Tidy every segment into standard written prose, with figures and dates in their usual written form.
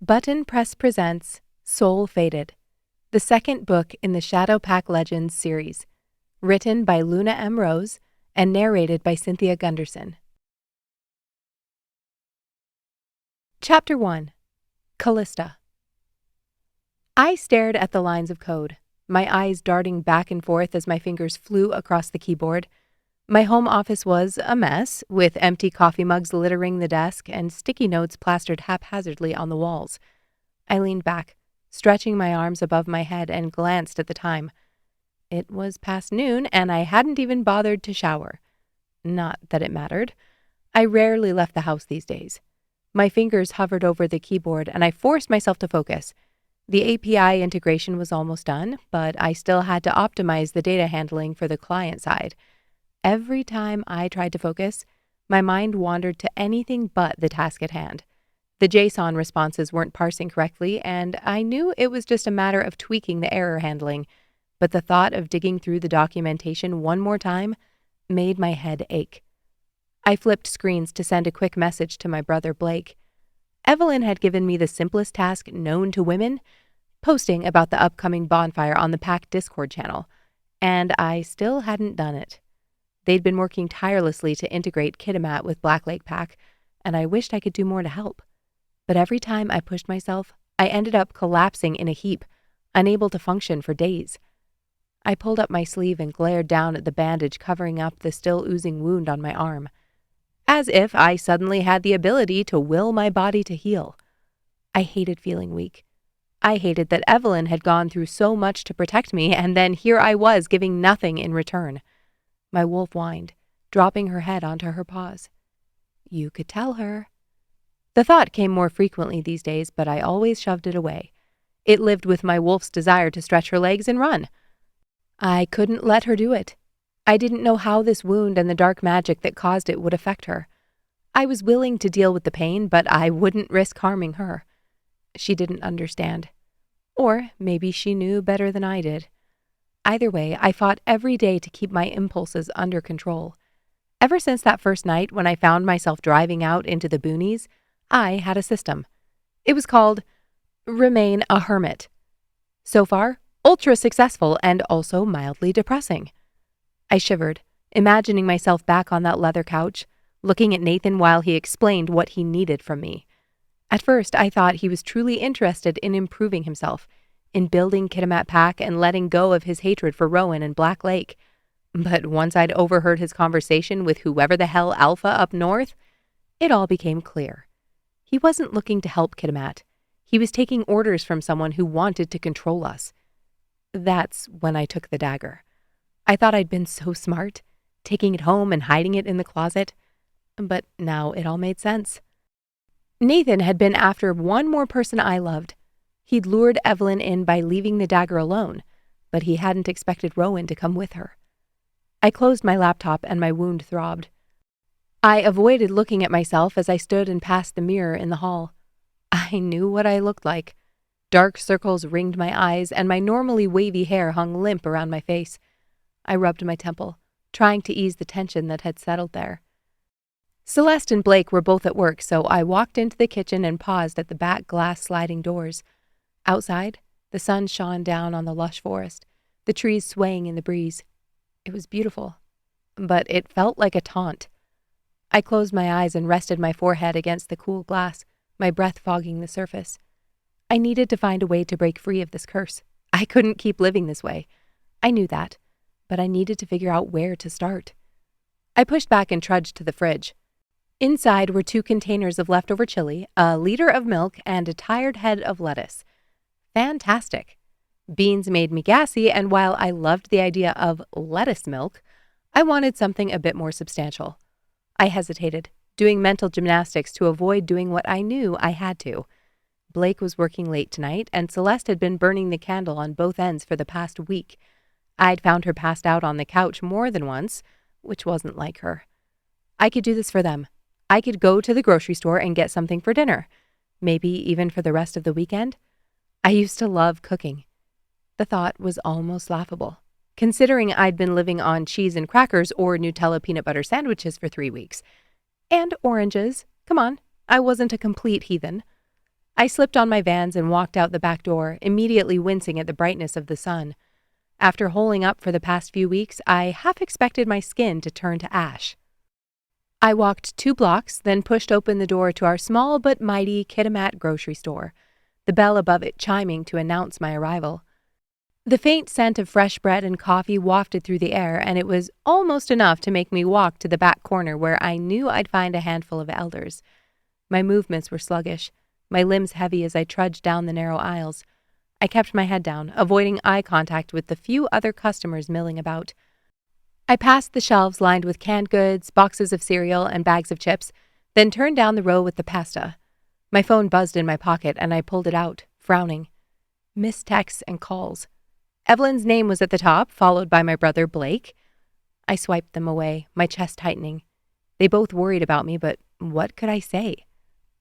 Button Press presents Soul Fated, the second book in the Shadow Pack Legends series, written by Luna M. Rose and narrated by Cynthia Gunderson. Chapter 1. Callista. I stared at the lines of code, my eyes darting back and forth as my fingers flew across the keyboard. My home office was a mess, with empty coffee mugs littering the desk and sticky notes plastered haphazardly on the walls. I leaned back, stretching my arms above my head, and glanced at the time. It was past noon, and I hadn't even bothered to shower. Not that it mattered. I rarely left the house these days. My fingers hovered over the keyboard, and I forced myself to focus. The API integration was almost done, but I still had to optimize the data handling for the client side. Every time I tried to focus, my mind wandered to anything but the task at hand. The JSON responses weren't parsing correctly, and I knew it was just a matter of tweaking the error handling, but the thought of digging through the documentation one more time made my head ache. I flipped screens to send a quick message to my brother Blake. Evelyn had given me the simplest task known to women, posting about the upcoming bonfire on the Pack Discord channel, and I still hadn't done it. They'd been working tirelessly to integrate Kitimat with Black Lake Pack, and I wished I could do more to help. But every time I pushed myself, I ended up collapsing in a heap, unable to function for days. I pulled up my sleeve and glared down at the bandage covering up the still oozing wound on my arm, as if I suddenly had the ability to will my body to heal. I hated feeling weak. I hated that Evelyn had gone through so much to protect me, and then here I was giving nothing in return. My wolf whined, dropping her head onto her paws. You could tell her. The thought came more frequently these days, but I always shoved it away. It lived with my wolf's desire to stretch her legs and run. I couldn't let her do it. I didn't know how this wound and the dark magic that caused it would affect her. I was willing to deal with the pain, but I wouldn't risk harming her. She didn't understand. Or maybe she knew better than I did. Either way, I fought every day to keep my impulses under control. Ever since that first night when I found myself driving out into the boonies, I had a system. It was called Remain a Hermit. So far, ultra successful and also mildly depressing. I shivered, imagining myself back on that leather couch, looking at Nathan while he explained what he needed from me. At first, I thought he was truly interested in improving himself, in building Kitimat Pack and letting go of his hatred for Rowan and Black Lake. But once I'd overheard his conversation with whoever the hell Alpha up north, it all became clear. He wasn't looking to help Kitimat. He was taking orders from someone who wanted to control us. That's when I took the dagger. I thought I'd been so smart, taking it home and hiding it in the closet. But now it all made sense. Nathan had been after one more person I loved. He'd lured Evelyn in by leaving the dagger alone, but he hadn't expected Rowan to come with her. I closed my laptop and my wound throbbed. I avoided looking at myself as I stood and passed the mirror in the hall. I knew what I looked like. Dark circles ringed my eyes, and my normally wavy hair hung limp around my face. I rubbed my temple, trying to ease the tension that had settled there. Celeste and Blake were both at work, so I walked into the kitchen and paused at the back glass sliding doors. Outside, the sun shone down on the lush forest, the trees swaying in the breeze. It was beautiful, but it felt like a taunt. I closed my eyes and rested my forehead against the cool glass, my breath fogging the surface. I needed to find a way to break free of this curse. I couldn't keep living this way. I knew that, but I needed to figure out where to start. I pushed back and trudged to the fridge. Inside were 2 containers of leftover chili, a liter of milk, and a tired head of lettuce. Fantastic. Beans made me gassy, and while I loved the idea of lettuce milk, I wanted something a bit more substantial. I hesitated, doing mental gymnastics to avoid doing what I knew I had to. Blake was working late tonight, and Celeste had been burning the candle on both ends for the past week. I'd found her passed out on the couch more than once, which wasn't like her. I could do this for them. I could go to the grocery store and get something for dinner, maybe even for the rest of the weekend. I used to love cooking. The thought was almost laughable, considering I'd been living on cheese and crackers or Nutella peanut butter sandwiches for 3 weeks. And oranges. Come on, I wasn't a complete heathen. I slipped on my Vans and walked out the back door, immediately wincing at the brightness of the sun. After holing up for the past few weeks, I half expected my skin to turn to ash. I walked 2 blocks, then pushed open the door to our small but mighty Kitimat grocery store, the bell above it chiming to announce my arrival. The faint scent of fresh bread and coffee wafted through the air, and it was almost enough to make me walk to the back corner where I knew I'd find a handful of elders. My movements were sluggish, my limbs heavy as I trudged down the narrow aisles. I kept my head down, avoiding eye contact with the few other customers milling about. I passed the shelves lined with canned goods, boxes of cereal, and bags of chips, then turned down the row with the pasta. My phone buzzed in my pocket, and I pulled it out, frowning. Missed texts and calls. Evelyn's name was at the top, followed by my brother Blake. I swiped them away, my chest tightening. They both worried about me, but what could I say?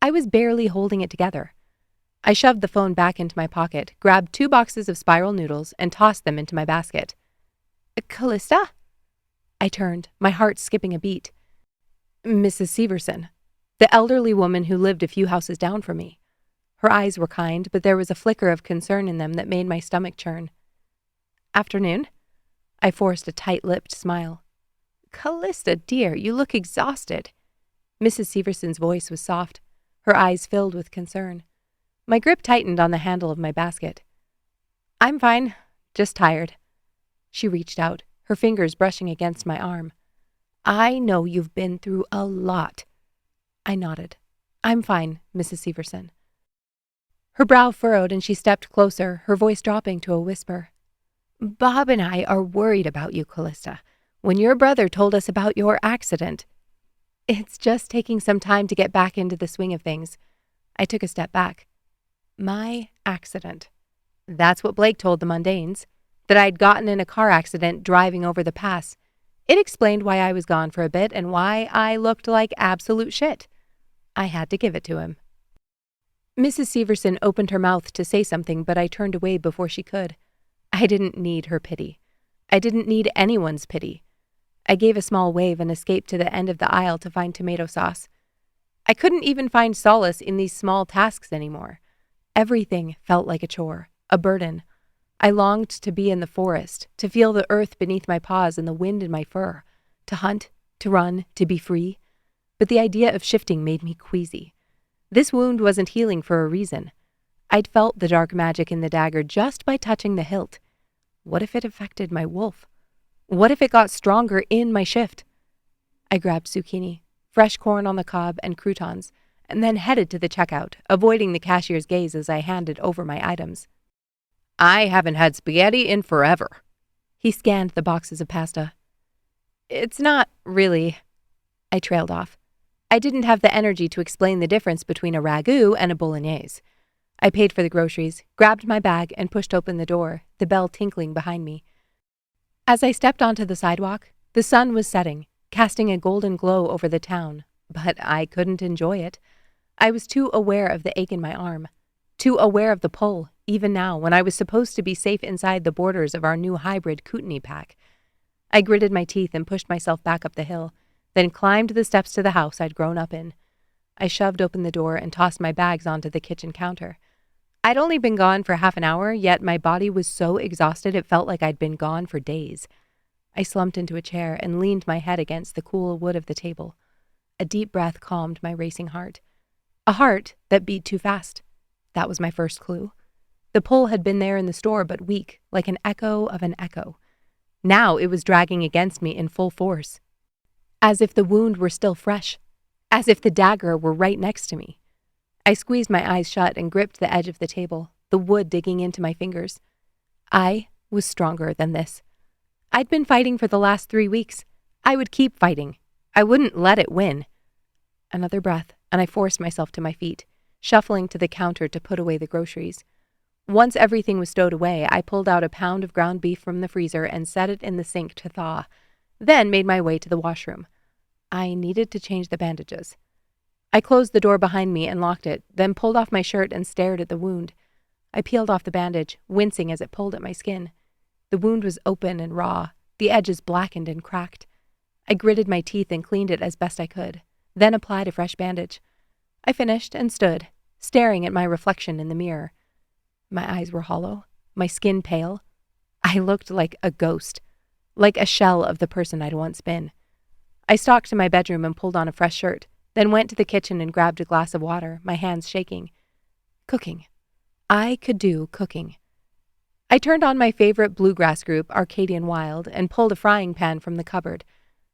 I was barely holding it together. I shoved the phone back into my pocket, grabbed 2 boxes of spiral noodles, and tossed them into my basket. Callista? I turned, my heart skipping a beat. Mrs. Severson, the elderly woman who lived a few houses down from me. Her eyes were kind, but there was a flicker of concern in them that made my stomach churn. Afternoon? I forced a tight-lipped smile. Callista, dear, you look exhausted. Mrs. Severson's voice was soft, her eyes filled with concern. My grip tightened on the handle of my basket. I'm fine, just tired. She reached out, her fingers brushing against my arm. I know you've been through a lot. I nodded. I'm fine, Mrs. Severson. Her brow furrowed and she stepped closer, her voice dropping to a whisper. Bob and I are worried about you, Callista. When your brother told us about your accident. It's just taking some time to get back into the swing of things. I took a step back. My accident. That's what Blake told the mundanes. That I'd gotten in a car accident driving over the pass. It explained why I was gone for a bit and why I looked like absolute shit. I had to give it to him. Mrs. Severson opened her mouth to say something, but I turned away before she could. I didn't need her pity. I didn't need anyone's pity. I gave a small wave and escaped to the end of the aisle to find tomato sauce. I couldn't even find solace in these small tasks anymore. Everything felt like a chore, a burden. I longed to be in the forest, to feel the earth beneath my paws and the wind in my fur, to hunt, to run, to be free. But the idea of shifting made me queasy. This wound wasn't healing for a reason. I'd felt the dark magic in the dagger just by touching the hilt. What if it affected my wolf? What if it got stronger in my shift? I grabbed zucchini, fresh corn on the cob, and croutons, and then headed to the checkout, avoiding the cashier's gaze as I handed over my items. I haven't had spaghetti in forever. He scanned the boxes of pasta. It's not really. I trailed off. I didn't have the energy to explain the difference between a ragu and a bolognese. I paid for the groceries, grabbed my bag, and pushed open the door, the bell tinkling behind me. As I stepped onto the sidewalk, the sun was setting, casting a golden glow over the town, but I couldn't enjoy it. I was too aware of the ache in my arm, too aware of the pull, even now when I was supposed to be safe inside the borders of our new hybrid Kootenai pack. I gritted my teeth and pushed myself back up the hill, then climbed the steps to the house I'd grown up in. I shoved open the door and tossed my bags onto the kitchen counter. I'd only been gone for half an hour, yet my body was so exhausted it felt like I'd been gone for days. I slumped into a chair and leaned my head against the cool wood of the table. A deep breath calmed my racing heart. A heart that beat too fast. That was my first clue. The pull had been there in the store, but weak, like an echo of an echo. Now it was dragging against me in full force. As if the wound were still fresh. As if the dagger were right next to me. I squeezed my eyes shut and gripped the edge of the table, the wood digging into my fingers. I was stronger than this. I'd been fighting for the last 3 weeks. I would keep fighting. I wouldn't let it win. Another breath, and I forced myself to my feet, shuffling to the counter to put away the groceries. Once everything was stowed away, I pulled out a pound of ground beef from the freezer and set it in the sink to thaw, then made my way to the washroom. I needed to change the bandages. I closed the door behind me and locked it, then pulled off my shirt and stared at the wound. I peeled off the bandage, wincing as it pulled at my skin. The wound was open and raw, the edges blackened and cracked. I gritted my teeth and cleaned it as best I could, then applied a fresh bandage. I finished and stood, staring at my reflection in the mirror. My eyes were hollow, my skin pale. I looked like a ghost, like a shell of the person I'd once been. I stalked to my bedroom and pulled on a fresh shirt, then went to the kitchen and grabbed a glass of water, my hands shaking. Cooking. I could do cooking. I turned on my favorite bluegrass group, Arcadian Wild, and pulled a frying pan from the cupboard.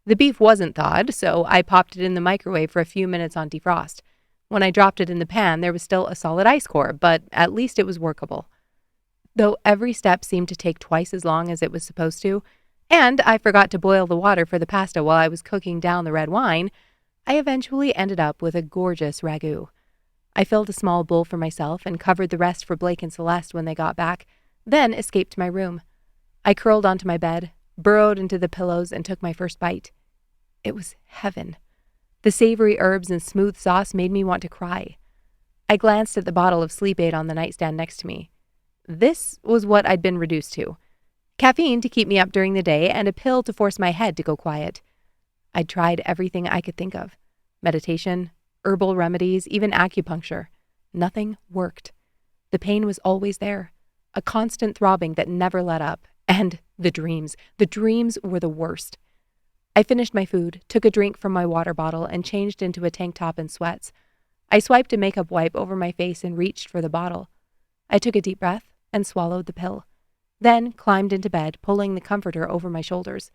The beef wasn't thawed, so I popped it in the microwave for a few minutes on defrost. When I dropped it in the pan, there was still a solid ice core, but at least it was workable. Though every step seemed to take twice as long as it was supposed to, and I forgot to boil the water for the pasta while I was cooking down the red wine, I eventually ended up with a gorgeous ragu. I filled a small bowl for myself and covered the rest for Blake and Celeste when they got back, then escaped to my room. I curled onto my bed, burrowed into the pillows, and took my first bite. It was heaven. The savory herbs and smooth sauce made me want to cry. I glanced at the bottle of sleep aid on the nightstand next to me. This was what I'd been reduced to. Caffeine to keep me up during the day and a pill to force my head to go quiet. I'd tried everything I could think of. Meditation, herbal remedies, even acupuncture. Nothing worked. The pain was always there, a constant throbbing that never let up. And the dreams. The dreams were the worst. I finished my food, took a drink from my water bottle, and changed into a tank top and sweats. I swiped a makeup wipe over my face and reached for the bottle. I took a deep breath and swallowed the pill. Then climbed into bed, pulling the comforter over my shoulders.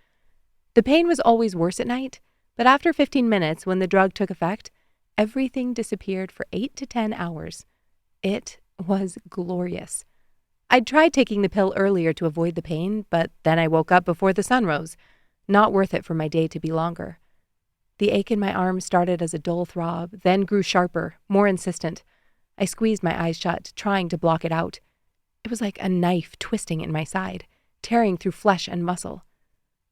The pain was always worse at night, but after 15 minutes, when the drug took effect, everything disappeared for 8 to 10 hours. It was glorious. I'd tried taking the pill earlier to avoid the pain, but then I woke up before the sun rose. Not worth it for my day to be longer. The ache in my arm started as a dull throb, then grew sharper, more insistent. I squeezed my eyes shut, trying to block it out. It was like a knife twisting in my side, tearing through flesh and muscle.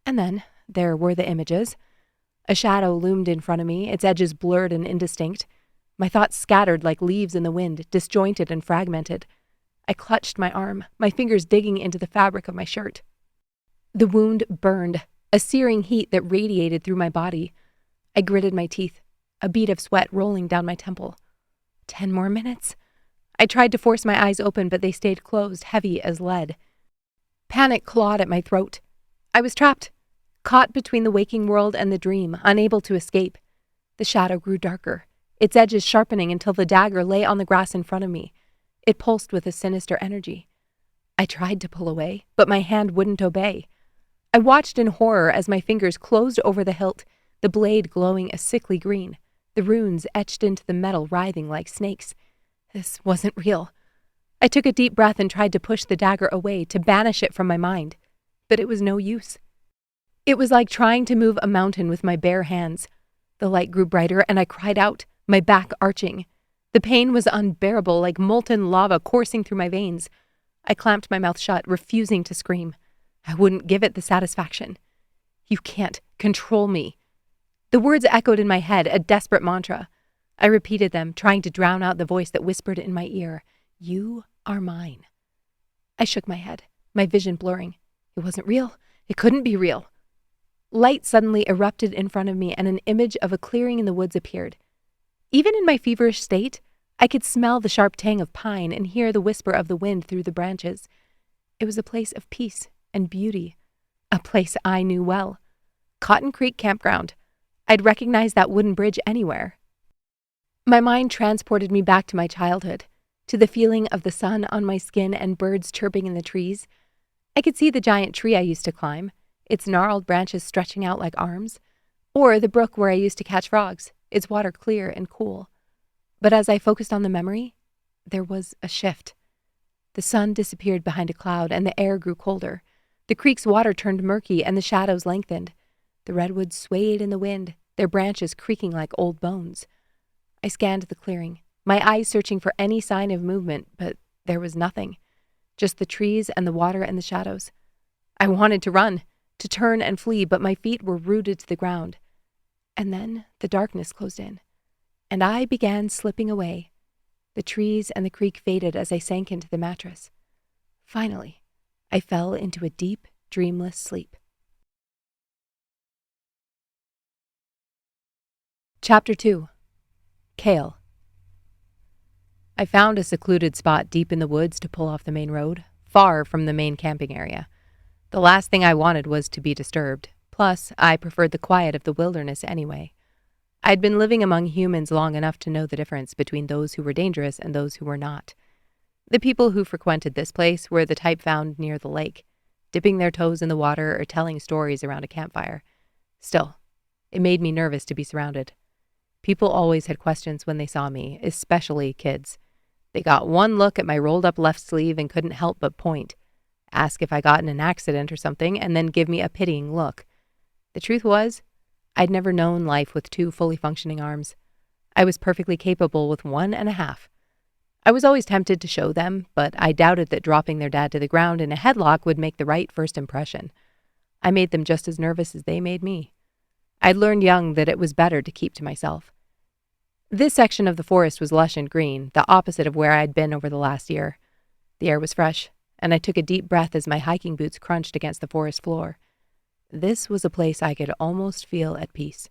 And then there were the images. A shadow loomed in front of me, its edges blurred and indistinct. My thoughts scattered like leaves in the wind, disjointed and fragmented. I clutched my arm, my fingers digging into the fabric of my shirt. The wound burned, a searing heat that radiated through my body. I gritted my teeth, a bead of sweat rolling down my temple. 10 more minutes. I tried to force my eyes open, but they stayed closed, heavy as lead. Panic clawed at my throat. I was trapped, caught between the waking world and the dream, unable to escape. The shadow grew darker, its edges sharpening until the dagger lay on the grass in front of me. It pulsed with a sinister energy. I tried to pull away, but my hand wouldn't obey. I watched in horror as my fingers closed over the hilt, the blade glowing a sickly green, the runes etched into the metal writhing like snakes. This wasn't real. I took a deep breath and tried to push the dagger away, to banish it from my mind. But it was no use. It was like trying to move a mountain with my bare hands. The light grew brighter and I cried out, my back arching. The pain was unbearable, like molten lava coursing through my veins. I clamped my mouth shut, refusing to scream. I wouldn't give it the satisfaction. You can't control me. The words echoed in my head, a desperate mantra. I repeated them, trying to drown out the voice that whispered in my ear, "You are mine." I shook my head, my vision blurring. It wasn't real. It couldn't be real. Light suddenly erupted in front of me, and an image of a clearing in the woods appeared. Even in my feverish state, I could smell the sharp tang of pine and hear the whisper of the wind through the branches. It was a place of peace and beauty, a place I knew well. Cotton Creek Campground. I'd recognize that wooden bridge anywhere. My mind transported me back to my childhood, to the feeling of the sun on my skin and birds chirping in the trees. I could see the giant tree I used to climb, its gnarled branches stretching out like arms, or the brook where I used to catch frogs, its water clear and cool. But as I focused on the memory, there was a shift. The sun disappeared behind a cloud and the air grew colder. The creek's water turned murky and the shadows lengthened. The redwoods swayed in the wind, their branches creaking like old bones. I scanned the clearing, my eyes searching for any sign of movement, but there was nothing. Just the trees and the water and the shadows. I wanted to run, to turn and flee, but my feet were rooted to the ground. And then the darkness closed in, and I began slipping away. The trees and the creek faded as I sank into the mattress. Finally, I fell into a deep, dreamless sleep. Chapter 2. Kael. I found a secluded spot deep in the woods to pull off the main road, far from the main camping area. The last thing I wanted was to be disturbed. Plus, I preferred the quiet of the wilderness anyway. I'd been living among humans long enough to know the difference between those who were dangerous and those who were not. The people who frequented this place were the type found near the lake, dipping their toes in the water or telling stories around a campfire. Still, it made me nervous to be surrounded. People always had questions when they saw me, especially kids. They got one look at my rolled-up left sleeve and couldn't help but point, ask if I got in an accident or something, and then give me a pitying look. The truth was, I'd never known life with two fully functioning arms. I was perfectly capable with one and a half. I was always tempted to show them, but I doubted that dropping their dad to the ground in a headlock would make the right first impression. I made them just as nervous as they made me. I'd learned young that it was better to keep to myself. This section of the forest was lush and green, the opposite of where I'd been over the last year. The air was fresh, and I took a deep breath as my hiking boots crunched against the forest floor. This was a place I could almost feel at peace.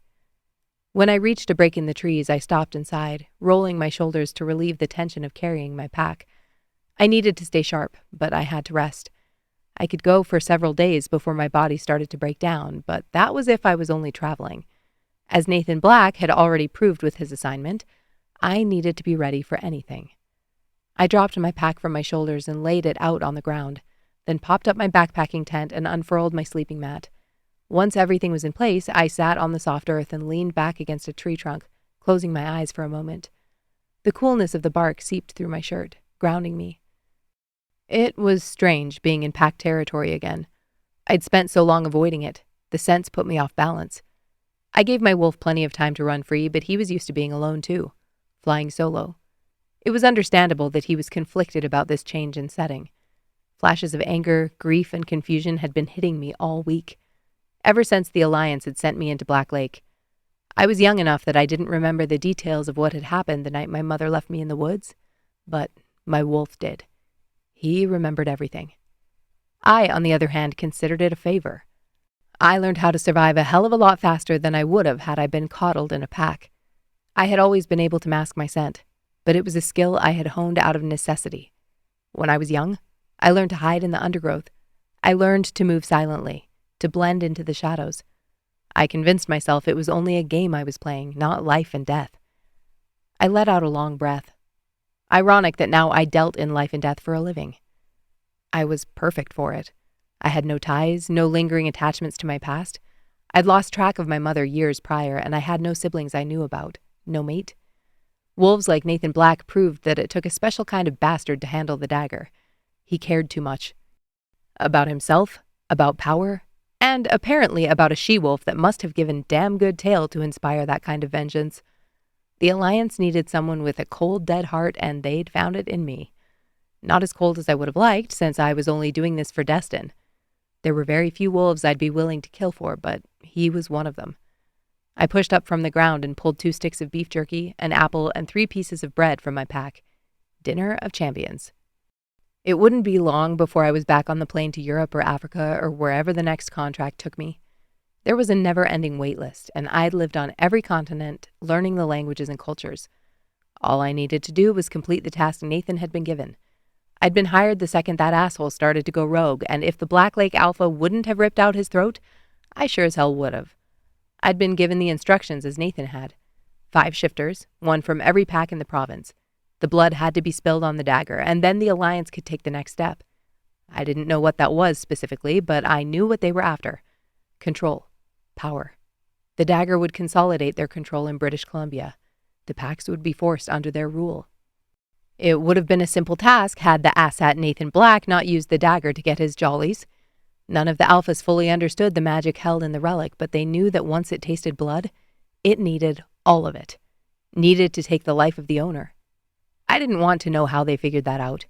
When I reached a break in the trees, I stopped and sighed, rolling my shoulders to relieve the tension of carrying my pack. I needed to stay sharp, but I had to rest. I could go for several days before my body started to break down, but that was if I was only traveling. As Nathan Black had already proved with his assignment, I needed to be ready for anything. I dropped my pack from my shoulders and laid it out on the ground, then popped up my backpacking tent and unfurled my sleeping mat. Once everything was in place, I sat on the soft earth and leaned back against a tree trunk, closing my eyes for a moment. The coolness of the bark seeped through my shirt, grounding me. It was strange being in pack territory again. I'd spent so long avoiding it. The scents put me off balance. I gave my wolf plenty of time to run free, but he was used to being alone too, flying solo. It was understandable that he was conflicted about this change in setting. Flashes of anger, grief, and confusion had been hitting me all week, ever since the Alliance had sent me into Black Lake. I was young enough that I didn't remember the details of what had happened the night my mother left me in the woods, but my wolf did. He remembered everything. I, on the other hand, considered it a favor. I learned how to survive a hell of a lot faster than I would have had I been coddled in a pack. I had always been able to mask my scent, but it was a skill I had honed out of necessity. When I was young, I learned to hide in the undergrowth. I learned to move silently, to blend into the shadows. I convinced myself it was only a game I was playing, not life and death. I let out a long breath. Ironic that now I dealt in life and death for a living. I was perfect for it. I had no ties, no lingering attachments to my past. I'd lost track of my mother years prior, and I had no siblings I knew about, no mate. Wolves like Nathan Black proved that it took a special kind of bastard to handle the dagger. He cared too much. About himself, about power, and apparently about a she-wolf that must have given damn good tail to inspire that kind of vengeance. The Alliance needed someone with a cold, dead heart, and they'd found it in me. Not as cold as I would have liked, since I was only doing this for Destin. There were very few wolves I'd be willing to kill for, but he was one of them. I pushed up from the ground and pulled 2 sticks of beef jerky, an apple, and 3 pieces of bread from my pack. Dinner of champions. It wouldn't be long before I was back on the plane to Europe or Africa or wherever the next contract took me. There was a never-ending wait list, and I'd lived on every continent, learning the languages and cultures. All I needed to do was complete the task Nathan had been given. I'd been hired the second that asshole started to go rogue, and if the Black Lake Alpha wouldn't have ripped out his throat, I sure as hell would have. I'd been given the instructions as Nathan had. 5 shifters, 1 from every pack in the province. The blood had to be spilled on the dagger, and then the Alliance could take the next step. I didn't know what that was specifically, but I knew what they were after. Control. Power. The dagger would consolidate their control in British Columbia. The packs would be forced under their rule. It would have been a simple task had the asshat Nathan Black not used the dagger to get his jollies. None of the alphas fully understood the magic held in the relic, but they knew that once it tasted blood, it needed all of it. Needed to take the life of the owner. I didn't want to know how they figured that out.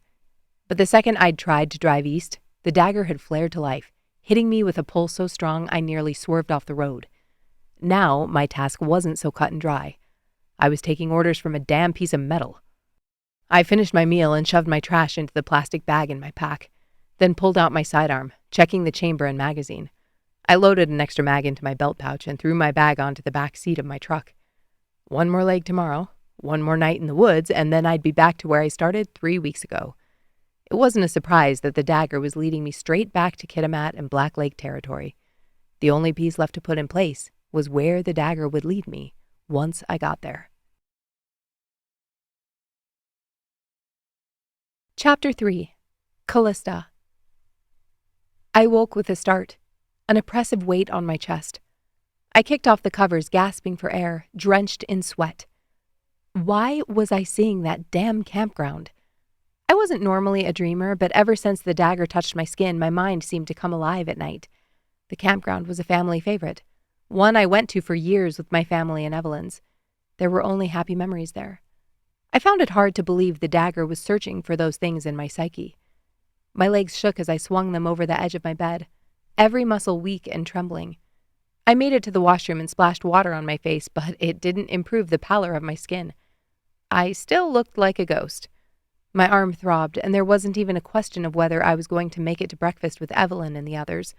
But the second I'd tried to drive east, the dagger had flared to life, hitting me with a pull so strong I nearly swerved off the road. Now my task wasn't so cut and dry. I was taking orders from a damn piece of metal. I finished my meal and shoved my trash into the plastic bag in my pack, then pulled out my sidearm, checking the chamber and magazine. I loaded an extra mag into my belt pouch and threw my bag onto the back seat of my truck. One more leg tomorrow, One more night in the woods, and then I'd be back to where I started 3 weeks ago. It wasn't a surprise that the dagger was leading me straight back to Kitimat and Black Lake territory. The only piece left to put in place was where the dagger would lead me once I got there. Chapter 3. Callista. I woke with a start, an oppressive weight on my chest. I kicked off the covers, gasping for air, drenched in sweat. Why was I seeing that damn campground? I wasn't normally a dreamer, but ever since the dagger touched my skin, my mind seemed to come alive at night. The campground was a family favorite, one I went to for years with my family and Evelyn's. There were only happy memories there. I found it hard to believe the dagger was searching for those things in my psyche. My legs shook as I swung them over the edge of my bed, every muscle weak and trembling. I made it to the washroom and splashed water on my face, but it didn't improve the pallor of my skin. I still looked like a ghost. My arm throbbed, and there wasn't even a question of whether I was going to make it to breakfast with Evelyn and the others.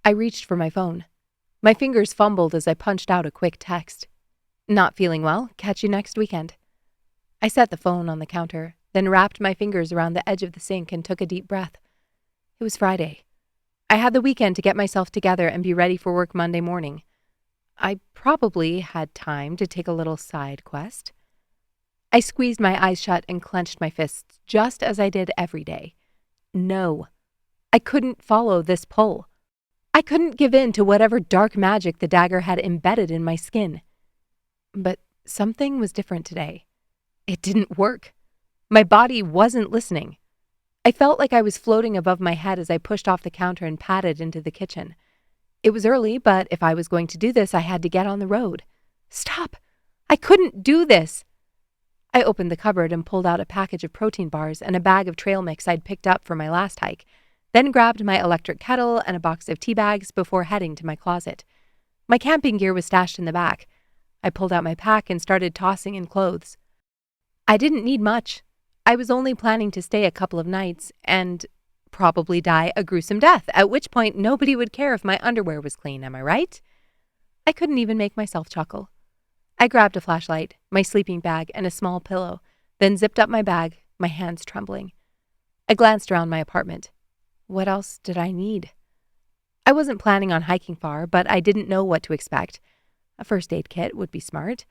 I reached for my phone. My fingers fumbled as I punched out a quick text. Not feeling well, catch you next weekend. I set the phone on the counter, then wrapped my fingers around the edge of the sink and took a deep breath. It was Friday. I had the weekend to get myself together and be ready for work Monday morning. I probably had time to take a little side quest. I squeezed my eyes shut and clenched my fists, just as I did every day. No, I couldn't follow this pull. I couldn't give in to whatever dark magic the dagger had embedded in my skin. But something was different today. It didn't work. My body wasn't listening. I felt like I was floating above my head as I pushed off the counter and padded into the kitchen. It was early, but if I was going to do this, I had to get on the road. Stop! I couldn't do this! I opened the cupboard and pulled out a package of protein bars and a bag of trail mix I'd picked up for my last hike, then grabbed my electric kettle and a box of tea bags before heading to my closet. My camping gear was stashed in the back. I pulled out my pack and started tossing in clothes. I didn't need much. I was only planning to stay a couple of nights and probably die a gruesome death, at which point nobody would care if my underwear was clean, am I right? I couldn't even make myself chuckle. I grabbed a flashlight, my sleeping bag, and a small pillow, then zipped up my bag, my hands trembling. I glanced around my apartment. What else did I need? I wasn't planning on hiking far, but I didn't know what to expect. A first aid kit would be smart.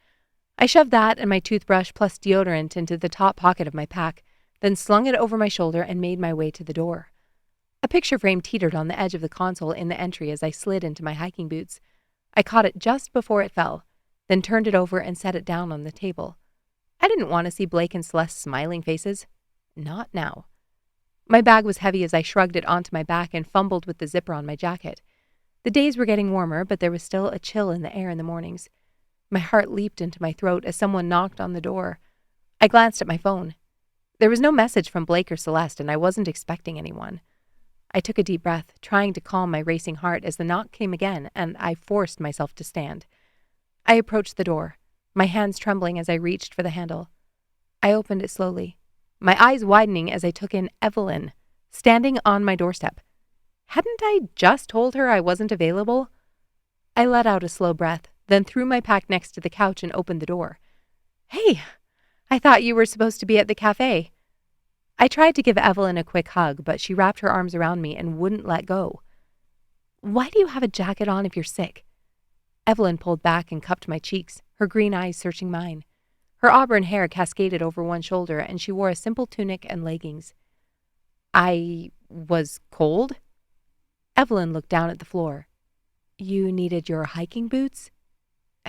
I shoved that and my toothbrush plus deodorant into the top pocket of my pack, then slung it over my shoulder and made my way to the door. A picture frame teetered on the edge of the console in the entry as I slid into my hiking boots. I caught it just before it fell, then turned it over and set it down on the table. I didn't want to see Blake and Celeste's smiling faces. Not now. My bag was heavy as I shrugged it onto my back and fumbled with the zipper on my jacket. The days were getting warmer, but there was still a chill in the air in the mornings. My heart leaped into my throat as someone knocked on the door. I glanced at my phone. There was no message from Blake or Celeste, and I wasn't expecting anyone. I took a deep breath, trying to calm my racing heart as the knock came again, and I forced myself to stand. I approached the door, my hands trembling as I reached for the handle. I opened it slowly, my eyes widening as I took in Evelyn, standing on my doorstep. Hadn't I just told her I wasn't available? I let out a slow breath, then threw my pack next to the couch and opened the door. Hey, I thought you were supposed to be at the cafe. I tried to give Evelyn a quick hug, but she wrapped her arms around me and wouldn't let go. Why do you have a jacket on if you're sick? Evelyn pulled back and cupped my cheeks, her green eyes searching mine. Her auburn hair cascaded over one shoulder, and she wore a simple tunic and leggings. I was cold? Evelyn looked down at the floor. You needed your hiking boots?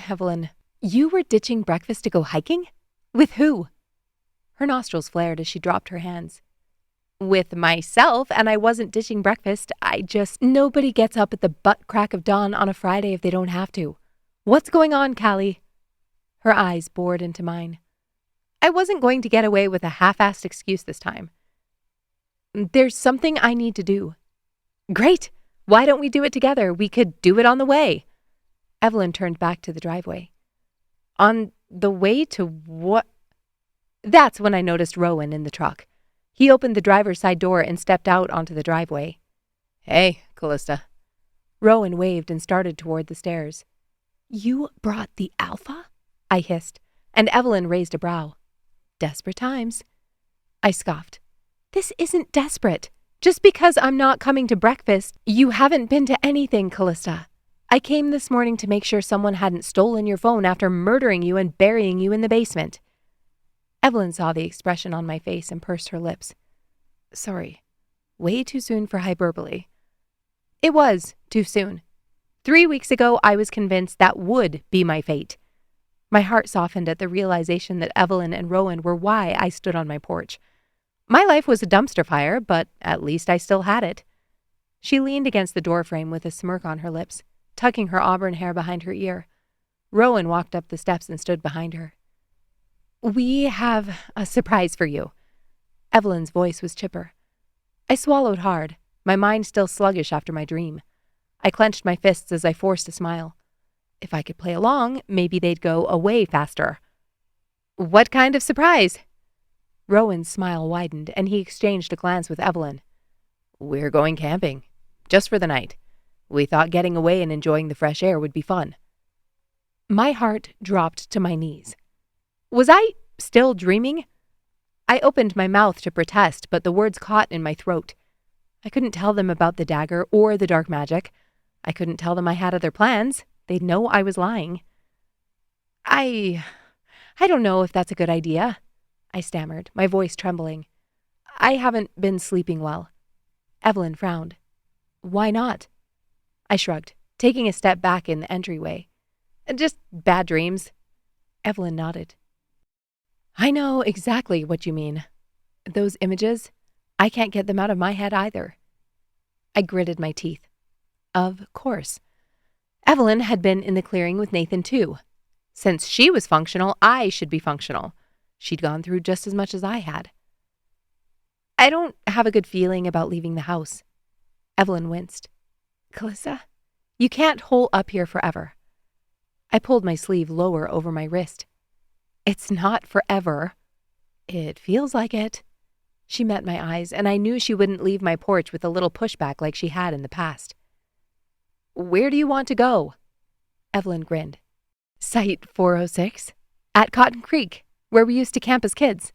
Evelyn, you were ditching breakfast to go hiking? With who? Her nostrils flared as she dropped her hands. With myself, and I wasn't ditching breakfast. Nobody gets up at the butt crack of dawn on a Friday if they don't have to. What's going on, Callie? Her eyes bored into mine. I wasn't going to get away with a half-assed excuse this time. There's something I need to do. Great! Why don't we do it together? We could do it on the way. Evelyn turned back to the driveway. On the way to what? That's when I noticed Rowan in the truck. He opened the driver's side door and stepped out onto the driveway. Hey, Callista. Rowan waved and started toward the stairs. You brought the alpha? I hissed, and Evelyn raised a brow. Desperate times. I scoffed. This isn't desperate. Just because I'm not coming to breakfast, you haven't been to anything, Callista. I came this morning to make sure someone hadn't stolen your phone after murdering you and burying you in the basement. Evelyn saw the expression on my face and pursed her lips. Sorry. Way too soon for hyperbole. It was too soon. 3 weeks ago, I was convinced that would be my fate. My heart softened at the realization that Evelyn and Rowan were why I stood on my porch. My life was a dumpster fire, but at least I still had it. She leaned against the doorframe with a smirk on her lips, tucking her auburn hair behind her ear. Rowan walked up the steps and stood behind her. We have a surprise for you. Evelyn's voice was chipper. I swallowed hard, my mind still sluggish after my dream. I clenched my fists as I forced a smile. If I could play along, maybe they'd go away faster. What kind of surprise? Rowan's smile widened, and he exchanged a glance with Evelyn. We're going camping. Just for the night. We thought getting away and enjoying the fresh air would be fun. My heart dropped to my knees. Was I still dreaming? I opened my mouth to protest, but the words caught in my throat. I couldn't tell them about the dagger or the dark magic. I couldn't tell them I had other plans. They'd know I was lying. I don't know if that's a good idea, I stammered, my voice trembling. I haven't been sleeping well. Evelyn frowned. Why not? I shrugged, taking a step back in the entryway. Just bad dreams. Evelyn nodded. I know exactly what you mean. Those images, I can't get them out of my head either. I gritted my teeth. Of course. Evelyn had been in the clearing with Nathan too. Since she was functional, I should be functional. She'd gone through just as much as I had. I don't have a good feeling about leaving the house. Evelyn winced. Callista, you can't hole up here forever. I pulled my sleeve lower over my wrist. It's not forever. It feels like it. She met my eyes, and I knew she wouldn't leave my porch with a little pushback like she had in the past. Where do you want to go? Evelyn grinned. Site 406? At Cotton Creek, where we used to camp as kids.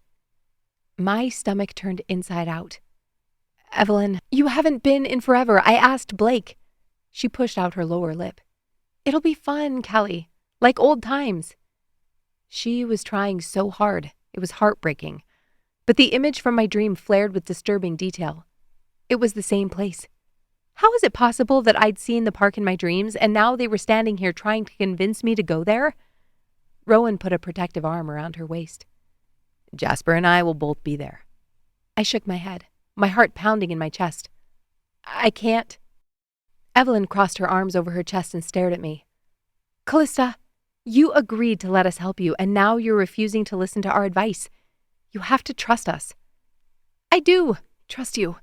My stomach turned inside out. Evelyn, you haven't been in forever. I asked Blake. She pushed out her lower lip. It'll be fun, Kelly. Like old times. She was trying so hard. It was heartbreaking. But the image from my dream flared with disturbing detail. It was the same place. How is it possible that I'd seen the park in my dreams and now they were standing here trying to convince me to go there? Rowan put a protective arm around her waist. Jasper and I will both be there. I shook my head, my heart pounding in my chest. I can't. Evelyn crossed her arms over her chest and stared at me. Callista, you agreed to let us help you, and now you're refusing to listen to our advice. You have to trust us. I do trust you,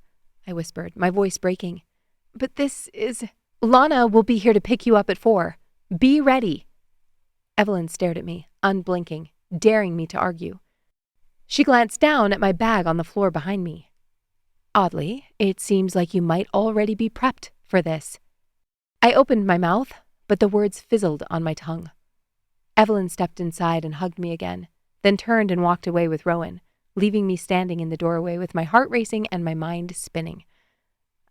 I whispered, my voice breaking. But this is... Lana will be here to pick you up at 4. Be ready. Evelyn stared at me, unblinking, daring me to argue. She glanced down at my bag on the floor behind me. Oddly, it seems like you might already be prepped for this. I opened my mouth, but the words fizzled on my tongue. Evelyn stepped inside and hugged me again, then turned and walked away with Rowan, leaving me standing in the doorway with my heart racing and my mind spinning.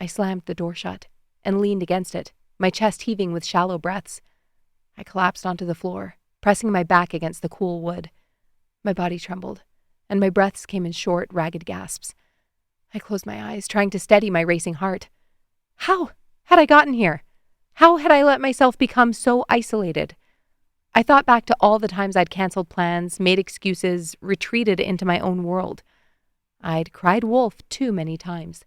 I slammed the door shut and leaned against it, my chest heaving with shallow breaths. I collapsed onto the floor, pressing my back against the cool wood. My body trembled, and my breaths came in short, ragged gasps. I closed my eyes, trying to steady my racing heart. How had I gotten here? How had I let myself become so isolated? I thought back to all the times I'd canceled plans, made excuses, retreated into my own world. I'd cried wolf too many times.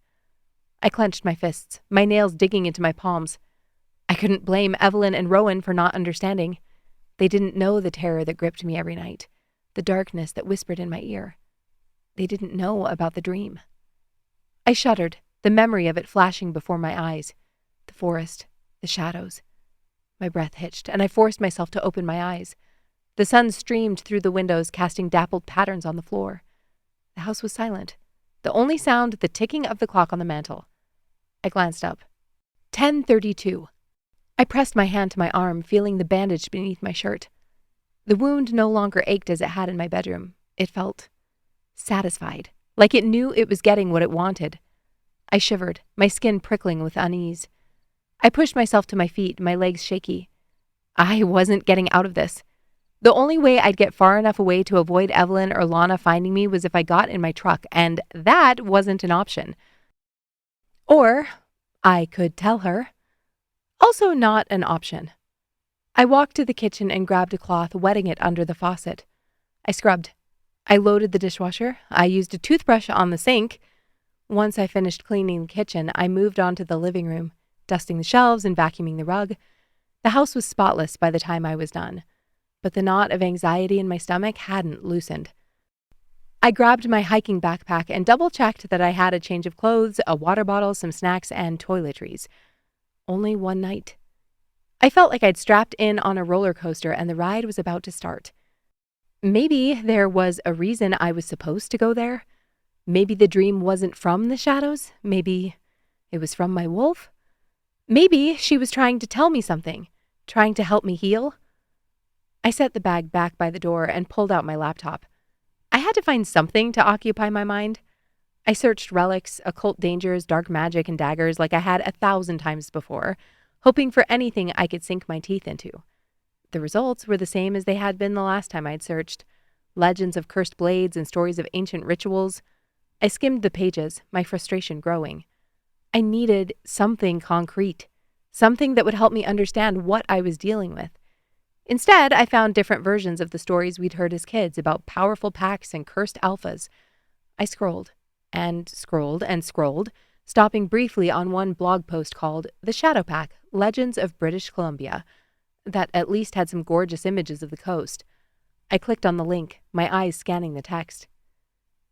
I clenched my fists, my nails digging into my palms. I couldn't blame Evelyn and Rowan for not understanding. They didn't know the terror that gripped me every night, the darkness that whispered in my ear. They didn't know about the dream. I shuddered, the memory of it flashing before my eyes. The forest, the shadows. My breath hitched, and I forced myself to open my eyes. The sun streamed through the windows, casting dappled patterns on the floor. The house was silent, the only sound the ticking of the clock on the mantel. I glanced up. 10:32. I pressed my hand to my arm, feeling the bandage beneath my shirt. The wound no longer ached as it had in my bedroom. It felt satisfied, like it knew it was getting what it wanted. I shivered, my skin prickling with unease. I pushed myself to my feet, my legs shaky. I wasn't getting out of this. The only way I'd get far enough away to avoid Evelyn or Lana finding me was if I got in my truck, and that wasn't an option. Or I could tell her. Also not an option. I walked to the kitchen and grabbed a cloth, wetting it under the faucet. I scrubbed. I loaded the dishwasher. I used a toothbrush on the sink. Once I finished cleaning the kitchen, I moved on to the living room, dusting the shelves and vacuuming the rug. The house was spotless by the time I was done, but the knot of anxiety in my stomach hadn't loosened. I grabbed my hiking backpack and double-checked that I had a change of clothes, a water bottle, some snacks, and toiletries. Only one night. I felt like I'd strapped in on a roller coaster and the ride was about to start. Maybe there was a reason I was supposed to go there. Maybe the dream wasn't from the shadows. Maybe it was from my wolf. Maybe she was trying to tell me something, trying to help me heal. I set the bag back by the door and pulled out my laptop. I had to find something to occupy my mind. I searched relics, occult dangers, dark magic, and daggers like I had 1,000 times before, hoping for anything I could sink my teeth into. The results were the same as they had been the last time I'd searched. Legends of cursed blades and stories of ancient rituals. I skimmed the pages, my frustration growing. I needed something concrete, something that would help me understand what I was dealing with. Instead, I found different versions of the stories we'd heard as kids about powerful packs and cursed alphas. I scrolled and scrolled and scrolled, stopping briefly on one blog post called The Shadow Pack, Legends of British Columbia, that at least had some gorgeous images of the coast. I clicked on the link, my eyes scanning the text.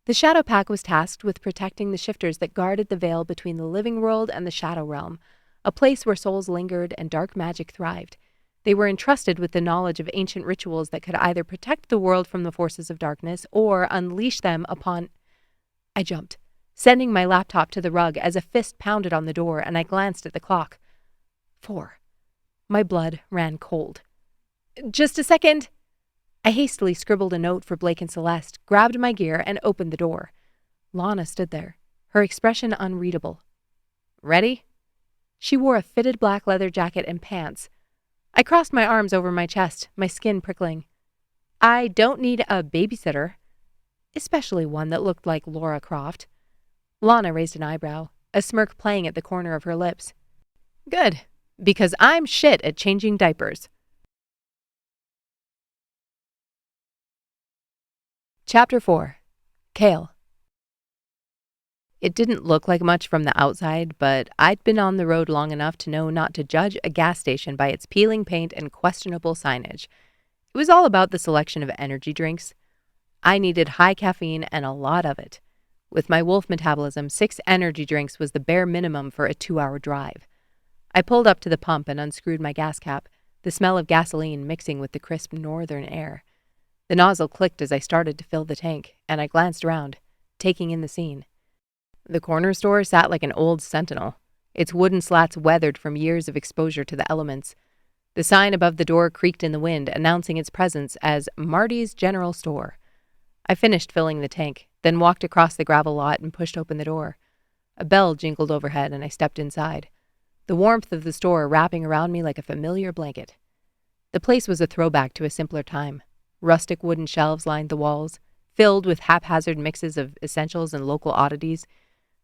The Shadow Pack was tasked with protecting the shifters that guarded the veil between the living world and the Shadow Realm, a place where souls lingered and dark magic thrived. They were entrusted with the knowledge of ancient rituals that could either protect the world from the forces of darkness or unleash them upon... I jumped, sending my laptop to the rug as a fist pounded on the door, and I glanced at the clock. 4. My blood ran cold. Just a second. I hastily scribbled a note for Blake and Celeste, grabbed my gear, and opened the door. Lana stood there, her expression unreadable. Ready? She wore a fitted black leather jacket and pants. I crossed my arms over my chest, my skin prickling. I don't need a babysitter, especially one that looked like Laura Croft. Lana raised an eyebrow, a smirk playing at the corner of her lips. Good, because I'm shit at changing diapers. Chapter 4. Kael. It didn't look like much from the outside, but I'd been on the road long enough to know not to judge a gas station by its peeling paint and questionable signage. It was all about the selection of energy drinks. I needed high caffeine and a lot of it. With my wolf metabolism, 6 energy drinks was the bare minimum for a 2-hour drive. I pulled up to the pump and unscrewed my gas cap, the smell of gasoline mixing with the crisp northern air. The nozzle clicked as I started to fill the tank, and I glanced around, taking in the scene. The corner store sat like an old sentinel, its wooden slats weathered from years of exposure to the elements. The sign above the door creaked in the wind, announcing its presence as Marty's General Store. I finished filling the tank, then walked across the gravel lot and pushed open the door. A bell jingled overhead, and I stepped inside, the warmth of the store wrapping around me like a familiar blanket. The place was a throwback to a simpler time. Rustic wooden shelves lined the walls, filled with haphazard mixes of essentials and local oddities.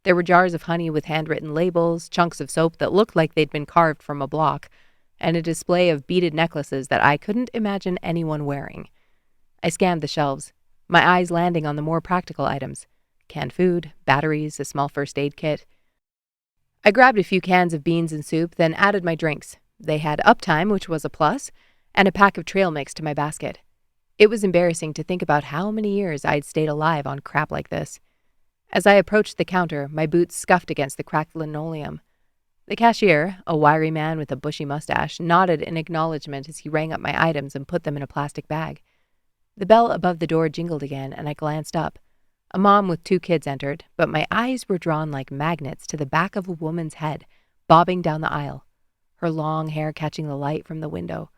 There were jars of honey with handwritten labels, chunks of soap that looked like they'd been carved from a block, and a display of beaded necklaces that I couldn't imagine anyone wearing. I scanned the shelves, my eyes landing on the more practical items: canned food, batteries, a small first aid kit. I grabbed a few cans of beans and soup, then added my drinks. They had uptime, which was a plus, and a pack of trail mix to my basket. It was embarrassing to think about how many years I'd stayed alive on crap like this. As I approached the counter, my boots scuffed against the cracked linoleum. The cashier, a wiry man with a bushy mustache, nodded in acknowledgement as he rang up my items and put them in a plastic bag. The bell above the door jingled again, and I glanced up. A mom with 2 kids entered, but my eyes were drawn like magnets to the back of a woman's head, bobbing down the aisle, her long hair catching the light from the window.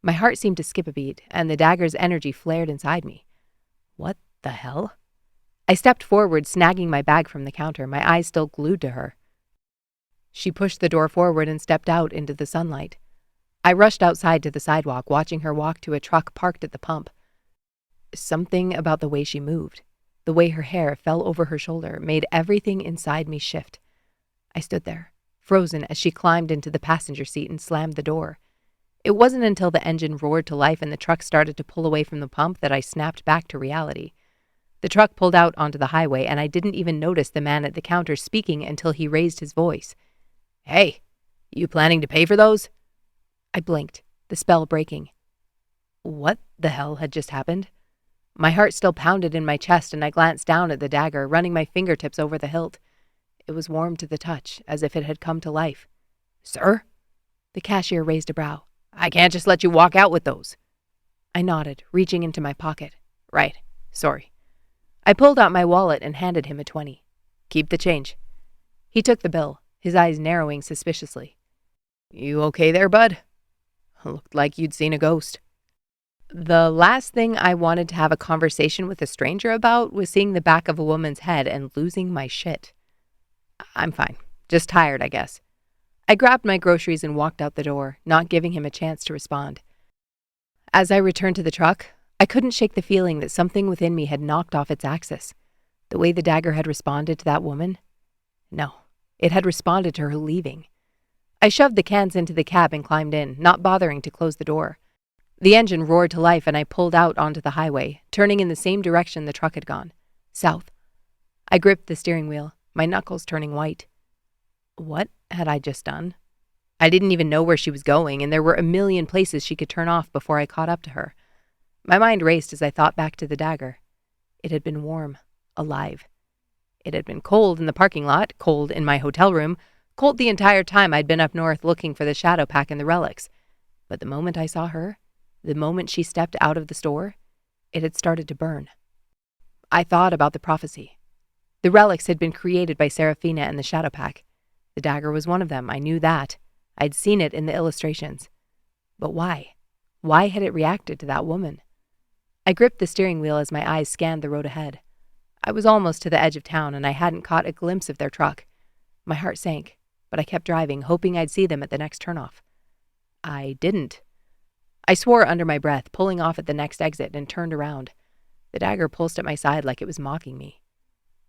My heart seemed to skip a beat, and the dagger's energy flared inside me. What the hell? I stepped forward, snagging my bag from the counter, my eyes still glued to her. She pushed the door forward and stepped out into the sunlight. I rushed outside to the sidewalk, watching her walk to a truck parked at the pump. Something about the way she moved, the way her hair fell over her shoulder, made everything inside me shift. I stood there, frozen as she climbed into the passenger seat and slammed the door. It wasn't until the engine roared to life and the truck started to pull away from the pump that I snapped back to reality. The truck pulled out onto the highway, and I didn't even notice the man at the counter speaking until he raised his voice. "Hey, you planning to pay for those?" I blinked, the spell breaking. What the hell had just happened? My heart still pounded in my chest, and I glanced down at the dagger, running my fingertips over the hilt. It was warm to the touch, as if it had come to life. "Sir?" The cashier raised a brow. "I can't just let you walk out with those." I nodded, reaching into my pocket. "Right, sorry." I pulled out my wallet and handed him a 20. "Keep the change." He took the bill, his eyes narrowing suspiciously. "You okay there, bud? Looked like you'd seen a ghost." The last thing I wanted to have a conversation with a stranger about was seeing the back of a woman's head and losing my shit. "I'm fine. Just tired, I guess." I grabbed my groceries and walked out the door, not giving him a chance to respond. As I returned to the truck, I couldn't shake the feeling that something within me had knocked off its axis. The way the dagger had responded to that woman? No, it had responded to her leaving. I shoved the cans into the cab and climbed in, not bothering to close the door. The engine roared to life and I pulled out onto the highway, turning in the same direction the truck had gone, south. I gripped the steering wheel, my knuckles turning white. What had I just done? I didn't even know where she was going, and there were a million places she could turn off before I caught up to her. My mind raced as I thought back to the dagger. It had been warm, alive. It had been cold in the parking lot, cold in my hotel room, cold the entire time I'd been up north looking for the shadow pack and the relics. But the moment I saw her, the moment she stepped out of the store, it had started to burn. I thought about the prophecy. The relics had been created by Seraphina and the shadow pack. The dagger was one of them, I knew that. I'd seen it in the illustrations. But why? Why had it reacted to that woman? I gripped the steering wheel as my eyes scanned the road ahead. I was almost to the edge of town, and I hadn't caught a glimpse of their truck. My heart sank, but I kept driving, hoping I'd see them at the next turnoff. I didn't. I swore under my breath, pulling off at the next exit, and turned around. The dagger pulsed at my side like it was mocking me.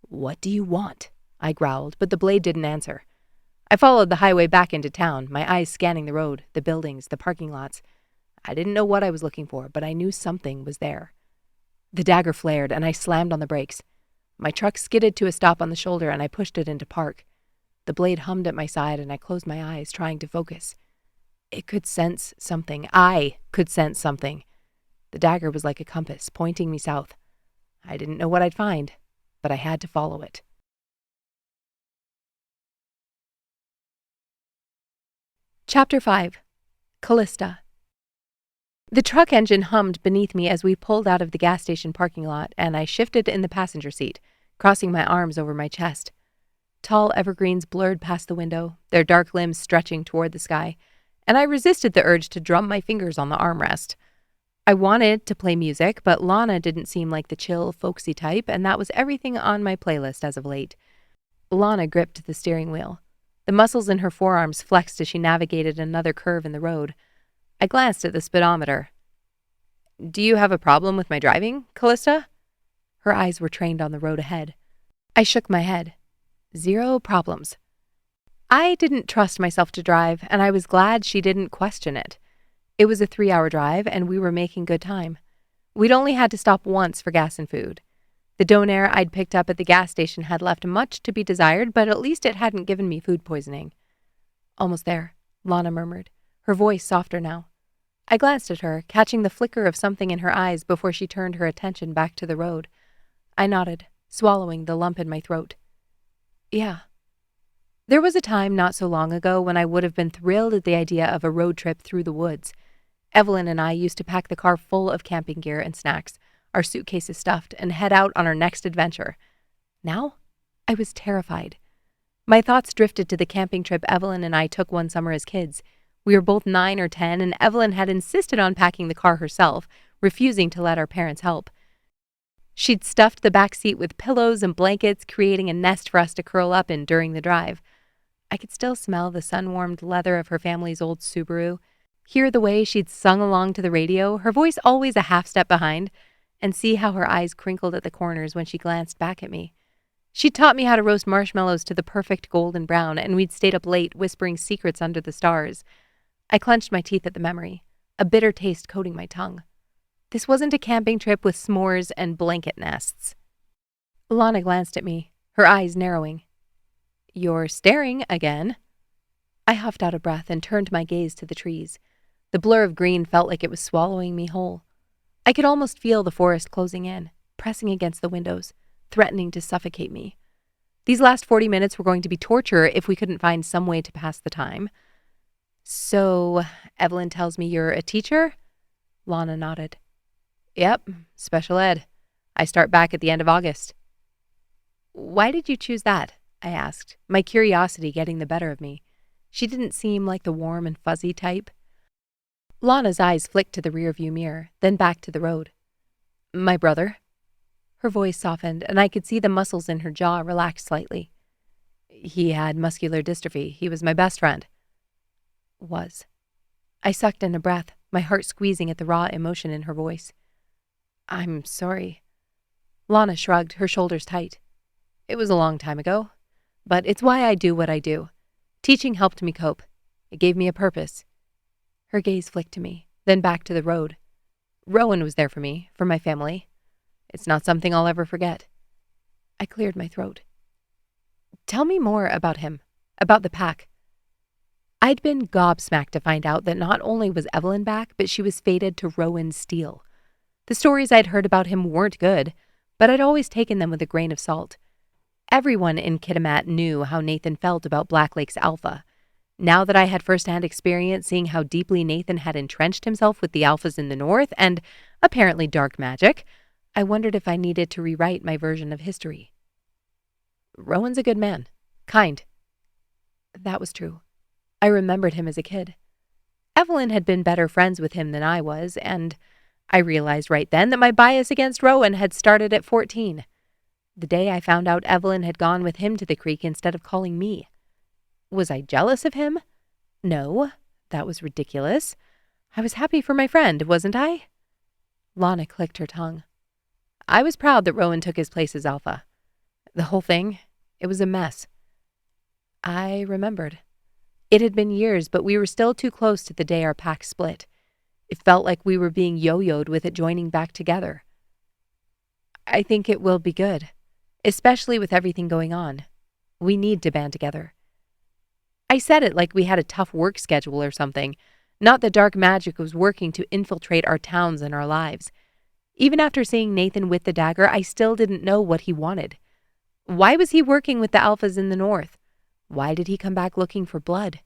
"What do you want?" I growled, but the blade didn't answer. I followed the highway back into town, my eyes scanning the road, the buildings, the parking lots. I didn't know what I was looking for, but I knew something was there. The dagger flared, and I slammed on the brakes. My truck skidded to a stop on the shoulder, and I pushed it into park. The blade hummed at my side, and I closed my eyes, trying to focus. It could sense something. I could sense something. The dagger was like a compass, pointing me south. I didn't know what I'd find, but I had to follow it. Chapter 5. Callista. The truck engine hummed beneath me as we pulled out of the gas station parking lot, and I shifted in the passenger seat, crossing my arms over my chest. Tall evergreens blurred past the window, their dark limbs stretching toward the sky, and I resisted the urge to drum my fingers on the armrest. I wanted to play music, but Lana didn't seem like the chill, folksy type, and that was everything on my playlist as of late. Lana gripped the steering wheel. The muscles in her forearms flexed as she navigated another curve in the road. I glanced at the speedometer. "Do you have a problem with my driving, Callista?" Her eyes were trained on the road ahead. I shook my head. Zero problems. I didn't trust myself to drive, and I was glad she didn't question it. It was a 3-hour drive, and we were making good time. We'd only had to stop once for gas and food. The donair I'd picked up at the gas station had left much to be desired, but at least it hadn't given me food poisoning. "Almost there," Lana murmured, her voice softer now. I glanced at her, catching the flicker of something in her eyes before she turned her attention back to the road. I nodded, swallowing the lump in my throat. "Yeah." There was a time not so long ago when I would have been thrilled at the idea of a road trip through the woods. Evelyn and I used to pack the car full of camping gear and snacks, our suitcases stuffed, and head out on our next adventure. Now, I was terrified. My thoughts drifted to the camping trip Evelyn and I took one summer as kids. We were both 9 or 10, and Evelyn had insisted on packing the car herself, refusing to let our parents help. She'd stuffed the back seat with pillows and blankets, creating a nest for us to curl up in during the drive. I could still smell the sun-warmed leather of her family's old Subaru, hear the way she'd sung along to the radio, her voice always a half step behind, and see how her eyes crinkled at the corners when she glanced back at me. She'd taught me how to roast marshmallows to the perfect golden brown, and we'd stayed up late whispering secrets under the stars. I clenched my teeth at the memory, a bitter taste coating my tongue. This wasn't a camping trip with s'mores and blanket nests. Lana glanced at me, her eyes narrowing. "You're staring again." I huffed out a breath and turned my gaze to the trees. The blur of green felt like it was swallowing me whole. I could almost feel the forest closing in, pressing against the windows, threatening to suffocate me. These last 40 minutes were going to be torture if we couldn't find some way to pass the time. "So, Evelyn tells me you're a teacher?" Lana nodded. "Yep, special ed. I start back at the end of August." "Why did you choose that?" I asked, my curiosity getting the better of me. She didn't seem like the warm and fuzzy type. Lana's eyes flicked to the rearview mirror, then back to the road. "My brother." Her voice softened, and I could see the muscles in her jaw relax slightly. "He had muscular dystrophy. He was my best friend." Was. I sucked in a breath, my heart squeezing at the raw emotion in her voice. "I'm sorry." Lana shrugged, her shoulders tight. "It was a long time ago, but it's why I do what I do. Teaching helped me cope. It gave me a purpose." Her gaze flicked to me, then back to the road. "Rowan was there for me, for my family. It's not something I'll ever forget." I cleared my throat. "Tell me more about him, about the pack." I'd been gobsmacked to find out that not only was Evelyn back, but she was fated to Rowan's steel. The stories I'd heard about him weren't good, but I'd always taken them with a grain of salt. Everyone in Kitimat knew how Nathan felt about Black Lake's Alpha. Now that I had firsthand experience seeing how deeply Nathan had entrenched himself with the Alphas in the north and apparently dark magic, I wondered if I needed to rewrite my version of history. "Rowan's a good man. Kind." That was true. I remembered him as a kid. Evelyn had been better friends with him than I was, and I realized right then that my bias against Rowan had started at 14. The day I found out Evelyn had gone with him to the creek instead of calling me. Was I jealous of him? No, that was ridiculous. I was happy for my friend, wasn't I? Lana clicked her tongue. I was proud that Rowan took his place as Alpha. The whole thing, it was a mess. I remembered. It had been years, but we were still too close to the day our pack split. It felt like we were being yo-yoed with it joining back together. "I think it will be good, especially with everything going on. We need to band together." I said it like we had a tough work schedule or something, not that dark magic was working to infiltrate our towns and our lives. Even after seeing Nathan with the dagger, I still didn't know what he wanted. Why was he working with the Alphas in the north? Why did he come back looking for blood?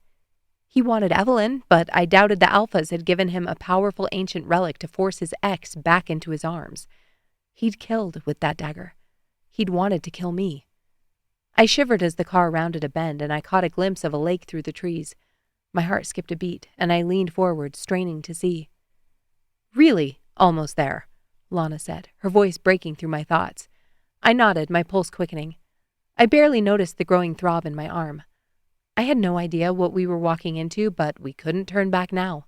He wanted Evelyn, but I doubted the Alphas had given him a powerful ancient relic to force his ex back into his arms. He'd killed with that dagger. He'd wanted to kill me. I shivered as the car rounded a bend, and I caught a glimpse of a lake through the trees. My heart skipped a beat, and I leaned forward, straining to see. "Really, almost there," Lana said, her voice breaking through my thoughts. I nodded, my pulse quickening. I barely noticed the growing throb in my arm. I had no idea what we were walking into, but we couldn't turn back now.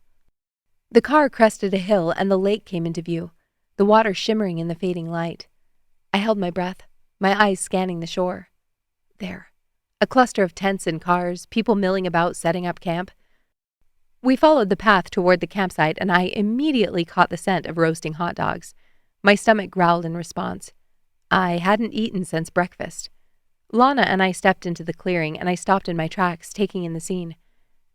The car crested a hill, and the lake came into view, the water shimmering in the fading light. I held my breath, my eyes scanning the shore. There, a cluster of tents and cars, people milling about setting up camp. We followed the path toward the campsite, and I immediately caught the scent of roasting hot dogs. My stomach growled in response. I hadn't eaten since breakfast. Lana and I stepped into the clearing, and I stopped in my tracks, taking in the scene.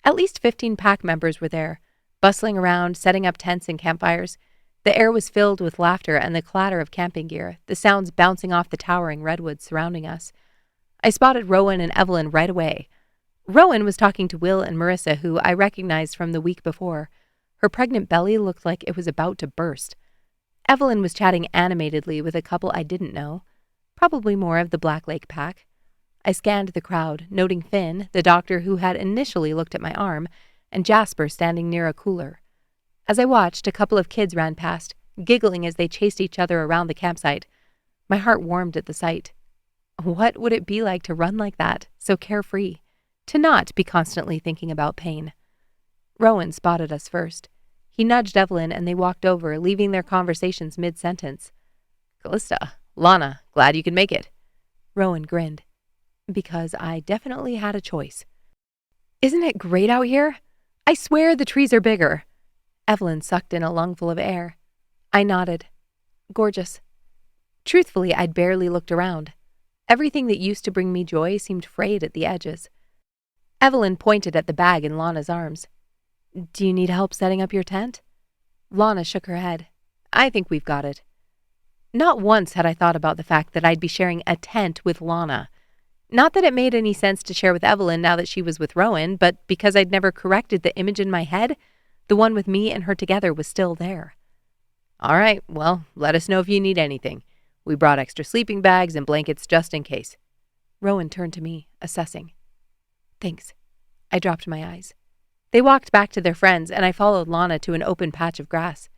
At least 15 pack members were there, bustling around, setting up tents and campfires. The air was filled with laughter and the clatter of camping gear, the sounds bouncing off the towering redwoods surrounding us. I spotted Rowan and Evelyn right away. Rowan was talking to Will and Marissa, who I recognized from the week before. Her pregnant belly looked like it was about to burst. Evelyn was chatting animatedly with a couple I didn't know, probably more of the Black Lake pack. I scanned the crowd, noting Finn, the doctor who had initially looked at my arm, and Jasper standing near a cooler. As I watched, a couple of kids ran past, giggling as they chased each other around the campsite. My heart warmed at the sight. What would it be like to run like that, so carefree, to not be constantly thinking about pain? Rowan spotted us first. He nudged Evelyn and they walked over, leaving their conversations mid-sentence. "Callista, Lana, glad you could make it." Rowan grinned. Because I definitely had a choice. "Isn't it great out here? I swear the trees are bigger." Evelyn sucked in a lungful of air. I nodded. Gorgeous. Truthfully, I'd barely looked around. Everything that used to bring me joy seemed frayed at the edges. Evelyn pointed at the bag in Lana's arms. "Do you need help setting up your tent?" Lana shook her head. "I think we've got it." Not once had I thought about the fact that I'd be sharing a tent with Lana. Not that it made any sense to share with Evelyn now that she was with Rowan, but because I'd never corrected the image in my head, the one with me and her together was still there. "All right, well, let us know if you need anything. We brought extra sleeping bags and blankets just in case." Rowan turned to me, assessing. "Thanks." I dropped my eyes. They walked back to their friends, and I followed Lana to an open patch of grass.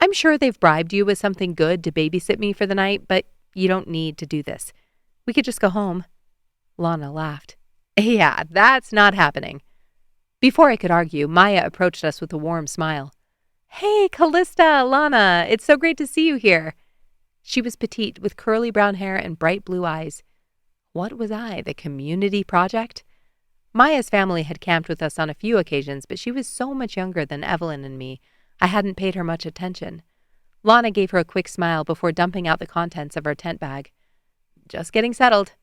"I'm sure they've bribed you with something good to babysit me for the night, but you don't need to do this. We could just go home." Lana laughed. "Yeah, that's not happening." Before I could argue, Maya approached us with a warm smile. "Hey, Callista, Lana, it's so great to see you here." She was petite with curly brown hair and bright blue eyes. What was I, the community project? Maya's family had camped with us on a few occasions, but she was so much younger than Evelyn and me, I hadn't paid her much attention. Lana gave her a quick smile before dumping out the contents of our tent bag. "Just getting settled."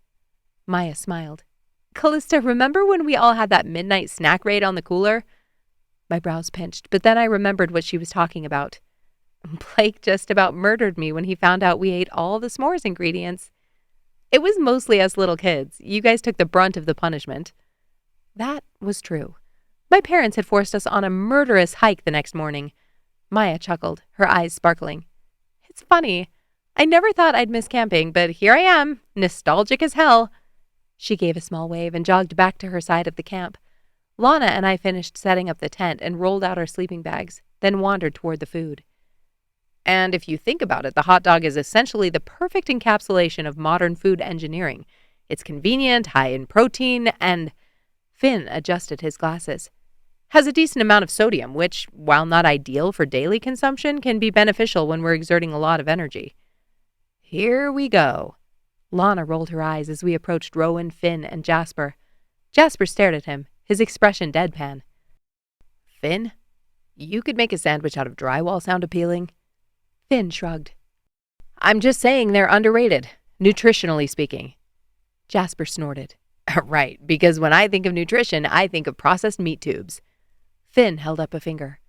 Maya smiled. "Callista, remember when we all had that midnight snack raid on the cooler?" My brows pinched, but then I remembered what she was talking about. Blake just about murdered me when he found out we ate all the s'mores ingredients. "It was mostly us little kids. You guys took the brunt of the punishment." That was true. My parents had forced us on a murderous hike the next morning. Maya chuckled, her eyes sparkling. "It's funny. I never thought I'd miss camping, but here I am, nostalgic as hell." She gave a small wave and jogged back to her side of the camp. Lana and I finished setting up the tent and rolled out our sleeping bags, then wandered toward the food. And if you think about it, the hot dog is essentially the perfect encapsulation of modern food engineering. It's convenient, high in protein, and Finn adjusted his glasses. Has a decent amount of sodium, which, while not ideal for daily consumption, can be beneficial when we're exerting a lot of energy. "Here we go." Lana rolled her eyes as we approached Rowan, Finn, and Jasper. Jasper stared at him, his expression deadpan. "Finn, you could make a sandwich out of drywall sound appealing?" Finn shrugged. "I'm just saying they're underrated, nutritionally speaking." Jasper snorted. "Right, because when I think of nutrition, I think of processed meat tubes." Finn held up a finger.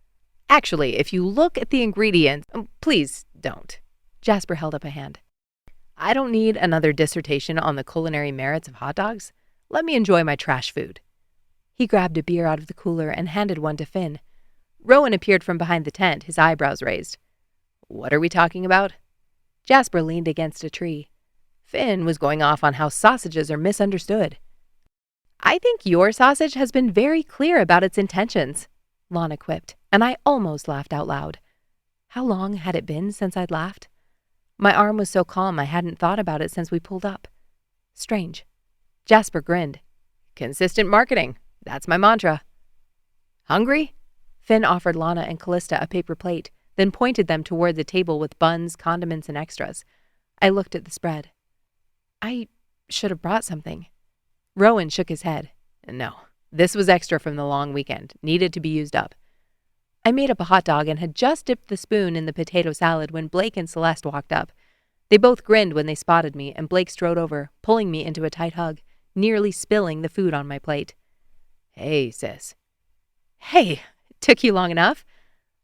"Actually, if you look at the ingredients—" "Please don't." Jasper held up a hand. "I don't need another dissertation on the culinary merits of hot dogs. Let me enjoy my trash food." He grabbed a beer out of the cooler and handed one to Finn. Rowan appeared from behind the tent, his eyebrows raised. "What are we talking about?" Jasper leaned against a tree. Finn was going off on how sausages are misunderstood. "I think your sausage has been very clear about its intentions," Lana quipped, and I almost laughed out loud. How long had it been since I'd laughed? My arm was so calm I hadn't thought about it since we pulled up. Strange. Jasper grinned. "Consistent marketing. That's my mantra." "Hungry?" Finn offered Lana and Callista a paper plate, then pointed them toward the table with buns, condiments, and extras. I looked at the spread. I should have brought something. Rowan shook his head. "No, this was extra from the long weekend. Needed to be used up." I made up a hot dog and had just dipped the spoon in the potato salad when Blake and Celeste walked up. They both grinned when they spotted me, and Blake strode over, pulling me into a tight hug, nearly spilling the food on my plate. "Hey, sis." "Hey, took you long enough?"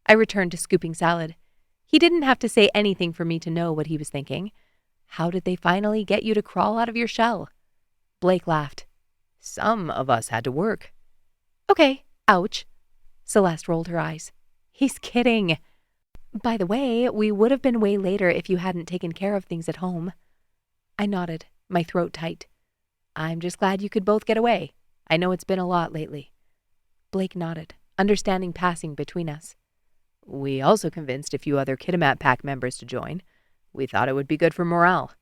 I returned to scooping salad. He didn't have to say anything for me to know what he was thinking. How did they finally get you to crawl out of your shell? Blake laughed. "Some of us had to work." "Okay, ouch." Celeste rolled her eyes. "He's kidding. By the way, we would have been way later if you hadn't taken care of things at home." I nodded, my throat tight. "I'm just glad you could both get away. I know it's been a lot lately." Blake nodded, understanding passing between us. We also convinced a few other Kitimat pack members to join. We thought it would be good for morale.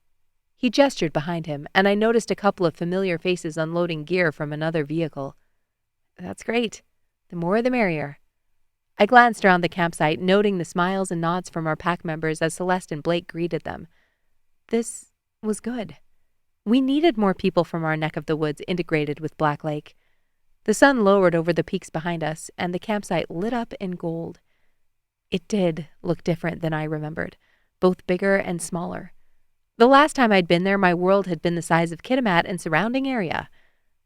He gestured behind him, and I noticed a couple of familiar faces unloading gear from another vehicle. That's great. The more the merrier. I glanced around the campsite, noting the smiles and nods from our pack members as Celeste and Blake greeted them. This was good. We needed more people from our neck of the woods integrated with Black Lake. The sun lowered over the peaks behind us, and the campsite lit up in gold. It did look different than I remembered, both bigger and smaller. The last time I'd been there, my world had been the size of Kitimat and surrounding area.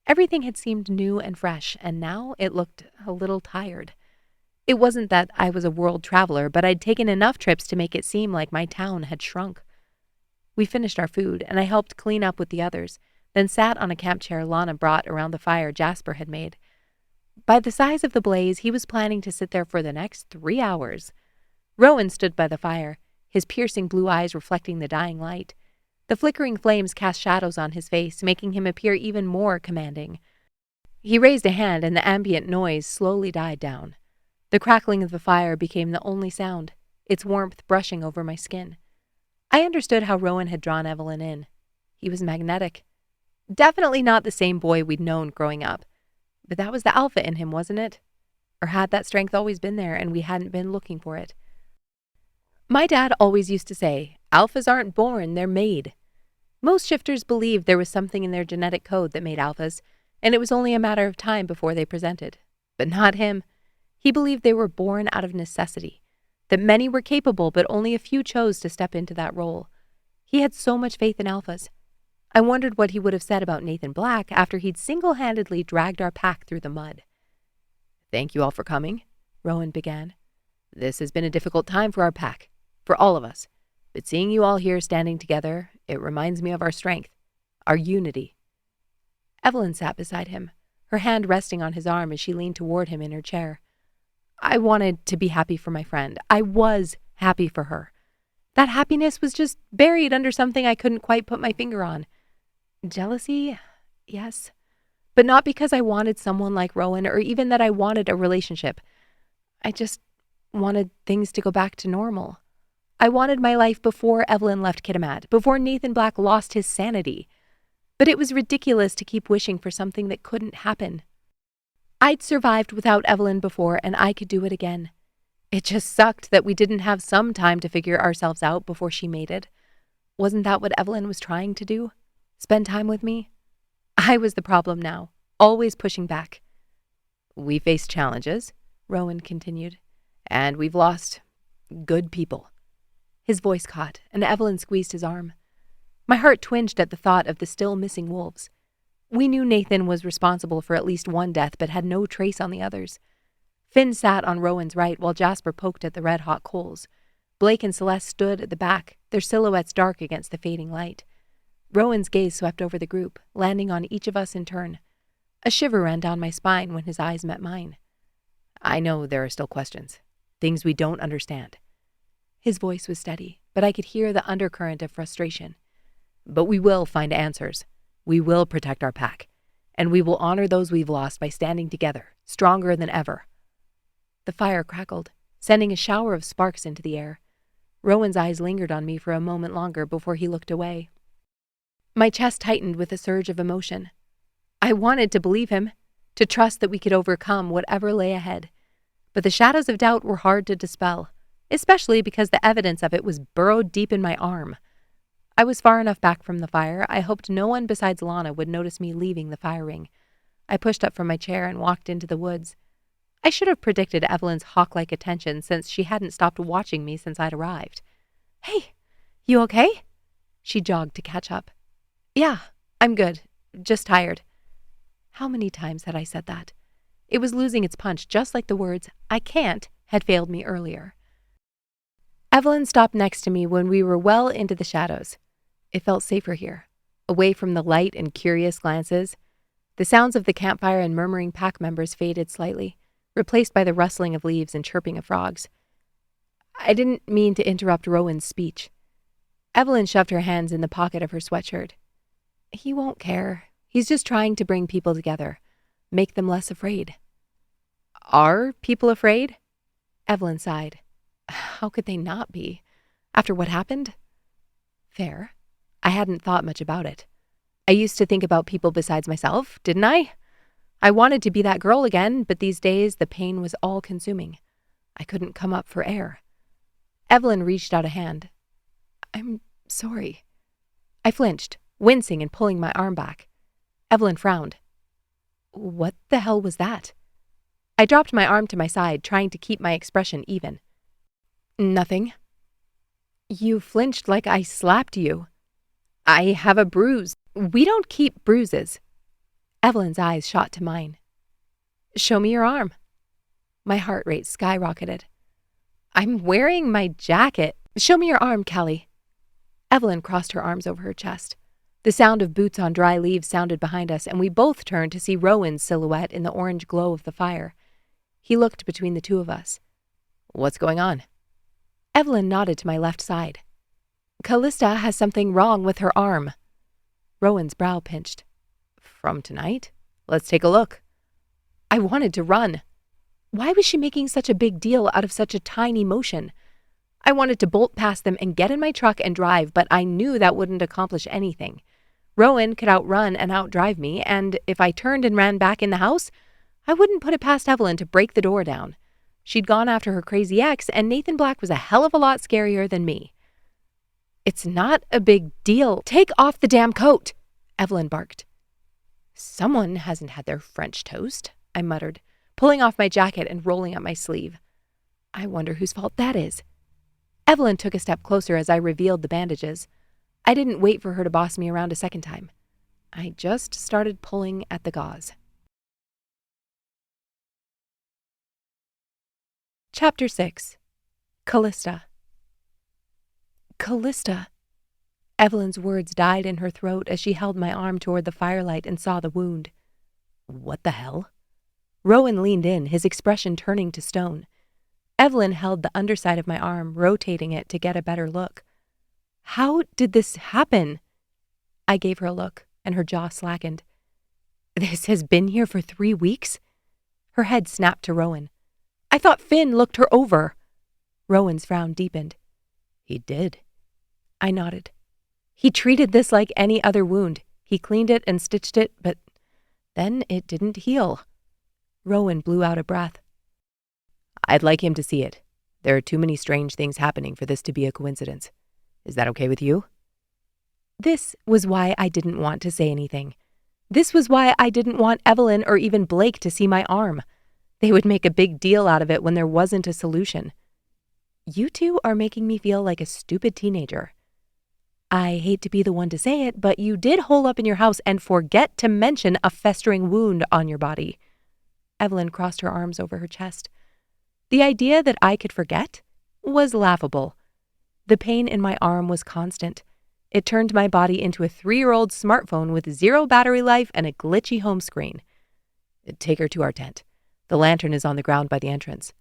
Everything had seemed new and fresh, and now it looked a little tired. It wasn't that I was a world traveler, but I'd taken enough trips to make it seem like my town had shrunk. We finished our food, and I helped clean up with the others, then sat on a camp chair Lana brought around the fire Jasper had made. By the size of the blaze, he was planning to sit there for the next 3 hours. Rowan stood by the fire, his piercing blue eyes reflecting the dying light. The flickering flames cast shadows on his face, making him appear even more commanding. He raised a hand, and the ambient noise slowly died down. The crackling of the fire became the only sound, its warmth brushing over my skin. I understood how Rowan had drawn Evelyn in. He was magnetic. Definitely not the same boy we'd known growing up. But that was the alpha in him, wasn't it? Or had that strength always been there and we hadn't been looking for it? My dad always used to say, alphas aren't born, they're made. Most shifters believed there was something in their genetic code that made alphas, and it was only a matter of time before they presented. But not him. He believed they were born out of necessity, that many were capable, but only a few chose to step into that role. He had so much faith in alphas. I wondered what he would have said about Nathan Black after he'd single-handedly dragged our pack through the mud. Thank you all for coming, Rowan began. This has been a difficult time for our pack, for all of us. But seeing you all here standing together, it reminds me of our strength, our unity. Evelyn sat beside him, her hand resting on his arm as she leaned toward him in her chair. I wanted to be happy for my friend. I was happy for her. That happiness was just buried under something I couldn't quite put my finger on. Jealousy? Yes. But not because I wanted someone like Rowan or even that I wanted a relationship. I just wanted things to go back to normal. I wanted my life before Evelyn left Kitimat, before Nathan Black lost his sanity. But it was ridiculous to keep wishing for something that couldn't happen. I'd survived without Evelyn before, and I could do it again. It just sucked that we didn't have some time to figure ourselves out before she mated. Wasn't that what Evelyn was trying to do? Spend time with me? I was the problem now, always pushing back. We faced challenges, Rowan continued, and we've lost good people. His voice caught, and Evelyn squeezed his arm. My heart twinged at the thought of the still missing wolves. We knew Nathan was responsible for at least one death, but had no trace on the others. Finn sat on Rowan's right while Jasper poked at the red-hot coals. Blake and Celeste stood at the back, their silhouettes dark against the fading light. Rowan's gaze swept over the group, landing on each of us in turn. A shiver ran down my spine when his eyes met mine. I know there are still questions, things we don't understand. His voice was steady, but I could hear the undercurrent of frustration. But we will find answers. We will protect our pack. And we will honor those we've lost by standing together, stronger than ever. The fire crackled, sending a shower of sparks into the air. Rowan's eyes lingered on me for a moment longer before he looked away. My chest tightened with a surge of emotion. I wanted to believe him, to trust that we could overcome whatever lay ahead. But the shadows of doubt were hard to dispel, especially because the evidence of it was burrowed deep in my arm. I was far enough back from the fire, I hoped no one besides Lana would notice me leaving the fire ring. I pushed up from my chair and walked into the woods. I should have predicted Evelyn's hawk-like attention since she hadn't stopped watching me since I'd arrived. Hey, you okay? She jogged to catch up. Yeah, I'm good. Just tired. How many times had I said that? It was losing its punch, just like the words, I can't, had failed me earlier. Evelyn stopped next to me when we were well into the shadows. It felt safer here, away from the light and curious glances. The sounds of the campfire and murmuring pack members faded slightly, replaced by the rustling of leaves and chirping of frogs. I didn't mean to interrupt Rowan's speech. Evelyn shoved her hands in the pocket of her sweatshirt. He won't care. He's just trying to bring people together, make them less afraid. Are people afraid? Evelyn sighed. How could they not be? After what happened? Fair. I hadn't thought much about it. I used to think about people besides myself, didn't I? I wanted to be that girl again, but these days the pain was all-consuming. I couldn't come up for air. Evelyn reached out a hand. I'm sorry. I flinched, wincing and pulling my arm back. Evelyn frowned. What the hell was that? I dropped my arm to my side, trying to keep my expression even. Nothing. You flinched like I slapped you. I have a bruise. We don't keep bruises. Evelyn's eyes shot to mine. Show me your arm. My heart rate skyrocketed. I'm wearing my jacket. Show me your arm, Kelly. Evelyn crossed her arms over her chest. The sound of boots on dry leaves sounded behind us, and we both turned to see Rowan's silhouette in the orange glow of the fire. He looked between the two of us. What's going on? Evelyn nodded to my left side. Callista has something wrong with her arm. Rowan's brow pinched. From tonight? Let's take a look. I wanted to run. Why was she making such a big deal out of such a tiny motion? I wanted to bolt past them and get in my truck and drive, but I knew that wouldn't accomplish anything. Rowan could outrun and outdrive me, and if I turned and ran back in the house, I wouldn't put it past Evelyn to break the door down. She'd gone after her crazy ex, and Nathan Black was a hell of a lot scarier than me. It's not a big deal. Take off the damn coat, Evelyn barked. Someone hasn't had their French toast, I muttered, pulling off my jacket and rolling up my sleeve. I wonder whose fault that is. Evelyn took a step closer as I revealed the bandages. I didn't wait for her to boss me around a second time. I just started pulling at the gauze. Chapter 6. Callista. Callista. Evelyn's words died in her throat as she held my arm toward the firelight and saw the wound. What the hell? Rowan leaned in, his expression turning to stone. Evelyn held the underside of my arm, rotating it to get a better look. How did this happen? I gave her a look, and her jaw slackened. This has been here for 3 weeks? Her head snapped to Rowan. I thought Finn looked her over. Rowan's frown deepened. He did. I nodded. He treated this like any other wound. He cleaned it and stitched it, but then it didn't heal. Rowan blew out a breath. I'd like him to see it. There are too many strange things happening for this to be a coincidence. Is that okay with you? This was why I didn't want to say anything. This was why I didn't want Evelyn or even Blake to see my arm. They would make a big deal out of it when there wasn't a solution. You two are making me feel like a stupid teenager. I hate to be the one to say it, but you did hole up in your house and forget to mention a festering wound on your body. Evelyn crossed her arms over her chest. The idea that I could forget was laughable. The pain in my arm was constant. It turned my body into a 3-year-old smartphone with 0 battery life and a glitchy home screen. Take her to our tent. The lantern is on the ground by the entrance.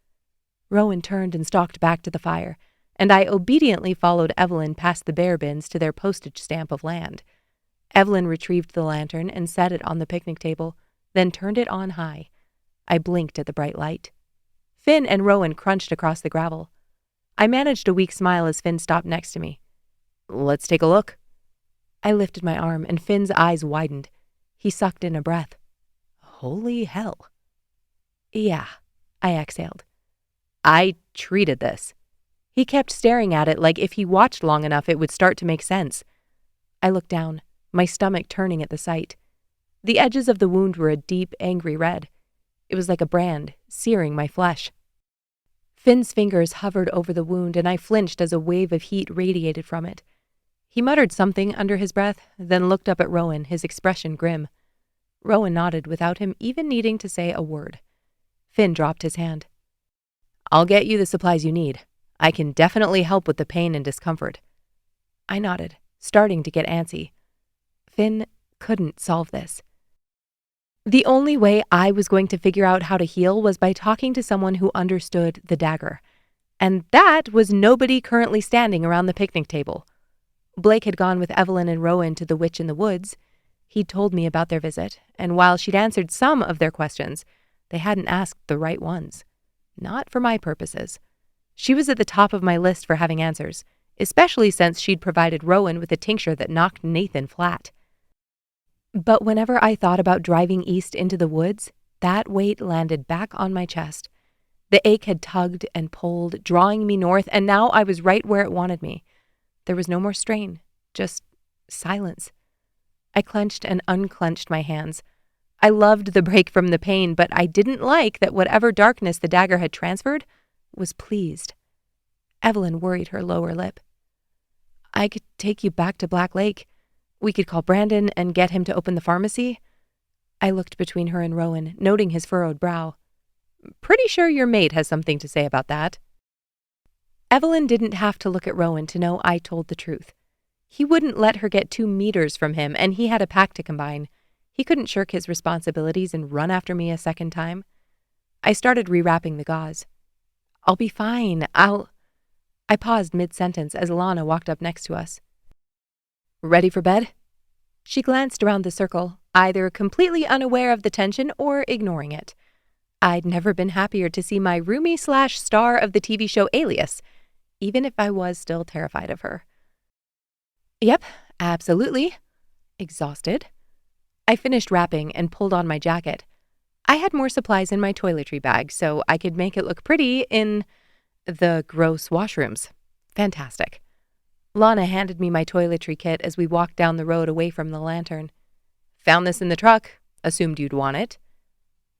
Rowan turned and stalked back to the fire, and I obediently followed Evelyn past the bear bins to their postage stamp of land. Evelyn retrieved the lantern and set it on the picnic table, then turned it on high. I blinked at the bright light. Finn and Rowan crunched across the gravel. I managed a weak smile as Finn stopped next to me. Let's take a look. I lifted my arm, and Finn's eyes widened. He sucked in a breath. Holy hell. Yeah, I exhaled. I treated this. He kept staring at it like if he watched long enough it would start to make sense. I looked down, my stomach turning at the sight. The edges of the wound were a deep, angry red. It was like a brand, searing my flesh. Finn's fingers hovered over the wound, and I flinched as a wave of heat radiated from it. He muttered something under his breath, then looked up at Rowan, his expression grim. Rowan nodded without him even needing to say a word. Finn dropped his hand. I'll get you the supplies you need. I can definitely help with the pain and discomfort. I nodded, starting to get antsy. Finn couldn't solve this. The only way I was going to figure out how to heal was by talking to someone who understood the dagger. And that was nobody currently standing around the picnic table. Blake had gone with Evelyn and Rowan to the Witch in the Woods. He'd told me about their visit, and while she'd answered some of their questions, They hadn't asked the right ones. Not for my purposes. She was at the top of my list for having answers, especially since she'd provided Rowan with a tincture that knocked Nathan flat. But whenever I thought about driving east into the woods, that weight landed back on my chest. The ache had tugged and pulled, drawing me north, and now I was right where it wanted me. There was no more strain, just silence. I clenched and unclenched my hands. I loved the break from the pain, but I didn't like that whatever darkness the dagger had transferred was pleased. Evelyn worried her lower lip. I could take you back to Black Lake. We could call Brandon and get him to open the pharmacy. I looked between her and Rowan, noting his furrowed brow. Pretty sure your mate has something to say about that. Evelyn didn't have to look at Rowan to know I told the truth. He wouldn't let her get 2 meters from him, and he had a pack to combine. He couldn't shirk his responsibilities and run after me a second time. I started rewrapping the gauze. I'll be fine. I paused mid-sentence as Lana walked up next to us. Ready for bed? She glanced around the circle, either completely unaware of the tension or ignoring it. I'd never been happier to see my roomie/star of the TV show Alias, even if I was still terrified of her. Yep, absolutely. Exhausted. I finished wrapping and pulled on my jacket. I had more supplies in my toiletry bag, so I could make it look pretty in the gross washrooms. Fantastic. Lana handed me my toiletry kit as we walked down the road away from the lantern. Found this in the truck. Assumed you'd want it.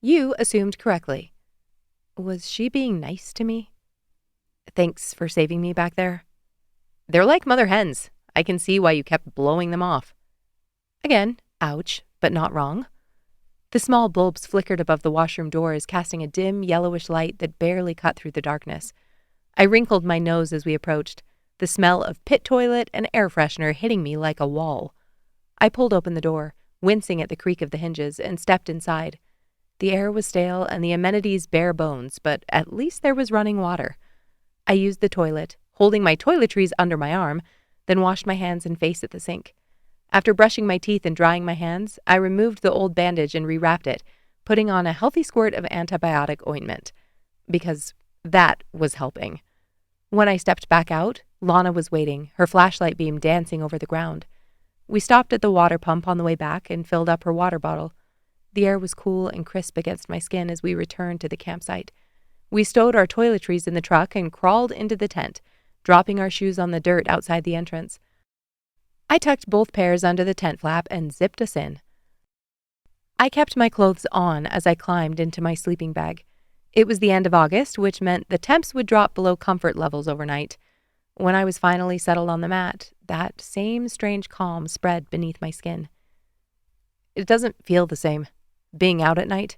You assumed correctly. Was she being nice to me? Thanks for saving me back there. They're like mother hens. I can see why you kept blowing them off. Again, ouch, but not wrong. The small bulbs flickered above the washroom doors, casting a dim, yellowish light that barely cut through the darkness. I wrinkled my nose as we approached, the smell of pit toilet and air freshener hitting me like a wall. I pulled open the door, wincing at the creak of the hinges, and stepped inside. The air was stale and the amenities bare bones, but at least there was running water. I used the toilet, holding my toiletries under my arm, then washed my hands and face at the sink. After brushing my teeth and drying my hands, I removed the old bandage and rewrapped it, putting on a healthy squirt of antibiotic ointment, because that was helping. When I stepped back out, Lana was waiting, her flashlight beam dancing over the ground. We stopped at the water pump on the way back and filled up her water bottle. The air was cool and crisp against my skin as we returned to the campsite. We stowed our toiletries in the truck and crawled into the tent, dropping our shoes on the dirt outside the entrance. I tucked both pairs under the tent flap and zipped us in. I kept my clothes on as I climbed into my sleeping bag. It was the end of August, which meant the temps would drop below comfort levels overnight. When I was finally settled on the mat, that same strange calm spread beneath my skin. It doesn't feel the same, being out at night.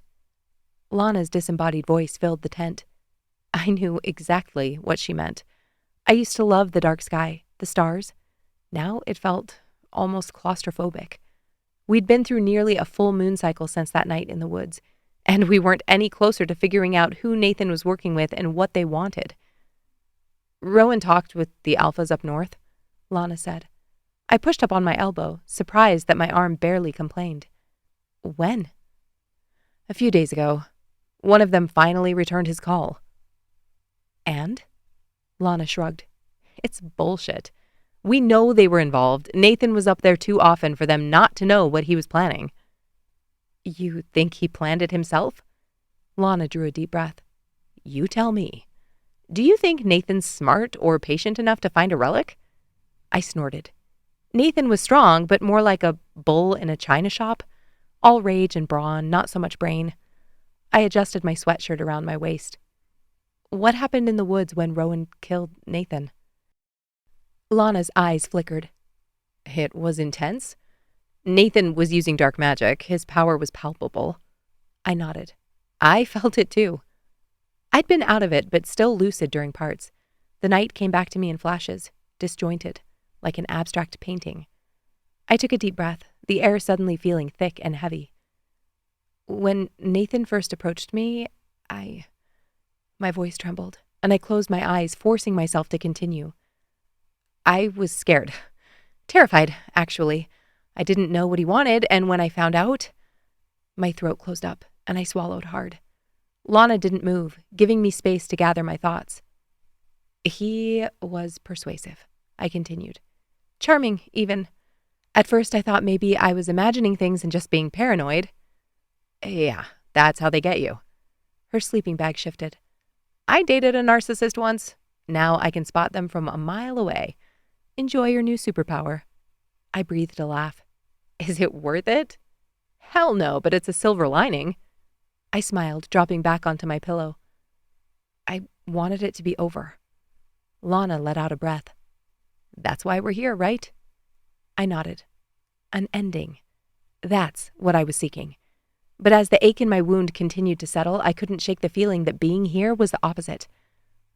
Lana's disembodied voice filled the tent. I knew exactly what she meant. I used to love the dark sky, the stars. Now it felt almost claustrophobic. We'd been through nearly a full moon cycle since that night in the woods, and we weren't any closer to figuring out who Nathan was working with and what they wanted. Rowan talked with the alphas up north, Lana said. I pushed up on my elbow, surprised that my arm barely complained. When? A few days ago. One of them finally returned his call. And? Lana shrugged. It's bullshit. We know they were involved. Nathan was up there too often for them not to know what he was planning. You think he planned it himself? Lana drew a deep breath. You tell me. Do you think Nathan's smart or patient enough to find a relic? I snorted. Nathan was strong, but more like a bull in a china shop. All rage and brawn, not so much brain. I adjusted my sweatshirt around my waist. What happened in the woods when Rowan killed Nathan? Lana's eyes flickered. It was intense. Nathan was using dark magic. His power was palpable. I nodded. I felt it too. I'd been out of it, but still lucid during parts. The night came back to me in flashes, disjointed, like an abstract painting. I took a deep breath, the air suddenly feeling thick and heavy. When Nathan first approached me, My voice trembled, and I closed my eyes, forcing myself to continue. I was scared. Terrified, actually. I didn't know what he wanted, and when I found out, my throat closed up, and I swallowed hard. Lana didn't move, giving me space to gather my thoughts. He was persuasive, I continued. Charming, even. At first I thought maybe I was imagining things and just being paranoid. Yeah, that's how they get you. Her sleeping bag shifted. I dated a narcissist once. Now I can spot them from a mile away. Enjoy your new superpower. I breathed a laugh. Is it worth it? Hell no, but it's a silver lining. I smiled, dropping back onto my pillow. I wanted it to be over. Lana let out a breath. That's why we're here, right? I nodded. An ending. That's what I was seeking. But as the ache in my wound continued to settle, I couldn't shake the feeling that being here was the opposite.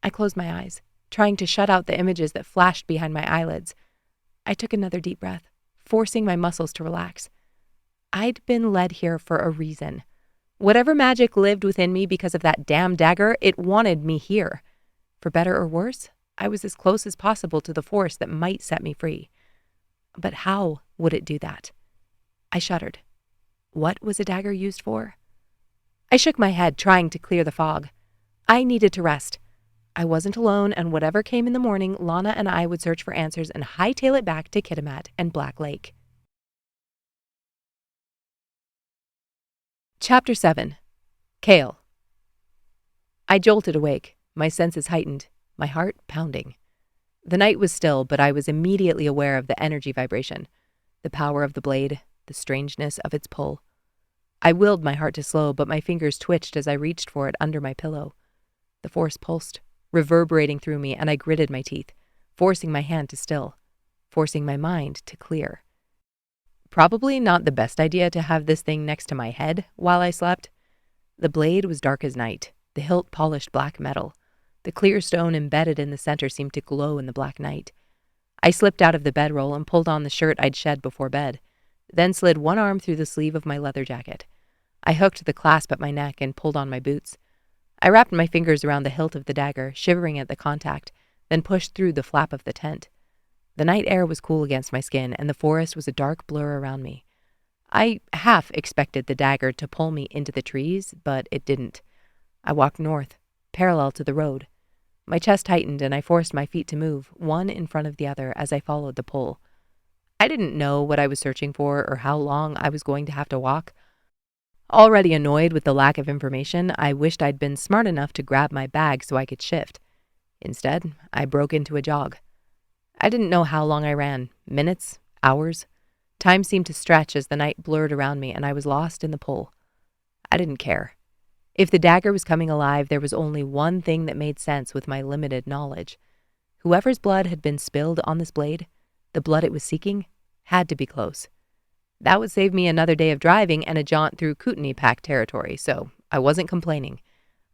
I closed my eyes, trying to shut out the images that flashed behind my eyelids. I took another deep breath, forcing my muscles to relax. I'd been led here for a reason. Whatever magic lived within me because of that damn dagger, it wanted me here. For better or worse, I was as close as possible to the force that might set me free. But how would it do that? I shuddered. What was a dagger used for? I shook my head, trying to clear the fog. I needed to rest. I wasn't alone, and whatever came in the morning, Lana and I would search for answers and hightail it back to Kitimat and Black Lake. Chapter 7. Kael. I jolted awake, my senses heightened, my heart pounding. The night was still, but I was immediately aware of the energy vibration, the power of the blade, the strangeness of its pull. I willed my heart to slow, but my fingers twitched as I reached for it under my pillow. The force pulsed, reverberating through me, and I gritted my teeth, forcing my hand to still, forcing my mind to clear. Probably not the best idea to have this thing next to my head while I slept. The blade was dark as night, the hilt polished black metal. The clear stone embedded in the center seemed to glow in the black night. I slipped out of the bedroll and pulled on the shirt I'd shed before bed, then slid one arm through the sleeve of my leather jacket. I hooked the clasp at my neck and pulled on my boots. I wrapped my fingers around the hilt of the dagger, shivering at the contact, then pushed through the flap of the tent. The night air was cool against my skin, and the forest was a dark blur around me. I half expected the dagger to pull me into the trees, but it didn't. I walked north, parallel to the road. My chest tightened, and I forced my feet to move, one in front of the other, as I followed the pull. I didn't know what I was searching for or how long I was going to have to walk. Already annoyed with the lack of information, I wished I'd been smart enough to grab my bag so I could shift. Instead, I broke into a jog. I didn't know how long I ran, minutes, hours. Time seemed to stretch as the night blurred around me, and I was lost in the pull. I didn't care. If the dagger was coming alive, there was only one thing that made sense with my limited knowledge. Whoever's blood had been spilled on this blade, the blood it was seeking, had to be close. That would save me another day of driving and a jaunt through Kootenai pack territory, so I wasn't complaining.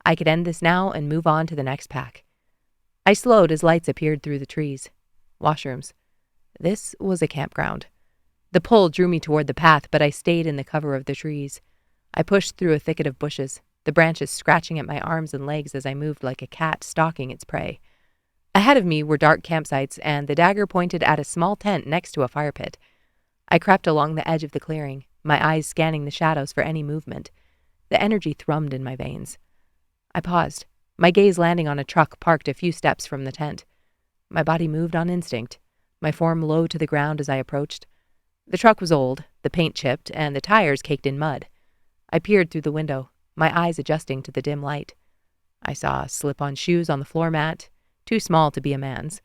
I could end this now and move on to the next pack. I slowed as lights appeared through the trees. Washrooms. This was a campground. The pull drew me toward the path, but I stayed in the cover of the trees. I pushed through a thicket of bushes, the branches scratching at my arms and legs as I moved like a cat stalking its prey. Ahead of me were dark campsites, and the dagger pointed at a small tent next to a fire pit. I crept along the edge of the clearing, my eyes scanning the shadows for any movement. The energy thrummed in my veins. I paused, my gaze landing on a truck parked a few steps from the tent. My body moved on instinct, my form low to the ground as I approached. The truck was old, the paint chipped, and the tires caked in mud. I peered through the window, my eyes adjusting to the dim light. I saw slip-on shoes on the floor mat, too small to be a man's.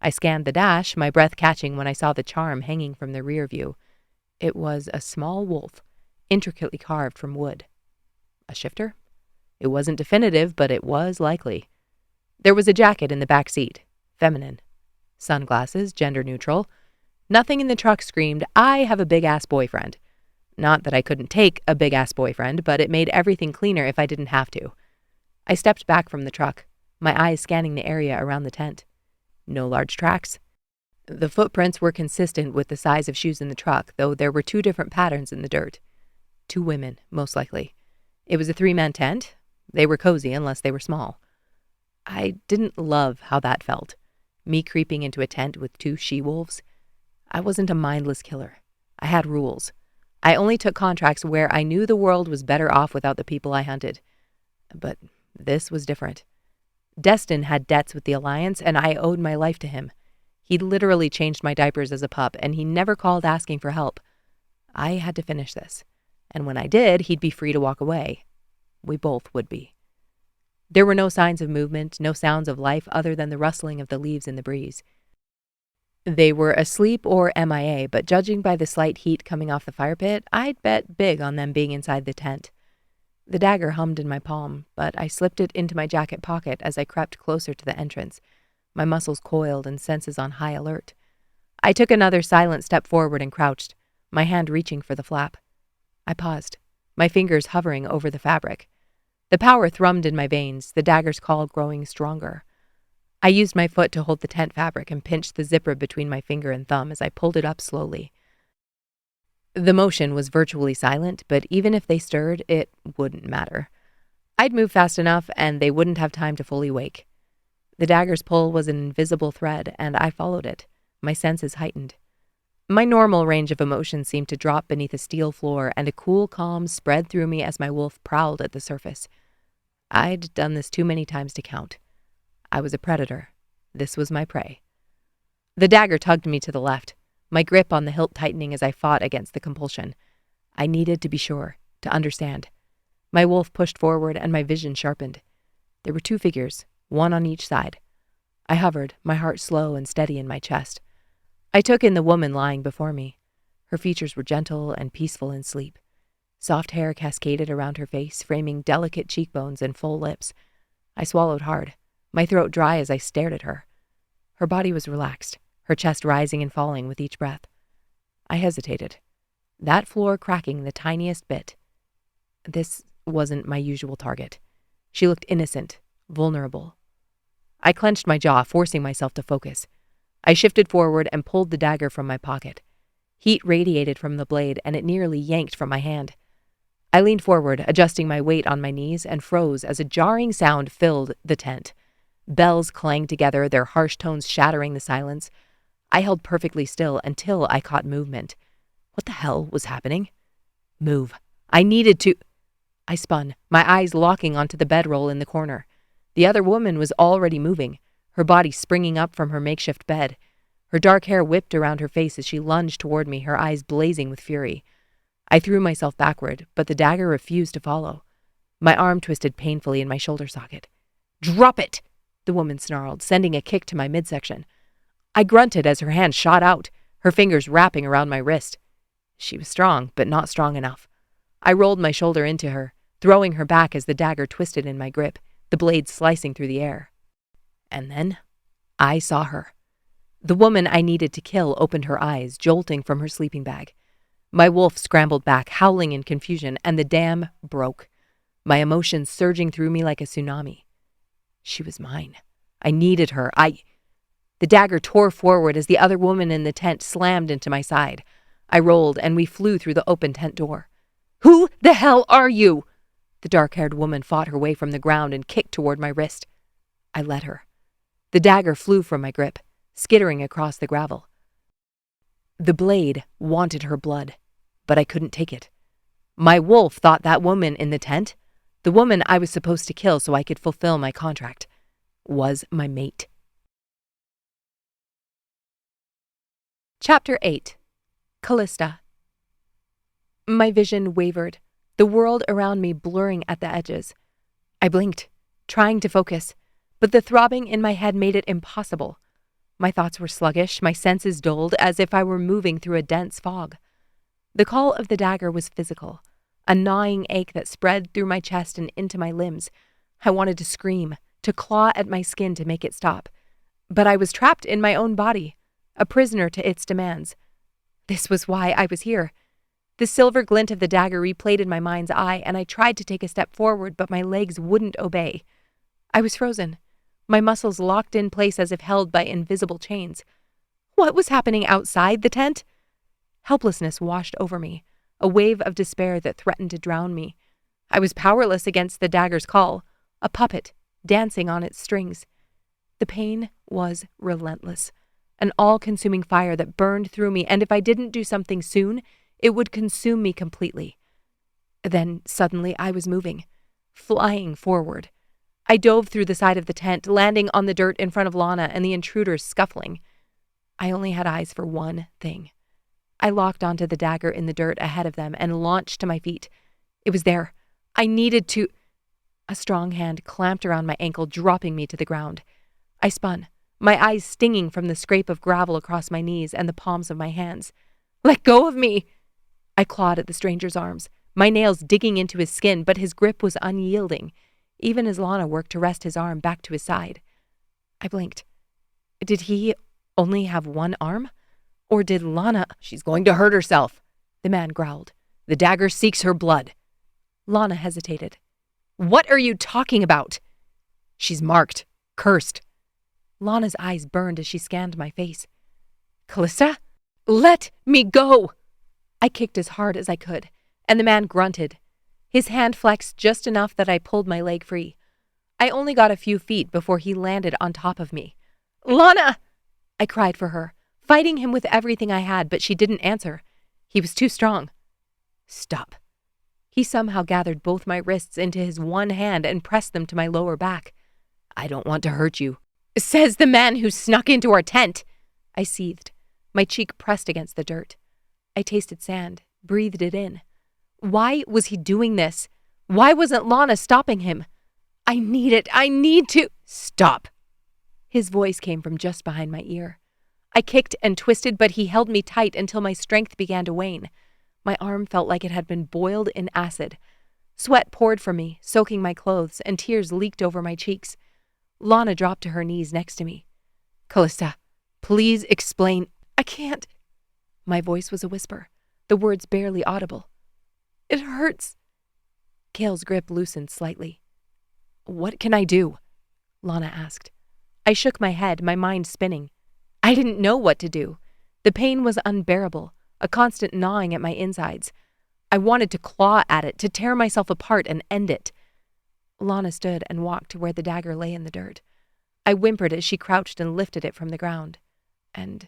I scanned the dash, my breath catching when I saw the charm hanging from the rear view. It was a small wolf, intricately carved from wood. A shifter? It wasn't definitive, but it was likely. There was a jacket in the back seat, feminine. Sunglasses, gender neutral. Nothing in the truck screamed, "I have a big-ass boyfriend." Not that I couldn't take a big-ass boyfriend, but it made everything cleaner if I didn't have to. I stepped back from the truck, my eyes scanning the area around the tent. No large tracks. The footprints were consistent with the size of shoes in the truck, though there were two different patterns in the dirt. 2 women, most likely. It was a 3-man tent. They were cozy unless they were small. I didn't love how that felt. Me creeping into a tent with 2 she-wolves. I wasn't a mindless killer. I had rules. I only took contracts where I knew the world was better off without the people I hunted. But this was different. Destin had debts with the Alliance, and I owed my life to him. He'd literally changed my diapers as a pup, and he never called asking for help. I had to finish this, and when I did, he'd be free to walk away. We both would be. There were no signs of movement, no sounds of life other than the rustling of the leaves in the breeze. They were asleep or MIA, but judging by the slight heat coming off the fire pit, I'd bet big on them being inside the tent. The dagger hummed in my palm, but I slipped it into my jacket pocket as I crept closer to the entrance, my muscles coiled and senses on high alert. I took another silent step forward and crouched, my hand reaching for the flap. I paused, my fingers hovering over the fabric. The power thrummed in my veins, the dagger's call growing stronger. I used my foot to hold the tent fabric and pinched the zipper between my finger and thumb as I pulled it up slowly. The motion was virtually silent, but even if they stirred, it wouldn't matter. I'd move fast enough, and they wouldn't have time to fully wake. The dagger's pull was an invisible thread, and I followed it, my senses heightened. My normal range of emotion seemed to drop beneath a steel floor, and a cool calm spread through me as my wolf prowled at the surface. I'd done this too many times to count. I was a predator. This was my prey. The dagger tugged me to the left, my grip on the hilt tightening as I fought against the compulsion. I needed to be sure, to understand. My wolf pushed forward and my vision sharpened. There were two figures, one on each side. I hovered, my heart slow and steady in my chest. I took in the woman lying before me. Her features were gentle and peaceful in sleep. Soft hair cascaded around her face, framing delicate cheekbones and full lips. I swallowed hard, my throat dry as I stared at her. Her body was relaxed, her chest rising and falling with each breath. I hesitated, that floor cracking the tiniest bit. This wasn't my usual target. She looked innocent, vulnerable. I clenched my jaw, forcing myself to focus. I shifted forward and pulled the dagger from my pocket. Heat radiated from the blade, and it nearly yanked from my hand. I leaned forward, adjusting my weight on my knees, and froze as a jarring sound filled the tent. Bells clanged together, their harsh tones shattering the silence. I held perfectly still until I caught movement. What the hell was happening? Move. I needed to. I spun, my eyes locking onto the bedroll in the corner. The other woman was already moving, her body springing up from her makeshift bed. Her dark hair whipped around her face as she lunged toward me, her eyes blazing with fury. I threw myself backward, but the dagger refused to follow. My arm twisted painfully in my shoulder socket. "Drop it!" the woman snarled, sending a kick to my midsection. I grunted as her hand shot out, her fingers wrapping around my wrist. She was strong, but not strong enough. I rolled my shoulder into her, throwing her back as the dagger twisted in my grip, the blade slicing through the air. And then I saw her. The woman I needed to kill opened her eyes, jolting from her sleeping bag. My wolf scrambled back, howling in confusion, and the dam broke, my emotions surging through me like a tsunami. She was mine. I needed her. The dagger tore forward as the other woman in the tent slammed into my side. I rolled, and we flew through the open tent door. "Who the hell are you?" The dark-haired woman fought her way from the ground and kicked toward my wrist. I let her. The dagger flew from my grip, skittering across the gravel. The blade wanted her blood, but I couldn't take it. My wolf thought that woman in the tent, the woman I was supposed to kill so I could fulfill my contract, was my mate. Chapter 8. Callista. My vision wavered, the world around me blurring at the edges. I blinked, trying to focus, but the throbbing in my head made it impossible. My thoughts were sluggish, my senses dulled, as if I were moving through a dense fog. The call of the dagger was physical, a gnawing ache that spread through my chest and into my limbs. I wanted to scream, to claw at my skin to make it stop. But I was trapped in my own body, a prisoner to its demands. This was why I was here. The silver glint of the dagger replayed in my mind's eye, and I tried to take a step forward, but my legs wouldn't obey. I was frozen, my muscles locked in place as if held by invisible chains. What was happening outside the tent? Helplessness washed over me, a wave of despair that threatened to drown me. I was powerless against the dagger's call, a puppet dancing on its strings. The pain was relentless, an all-consuming fire that burned through me, and if I didn't do something soon, it would consume me completely. Then, suddenly, I was moving, flying forward. I dove through the side of the tent, landing on the dirt in front of Lana and the intruders scuffling. I only had eyes for one thing. I locked onto the dagger in the dirt ahead of them and launched to my feet. It was there. I needed to... A strong hand clamped around my ankle, dropping me to the ground. I spun, my eyes stinging from the scrape of gravel across my knees and the palms of my hands. "Let go of me!" I clawed at the stranger's arms, my nails digging into his skin, but his grip was unyielding, even as Lana worked to rest his arm back to his side. I blinked. Did he only have one arm? Or did Lana... "She's going to hurt herself," the man growled. "The dagger seeks her blood." Lana hesitated. "What are you talking about?" "She's marked. Cursed." Lana's eyes burned as she scanned my face. "Callista? Let me go!" I kicked as hard as I could, and the man grunted. His hand flexed just enough that I pulled my leg free. I only got a few feet before he landed on top of me. "Lana!" I cried for her, fighting him with everything I had, but she didn't answer. He was too strong. "Stop." He somehow gathered both my wrists into his one hand and pressed them to my lower back. "I don't want to hurt you." "Says the man who snuck into our tent," I seethed, my cheek pressed against the dirt. I tasted sand, breathed it in. Why was he doing this? Why wasn't Lana stopping him? I need to... "Stop." His voice came from just behind my ear. I kicked and twisted, but he held me tight until my strength began to wane. My arm felt like it had been boiled in acid. Sweat poured from me, soaking my clothes, and tears leaked over my cheeks. Lana dropped to her knees next to me. "Callista, please explain." "I can't." My voice was a whisper, the words barely audible. "It hurts." Kael's grip loosened slightly. "What can I do?" Lana asked. I shook my head, my mind spinning. I didn't know what to do. The pain was unbearable, a constant gnawing at my insides. I wanted to claw at it, to tear myself apart and end it. Lana stood and walked to where the dagger lay in the dirt. I whimpered as she crouched and lifted it from the ground. And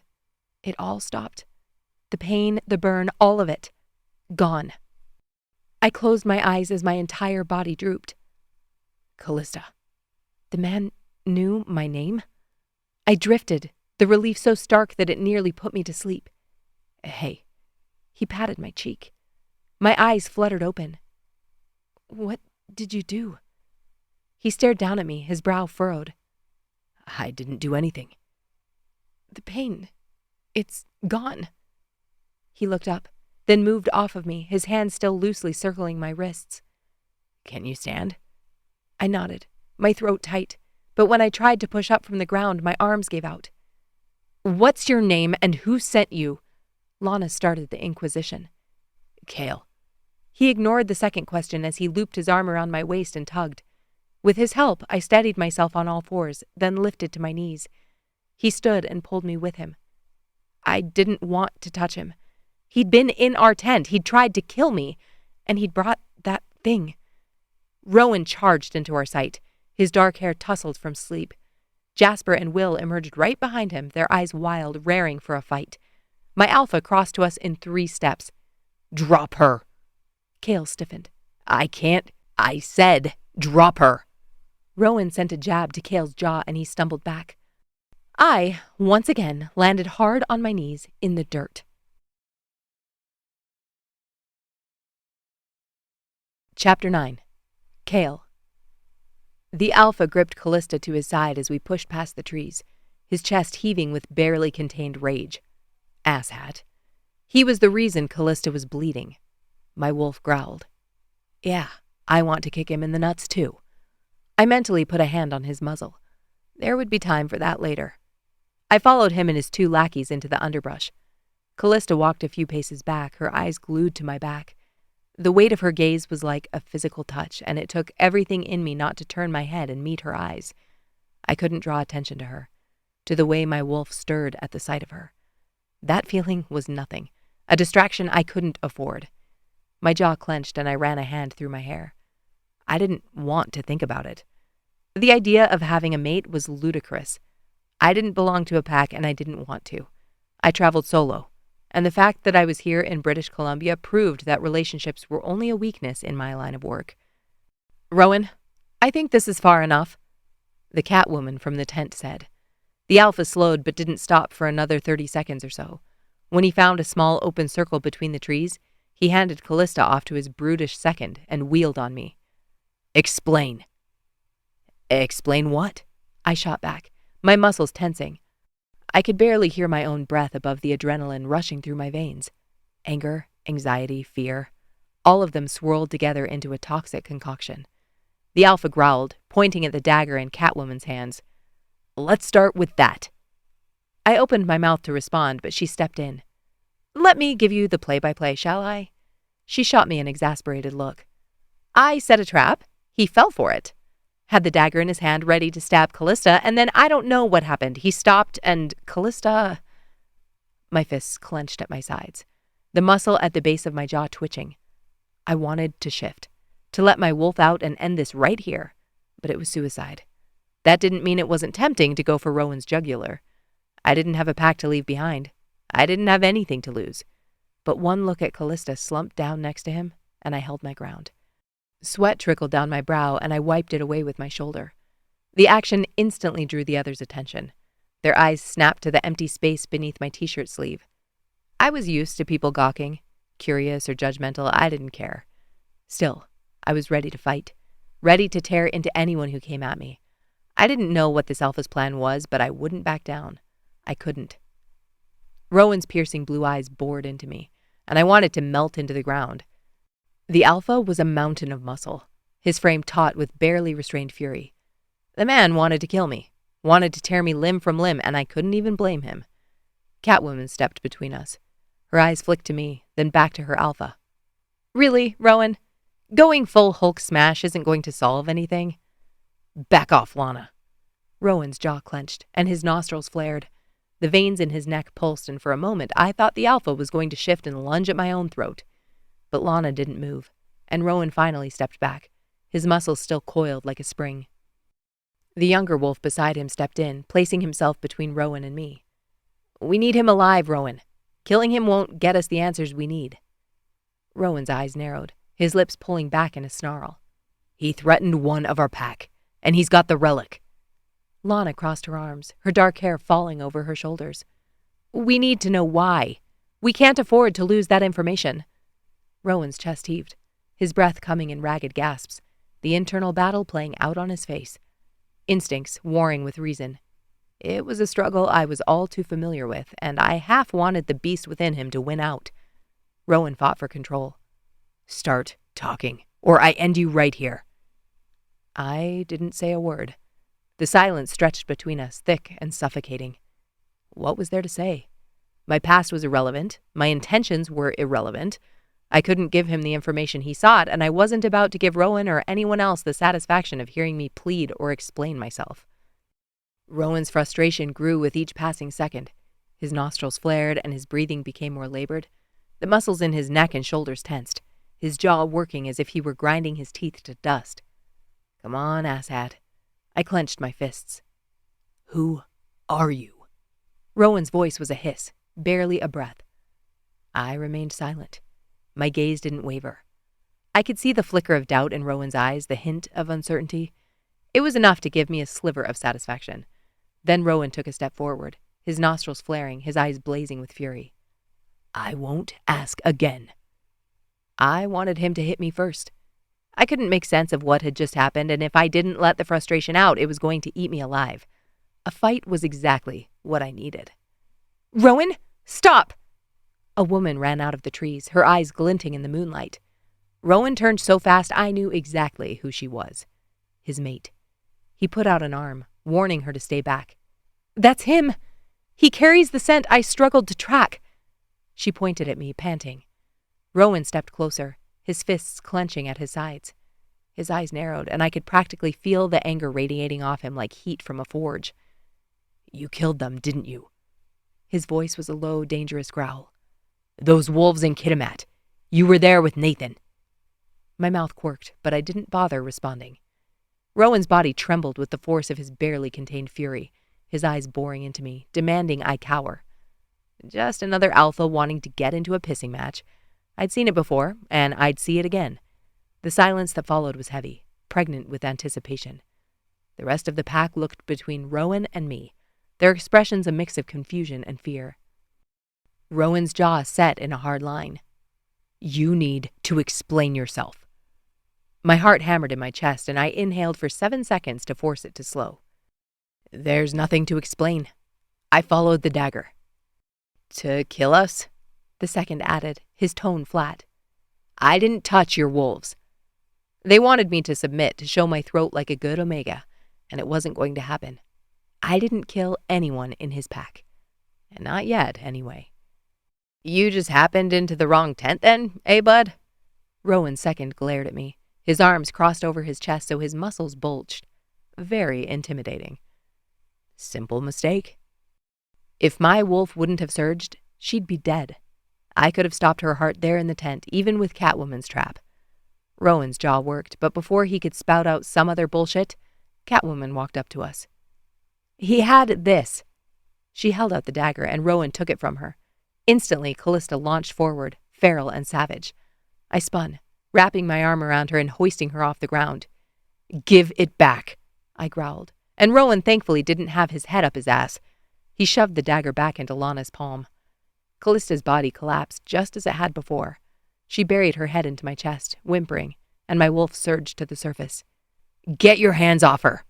it all stopped. The pain, the burn, all of it. Gone. I closed my eyes as my entire body drooped. "Callista." The man knew my name? I drifted, the relief so stark that it nearly put me to sleep. "Hey." He patted my cheek. My eyes fluttered open. "What did you do?" He stared down at me, his brow furrowed. "I didn't do anything." "The pain, it's gone." He looked up, then moved off of me, his hand still loosely circling my wrists. "Can you stand?" I nodded, my throat tight, but when I tried to push up from the ground, my arms gave out. "What's your name and who sent you?" Lana started the inquisition. "Kael." He ignored the second question as he looped his arm around my waist and tugged. With his help, I steadied myself on all fours, then lifted to my knees. He stood and pulled me with him. I didn't want to touch him. He'd been in our tent, he'd tried to kill me, and he'd brought that thing. Rowan charged into our sight, his dark hair tousled from sleep. Jasper and Will emerged right behind him, their eyes wild, raring for a fight. My alpha crossed to us in 3 steps. "Drop her." Kael stiffened. "I can't." "I said, drop her." Rowan sent a jab to Kael's jaw and he stumbled back. I, once again, landed hard on my knees in the dirt. Chapter 9. Kael. The alpha gripped Callista to his side as we pushed past the trees, his chest heaving with barely contained rage. Asshat. He was the reason Callista was bleeding. My wolf growled. Yeah, I want to kick him in the nuts too. I mentally put a hand on his muzzle. There would be time for that later. I followed him and his 2 lackeys into the underbrush. Callista walked a few paces back, her eyes glued to my back. The weight of her gaze was like a physical touch, and it took everything in me not to turn my head and meet her eyes. I couldn't draw attention to her, to the way my wolf stirred at the sight of her. That feeling was nothing, a distraction I couldn't afford. My jaw clenched and I ran a hand through my hair. I didn't want to think about it. The idea of having a mate was ludicrous. I didn't belong to a pack and I didn't want to. I traveled solo, and the fact that I was here in British Columbia proved that relationships were only a weakness in my line of work. Rowan, I think this is far enough, the Catwoman from the tent said. The Alpha slowed but didn't stop for another 30 seconds or so. When he found a small open circle between the trees, he handed Callista off to his brutish second and wheeled on me. Explain. Explain what? I shot back, my muscles tensing. I could barely hear my own breath above the adrenaline rushing through my veins. Anger, anxiety, fear, all of them swirled together into a toxic concoction. The Alpha growled, pointing at the dagger in Catwoman's hands. Let's start with that. I opened my mouth to respond, but she stepped in. Let me give you the play-by-play, shall I? She shot me an exasperated look. I set a trap. He fell for it. Had the dagger in his hand ready to stab Callista, and then I don't know what happened. He stopped and Callista... My fists clenched at my sides, the muscle at the base of my jaw twitching. I wanted to shift, to let my wolf out and end this right here, but it was suicide. That didn't mean it wasn't tempting to go for Rowan's jugular. I didn't have a pack to leave behind. I didn't have anything to lose. But one look at Callista slumped down next to him, and I held my ground. Sweat trickled down my brow, and I wiped it away with my shoulder. The action instantly drew the others' attention. Their eyes snapped to the empty space beneath my t-shirt sleeve. I was used to people gawking. Curious or judgmental, I didn't care. Still, I was ready to fight, ready to tear into anyone who came at me. I didn't know what this Alpha's plan was, but I wouldn't back down. I couldn't. Rowan's piercing blue eyes bored into me, and I wanted to melt into the ground. The Alpha was a mountain of muscle, his frame taut with barely restrained fury. The man wanted to kill me, wanted to tear me limb from limb, and I couldn't even blame him. Catwoman stepped between us. Her eyes flicked to me, then back to her Alpha. Really, Rowan? Going full Hulk smash isn't going to solve anything? Back off, Lana. Rowan's jaw clenched, and his nostrils flared. The veins in his neck pulsed, and for a moment I thought the Alpha was going to shift and lunge at my own throat. But Lana didn't move, and Rowan finally stepped back, his muscles still coiled like a spring. The younger wolf beside him stepped in, placing himself between Rowan and me. We need him alive, Rowan. Killing him won't get us the answers we need. Rowan's eyes narrowed, his lips pulling back in a snarl. He threatened one of our pack, and he's got the relic. Lana crossed her arms, her dark hair falling over her shoulders. We need to know why. We can't afford to lose that information. Rowan's chest heaved, his breath coming in ragged gasps, the internal battle playing out on his face. Instincts warring with reason. It was a struggle I was all too familiar with, and I half wanted the beast within him to win out. Rowan fought for control. Start talking, or I end you right here. I didn't say a word. The silence stretched between us, thick and suffocating. What was there to say? My past was irrelevant. My intentions were irrelevant. I couldn't give him the information he sought, and I wasn't about to give Rowan or anyone else the satisfaction of hearing me plead or explain myself. Rowan's frustration grew with each passing second. His nostrils flared and his breathing became more labored. The muscles in his neck and shoulders tensed, his jaw working as if he were grinding his teeth to dust. Come on, asshat. I clenched my fists. Who are you? Rowan's voice was a hiss, barely a breath. I remained silent. My gaze didn't waver. I could see the flicker of doubt in Rowan's eyes, the hint of uncertainty. It was enough to give me a sliver of satisfaction. Then Rowan took a step forward, his nostrils flaring, his eyes blazing with fury. I won't ask again. I wanted him to hit me first. I couldn't make sense of what had just happened, and if I didn't let the frustration out, it was going to eat me alive. A fight was exactly what I needed. Rowan, stop! A woman ran out of the trees, her eyes glinting in the moonlight. Rowan turned so fast I knew exactly who she was. His mate. He put out an arm, warning her to stay back. That's him! He carries the scent I struggled to track. She pointed at me, panting. Rowan stepped closer, his fists clenching at his sides. His eyes narrowed, and I could practically feel the anger radiating off him like heat from a forge. You killed them, didn't you? His voice was a low, dangerous growl. Those wolves in Kitimat. You were there with Nathan. My mouth quirked, but I didn't bother responding. Rowan's body trembled with the force of his barely contained fury, his eyes boring into me, demanding I cower. Just another alpha wanting to get into a pissing match. I'd seen it before, and I'd see it again. The silence that followed was heavy, pregnant with anticipation. The rest of the pack looked between Rowan and me, their expressions a mix of confusion and fear. Rowan's jaw set in a hard line. "You need to explain yourself." My heart hammered in my chest, and I inhaled for 7 seconds to force it to slow. "There's nothing to explain. I followed the dagger." "To kill us?" the second added, his tone flat. "I didn't touch your wolves. They wanted me to submit, to show my throat like a good Omega, and it wasn't going to happen. I didn't kill anyone in his pack. And not yet, anyway." "You just happened into the wrong tent then, eh, bud?" Rowan's second glared at me, his arms crossed over his chest so his muscles bulged. Very intimidating. "Simple mistake. If my wolf wouldn't have surged, she'd be dead. I could have stopped her heart there in the tent, even with Catwoman's trap." Rowan's jaw worked, but before he could spout out some other bullshit, Catwoman walked up to us. "He had this." She held out the dagger, and Rowan took it from her. Instantly, Callista launched forward, feral and savage. I spun, wrapping my arm around her and hoisting her off the ground. "Give it back," I growled, and Rowan thankfully didn't have his head up his ass. He shoved the dagger back into Lana's palm. Callista's body collapsed just as it had before. She buried her head into my chest, whimpering, and my wolf surged to the surface. "Get your hands off her!"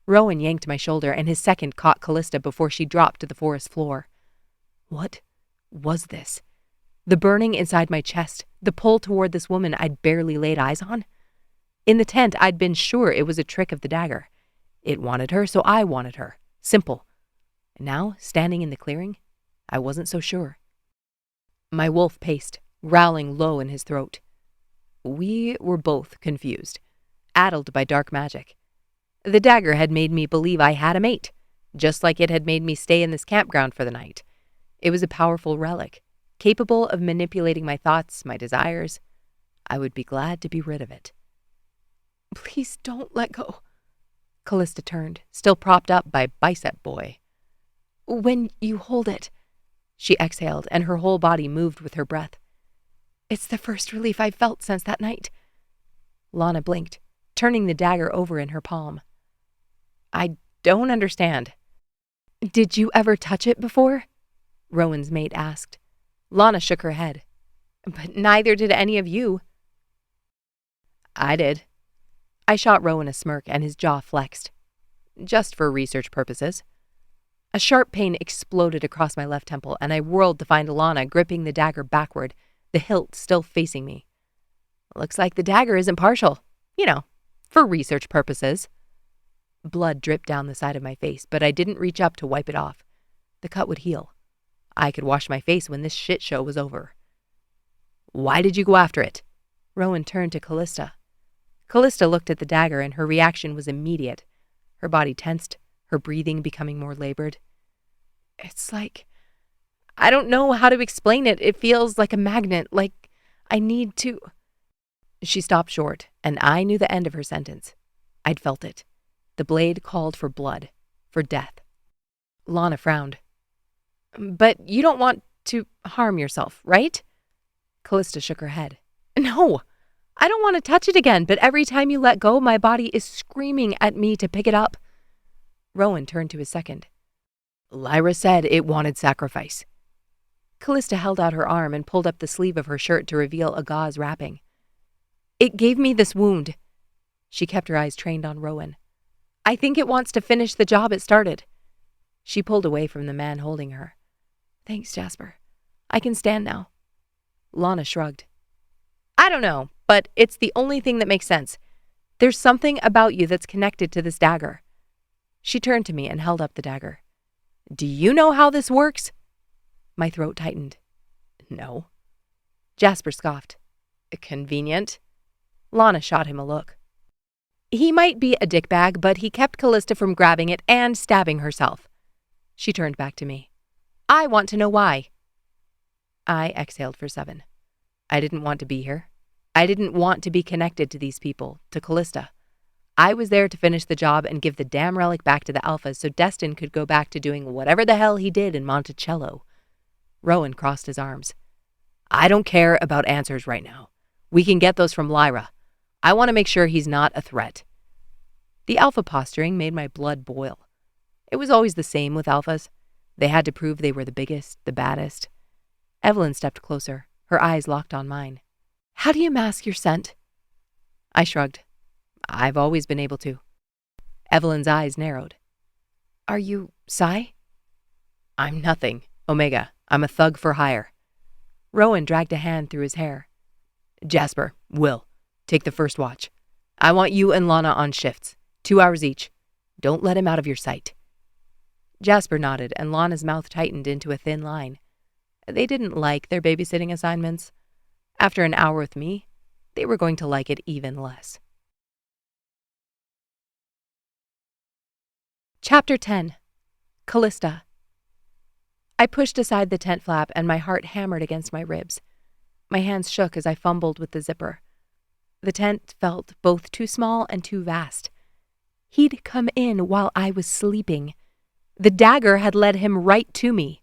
Rowan yanked my shoulder, and his second caught Callista before she dropped to the forest floor. What was this? The burning inside my chest, the pull toward this woman I'd barely laid eyes on? In the tent, I'd been sure it was a trick of the dagger. It wanted her, so I wanted her. Simple. And now, standing in the clearing, I wasn't so sure. My wolf paced, growling low in his throat. We were both confused, addled by dark magic. The dagger had made me believe I had a mate, just like it had made me stay in this campground for the night. It was a powerful relic, capable of manipulating my thoughts, my desires. I would be glad to be rid of it. "Please don't let go." Callista turned, still propped up by Bicep Boy. "When you hold it," she exhaled, and her whole body moved with her breath. "It's the first relief I've felt since that night." Lana blinked, turning the dagger over in her palm. "I don't understand." "Did you ever touch it before?" Rowan's mate asked. Lana shook her head. "But neither did any of you." "I did." I shot Rowan a smirk, and his jaw flexed. "Just for research purposes." A sharp pain exploded across my left temple, and I whirled to find Lana gripping the dagger backward, the hilt still facing me. "Looks like the dagger isn't partial. You know, for research purposes." Blood dripped down the side of my face, but I didn't reach up to wipe it off. The cut would heal. I could wash my face when this shit show was over. "Why did you go after it?" Rowan turned to Callista. Callista looked at the dagger, and her reaction was immediate. Her body tensed, her breathing becoming more labored. "It's like... I don't know how to explain it. It feels like a magnet, like I need to..." She stopped short, and I knew the end of her sentence. I'd felt it. The blade called for blood, for death. Lana frowned. "But you don't want to harm yourself, right?" Callista shook her head. "No, I don't want to touch it again, but every time you let go, my body is screaming at me to pick it up." Rowan turned to his second. "Lyra said it wanted sacrifice." Callista held out her arm and pulled up the sleeve of her shirt to reveal a gauze wrapping. "It gave me this wound." She kept her eyes trained on Rowan. "I think it wants to finish the job it started." She pulled away from the man holding her. "Thanks, Jasper. I can stand now." Lana shrugged. "I don't know, but it's the only thing that makes sense. There's something about you that's connected to this dagger." She turned to me and held up the dagger. "Do you know how this works?" My throat tightened. "No." Jasper scoffed. "Convenient." Lana shot him a look. "He might be a dickbag, but he kept Callista from grabbing it and stabbing herself." She turned back to me. "I want to know why." I exhaled for 7. I didn't want to be here. I didn't want to be connected to these people, to Callista. I was there to finish the job and give the damn relic back to the Alphas so Destin could go back to doing whatever the hell he did in Monticello. Rowan crossed his arms. "I don't care about answers right now. We can get those from Lyra. I want to make sure he's not a threat." The alpha posturing made my blood boil. It was always the same with alphas. They had to prove they were the biggest, the baddest. Evelyn stepped closer, her eyes locked on mine. "How do you mask your scent?" I shrugged. "I've always been able to." Evelyn's eyes narrowed. "Are you Psi?" "I'm nothing. Omega. I'm a thug for hire." Rowan dragged a hand through his hair. "Jasper, Will, take the first watch. I want you and Lana on shifts, 2 hours each. Don't let him out of your sight." Jasper nodded, and Lana's mouth tightened into a thin line. They didn't like their babysitting assignments. After an hour with me, they were going to like it even less. Chapter 10. Callista. I pushed aside the tent flap and my heart hammered against my ribs. My hands shook as I fumbled with the zipper. The tent felt both too small and too vast. He'd come in while I was sleeping. The dagger had led him right to me.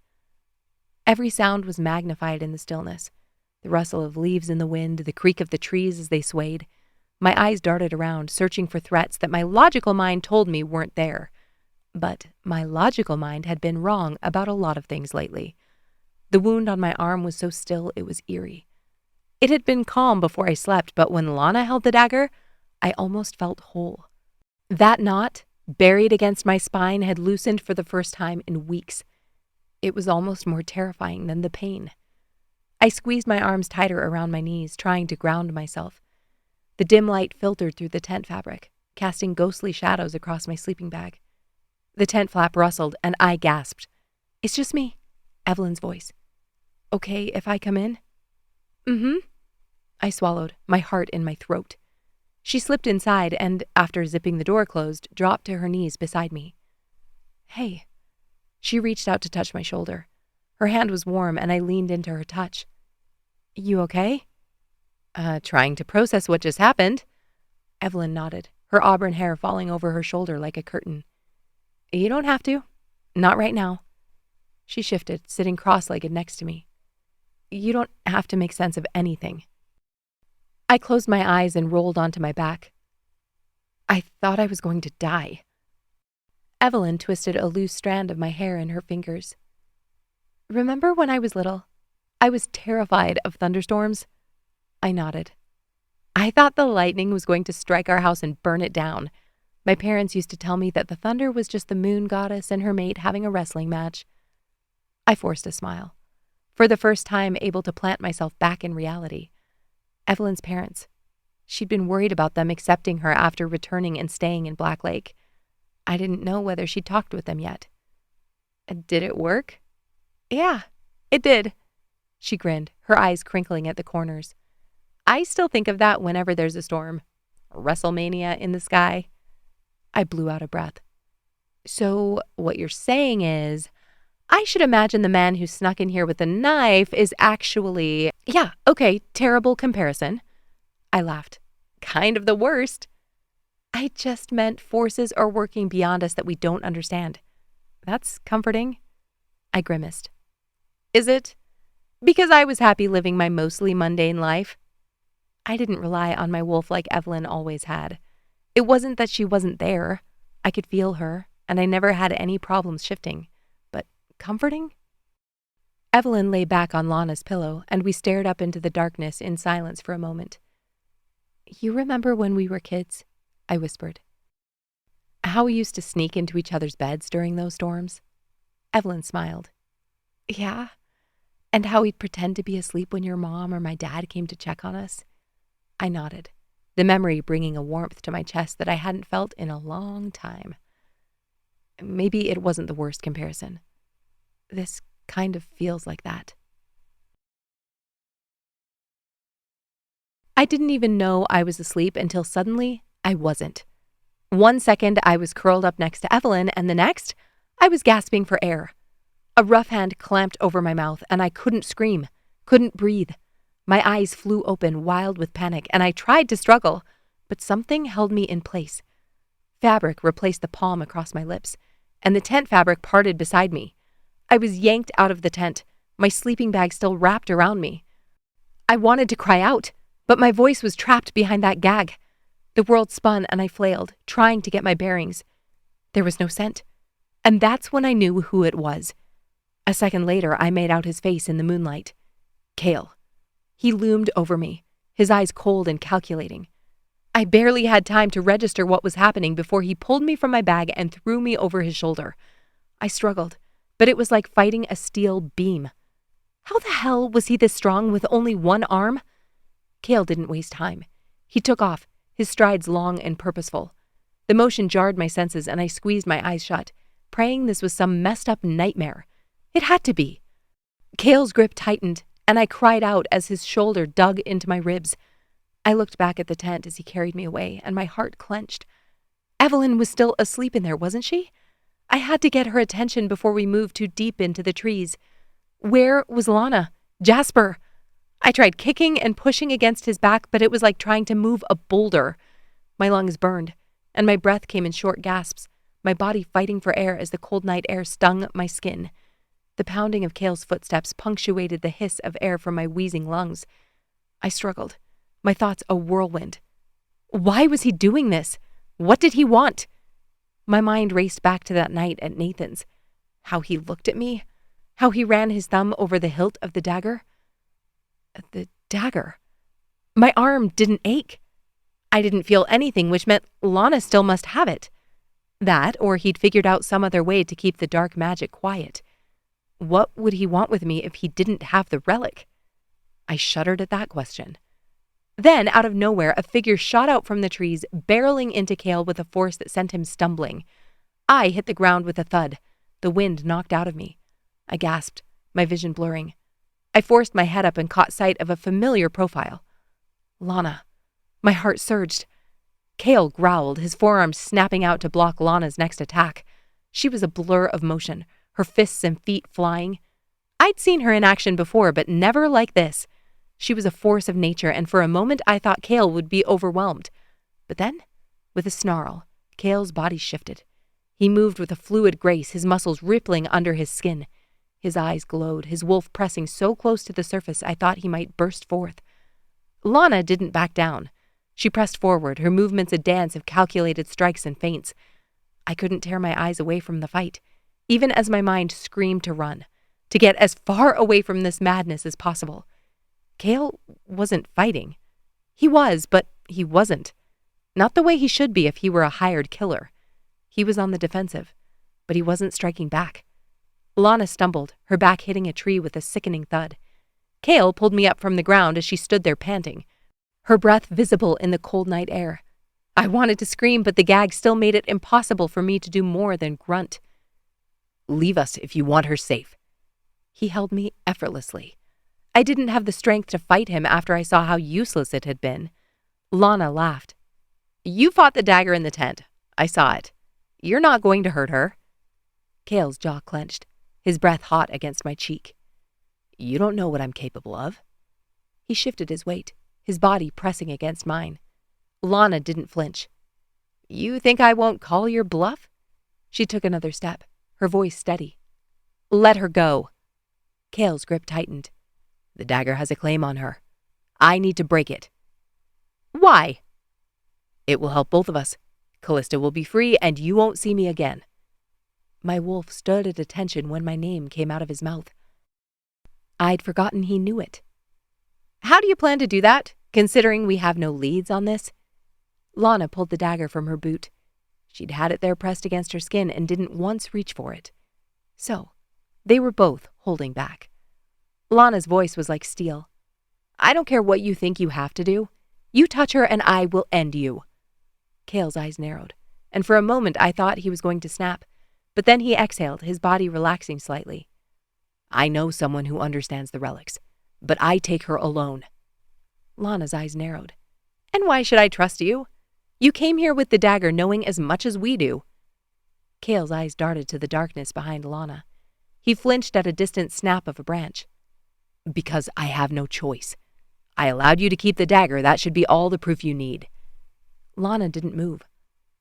Every sound was magnified in the stillness. The rustle of leaves in the wind, the creak of the trees as they swayed. My eyes darted around, searching for threats that my logical mind told me weren't there. But my logical mind had been wrong about a lot of things lately. The wound on my arm was so still it was eerie. It had been calm before I slept, but when Lana held the dagger, I almost felt whole. That knot, buried against my spine, had loosened for the first time in weeks. It was almost more terrifying than the pain. I squeezed my arms tighter around my knees, trying to ground myself. The dim light filtered through the tent fabric, casting ghostly shadows across my sleeping bag. The tent flap rustled, and I gasped. "It's just me," Evelyn's voice. "Okay if I come in?" "Mm-hmm." I swallowed, my heart in my throat. She slipped inside and, after zipping the door closed, dropped to her knees beside me. "Hey." She reached out to touch my shoulder. Her hand was warm, and I leaned into her touch. "You okay?" Trying to process what just happened." Evelyn nodded, her auburn hair falling over her shoulder like a curtain. "You don't have to. Not right now." She shifted, sitting cross-legged next to me. "You don't have to make sense of anything." I closed my eyes and rolled onto my back. I thought I was going to die. Evelyn twisted a loose strand of my hair in her fingers. "Remember when I was little? I was terrified of thunderstorms." I nodded. "I thought the lightning was going to strike our house and burn it down. My parents used to tell me that the thunder was just the moon goddess and her mate having a wrestling match." I forced a smile, for the first time able to plant myself back in reality. Evelyn's parents. She'd been worried about them accepting her after returning and staying in Black Lake. I didn't know whether she'd talked with them yet. "Did it work?" "Yeah, it did." She grinned, her eyes crinkling at the corners. "I still think of that whenever there's a storm. WrestleMania in the sky." I blew out a breath. "So what you're saying is, I should imagine the man who snuck in here with the knife is actually—" "Yeah, okay, terrible comparison." I laughed. "Kind of the worst." "I just meant forces are working beyond us that we don't understand. That's comforting." I grimaced. "Is it? Because I was happy living my mostly mundane life." I didn't rely on my wolf like Evelyn always had. It wasn't that she wasn't there. I could feel her, and I never had any problems shifting. But comforting? Evelyn lay back on Lana's pillow, and we stared up into the darkness in silence for a moment. "You remember when we were kids?" I whispered. "How we used to sneak into each other's beds during those storms?" Evelyn smiled. "Yeah? And how we'd pretend to be asleep when your mom or my dad came to check on us?" I nodded, the memory bringing a warmth to my chest that I hadn't felt in a long time. Maybe it wasn't the worst comparison. This kind of feels like that. I didn't even know I was asleep until suddenly I wasn't. 1 second I was curled up next to Evelyn, and the next I was gasping for air. A rough hand clamped over my mouth, and I couldn't scream, couldn't breathe. My eyes flew open, wild with panic, and I tried to struggle, but something held me in place. Fabric replaced the palm across my lips, and the tent fabric parted beside me. I was yanked out of the tent, my sleeping bag still wrapped around me. I wanted to cry out, but my voice was trapped behind that gag. The world spun and I flailed, trying to get my bearings. There was no scent. And that's when I knew who it was. A second later, I made out his face in the moonlight. Kael. He loomed over me, his eyes cold and calculating. I barely had time to register what was happening before he pulled me from my bag and threw me over his shoulder. I struggled, but it was like fighting a steel beam. How the hell was he this strong with only one arm? Kael didn't waste time. He took off, his strides long and purposeful. The motion jarred my senses and I squeezed my eyes shut, praying this was some messed up nightmare. It had to be. Kael's grip tightened, and I cried out as his shoulder dug into my ribs. I looked back at the tent as he carried me away, and my heart clenched. Evelyn was still asleep in there, wasn't she? I had to get her attention before we moved too deep into the trees. Where was Lana? Jasper? I tried kicking and pushing against his back, but it was like trying to move a boulder. My lungs burned, and my breath came in short gasps, my body fighting for air as the cold night air stung my skin. The pounding of Kael's footsteps punctuated the hiss of air from my wheezing lungs. I struggled, my thoughts a whirlwind. Why was he doing this? What did he want? My mind raced back to that night at Nathan's. How he looked at me. How he ran his thumb over the hilt of the dagger. The dagger. My arm didn't ache. I didn't feel anything, which meant Lana still must have it. That, or he'd figured out some other way to keep the dark magic quiet. What would he want with me if he didn't have the relic? I shuddered at that question. Then, out of nowhere, a figure shot out from the trees, barreling into Kael with a force that sent him stumbling. I hit the ground with a thud. The wind knocked out of me. I gasped, my vision blurring. I forced my head up and caught sight of a familiar profile. Lana. My heart surged. Kael growled, his forearms snapping out to block Lana's next attack. She was a blur of motion, her fists and feet flying. I'd seen her in action before, but never like this. She was a force of nature, and for a moment I thought Kael would be overwhelmed. But then, with a snarl, Kael's body shifted. He moved with a fluid grace, his muscles rippling under his skin. His eyes glowed, his wolf pressing so close to the surface I thought he might burst forth. Lana didn't back down. She pressed forward, her movements a dance of calculated strikes and feints. I couldn't tear my eyes away from the fight, even as my mind screamed to run, to get as far away from this madness as possible. Kael wasn't fighting. He was, but he wasn't. Not the way he should be if he were a hired killer. He was on the defensive, but he wasn't striking back. Lana stumbled, her back hitting a tree with a sickening thud. Kael pulled me up from the ground as she stood there panting, her breath visible in the cold night air. I wanted to scream, but the gag still made it impossible for me to do more than grunt. "Leave us if you want her safe." He held me effortlessly. I didn't have the strength to fight him after I saw how useless it had been. Lana laughed. "You fought the dagger in the tent. I saw it. You're not going to hurt her." Kael's jaw clenched, his breath hot against my cheek. "You don't know what I'm capable of." He shifted his weight, his body pressing against mine. Lana didn't flinch. "You think I won't call your bluff?" She took another step, her voice steady. "Let her go." Kael's grip tightened. "The dagger has a claim on her. I need to break it." "Why?" "It will help both of us. Callista will be free, and you won't see me again." My wolf stood at attention when my name came out of his mouth. I'd forgotten he knew it. "How do you plan to do that, considering we have no leads on this?" Lana pulled the dagger from her boot. She'd had it there pressed against her skin and didn't once reach for it. So, they were both holding back. Lana's voice was like steel. "I don't care what you think you have to do. You touch her and I will end you." Kael's eyes narrowed, and for a moment I thought he was going to snap, but then he exhaled, his body relaxing slightly. "I know someone who understands the relics, but I take her alone." Lana's eyes narrowed. "And why should I trust you? You came here with the dagger knowing as much as we do." Kael's eyes darted to the darkness behind Lana. He flinched at a distant snap of a branch. "Because I have no choice. I allowed you to keep the dagger. That should be all the proof you need." Lana didn't move,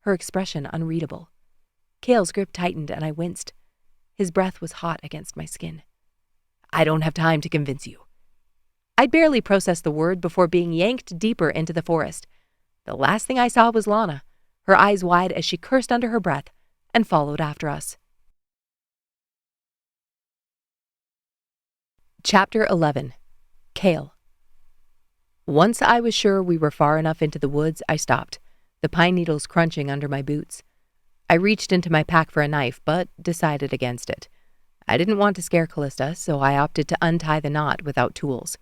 her expression unreadable. Kael's grip tightened and I winced. His breath was hot against my skin. "I don't have time to convince you." I'd barely processed the word before being yanked deeper into the forest. The last thing I saw was Lana, her eyes wide as she cursed under her breath and followed after us. Chapter 11. Kael. Once I was sure we were far enough into the woods, I stopped, the pine needles crunching under my boots. I reached into my pack for a knife, but decided against it. I didn't want to scare Callista, so I opted to untie the knot without tools.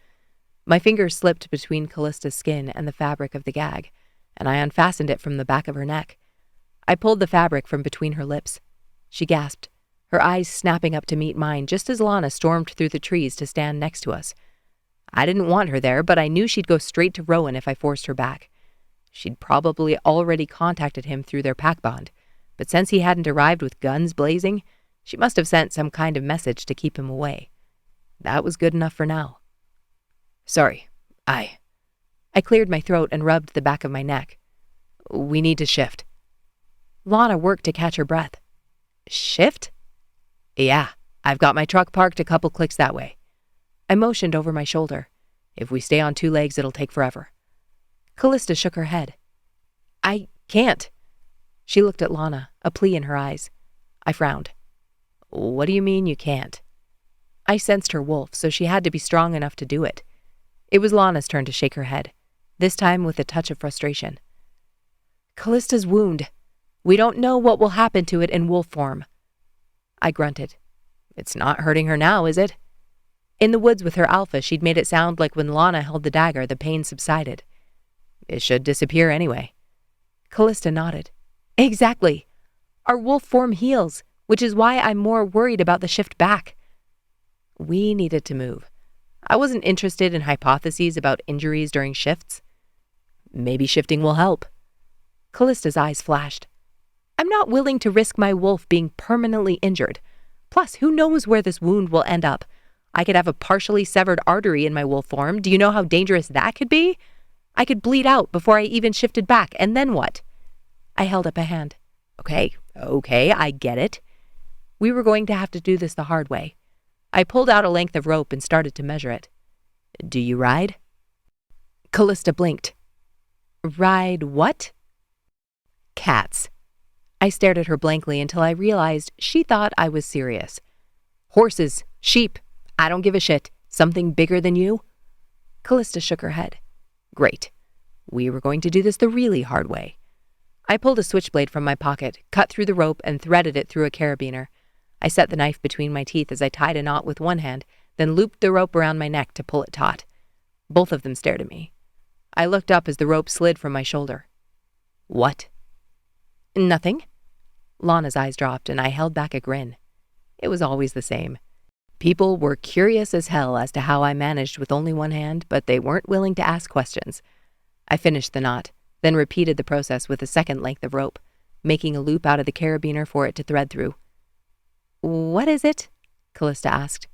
My fingers slipped between Callista's skin and the fabric of the gag, and I unfastened it from the back of her neck. I pulled the fabric from between her lips. She gasped, her eyes snapping up to meet mine just as Lana stormed through the trees to stand next to us. I didn't want her there, but I knew she'd go straight to Rowan if I forced her back. She'd probably already contacted him through their pack bond, but since he hadn't arrived with guns blazing, she must have sent some kind of message to keep him away. That was good enough for now. Sorry, I cleared my throat and rubbed the back of my neck. We need to shift. Lana worked to catch her breath. Shift? Yeah, I've got my truck parked a couple clicks that way. I motioned over my shoulder. If we stay on two legs, it'll take forever. Callista shook her head. I can't. She looked at Lana, a plea in her eyes. I frowned. What do you mean you can't? I sensed her wolf, so she had to be strong enough to do it. It was Lana's turn to shake her head, this time with a touch of frustration. Callista's wound. We don't know what will happen to it in wolf form. I grunted. It's not hurting her now, is it? In the woods with her alpha, she'd made it sound like when Lana held the dagger, the pain subsided. It should disappear anyway. Callista nodded. Exactly. Our wolf form heals, which is why I'm more worried about the shift back. We needed to move. I wasn't interested in hypotheses about injuries during shifts. Maybe shifting will help. Callista's eyes flashed. I'm not willing to risk my wolf being permanently injured. Plus, who knows where this wound will end up? I could have a partially severed artery in my wolf form. Do you know how dangerous that could be? I could bleed out before I even shifted back, and then what? I held up a hand. Okay, I get it. We were going to have to do this the hard way. I pulled out a length of rope and started to measure it. Do you ride? Callista blinked. Ride what? Cats. I stared at her blankly until I realized she thought I was serious. Horses, sheep, I don't give a shit. Something bigger than you? Callista shook her head. Great. We were going to do this the really hard way. I pulled a switchblade from my pocket, cut through the rope, and threaded it through a carabiner. I set the knife between my teeth as I tied a knot with one hand, then looped the rope around my neck to pull it taut. Both of them stared at me. I looked up as the rope slid from my shoulder. What? Nothing. Lana's eyes dropped, and I held back a grin. It was always the same. People were curious as hell as to how I managed with only one hand, but they weren't willing to ask questions. I finished the knot, then repeated the process with a second length of rope, making a loop out of the carabiner for it to thread through. What is it? Callista asked.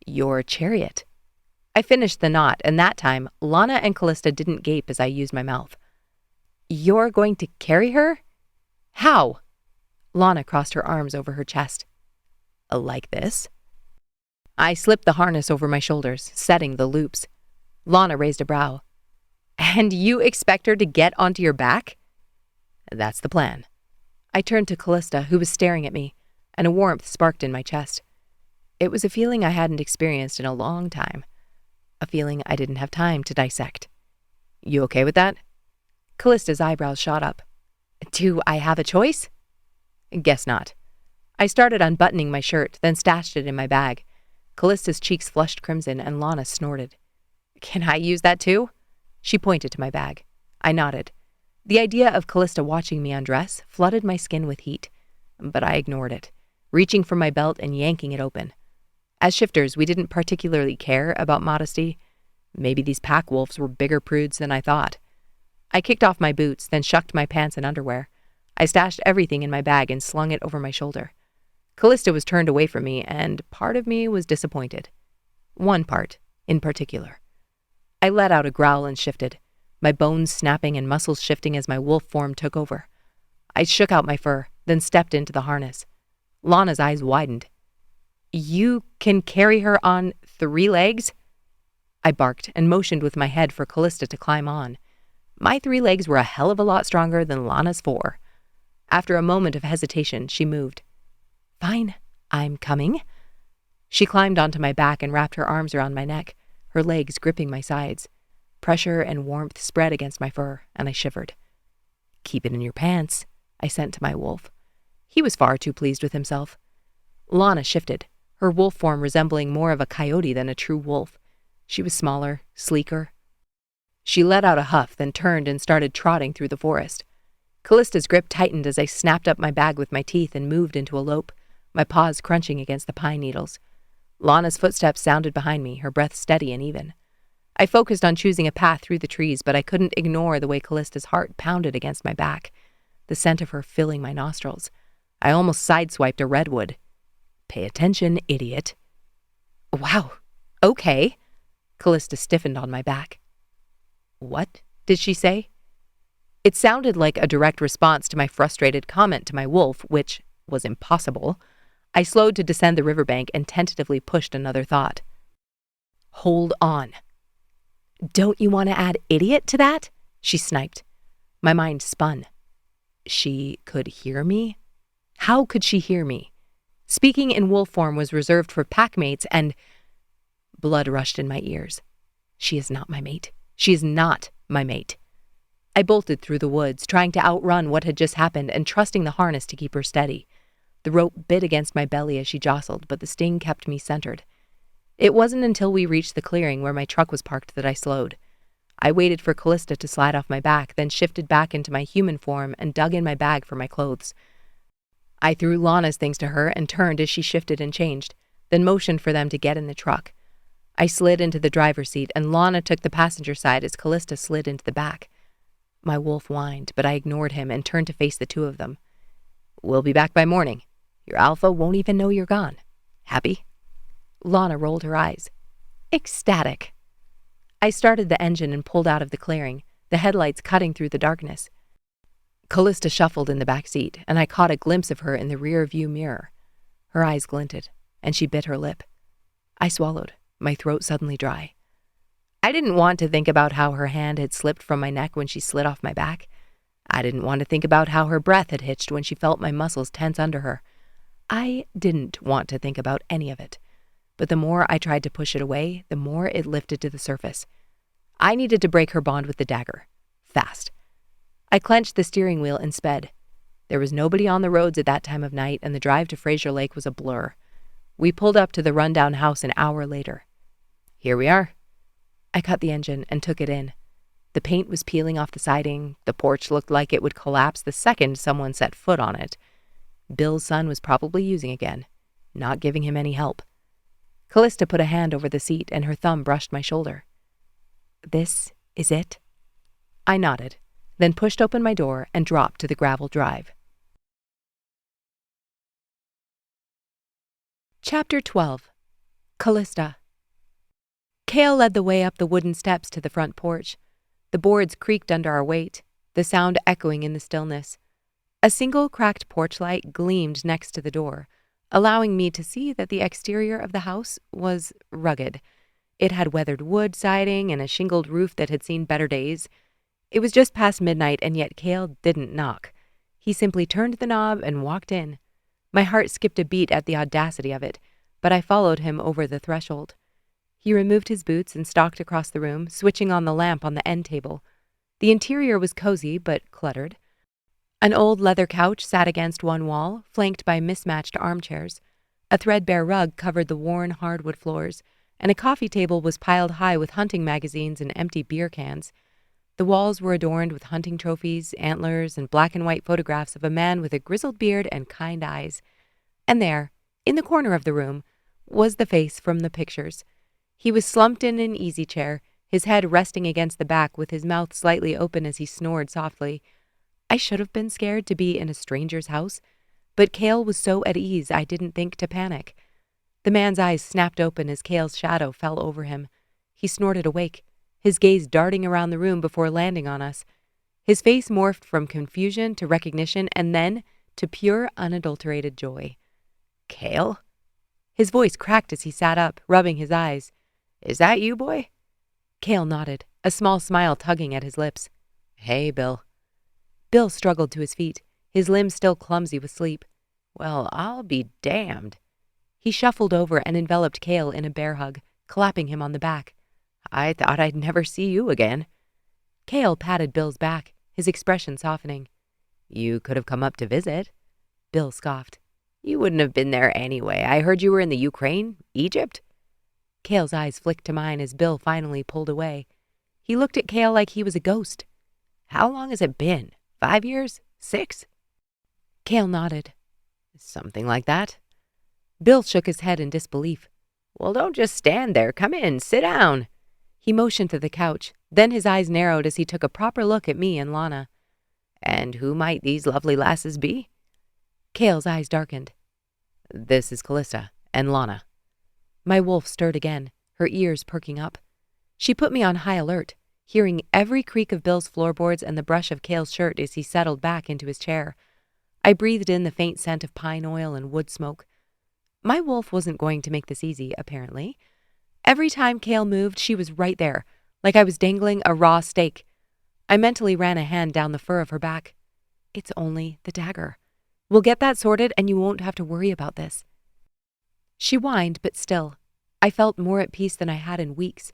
Your chariot. I finished the knot, and that time, Lana and Callista didn't gape as I used my mouth. You're going to carry her? How? Lana crossed her arms over her chest. Like this? I slipped the harness over my shoulders, setting the loops. Lana raised a brow. And you expect her to get onto your back? That's the plan. I turned to Callista, who was staring at me, and a warmth sparked in my chest. It was a feeling I hadn't experienced in a long time. A feeling I didn't have time to dissect. You okay with that? Callista's eyebrows shot up. Do I have a choice? Guess not. I started unbuttoning my shirt, then stashed it in my bag. Callista's cheeks flushed crimson, and Lana snorted. Can I use that too? She pointed to my bag. I nodded. The idea of Callista watching me undress flooded my skin with heat, but I ignored it, reaching for my belt and yanking it open. As shifters, we didn't particularly care about modesty. Maybe these pack wolves were bigger prudes than I thought. I kicked off my boots, then shucked my pants and underwear. I stashed everything in my bag and slung it over my shoulder. Callista was turned away from me, and part of me was disappointed. One part, in particular. I let out a growl and shifted, my bones snapping and muscles shifting as my wolf form took over. I shook out my fur, then stepped into the harness. Lana's eyes widened. You can carry her on 3 legs? I barked and motioned with my head for Callista to climb on. My 3 legs were a hell of a lot stronger than Lana's 4. After a moment of hesitation, she moved. "Fine, I'm coming." She climbed onto my back and wrapped her arms around my neck, her legs gripping my sides. Pressure and warmth spread against my fur, and I shivered. "Keep it in your pants," I sent to my wolf. He was far too pleased with himself. Lana shifted, her wolf form resembling more of a coyote than a true wolf. She was smaller, sleeker. She let out a huff, then turned and started trotting through the forest. Callista's grip tightened as I snapped up my bag with my teeth and moved into a lope, my paws crunching against the pine needles. Lana's footsteps sounded behind me, her breath steady and even. I focused on choosing a path through the trees, but I couldn't ignore the way Callista's heart pounded against my back, the scent of her filling my nostrils. I almost sideswiped a redwood. "Pay attention, idiot." "Wow, okay." Callista stiffened on my back. "What did she say?" It sounded like a direct response to my frustrated comment to my wolf, which was impossible. I slowed to descend the riverbank and tentatively pushed another thought. "Hold on." "Don't you want to add idiot to that?" she sniped. My mind spun. She could hear me? How could she hear me? Speaking in wolf form was reserved for packmates, and blood rushed in my ears. She is not my mate. She is not my mate. I bolted through the woods, trying to outrun what had just happened and trusting the harness to keep her steady. The rope bit against my belly as she jostled, but the sting kept me centered. It wasn't until we reached the clearing where my truck was parked that I slowed. I waited for Callista to slide off my back, then shifted back into my human form and dug in my bag for my clothes. I threw Lana's things to her and turned as she shifted and changed, then motioned for them to get in the truck. I slid into the driver's seat, and Lana took the passenger side as Callista slid into the back. My wolf whined, but I ignored him and turned to face the two of them. "We'll be back by morning. Your alpha won't even know you're gone. Happy?" Lana rolled her eyes. Ecstatic. I started the engine and pulled out of the clearing, the headlights cutting through the darkness. Callista shuffled in the back seat, and I caught a glimpse of her in the rear view mirror. Her eyes glinted, and she bit her lip. I swallowed, my throat suddenly dry. I didn't want to think about how her hand had slipped from my neck when she slid off my back. I didn't want to think about how her breath had hitched when she felt my muscles tense under her. I didn't want to think about any of it. But the more I tried to push it away, the more it lifted to the surface. I needed to break her bond with the dagger. Fast. I clenched the steering wheel and sped. There was nobody on the roads at that time of night, and the drive to Fraser Lake was a blur. We pulled up to the rundown house an hour later. "Here we are." I cut the engine and took it in. The paint was peeling off the siding. The porch looked like it would collapse the second someone set foot on it. Bill's son was probably using again, not giving him any help. Callista put a hand over the seat, and her thumb brushed my shoulder. "This is it?" I nodded, then pushed open my door and dropped to the gravel drive. Chapter 12. Callista. Kael led the way up the wooden steps to the front porch. The boards creaked under our weight, the sound echoing in the stillness. A single cracked porch light gleamed next to the door, allowing me to see that the exterior of the house was rugged. It had weathered wood siding and a shingled roof that had seen better days. It was just past midnight, and yet Kael didn't knock. He simply turned the knob and walked in. My heart skipped a beat at the audacity of it, but I followed him over the threshold. He removed his boots and stalked across the room, switching on the lamp on the end table. The interior was cozy but cluttered. An old leather couch sat against one wall, flanked by mismatched armchairs. A threadbare rug covered the worn hardwood floors, and a coffee table was piled high with hunting magazines and empty beer cans. The walls were adorned with hunting trophies, antlers, and black and white photographs of a man with a grizzled beard and kind eyes. And there, in the corner of the room, was the face from the pictures. He was slumped in an easy chair, his head resting against the back with his mouth slightly open as he snored softly. I should have been scared to be in a stranger's house, but Kael was so at ease I didn't think to panic. The man's eyes snapped open as Kael's shadow fell over him. He snorted awake, his gaze darting around the room before landing on us. His face morphed from confusion to recognition and then to pure, unadulterated joy. "Kael?" His voice cracked as he sat up, rubbing his eyes. "Is that you, boy?" Kael nodded, a small smile tugging at his lips. Hey, Bill. Bill struggled to his feet, his limbs still clumsy with sleep. Well, I'll be damned. He shuffled over and enveloped Kael in a bear hug, clapping him on the back. I thought I'd never see you again. Kael patted Bill's back, his expression softening. You could have come up to visit. Bill scoffed. You wouldn't have been there anyway. I heard you were in the Ukraine, Egypt. Kael's eyes flicked to mine as Bill finally pulled away. He looked at Kael like he was a ghost. How long has it been? 5 years? 6? Kael nodded. Something like that. Bill shook his head in disbelief. Well, don't just stand there. Come in. Sit down. He motioned to the couch. Then his eyes narrowed as he took a proper look at me and Lana. And who might these lovely lasses be? Kael's eyes darkened. This is Callista and Lana. My wolf stirred again, her ears perking up. She put me on high alert, hearing every creak of Bill's floorboards and the brush of Kael's shirt as he settled back into his chair. I breathed in the faint scent of pine oil and wood smoke. My wolf wasn't going to make this easy, apparently. Every time Kael moved, she was right there, like I was dangling a raw steak. I mentally ran a hand down the fur of her back. It's only the dagger. We'll get that sorted and you won't have to worry about this. She whined, but still, I felt more at peace than I had in weeks.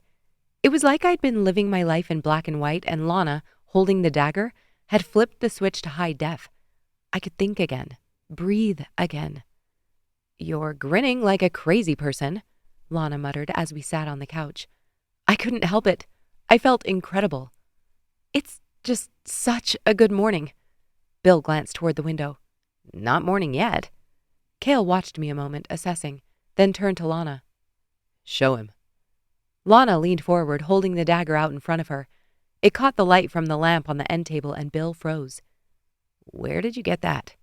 It was like I'd been living my life in black and white, and Lana, holding the dagger, had flipped the switch to high def. I could think again, breathe again. You're grinning like a crazy person, Lana muttered as we sat on the couch. I couldn't help it. I felt incredible. It's just such a good morning. Bill glanced toward the window. Not morning yet. Kael watched me a moment, assessing, then turned to Lana. Show him. Lana leaned forward, holding the dagger out in front of her. It caught the light from the lamp on the end table, and Bill froze. Where did you get that?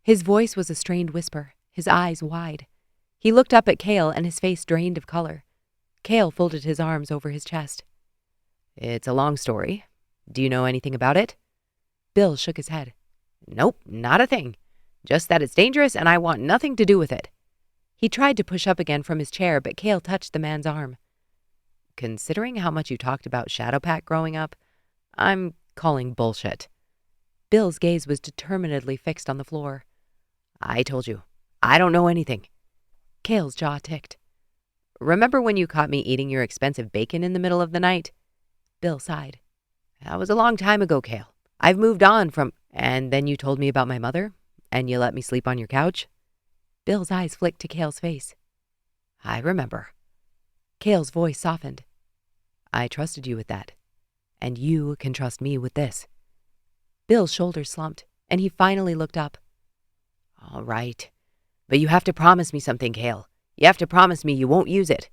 His voice was a strained whisper, his eyes wide. He looked up at Kael, and his face drained of color. Kael folded his arms over his chest. It's a long story. Do you know anything about it? Bill shook his head. Nope, not a thing. Just that it's dangerous and I want nothing to do with it. He tried to push up again from his chair, but Kael touched the man's arm. Considering how much you talked about Shadowpact growing up, I'm calling bullshit. Bill's gaze was determinedly fixed on the floor. I told you, I don't know anything. Kael's jaw ticked. Remember when you caught me eating your expensive bacon in the middle of the night? Bill sighed. That was a long time ago, Kael. I've moved on from... And then you told me about my mother? And you let me sleep on your couch? Bill's eyes flicked to Kael's face. I remember. Kael's voice softened. I trusted you with that. And you can trust me with this. Bill's shoulders slumped, and he finally looked up. All right. But you have to promise me something, Kael. You have to promise me you won't use it.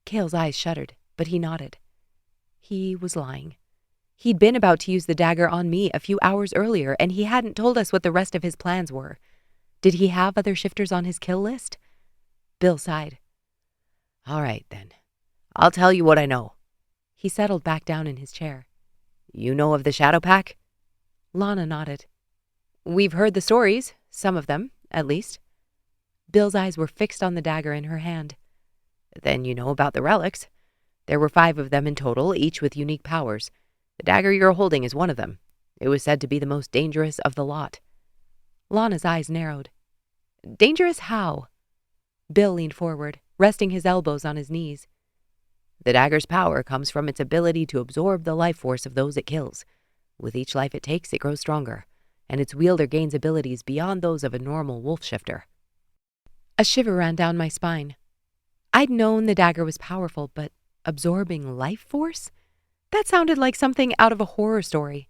Kael's eyes shuddered, but he nodded. He was lying. He'd been about to use the dagger on me a few hours earlier, and he hadn't told us what the rest of his plans were. Did he have other shifters on his kill list? Bill sighed. All right, then. I'll tell you what I know. He settled back down in his chair. You know of the Shadowpact? Lana nodded. We've heard the stories, some of them, at least. Bill's eyes were fixed on the dagger in her hand. Then you know about the relics. There were 5 of them in total, each with unique powers. The dagger you're holding is one of them. It was said to be the most dangerous of the lot. Lana's eyes narrowed. Dangerous how? Bill leaned forward, resting his elbows on his knees. The dagger's power comes from its ability to absorb the life force of those it kills. With each life it takes, it grows stronger, and its wielder gains abilities beyond those of a normal wolf shifter. A shiver ran down my spine. I'd known the dagger was powerful, but absorbing life force? That sounded like something out of a horror story.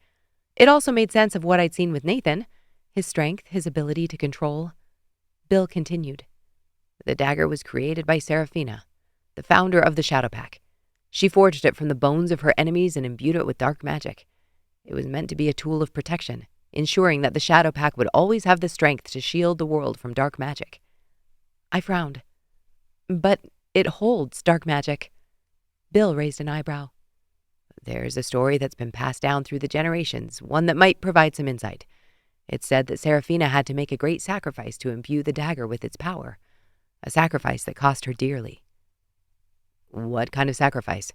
It also made sense of what I'd seen with Nathan, his strength, his ability to control. Bill continued. The dagger was created by Seraphina, the founder of the Shadowpact. She forged it from the bones of her enemies and imbued it with dark magic. It was meant to be a tool of protection, ensuring that the Shadowpact would always have the strength to shield the world from dark magic. I frowned. But it holds dark magic. Bill raised an eyebrow. There's a story that's been passed down through the generations, one that might provide some insight. It's said that Seraphina had to make a great sacrifice to imbue the dagger with its power, a sacrifice that cost her dearly. What kind of sacrifice?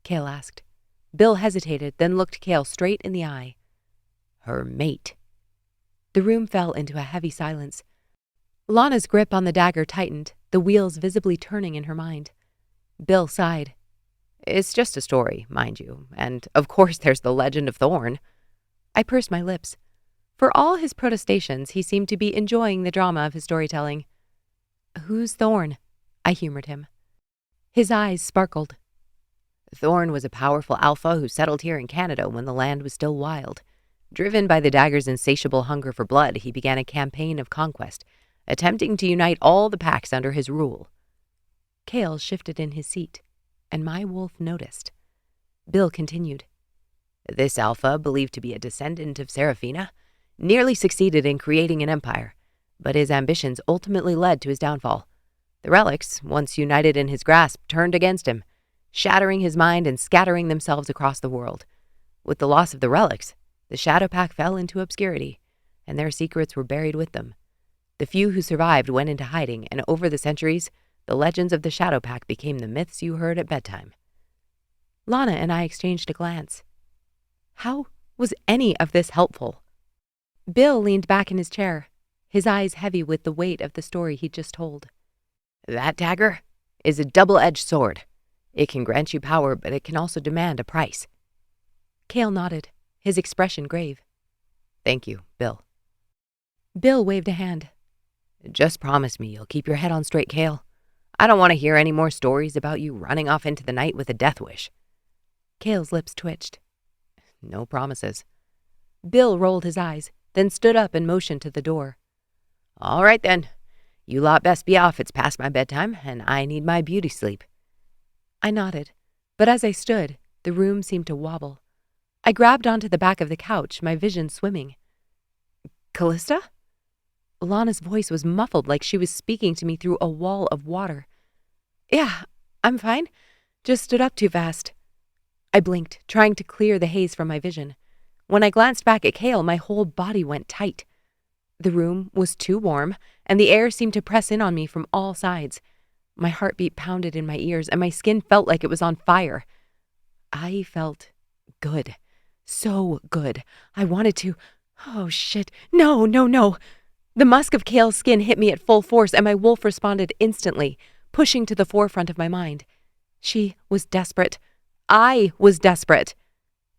Kael asked. Bill hesitated, then looked Kael straight in the eye. Her mate. The room fell into a heavy silence. Lana's grip on the dagger tightened, the wheels visibly turning in her mind. Bill sighed. It's just a story, mind you, and of course there's the legend of Thorn. I pursed my lips. For all his protestations, he seemed to be enjoying the drama of his storytelling. Who's Thorn? I humored him. His eyes sparkled. Thorn was a powerful alpha who settled here in Canada when the land was still wild. Driven by the dagger's insatiable hunger for blood, he began a campaign of conquest, attempting to unite all the packs under his rule. Kael shifted in his seat, and my wolf noticed. Bill continued. This alpha, believed to be a descendant of Seraphina, nearly succeeded in creating an empire, but his ambitions ultimately led to his downfall. The relics, once united in his grasp, turned against him, shattering his mind and scattering themselves across the world. With the loss of the relics, the Shadow Pack fell into obscurity, and their secrets were buried with them. The few who survived went into hiding, and over the centuries, the legends of the Shadow Pack became the myths you heard at bedtime. Lana and I exchanged a glance. How was any of this helpful? Bill leaned back in his chair, his eyes heavy with the weight of the story he'd just told. That dagger is a double-edged sword. It can grant you power, but it can also demand a price. Kael nodded, his expression grave. Thank you, Bill. Bill waved a hand. Just promise me you'll keep your head on straight, Kael. I don't want to hear any more stories about you running off into the night with a death wish. Kael's lips twitched. No promises. Bill rolled his eyes, then stood up and motioned to the door. All right, then. You lot best be off. It's past my bedtime, and I need my beauty sleep. I nodded, but as I stood, the room seemed to wobble. I grabbed onto the back of the couch, my vision swimming. Callista? Lana's voice was muffled like she was speaking to me through a wall of water. Yeah, I'm fine. Just stood up too fast. I blinked, trying to clear the haze from my vision. When I glanced back at Kael, my whole body went tight. The room was too warm, and the air seemed to press in on me from all sides. My heartbeat pounded in my ears, and my skin felt like it was on fire. I felt good. So good. I wanted to... Oh, shit. No, no, no. The musk of Kael's skin hit me at full force, and my wolf responded instantly, pushing to the forefront of my mind. She was desperate. I was desperate.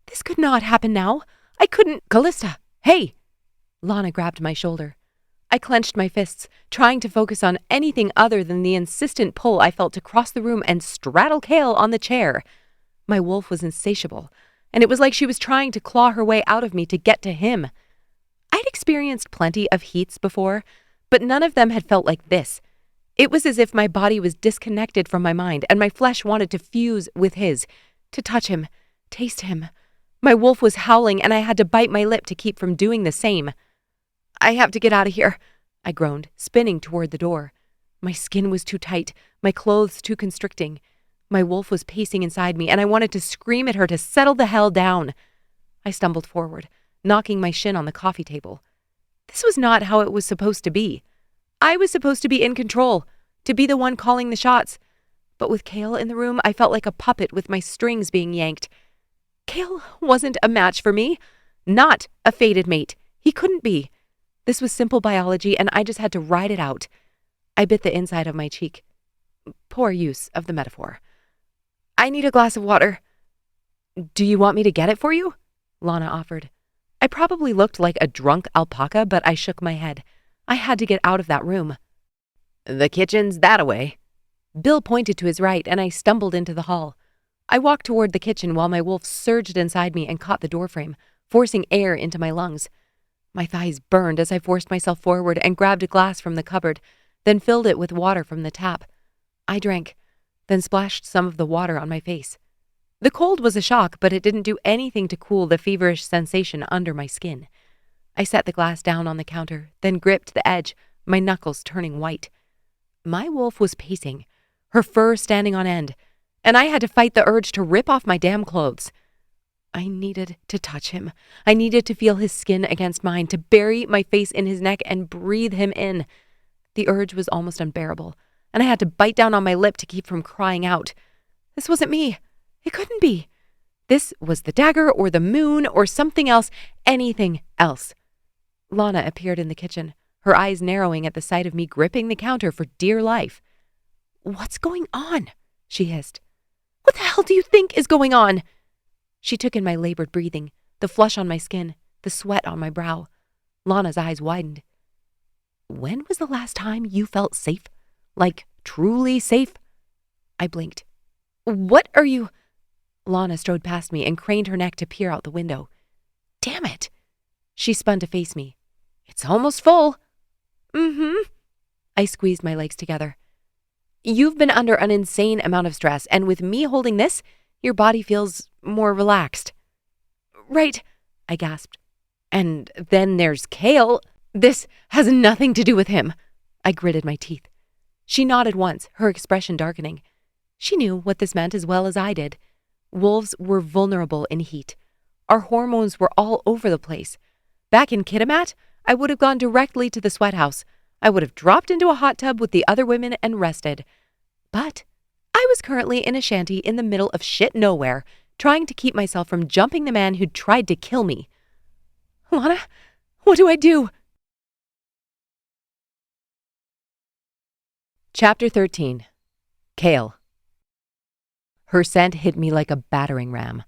This could not happen now. I couldn't... Callista, hey! Lana grabbed my shoulder. I clenched my fists, trying to focus on anything other than the insistent pull I felt to cross the room and straddle Kael on the chair. My wolf was insatiable, and it was like she was trying to claw her way out of me to get to him. I'd experienced plenty of heats before, but none of them had felt like this. It was as if my body was disconnected from my mind, and my flesh wanted to fuse with his, to touch him, taste him. My wolf was howling, and I had to bite my lip to keep from doing the same. I have to get out of here, I groaned, spinning toward the door. My skin was too tight, my clothes too constricting. My wolf was pacing inside me, and I wanted to scream at her to settle the hell down. I stumbled forward, knocking my shin on the coffee table. This was not how it was supposed to be. I was supposed to be in control, to be the one calling the shots. But with Kael in the room, I felt like a puppet with my strings being yanked. Kael wasn't a match for me. Not a fated mate. He couldn't be. This was simple biology, and I just had to ride it out. I bit the inside of my cheek. Poor use of the metaphor. I need a glass of water. Do you want me to get it for you? Lana offered. I probably looked like a drunk alpaca, but I shook my head. I had to get out of that room. The kitchen's that-a-way. Bill pointed to his right, and I stumbled into the hall. I walked toward the kitchen while my wolf surged inside me and caught the doorframe, forcing air into my lungs. My thighs burned as I forced myself forward and grabbed a glass from the cupboard, then filled it with water from the tap. I drank, then splashed some of the water on my face. The cold was a shock, but it didn't do anything to cool the feverish sensation under my skin. I set the glass down on the counter, then gripped the edge, my knuckles turning white. My wolf was pacing, her fur standing on end, and I had to fight the urge to rip off my damn clothes. I needed to touch him. I needed to feel his skin against mine, to bury my face in his neck and breathe him in. The urge was almost unbearable, and I had to bite down on my lip to keep from crying out. This wasn't me. It couldn't be. This was the dagger or the moon or something else, anything else. Lana appeared in the kitchen, her eyes narrowing at the sight of me gripping the counter for dear life. "What's going on?" she hissed. "What the hell do you think is going on?" She took in my labored breathing, the flush on my skin, the sweat on my brow. Lana's eyes widened. "When was the last time you felt safe? Like, truly safe?" I blinked. "What are you—" Lana strode past me and craned her neck to peer out the window. "Damn it." She spun to face me. "It's almost full." "Mm-hmm." I squeezed my legs together. "You've been under an insane amount of stress, and with me holding this, your body feels more relaxed." "Right," I gasped. "And then there's Kael. This has nothing to do with him." I gritted my teeth. She nodded once, her expression darkening. She knew what this meant as well as I did. Wolves were vulnerable in heat. Our hormones were all over the place. Back in Kitimat, I would have gone directly to the sweat house. I would have dropped into a hot tub with the other women and rested. But I was currently in a shanty in the middle of shit nowhere, trying to keep myself from jumping the man who'd tried to kill me. "Lana, what do I do?" Chapter 13. Kael. Her scent hit me like a battering ram.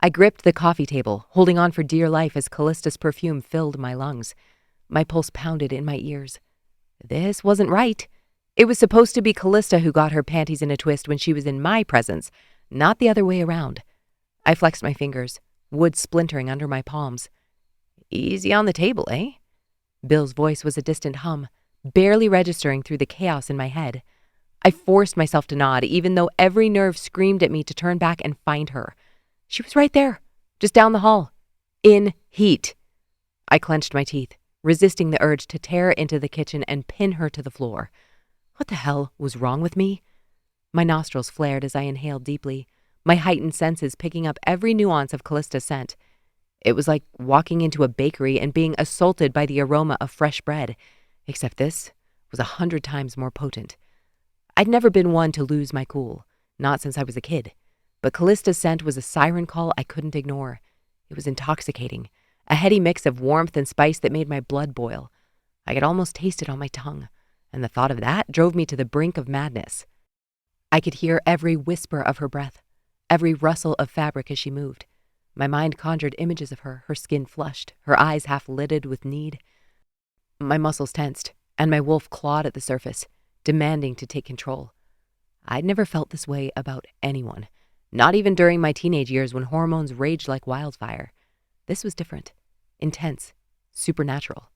I gripped the coffee table, holding on for dear life as Callista's perfume filled my lungs. My pulse pounded in my ears. This wasn't right. It was supposed to be Callista who got her panties in a twist when she was in my presence, not the other way around. I flexed my fingers, wood splintering under my palms. "Easy on the table, eh?" Bill's voice was a distant hum, barely registering through the chaos in my head. I forced myself to nod, even though every nerve screamed at me to turn back and find her. She was right there, just down the hall, in heat. I clenched my teeth, resisting the urge to tear into the kitchen and pin her to the floor. What the hell was wrong with me? My nostrils flared as I inhaled deeply, my heightened senses picking up every nuance of Callista's scent. It was like walking into a bakery and being assaulted by the aroma of fresh bread, except this was 100 times more potent. I'd never been one to lose my cool, not since I was a kid, but Callista's scent was a siren call I couldn't ignore. It was intoxicating, a heady mix of warmth and spice that made my blood boil. I could almost taste it on my tongue, and the thought of that drove me to the brink of madness. I could hear every whisper of her breath, every rustle of fabric as she moved. My mind conjured images of her skin flushed, her eyes half lidded with need. My muscles tensed, and my wolf clawed at the surface, demanding to take control. I'd never felt this way about anyone, not even during my teenage years when hormones raged like wildfire. This was different, intense, supernatural.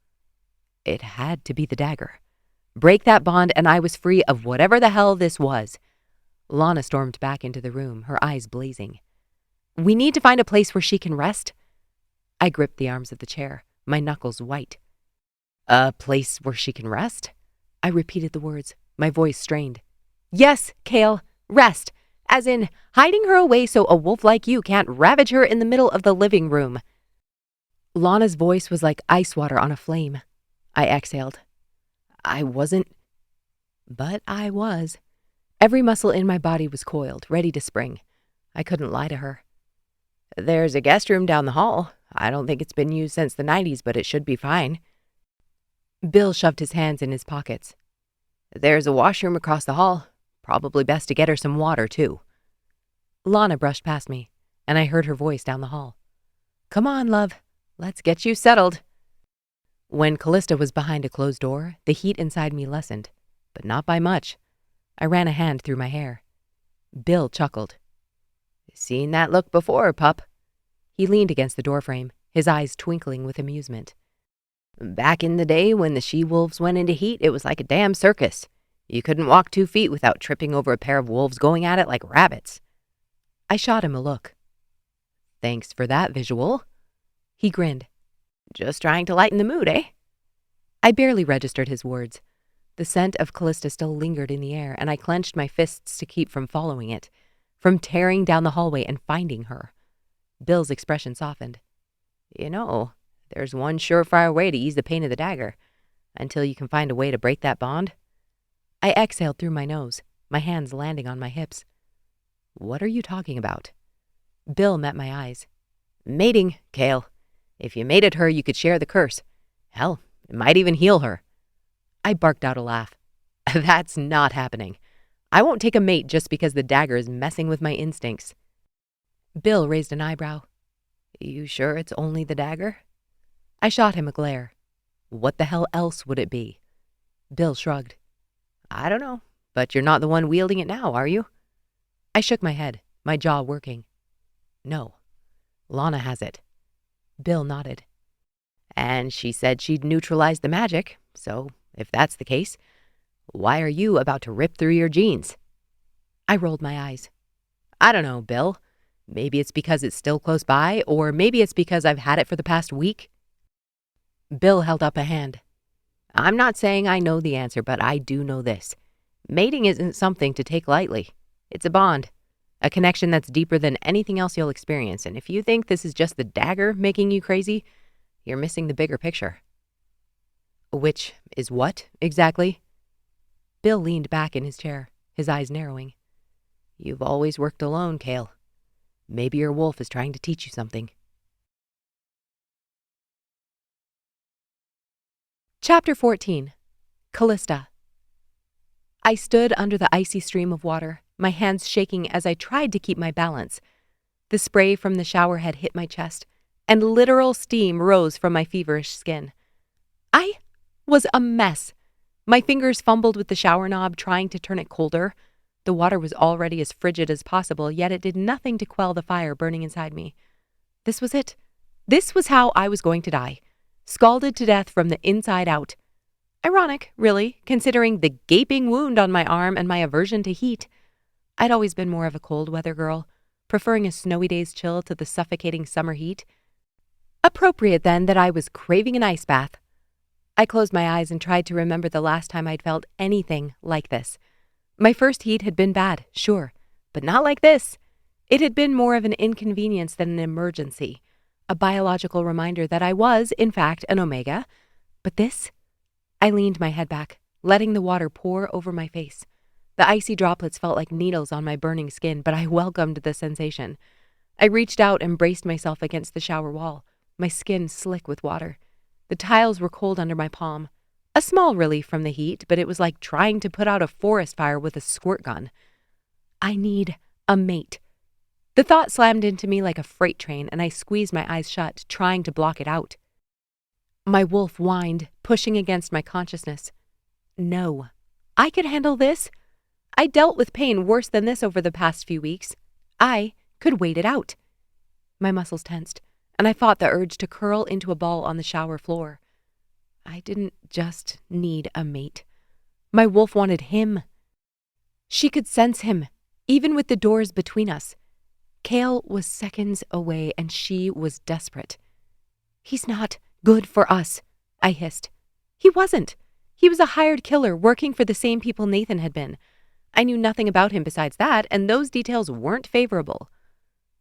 It had to be the dagger. Break that bond and I was free of whatever the hell this was. Lana stormed back into the room, her eyes blazing. "We need to find a place where she can rest." I gripped the arms of the chair, my knuckles white. "A place where she can rest?" I repeated the words, my voice strained. "Yes, Kael, rest. As in, hiding her away so a wolf like you can't ravage her in the middle of the living room." Lana's voice was like ice water on a flame. I exhaled. I wasn't, but I was. Every muscle in my body was coiled, ready to spring. I couldn't lie to her. "There's a guest room down the hall. I don't think it's been used since the 90s, but it should be fine." Bill shoved his hands in his pockets. "There's a washroom across the hall. Probably best to get her some water, too." Lana brushed past me, and I heard her voice down the hall. "Come on, love. Let's get you settled." When Callista was behind a closed door, the heat inside me lessened, but not by much. I ran a hand through my hair. Bill chuckled. "Seen that look before, pup." He leaned against the doorframe, his eyes twinkling with amusement. "Back in the day when the she-wolves went into heat, it was like a damn circus. You couldn't walk 2 feet without tripping over a pair of wolves going at it like rabbits." I shot him a look. "Thanks for that visual." He grinned. "Just trying to lighten the mood, eh?" I barely registered his words. The scent of Callista still lingered in the air, and I clenched my fists to keep from following it, from tearing down the hallway and finding her. Bill's expression softened. "You know, there's one surefire way to ease the pain of the dagger, until you can find a way to break that bond." I exhaled through my nose, my hands landing on my hips. "What are you talking about?" Bill met my eyes. Mating, Kael. If you mated her, you could share the curse. Hell, it might even heal her. I barked out a laugh. That's not happening. I won't take a mate just because the dagger is messing with my instincts. Bill raised an eyebrow. You sure it's only the dagger? I shot him a glare. What the hell else would it be? Bill shrugged. I don't know, but you're not the one wielding it now, are you? I shook my head, my jaw working. No, Lana has it. Bill nodded. And she said she'd neutralize the magic, so if that's the case, why are you about to rip through your jeans? I rolled my eyes. I don't know, Bill. Maybe it's because it's still close by, or maybe it's because I've had it for the past week. Bill held up a hand. I'm not saying I know the answer, but I do know this. Mating isn't something to take lightly. It's a bond, a connection that's deeper than anything else you'll experience, and if you think this is just the dagger making you crazy, you're missing the bigger picture. Which is what, exactly? Bill leaned back in his chair, his eyes narrowing. You've always worked alone, Kael. Maybe your wolf is trying to teach you something. Chapter 14. Callista. I stood under the icy stream of water, my hands shaking as I tried to keep my balance. The spray from the shower head hit my chest, and literal steam rose from my feverish skin. I was a mess. My fingers fumbled with the shower knob, trying to turn it colder. The water was already as frigid as possible, yet it did nothing to quell the fire burning inside me. This was it. This was how I was going to die, scalded to death from the inside out. Ironic, really, considering the gaping wound on my arm and my aversion to heat. I'd always been more of a cold weather girl, preferring a snowy day's chill to the suffocating summer heat. Appropriate, then, that I was craving an ice bath. I closed my eyes and tried to remember the last time I'd felt anything like this. My first heat had been bad, sure, but not like this. It had been more of an inconvenience than an emergency, a biological reminder that I was, in fact, an omega. But this? I leaned my head back, letting the water pour over my face. The icy droplets felt like needles on my burning skin, but I welcomed the sensation. I reached out and braced myself against the shower wall, my skin slick with water. The tiles were cold under my palm. A small relief from the heat, but it was like trying to put out a forest fire with a squirt gun. I need a mate. The thought slammed into me like a freight train, and I squeezed my eyes shut, trying to block it out. My wolf whined, pushing against my consciousness. No. I could handle this. I dealt with pain worse than this over the past few weeks. I could wait it out. My muscles tensed, and I fought the urge to curl into a ball on the shower floor. I didn't just need a mate. My wolf wanted him. She could sense him, even with the doors between us. Kael was seconds away, and she was desperate. He's not good for us, I hissed. He wasn't. He was a hired killer working for the same people Nathan had been. I knew nothing about him besides that, and those details weren't favorable.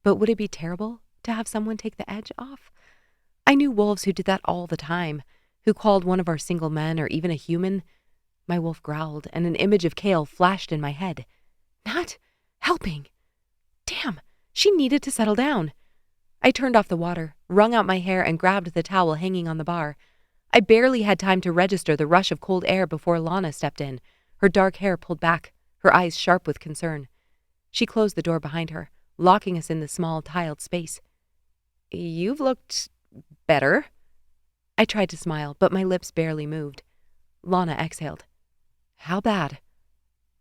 But would it be terrible to have someone take the edge off? I knew wolves who did that all the time, who called one of our single men or even a human. My wolf growled, and an image of Kael flashed in my head. Not helping. Damn, she needed to settle down. I turned off the water, wrung out my hair, and grabbed the towel hanging on the bar. I barely had time to register the rush of cold air before Lana stepped in, her dark hair pulled back, her eyes sharp with concern. She closed the door behind her, locking us in the small, tiled space. You've looked better. I tried to smile, but my lips barely moved. Lana exhaled. How bad?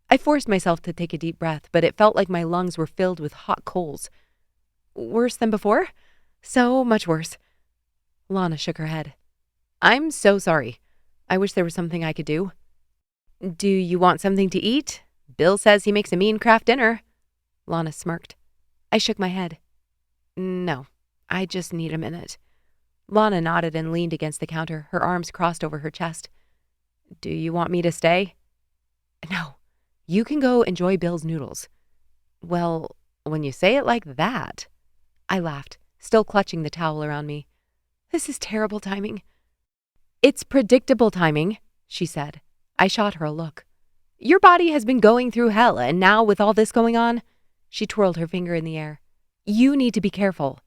I forced myself to take a deep breath, but it felt like my lungs were filled with hot coals. Worse than before? So much worse. Lana shook her head. I'm so sorry. I wish there was something I could do. Do you want something to eat? Bill says he makes a mean craft dinner. Lana smirked. I shook my head. No, I just need a minute. Lana nodded and leaned against the counter, her arms crossed over her chest. Do you want me to stay? No, you can go enjoy Bill's noodles. Well, when you say it like that. I laughed, still clutching the towel around me. This is terrible timing. It's predictable timing, she said. I shot her a look. Your body has been going through hell, and now with all this going on, she twirled her finger in the air. You need to be careful.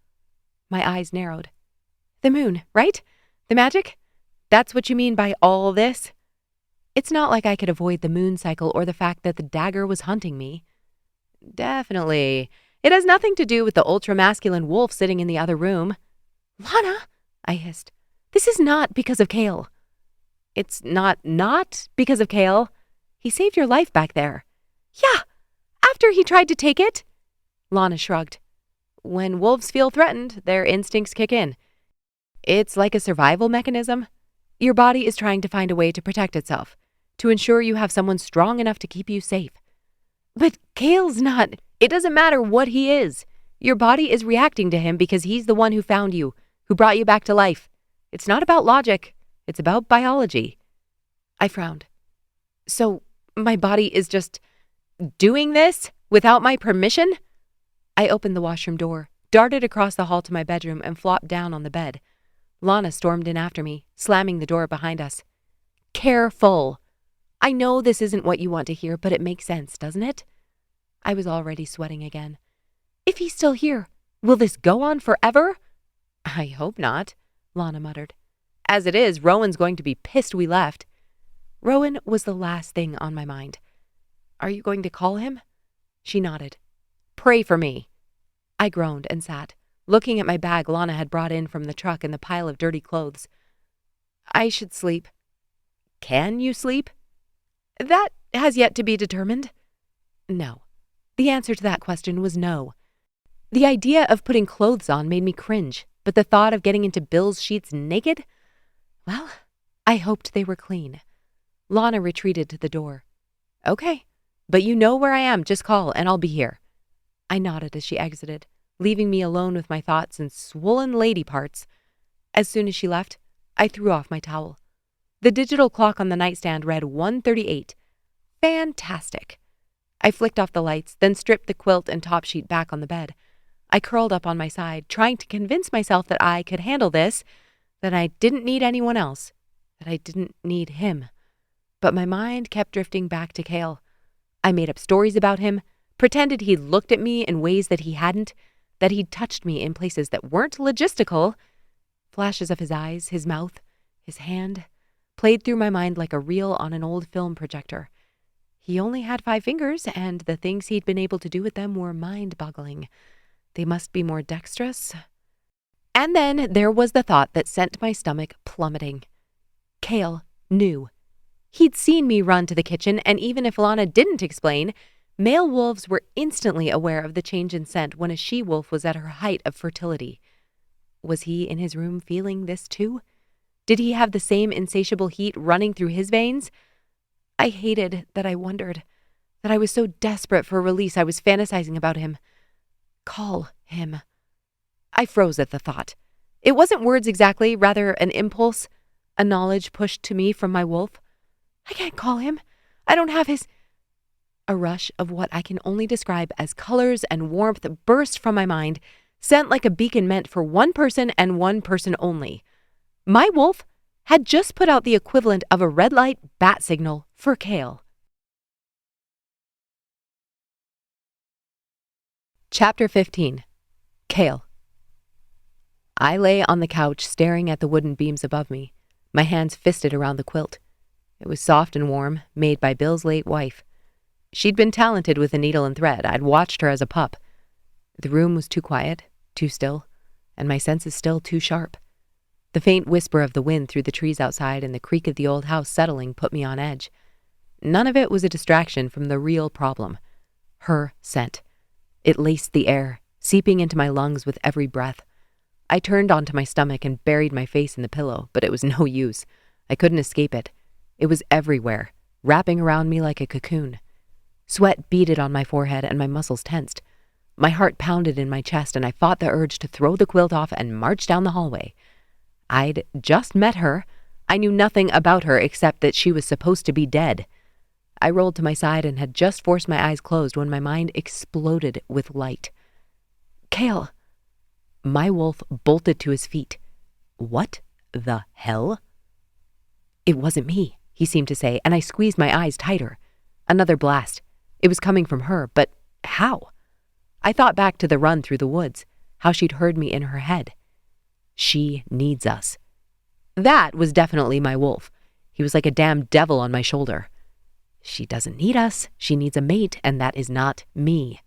My eyes narrowed. The moon, right? The magic? That's what you mean by all this? It's not like I could avoid the moon cycle or the fact that the dagger was hunting me. Definitely. It has nothing to do with the ultra-masculine wolf sitting in the other room. Lana, I hissed. This is not because of Kael. It's not because of Kael. He saved your life back there. Yeah, after he tried to take it. Lana shrugged. When wolves feel threatened, their instincts kick in. It's like a survival mechanism. Your body is trying to find a way to protect itself, to ensure you have someone strong enough to keep you safe. But Kael's not. It doesn't matter what he is. Your body is reacting to him because he's the one who found you, who brought you back to life. It's not about logic. It's about biology. I frowned. So my body is just doing this without my permission? I opened the washroom door, darted across the hall to my bedroom, and flopped down on the bed. Lana stormed in after me, slamming the door behind us. Careful. I know this isn't what you want to hear, but it makes sense, doesn't it? I was already sweating again. If he's still here, will this go on forever? I hope not, Lana muttered. As it is, Rowan's going to be pissed we left. Rowan was the last thing on my mind. Are you going to call him? She nodded. Pray for me. I groaned and sat, looking at my bag Lana had brought in from the truck and the pile of dirty clothes. I should sleep. Can you sleep? That has yet to be determined. No. The answer to that question was no. The idea of putting clothes on made me cringe, but the thought of getting into Bill's sheets naked? Well, I hoped they were clean. Lana retreated to the door. Okay, but you know where I am. Just call and I'll be here. I nodded as she exited, leaving me alone with my thoughts and swollen lady parts. As soon as she left, I threw off my towel. The digital clock on the nightstand read 1:38. Fantastic. I flicked off the lights, then stripped the quilt and top sheet back on the bed. I curled up on my side, trying to convince myself that I could handle this, that I didn't need anyone else, that I didn't need him. But my mind kept drifting back to Kael. I made up stories about him, pretended he'd looked at me in ways that he hadn't, that he'd touched me in places that weren't logistical. Flashes of his eyes, his mouth, his hand, played through my mind like a reel on an old film projector. He only had 5 fingers, and the things he'd been able to do with them were mind-boggling. They must be more dexterous. And then there was the thought that sent my stomach plummeting. Kael knew. He'd seen me run to the kitchen, and even if Lana didn't explain, male wolves were instantly aware of the change in scent when a she-wolf was at her height of fertility. Was he in his room feeling this too? Did he have the same insatiable heat running through his veins? I hated that I wondered, that I was so desperate for release I was fantasizing about him. Call him. I froze at the thought. It wasn't words exactly, rather an impulse, a knowledge pushed to me from my wolf. I can't call him. I don't have his... A rush of what I can only describe as colors and warmth burst from my mind, sent like a beacon meant for one person and one person only. My wolf had just put out the equivalent of a red light bat signal for Kael. Chapter 15. Kael. I lay on the couch staring at the wooden beams above me, my hands fisted around the quilt. It was soft and warm, made by Bill's late wife. She'd been talented with a needle and thread. I'd watched her as a pup. The room was too quiet, too still, and my senses still too sharp. The faint whisper of the wind through the trees outside and the creak of the old house settling put me on edge. None of it was a distraction from the real problem. Her scent. It laced the air, seeping into my lungs with every breath. I turned onto my stomach and buried my face in the pillow, but it was no use. I couldn't escape it. It was everywhere, wrapping around me like a cocoon. Sweat beaded on my forehead and my muscles tensed. My heart pounded in my chest and I fought the urge to throw the quilt off and march down the hallway. I'd just met her. I knew nothing about her except that she was supposed to be dead. I rolled to my side and had just forced my eyes closed when my mind exploded with light. Kael. My wolf bolted to his feet. What the hell? It wasn't me, he seemed to say, and I squeezed my eyes tighter. Another blast. It was coming from her, but how? I thought back to the run through the woods, how she'd heard me in her head. She needs us. That was definitely my wolf. He was like a damn devil on my shoulder. She doesn't need us. She needs a mate, and that is not me.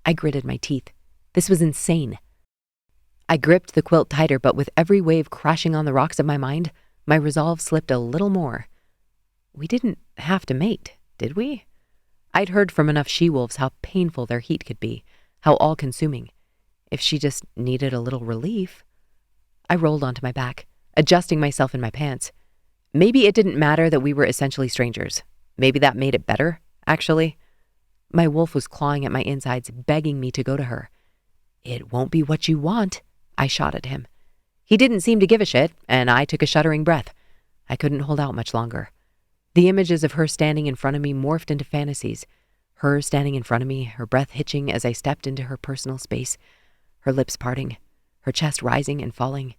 I gritted my teeth. This was insane. I gripped the quilt tighter, but with every wave crashing on the rocks of my mind, my resolve slipped a little more. We didn't have to mate, did we? I'd heard from enough she-wolves how painful their heat could be, how all-consuming. If she just needed a little relief. I rolled onto my back, adjusting myself in my pants. Maybe it didn't matter that we were essentially strangers. Maybe that made it better, actually. My wolf was clawing at my insides, begging me to go to her. It won't be what you want, I shot at him. He didn't seem to give a shit, and I took a shuddering breath. I couldn't hold out much longer. The images of her standing in front of me morphed into fantasies. Her standing in front of me, her breath hitching as I stepped into her personal space, her lips parting, her chest rising and falling.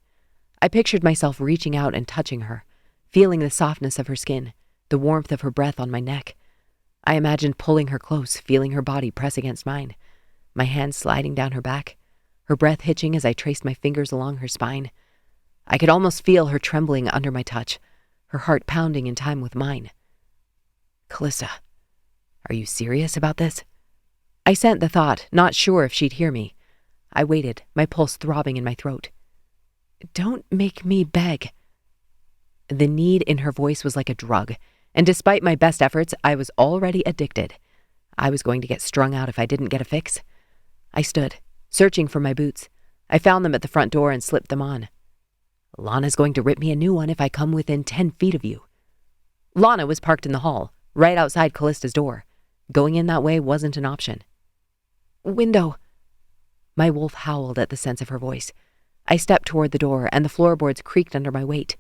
I pictured myself reaching out and touching her, feeling the softness of her skin, the warmth of her breath on my neck. I imagined pulling her close, feeling her body press against mine, my hands sliding down her back, her breath hitching as I traced my fingers along her spine. I could almost feel her trembling under my touch, her heart pounding in time with mine. Callista, are you serious about this? I sent the thought, not sure if she'd hear me. I waited, my pulse throbbing in my throat. Don't make me beg. The need in her voice was like a drug, and despite my best efforts, I was already addicted. I was going to get strung out if I didn't get a fix. I stood, searching for my boots. I found them at the front door and slipped them on. Lana's going to rip me a new one if I come within 10 feet of you. Lana was parked in the hall, right outside Callista's door. Going in that way wasn't an option. Window. My wolf howled at the sense of her voice. I stepped toward the door, and the floorboards creaked under my weight.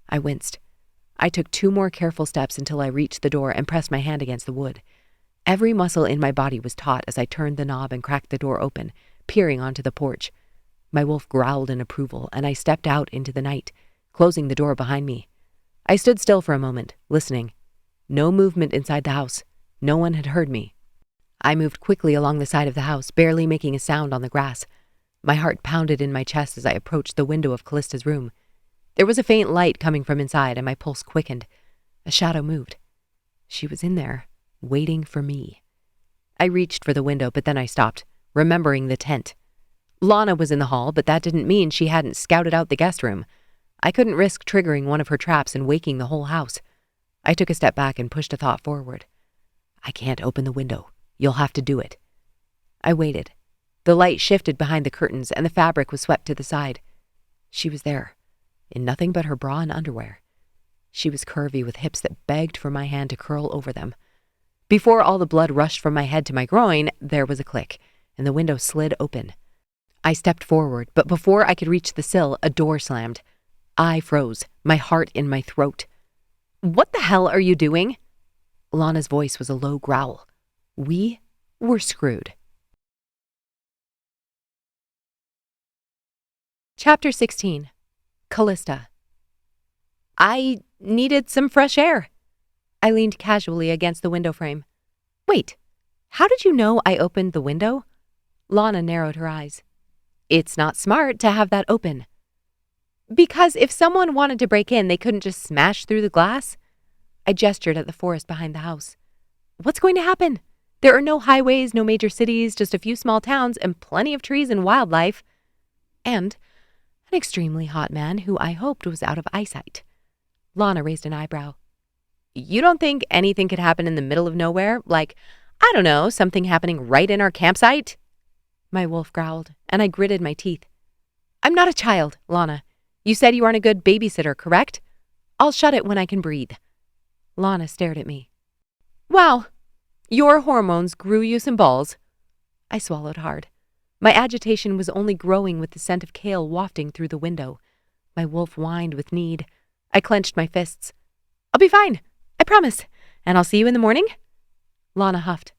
I winced. I took 2 more careful steps until I reached the door and pressed my hand against the wood. Every muscle in my body was taut as I turned the knob and cracked the door open, peering onto the porch. My wolf growled in approval, and I stepped out into the night, closing the door behind me. I stood still for a moment, listening. No movement inside the house. No one had heard me. I moved quickly along the side of the house, barely making a sound on the grass. My heart pounded in my chest as I approached the window of Callista's room. There was a faint light coming from inside, and my pulse quickened. A shadow moved. She was in there, waiting for me. I reached for the window, but then I stopped, remembering the tent. Lana was in the hall, but that didn't mean she hadn't scouted out the guest room. I couldn't risk triggering one of her traps and waking the whole house. I took a step back and pushed a thought forward. I can't open the window. You'll have to do it. I waited. The light shifted behind the curtains, and the fabric was swept to the side. She was there, in nothing but her bra and underwear. She was curvy with hips that begged for my hand to curl over them. Before all the blood rushed from my head to my groin, there was a click, and the window slid open. I stepped forward, but before I could reach the sill, a door slammed. I froze, my heart in my throat. What the hell are you doing? Lana's voice was a low growl. We were screwed. Chapter 16. Callista. I needed some fresh air. I leaned casually against the window frame. Wait, how did you know I opened the window? Lana narrowed her eyes. It's not smart to have that open. Because if someone wanted to break in, they couldn't just smash through the glass? I gestured at the forest behind the house. What's going to happen? There are no highways, no major cities, just a few small towns and plenty of trees and wildlife. And an extremely hot man who I hoped was out of eyesight. Lana raised an eyebrow. You don't think anything could happen in the middle of nowhere? Like, I don't know, something happening right in our campsite? My wolf growled, and I gritted my teeth. I'm not a child, Lana. You said you aren't a good babysitter, correct? I'll shut it when I can breathe. Lana stared at me. Wow, your hormones grew you some balls. I swallowed hard. My agitation was only growing with the scent of Kael wafting through the window. My wolf whined with need. I clenched my fists. I'll be fine, I promise. And I'll see you in the morning? Lana huffed.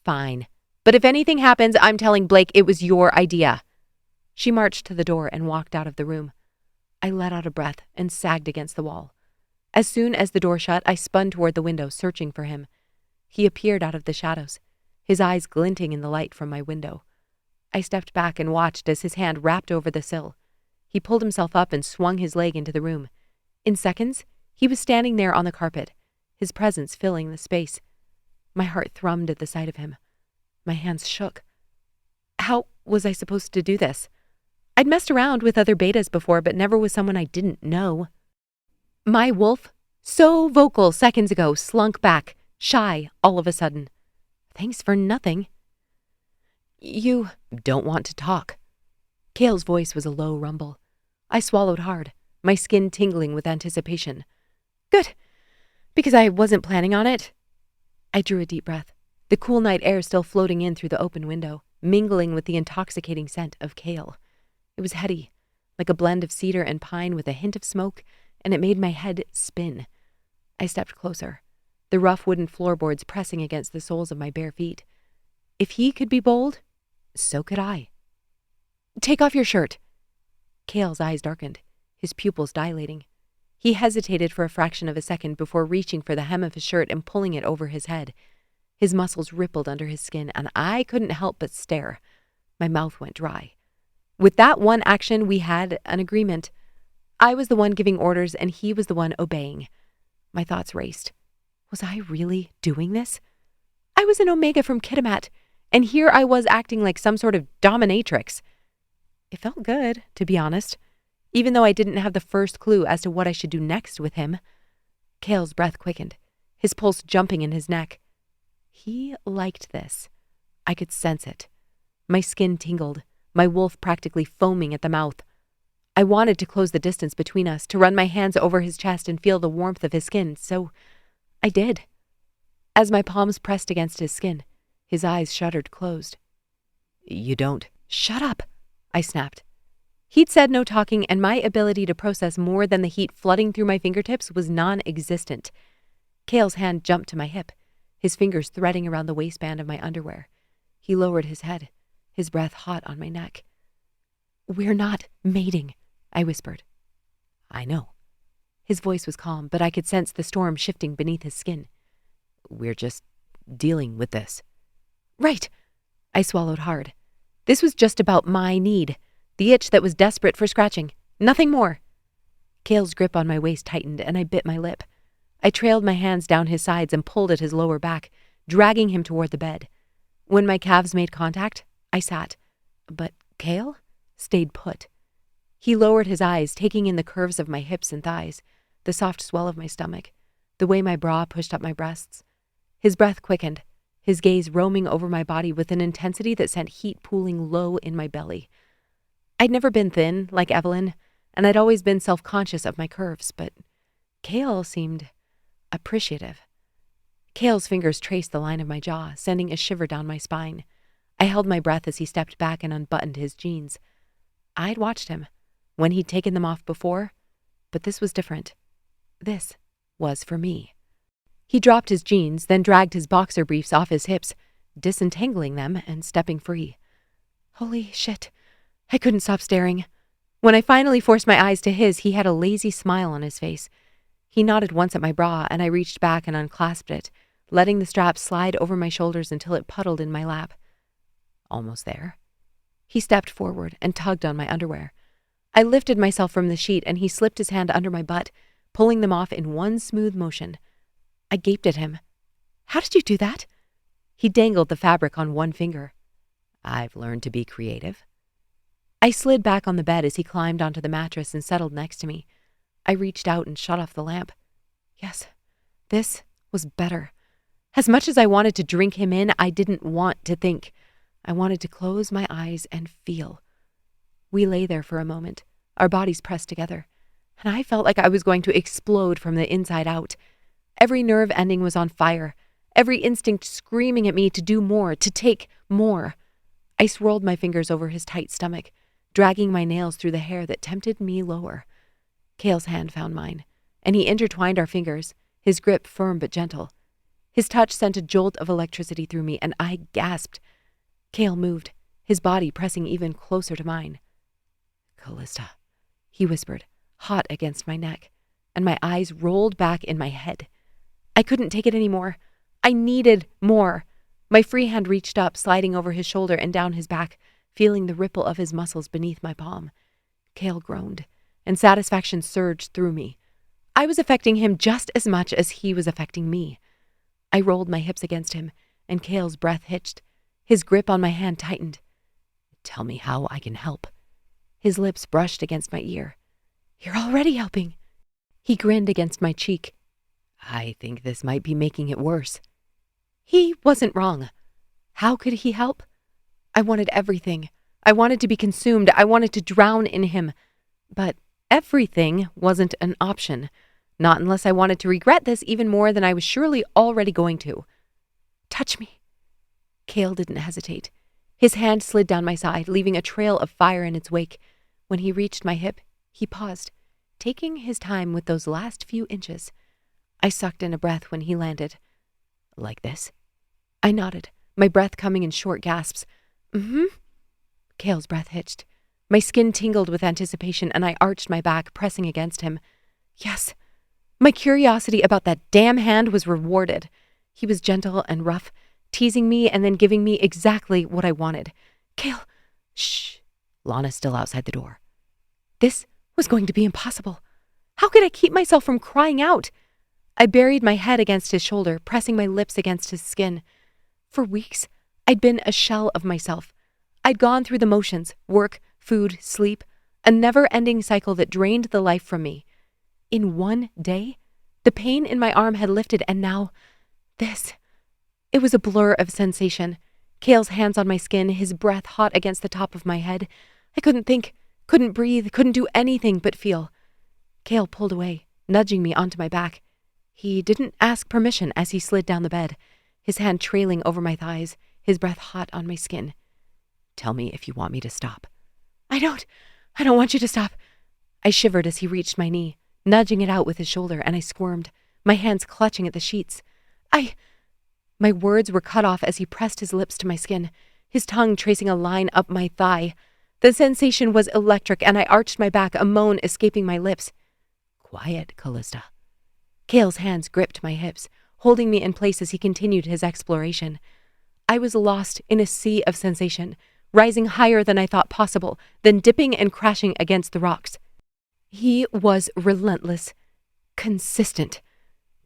Fine. But if anything happens, I'm telling Blake it was your idea. She marched to the door and walked out of the room. I let out a breath and sagged against the wall. As soon as the door shut, I spun toward the window, searching for him. He appeared out of the shadows, his eyes glinting in the light from my window. I stepped back and watched as his hand wrapped over the sill. He pulled himself up and swung his leg into the room. In seconds, he was standing there on the carpet, his presence filling the space. My heart thrummed at the sight of him. My hands shook. How was I supposed to do this? I'd messed around with other betas before, but never with someone I didn't know. My wolf, so vocal seconds ago, slunk back, shy all of a sudden. Thanks for nothing. You don't want to talk. Kael's voice was a low rumble. I swallowed hard, my skin tingling with anticipation. Good, because I wasn't planning on it. I drew a deep breath, the cool night air still floating in through the open window, mingling with the intoxicating scent of Kael. It was heady, like a blend of cedar and pine with a hint of smoke, and it made my head spin. I stepped closer, the rough wooden floorboards pressing against the soles of my bare feet. If he could be bold, so could I. Take off your shirt. Kael's eyes darkened, his pupils dilating. He hesitated for a fraction of a second before reaching for the hem of his shirt and pulling it over his head. His muscles rippled under his skin, and I couldn't help but stare. My mouth went dry. With that one action, we had an agreement. I was the one giving orders, and he was the one obeying. My thoughts raced. Was I really doing this? I was an Omega from Kitimat, and here I was acting like some sort of dominatrix. It felt good, to be honest, even though I didn't have the first clue as to what I should do next with him. Kael's breath quickened, his pulse jumping in his neck. He liked this. I could sense it. My skin tingled, my wolf practically foaming at the mouth. I wanted to close the distance between us, to run my hands over his chest and feel the warmth of his skin, so I did. As my palms pressed against his skin, his eyes shuddered closed. You don't. Shut up, I snapped. He'd said no talking, and my ability to process more than the heat flooding through my fingertips was non-existent. Kael's hand jumped to my hip, his fingers threading around the waistband of my underwear. He lowered his head, his breath hot on my neck. We're not mating, I whispered. I know. His voice was calm, but I could sense the storm shifting beneath his skin. We're just dealing with this. Right. I swallowed hard. This was just about my need, the itch that was desperate for scratching, nothing more. Kael's grip on my waist tightened, and I bit my lip. I trailed my hands down his sides and pulled at his lower back, dragging him toward the bed. When my calves made contact, I sat, but Kael stayed put. He lowered his eyes, taking in the curves of my hips and thighs, the soft swell of my stomach, the way my bra pushed up my breasts. His breath quickened, his gaze roaming over my body with an intensity that sent heat pooling low in my belly. I'd never been thin like Evelyn, and I'd always been self-conscious of my curves, but Kael seemed appreciative. Kael's fingers traced the line of my jaw, sending a shiver down my spine. I held my breath as he stepped back and unbuttoned his jeans. I'd watched him when he'd taken them off before, but this was different. This was for me. He dropped his jeans, then dragged his boxer briefs off his hips, disentangling them and stepping free. Holy shit. I couldn't stop staring. When I finally forced my eyes to his, he had a lazy smile on his face. He nodded once at my bra, and I reached back and unclasped it, letting the strap slide over my shoulders until it puddled in my lap. Almost there. He stepped forward and tugged on my underwear. I lifted myself from the sheet, and he slipped his hand under my butt, pulling them off in one smooth motion. I gaped at him. How did you do that? He dangled the fabric on one finger. I've learned to be creative. I slid back on the bed as he climbed onto the mattress and settled next to me. I reached out and shut off the lamp. Yes, this was better. As much as I wanted to drink him in, I didn't want to think. I wanted to close my eyes and feel. We lay there for a moment, our bodies pressed together, and I felt like I was going to explode from the inside out. Every nerve ending was on fire, every instinct screaming at me to do more, to take more. I swirled my fingers over his tight stomach, dragging my nails through the hair that tempted me lower. Kael's hand found mine, and he intertwined our fingers, his grip firm but gentle. His touch sent a jolt of electricity through me, and I gasped. Kael moved, his body pressing even closer to mine. Callista, he whispered, hot against my neck, and my eyes rolled back in my head. I couldn't take it anymore. I needed more. My free hand reached up, sliding over his shoulder and down his back, feeling the ripple of his muscles beneath my palm. Kael groaned, and satisfaction surged through me. I was affecting him just as much as he was affecting me. I rolled my hips against him, and Kael's breath hitched. His grip on my hand tightened. "Tell me how I can help." His lips brushed against my ear. "You're already helping." He grinned against my cheek. "I think this might be making it worse." He wasn't wrong. How could he help? I wanted everything. I wanted to be consumed. I wanted to drown in him. But everything wasn't an option. Not unless I wanted to regret this even more than I was surely already going to. "Touch me." Kael didn't hesitate. His hand slid down my side, leaving a trail of fire in its wake. When he reached my hip, he paused, taking his time with those last few inches. I sucked in a breath when he landed. "Like this?" I nodded, my breath coming in short gasps. "Mm-hmm." Kael's breath hitched. My skin tingled with anticipation, and I arched my back, pressing against him. Yes. My curiosity about that damn hand was rewarded. He was gentle and rough, teasing me and then giving me exactly what I wanted. "Kael, shh." Lana's still outside the door. This was going to be impossible. How could I keep myself from crying out? I buried my head against his shoulder, pressing my lips against his skin. For weeks, I'd been a shell of myself. I'd gone through the motions, work, food, sleep, a never-ending cycle that drained the life from me. In one day, the pain in my arm had lifted, and now, this. It was a blur of sensation. Kael's hands on my skin, his breath hot against the top of my head. I couldn't think, couldn't breathe, couldn't do anything but feel. Kael pulled away, nudging me onto my back. He didn't ask permission as he slid down the bed, his hand trailing over my thighs, his breath hot on my skin. "Tell me if you want me to stop." I don't want you to stop." I shivered as he reached my knee, nudging it out with his shoulder, and I squirmed, my hands clutching at the sheets. My words were cut off as he pressed his lips to my skin, his tongue tracing a line up my thigh. The sensation was electric, and I arched my back, a moan escaping my lips. "Quiet, Callista." Kael's hands gripped my hips, holding me in place as he continued his exploration. I was lost in a sea of sensation, rising higher than I thought possible, then dipping and crashing against the rocks. He was relentless, consistent.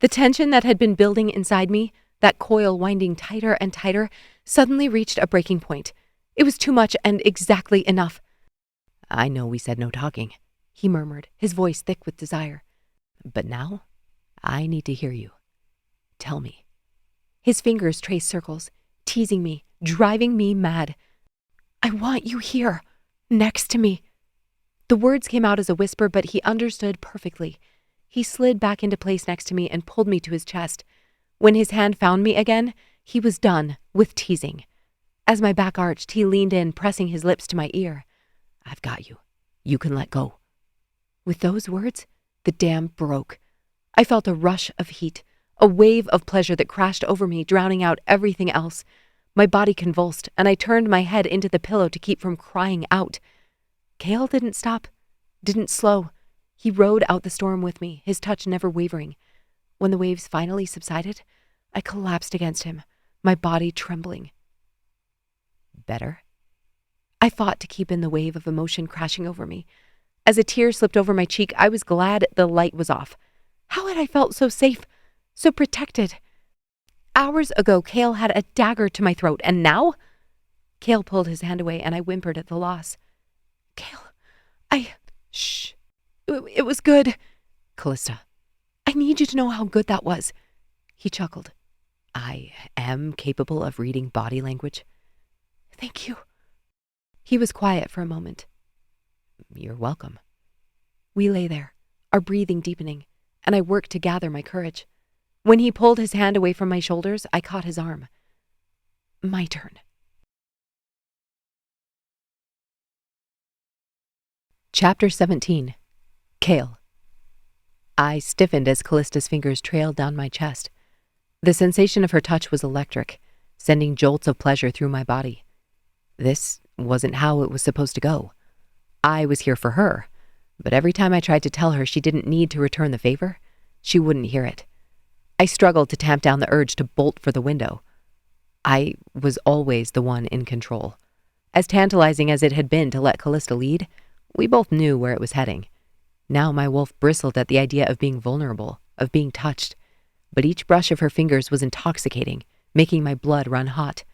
The tension that had been building inside me, that coil winding tighter and tighter, suddenly reached a breaking point. It was too much and exactly enough. "I know we said no talking," he murmured, his voice thick with desire. "But now, I need to hear you. Tell me." His fingers traced circles, teasing me, driving me mad. "I want you here, next to me." The words came out as a whisper, but he understood perfectly. He slid back into place next to me and pulled me to his chest. When his hand found me again, he was done with teasing. As my back arched, he leaned in, pressing his lips to my ear. "I've got you. You can let go." With those words, the dam broke. I felt a rush of heat, a wave of pleasure that crashed over me, drowning out everything else. My body convulsed, and I turned my head into the pillow to keep from crying out. Kael didn't stop, didn't slow. He rode out the storm with me, his touch never wavering. When the waves finally subsided, I collapsed against him, my body trembling. "Better?" I fought to keep in the wave of emotion crashing over me. As a tear slipped over my cheek, I was glad the light was off. How had I felt so safe, so protected? Hours ago, Kael had a dagger to my throat, and now? Kael pulled his hand away, and I whimpered at the loss. "Kael, Shh. It was good." "Callista, I need you to know how good that was." He chuckled. "I am capable of reading body language." "Thank you." He was quiet for a moment. "You're welcome." We lay there, our breathing deepening, and I worked to gather my courage. When he pulled his hand away from my shoulders, I caught his arm. My turn. Chapter 17. Kael. I stiffened as Callista's fingers trailed down my chest. The sensation of her touch was electric, sending jolts of pleasure through my body. This wasn't how it was supposed to go. I was here for her, but every time I tried to tell her she didn't need to return the favor, she wouldn't hear it. I struggled to tamp down the urge to bolt for the window. I was always the one in control. As tantalizing as it had been to let Callista lead, we both knew where it was heading. Now my wolf bristled at the idea of being vulnerable, of being touched. But each brush of her fingers was intoxicating, making my blood run hot.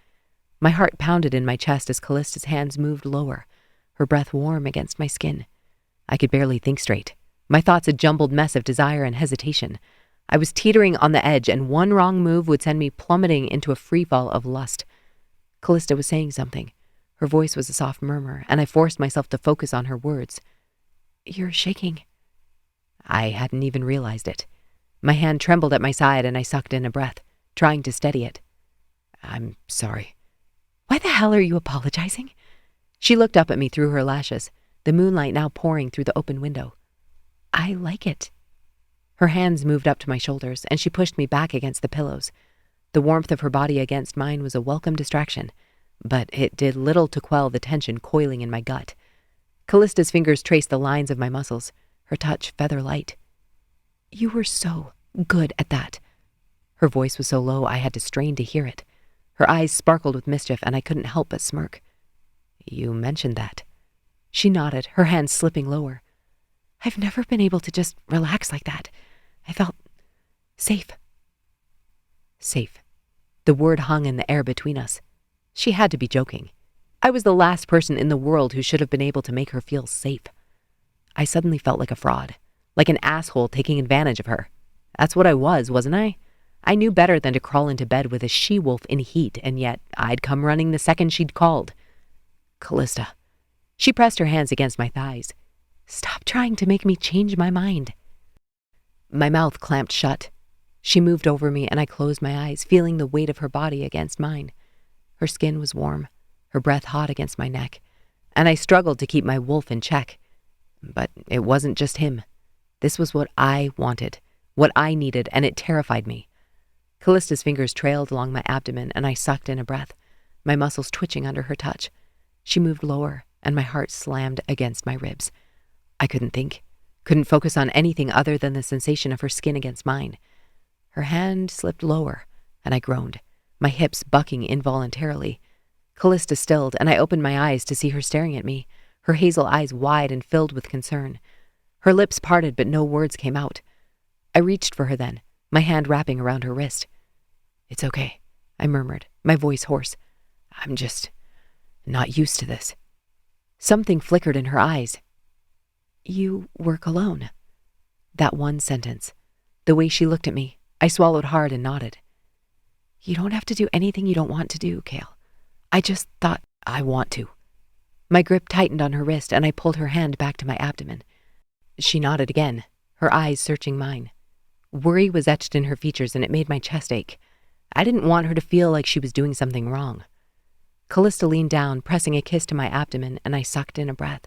My heart pounded in my chest as Callista's hands moved lower, her breath warm against my skin. I could barely think straight, my thoughts a jumbled mess of desire and hesitation. I was teetering on the edge, and one wrong move would send me plummeting into a freefall of lust. Callista was saying something. Her voice was a soft murmur, and I forced myself to focus on her words. "You're shaking." I hadn't even realized it. My hand trembled at my side, and I sucked in a breath, trying to steady it. "I'm sorry." "Why the hell are you apologizing?" She looked up at me through her lashes, the moonlight now pouring through the open window. "I like it." Her hands moved up to my shoulders, and she pushed me back against the pillows. The warmth of her body against mine was a welcome distraction, but it did little to quell the tension coiling in my gut. Callista's fingers traced the lines of my muscles, her touch feather light. "You were so good at that." Her voice was so low I had to strain to hear it. Her eyes sparkled with mischief, and I couldn't help but smirk. "You mentioned that." She nodded, her hands slipping lower. "I've never been able to just relax like that. I felt safe." Safe. The word hung in the air between us. She had to be joking. I was the last person in the world who should have been able to make her feel safe. I suddenly felt like a fraud, like an asshole taking advantage of her. That's what I was, wasn't I? I knew better than to crawl into bed with a she-wolf in heat, and yet I'd come running the second she'd called. "Callista." She pressed her hands against my thighs. "Stop trying to make me change my mind." My mouth clamped shut. She moved over me, and I closed my eyes, feeling the weight of her body against mine. Her skin was warm, her breath hot against my neck, and I struggled to keep my wolf in check. But it wasn't just him. This was what I wanted, what I needed, and it terrified me. Callista's fingers trailed along my abdomen, and I sucked in a breath, my muscles twitching under her touch. She moved lower, and my heart slammed against my ribs. I couldn't think, couldn't focus on anything other than the sensation of her skin against mine. Her hand slipped lower, and I groaned, my hips bucking involuntarily. Callista stilled, and I opened my eyes to see her staring at me, her hazel eyes wide and filled with concern. Her lips parted, but no words came out. I reached for her then, my hand wrapping around her wrist. "It's okay," I murmured, my voice hoarse. "I'm just not used to this." Something flickered in her eyes. "You work alone." That one sentence, the way she looked at me, I swallowed hard and nodded. "You don't have to do anything you don't want to do, Kael. I just thought I want to." My grip tightened on her wrist, and I pulled her hand back to my abdomen. She nodded again, her eyes searching mine. Worry was etched in her features, and it made my chest ache. I didn't want her to feel like she was doing something wrong. Callista leaned down, pressing a kiss to my abdomen, and I sucked in a breath.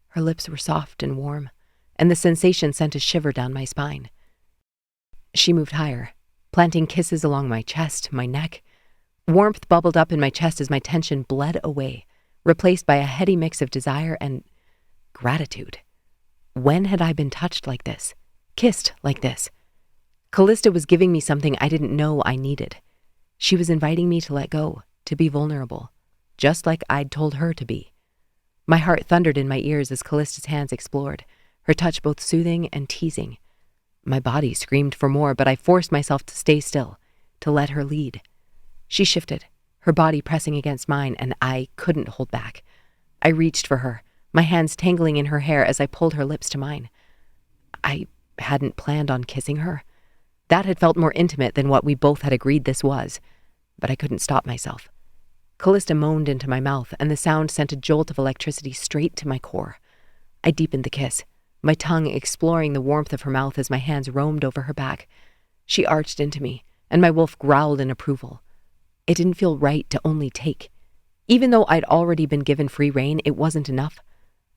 Her lips were soft and warm, and the sensation sent a shiver down my spine. She moved higher, planting kisses along my chest, my neck. Warmth bubbled up in my chest as my tension bled away, replaced by a heady mix of desire and gratitude. When had I been touched like this? Kissed like this? Callista was giving me something I didn't know I needed. She was inviting me to let go, to be vulnerable, just like I'd told her to be. My heart thundered in my ears as Callista's hands explored, her touch both soothing and teasing. My body screamed for more, but I forced myself to stay still, to let her lead. She shifted, her body pressing against mine, and I couldn't hold back. I reached for her, my hands tangling in her hair as I pulled her lips to mine. I hadn't planned on kissing her. That had felt more intimate than what we both had agreed this was, but I couldn't stop myself. Callista moaned into my mouth, and the sound sent a jolt of electricity straight to my core. I deepened the kiss, my tongue exploring the warmth of her mouth as my hands roamed over her back. She arched into me, and my wolf growled in approval. It didn't feel right to only take. Even though I'd already been given free rein, it wasn't enough.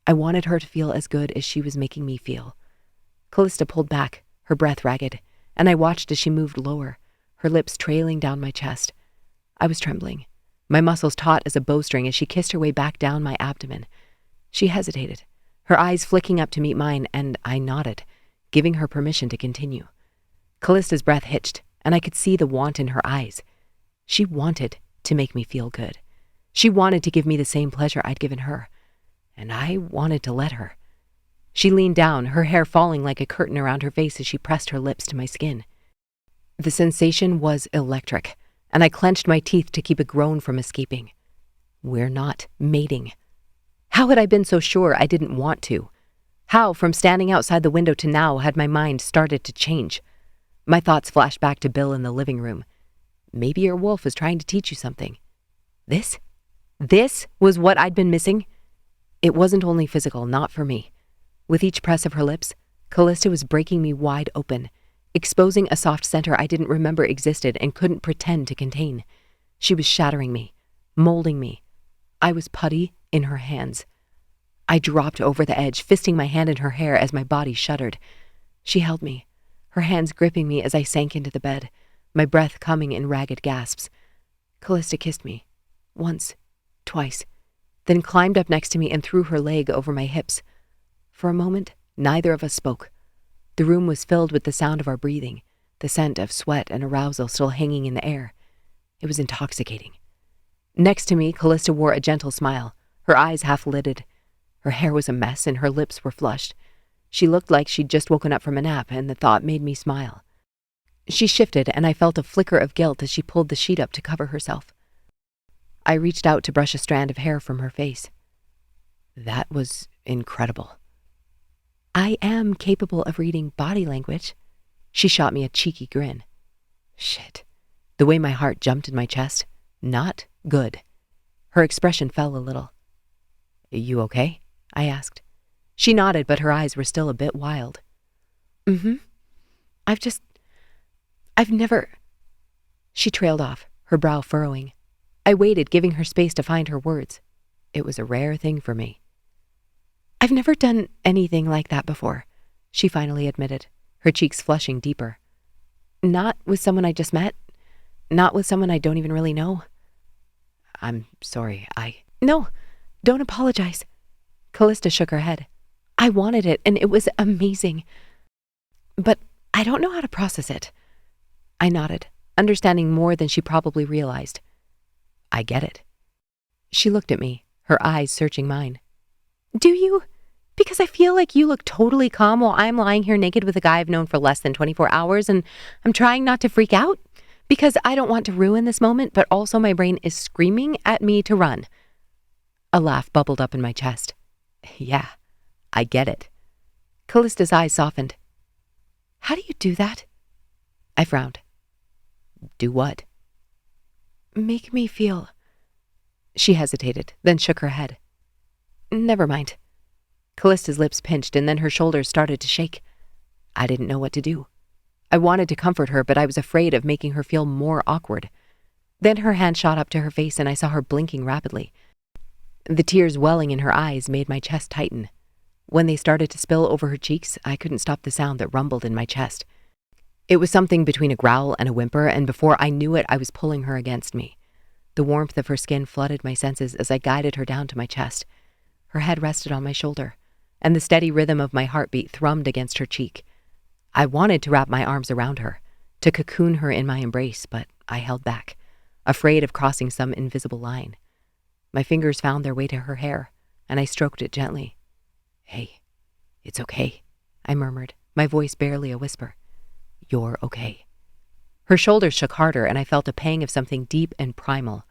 I wanted her to feel as good as she was making me feel. Callista pulled back, her breath ragged, and I watched as she moved lower, her lips trailing down my chest. I was trembling, my muscles taut as a bowstring as she kissed her way back down my abdomen. She hesitated, her eyes flicking up to meet mine, and I nodded, giving her permission to continue. Callista's breath hitched, and I could see the want in her eyes. She wanted to make me feel good. She wanted to give me the same pleasure I'd given her, and I wanted to let her. She leaned down, her hair falling like a curtain around her face as she pressed her lips to my skin. The sensation was electric, and I clenched my teeth to keep a groan from escaping. We're not mating. How had I been so sure I didn't want to? How, from standing outside the window to now, had my mind started to change? My thoughts flashed back to Bill in the living room. Maybe your wolf was trying to teach you something. This was what I'd been missing? It wasn't only physical, not for me. With each press of her lips, Callista was breaking me wide open, exposing a soft center I didn't remember existed and couldn't pretend to contain. She was shattering me, molding me. I was putty in her hands. I dropped over the edge, fisting my hand in her hair as my body shuddered. She held me, her hands gripping me as I sank into the bed, my breath coming in ragged gasps. Callista kissed me, once, twice, then climbed up next to me and threw her leg over my hips. For a moment, neither of us spoke. The room was filled with the sound of our breathing, the scent of sweat and arousal still hanging in the air. It was intoxicating. Next to me, Callista wore a gentle smile, her eyes half-lidded. Her hair was a mess and her lips were flushed. She looked like she'd just woken up from a nap, and the thought made me smile. She shifted, and I felt a flicker of guilt as she pulled the sheet up to cover herself. I reached out to brush a strand of hair from her face. That was incredible. I am capable of reading body language. She shot me a cheeky grin. Shit. The way my heart jumped in my chest, not good. Her expression fell a little. You okay? I asked. She nodded, but her eyes were still a bit wild. Mm-hmm. I've never... She trailed off, her brow furrowing. I waited, giving her space to find her words. It was a rare thing for me. I've never done anything like that before, she finally admitted, her cheeks flushing deeper. Not with someone I just met. Not with someone I don't even really know. I'm sorry, No, don't apologize. Callista shook her head. I wanted it, and it was amazing. But I don't know how to process it. I nodded, understanding more than she probably realized. I get it. She looked at me, her eyes searching mine. Do you? Because I feel like you look totally calm while I'm lying here naked with a guy I've known for less than 24 hours, and I'm trying not to freak out. Because I don't want to ruin this moment, but also my brain is screaming at me to run. A laugh bubbled up in my chest. Yeah, I get it. Callista's eyes softened. How do you do that? I frowned. Do what? Make me feel... She hesitated, then shook her head. Never mind. Callista's lips pinched, and then her shoulders started to shake. I didn't know what to do. I wanted to comfort her, but I was afraid of making her feel more awkward. Then her hand shot up to her face, and I saw her blinking rapidly. The tears welling in her eyes made my chest tighten. When they started to spill over her cheeks, I couldn't stop the sound that rumbled in my chest. It was something between a growl and a whimper, and before I knew it, I was pulling her against me. The warmth of her skin flooded my senses as I guided her down to my chest. Her head rested on my shoulder, and the steady rhythm of my heartbeat thrummed against her cheek. I wanted to wrap my arms around her, to cocoon her in my embrace, but I held back, afraid of crossing some invisible line. My fingers found their way to her hair, and I stroked it gently. Hey, it's okay, I murmured, my voice barely a whisper. You're okay. Her shoulders shook harder, and I felt a pang of something deep and primal.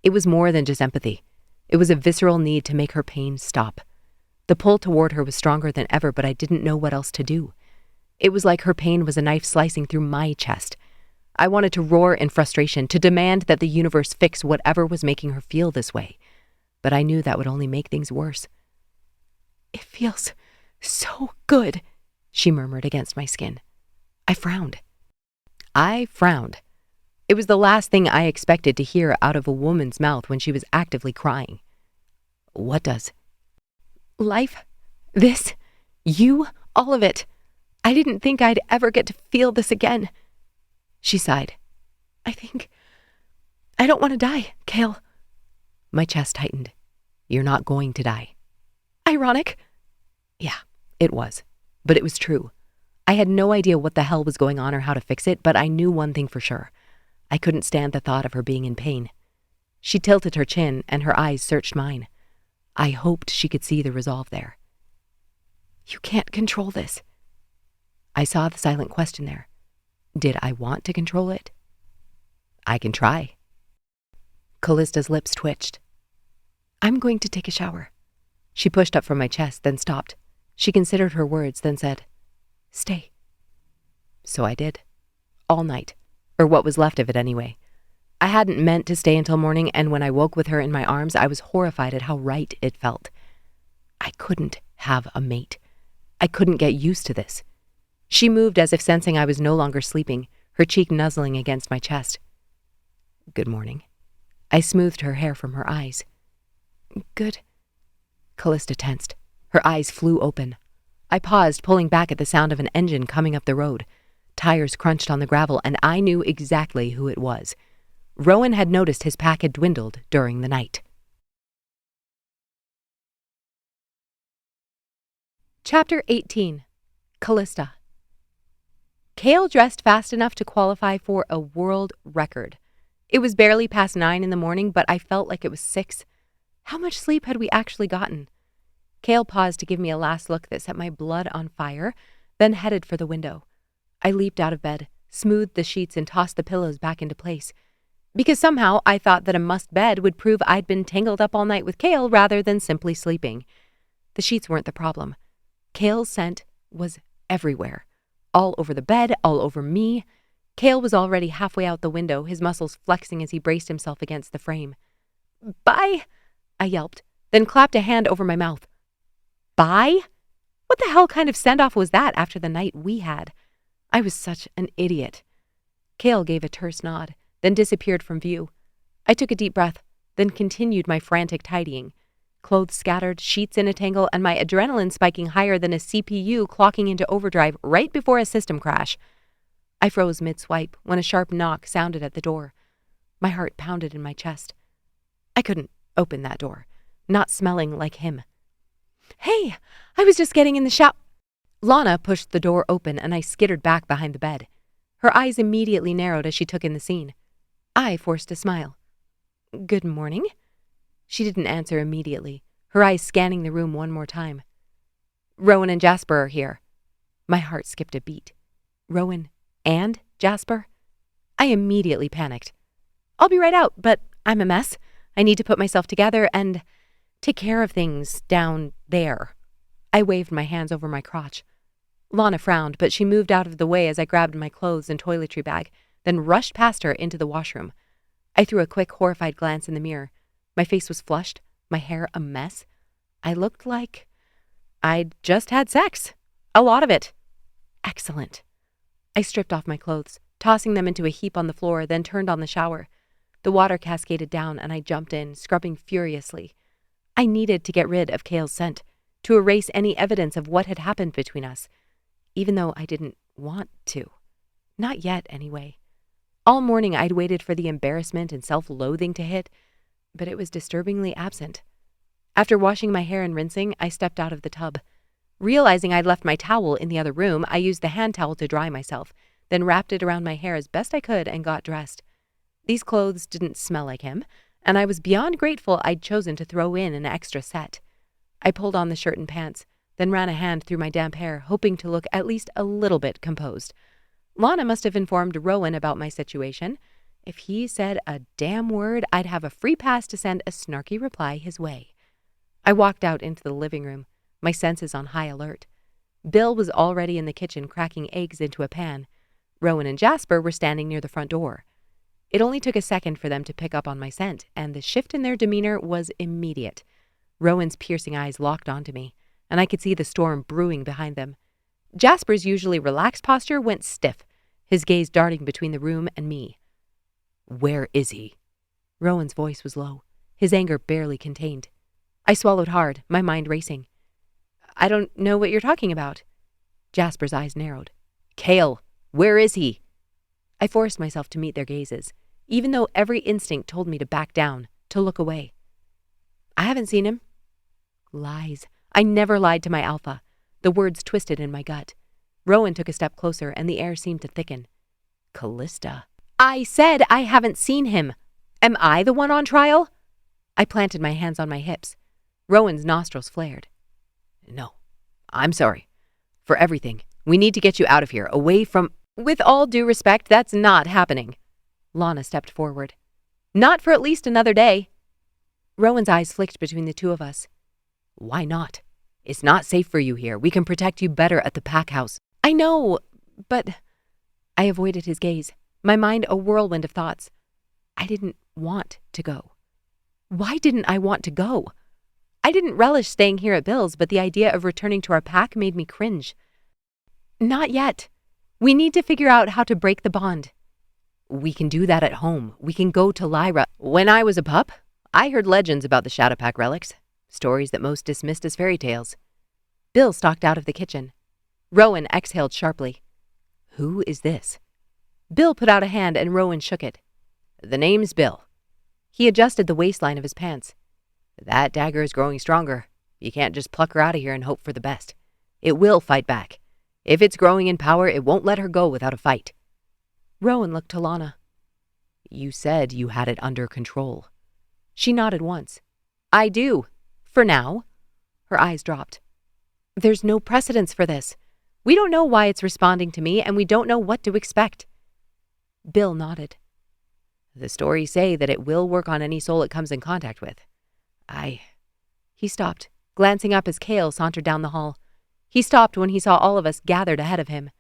It was more than just empathy. It was a visceral need to make her pain stop. The pull toward her was stronger than ever, but I didn't know what else to do. It was like her pain was a knife slicing through my chest. I wanted to roar in frustration, to demand that the universe fix whatever was making her feel this way. But I knew that would only make things worse. It feels so good, she murmured against my skin. I frowned. It was the last thing I expected to hear out of a woman's mouth when she was actively crying. What does? Life. This. You. All of it. I didn't think I'd ever get to feel this again. She sighed. I don't want to die, Kael. My chest tightened. You're not going to die. Ironic? Yeah, it was. But it was true. I had no idea what the hell was going on or how to fix it, but I knew one thing for sure. I couldn't stand the thought of her being in pain. She tilted her chin and her eyes searched mine. I hoped she could see the resolve there. "You can't control this." I saw the silent question there. Did I want to control it? "I can try." Callista's lips twitched. "I'm going to take a shower." She pushed up from my chest, then stopped. She considered her words, then said, "Stay." So I did. All night. Or what was left of it anyway. I hadn't meant to stay until morning, and when I woke with her in my arms, I was horrified at how right it felt. I couldn't have a mate. I couldn't get used to this. She moved as if sensing I was no longer sleeping, her cheek nuzzling against my chest. "Good morning." I smoothed her hair from her eyes. "Good." Callista tensed. Her eyes flew open. I paused, pulling back at the sound of an engine coming up the road. Tires crunched on the gravel, and I knew exactly who it was. Rowan had noticed his pack had dwindled during the night. Chapter 18. Callista. Kael dressed fast enough to qualify for a world record. It was barely past 9 in the morning, but I felt like it was 6. How much sleep had we actually gotten? Kael paused to give me a last look that set my blood on fire, then headed for the window. I leaped out of bed, smoothed the sheets, and tossed the pillows back into place. Because somehow I thought that a must bed would prove I'd been tangled up all night with Kael rather than simply sleeping. The sheets weren't the problem. Kael's scent was everywhere. All over the bed, all over me. Kael was already halfway out the window, his muscles flexing as he braced himself against the frame. "Bye," I yelped, then clapped a hand over my mouth. Bye? What the hell kind of send-off was that after the night we had? I was such an idiot. Kael gave a terse nod, then disappeared from view. I took a deep breath, then continued my frantic tidying. Clothes scattered, sheets in a tangle, and my adrenaline spiking higher than a CPU clocking into overdrive right before a system crash. I froze mid-swipe when a sharp knock sounded at the door. My heart pounded in my chest. I couldn't open that door, not smelling like him. "Hey, I was just getting in the shower." Lana pushed the door open and I skittered back behind the bed. Her eyes immediately narrowed as she took in the scene. I forced a smile. "Good morning." She didn't answer immediately, her eyes scanning the room one more time. "Rowan and Jasper are here." My heart skipped a beat. Rowan and Jasper? I immediately panicked. "I'll be right out, but I'm a mess. I need to put myself together and take care of things down there." I waved my hands over my crotch. Lana frowned, but she moved out of the way as I grabbed my clothes and toiletry bag, then rushed past her into the washroom. I threw a quick, horrified glance in the mirror. My face was flushed, my hair a mess. I looked like I'd just had sex. A lot of it. Excellent. I stripped off my clothes, tossing them into a heap on the floor, then turned on the shower. The water cascaded down and I jumped in, scrubbing furiously. I needed to get rid of Kael's scent, to erase any evidence of what had happened between us, even though I didn't want to. Not yet, anyway. All morning I'd waited for the embarrassment and self-loathing to hit, but it was disturbingly absent. After washing my hair and rinsing, I stepped out of the tub. Realizing I'd left my towel in the other room, I used the hand towel to dry myself, then wrapped it around my hair as best I could and got dressed. These clothes didn't smell like him, and I was beyond grateful I'd chosen to throw in an extra set. I pulled on the shirt and pants, then ran a hand through my damp hair, hoping to look at least a little bit composed. Lana must have informed Rowan about my situation. If he said a damn word, I'd have a free pass to send a snarky reply his way. I walked out into the living room, my senses on high alert. Bill was already in the kitchen cracking eggs into a pan. Rowan and Jasper were standing near the front door. It only took a second for them to pick up on my scent, and the shift in their demeanor was immediate. Rowan's piercing eyes locked onto me, and I could see the storm brewing behind them. Jasper's usually relaxed posture went stiff, his gaze darting between the room and me. "Where is he?" Rowan's voice was low, his anger barely contained. I swallowed hard, my mind racing. "I don't know what you're talking about." Jasper's eyes narrowed. "Kael, where is he?" I forced myself to meet their gazes, even though every instinct told me to back down, to look away. "I haven't seen him." Lies. I never lied to my alpha. The words twisted in my gut. Rowan took a step closer and the air seemed to thicken. "Callista." "I said I haven't seen him." Am I the one on trial? I planted my hands on my hips. Rowan's nostrils flared. No, I'm sorry. For everything. We need to get you out of here, away from— With all due respect, that's not happening. Lana stepped forward. Not for at least another day. Rowan's eyes flicked between the two of us. Why not? It's not safe for you here. We can protect you better at the pack house. I know, but— I avoided his gaze, my mind a whirlwind of thoughts. I didn't want to go. Why didn't I want to go? I didn't relish staying here at Bill's, but the idea of returning to our pack made me cringe. Not yet. We need to figure out how to break the bond. We can do that at home. We can go to Lyra. When I was a pup, I heard legends about the Shadowpack relics, stories that most dismissed as fairy tales. Bill stalked out of the kitchen. Rowan exhaled sharply. Who is this? Bill put out a hand and Rowan shook it. The name's Bill. He adjusted the waistline of his pants. That dagger is growing stronger. You can't just pluck her out of here and hope for the best. It will fight back. If it's growing in power, it won't let her go without a fight. Rowan looked to Lana. You said you had it under control. She nodded once. I do. For now. Her eyes dropped. There's no precedence for this. We don't know why it's responding to me, and we don't know what to expect. Bill nodded. The stories say that it will work on any soul it comes in contact with. He stopped, glancing up as Kael sauntered down the hall. He stopped when he saw all of us gathered ahead of him.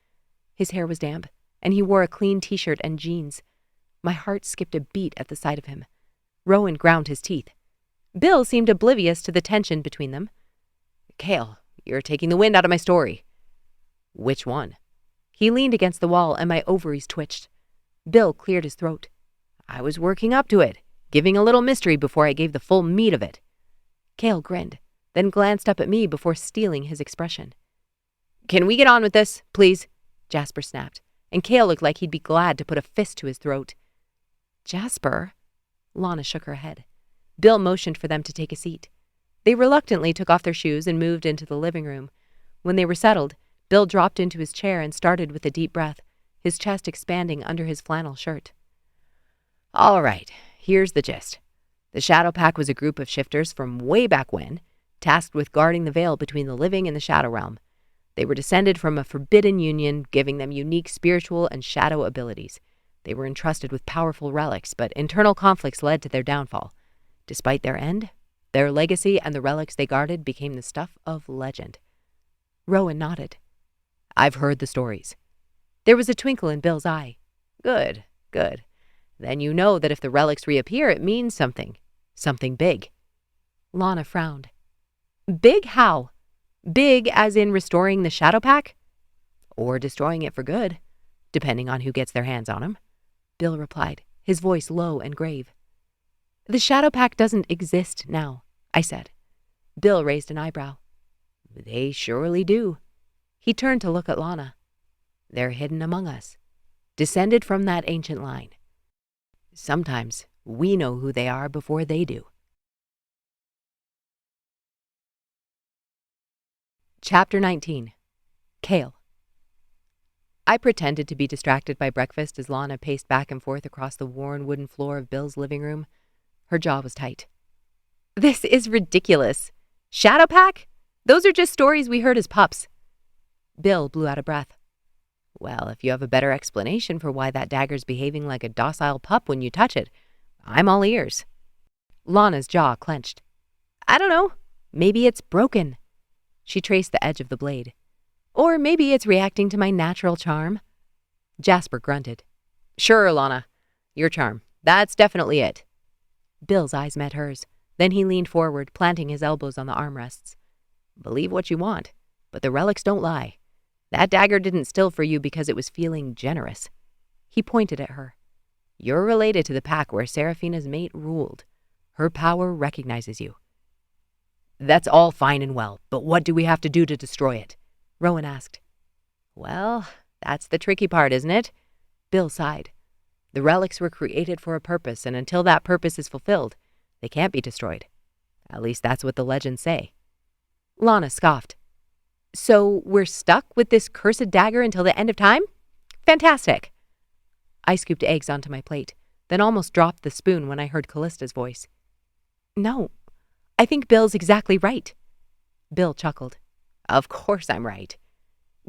His hair was damp, and he wore a clean t-shirt and jeans. My heart skipped a beat at the sight of him. Rowan ground his teeth. Bill seemed oblivious to the tension between them. Kael, you're taking the wind out of my story. Which one? He leaned against the wall, and my ovaries twitched. Bill cleared his throat. I was working up to it, giving a little mystery before I gave the full meat of it. Kael grinned, then glanced up at me before stealing his expression. Can we get on with this, please? Jasper snapped, and Kael looked like he'd be glad to put a fist to his throat. Jasper? Lana shook her head. Bill motioned for them to take a seat. They reluctantly took off their shoes and moved into the living room. When they were settled, Bill dropped into his chair and started with a deep breath, his chest expanding under his flannel shirt. All right, here's the gist. The Shadowpack was a group of shifters from way back when, tasked with guarding the veil between the living and the Shadow Realm. They were descended from a forbidden union, giving them unique spiritual and shadow abilities. They were entrusted with powerful relics, but internal conflicts led to their downfall. Despite their end, their legacy and the relics they guarded became the stuff of legend. Rowan nodded. I've heard the stories. There was a twinkle in Bill's eye. Good, good. Then you know that if the relics reappear, it means something. Something big. Lana frowned. Big how? Big as in restoring the Shadowpack? Or destroying it for good, depending on who gets their hands on him. Bill replied, his voice low and grave. The Shadowpack doesn't exist now, I said. Bill raised an eyebrow. They surely do. He turned to look at Lana. They're hidden among us, descended from that ancient line. Sometimes we know who they are before they do. Chapter 19. Kael. I pretended to be distracted by breakfast as Lana paced back and forth across the worn wooden floor of Bill's living room. Her jaw was tight. This is ridiculous. Shadowpack? Those are just stories we heard as pups. Bill blew out a breath. Well, if you have a better explanation for why that dagger's behaving like a docile pup when you touch it, I'm all ears. Lana's jaw clenched. I don't know. Maybe it's broken. She traced the edge of the blade. Or maybe it's reacting to my natural charm. Jasper grunted. Sure, Lana. Your charm. That's definitely it. Bill's eyes met hers. Then he leaned forward, planting his elbows on the armrests. Believe what you want, but the relics don't lie. That dagger didn't still for you because it was feeling generous. He pointed at her. You're related to the pack where Seraphina's mate ruled. Her power recognizes you. That's all fine and well, but what do we have to do to destroy it? Rowan asked. Well, that's the tricky part, isn't it? Bill sighed. The relics were created for a purpose, and until that purpose is fulfilled, they can't be destroyed. At least that's what the legends say. Lana scoffed. So we're stuck with this cursed dagger until the end of time? Fantastic. I scooped eggs onto my plate. then almost dropped the spoon when I heard Callista's voice. "No, I think Bill's exactly right." Bill chuckled. "Of course I'm right."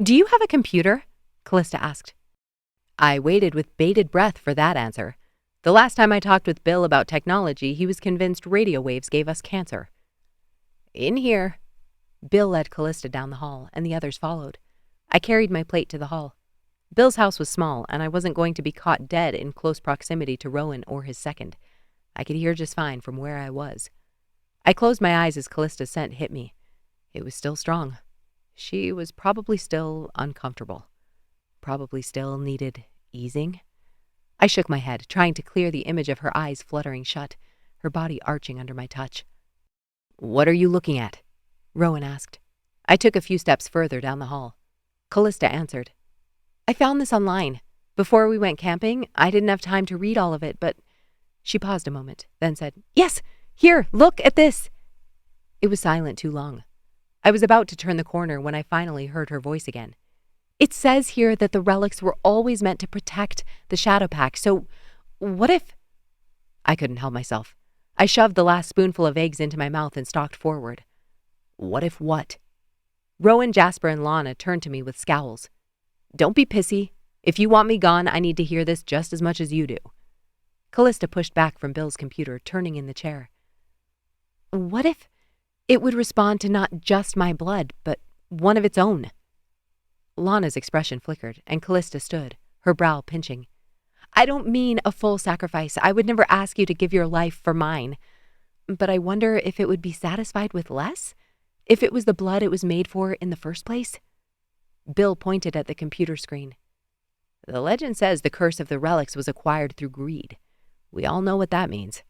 "Do you have a computer?" Callista asked. I waited with bated breath for that answer. The last time I talked with Bill about technology, he was convinced radio waves gave us cancer. "In here." Bill led Callista down the hall, and the others followed. I carried my plate to the hall. Bill's house was small, and I wasn't going to be caught dead in close proximity to Rowan or his second. I could hear just fine from where I was. I closed my eyes as Callista's scent hit me. It was still strong. She was probably still uncomfortable. Probably still needed easing. I shook my head, trying to clear the image of her eyes fluttering shut, her body arching under my touch. "What are you looking at?" Rowan asked. I took a few steps further down the hall. Callista answered. "I found this online. Before we went camping, I didn't have time to read all of it, but..." She paused a moment, then said, "Yes, here, look at this." It was silent too long. I was about to turn the corner when I finally heard her voice again. "It says here that the relics were always meant to protect the Shadow Pack, so what if..." I couldn't help myself. I shoved the last spoonful of eggs into my mouth and stalked forward. What if what? Rowan, Jasper, and Lana turned to me with scowls. "Don't be pissy. If you want me gone, I need to hear this just as much as you do." Callista pushed back from Bill's computer, turning in the chair. "What if it would respond to not just my blood, but one of its own?" Lana's expression flickered, and Callista stood, her brow pinching. "I don't mean a full sacrifice. I would never ask you to give your life for mine. But I wonder if it would be satisfied with less? If it was the blood it was made for in the first place?" Bill pointed at the computer screen. "The legend says the curse of the relics was acquired through greed. We all know what that means."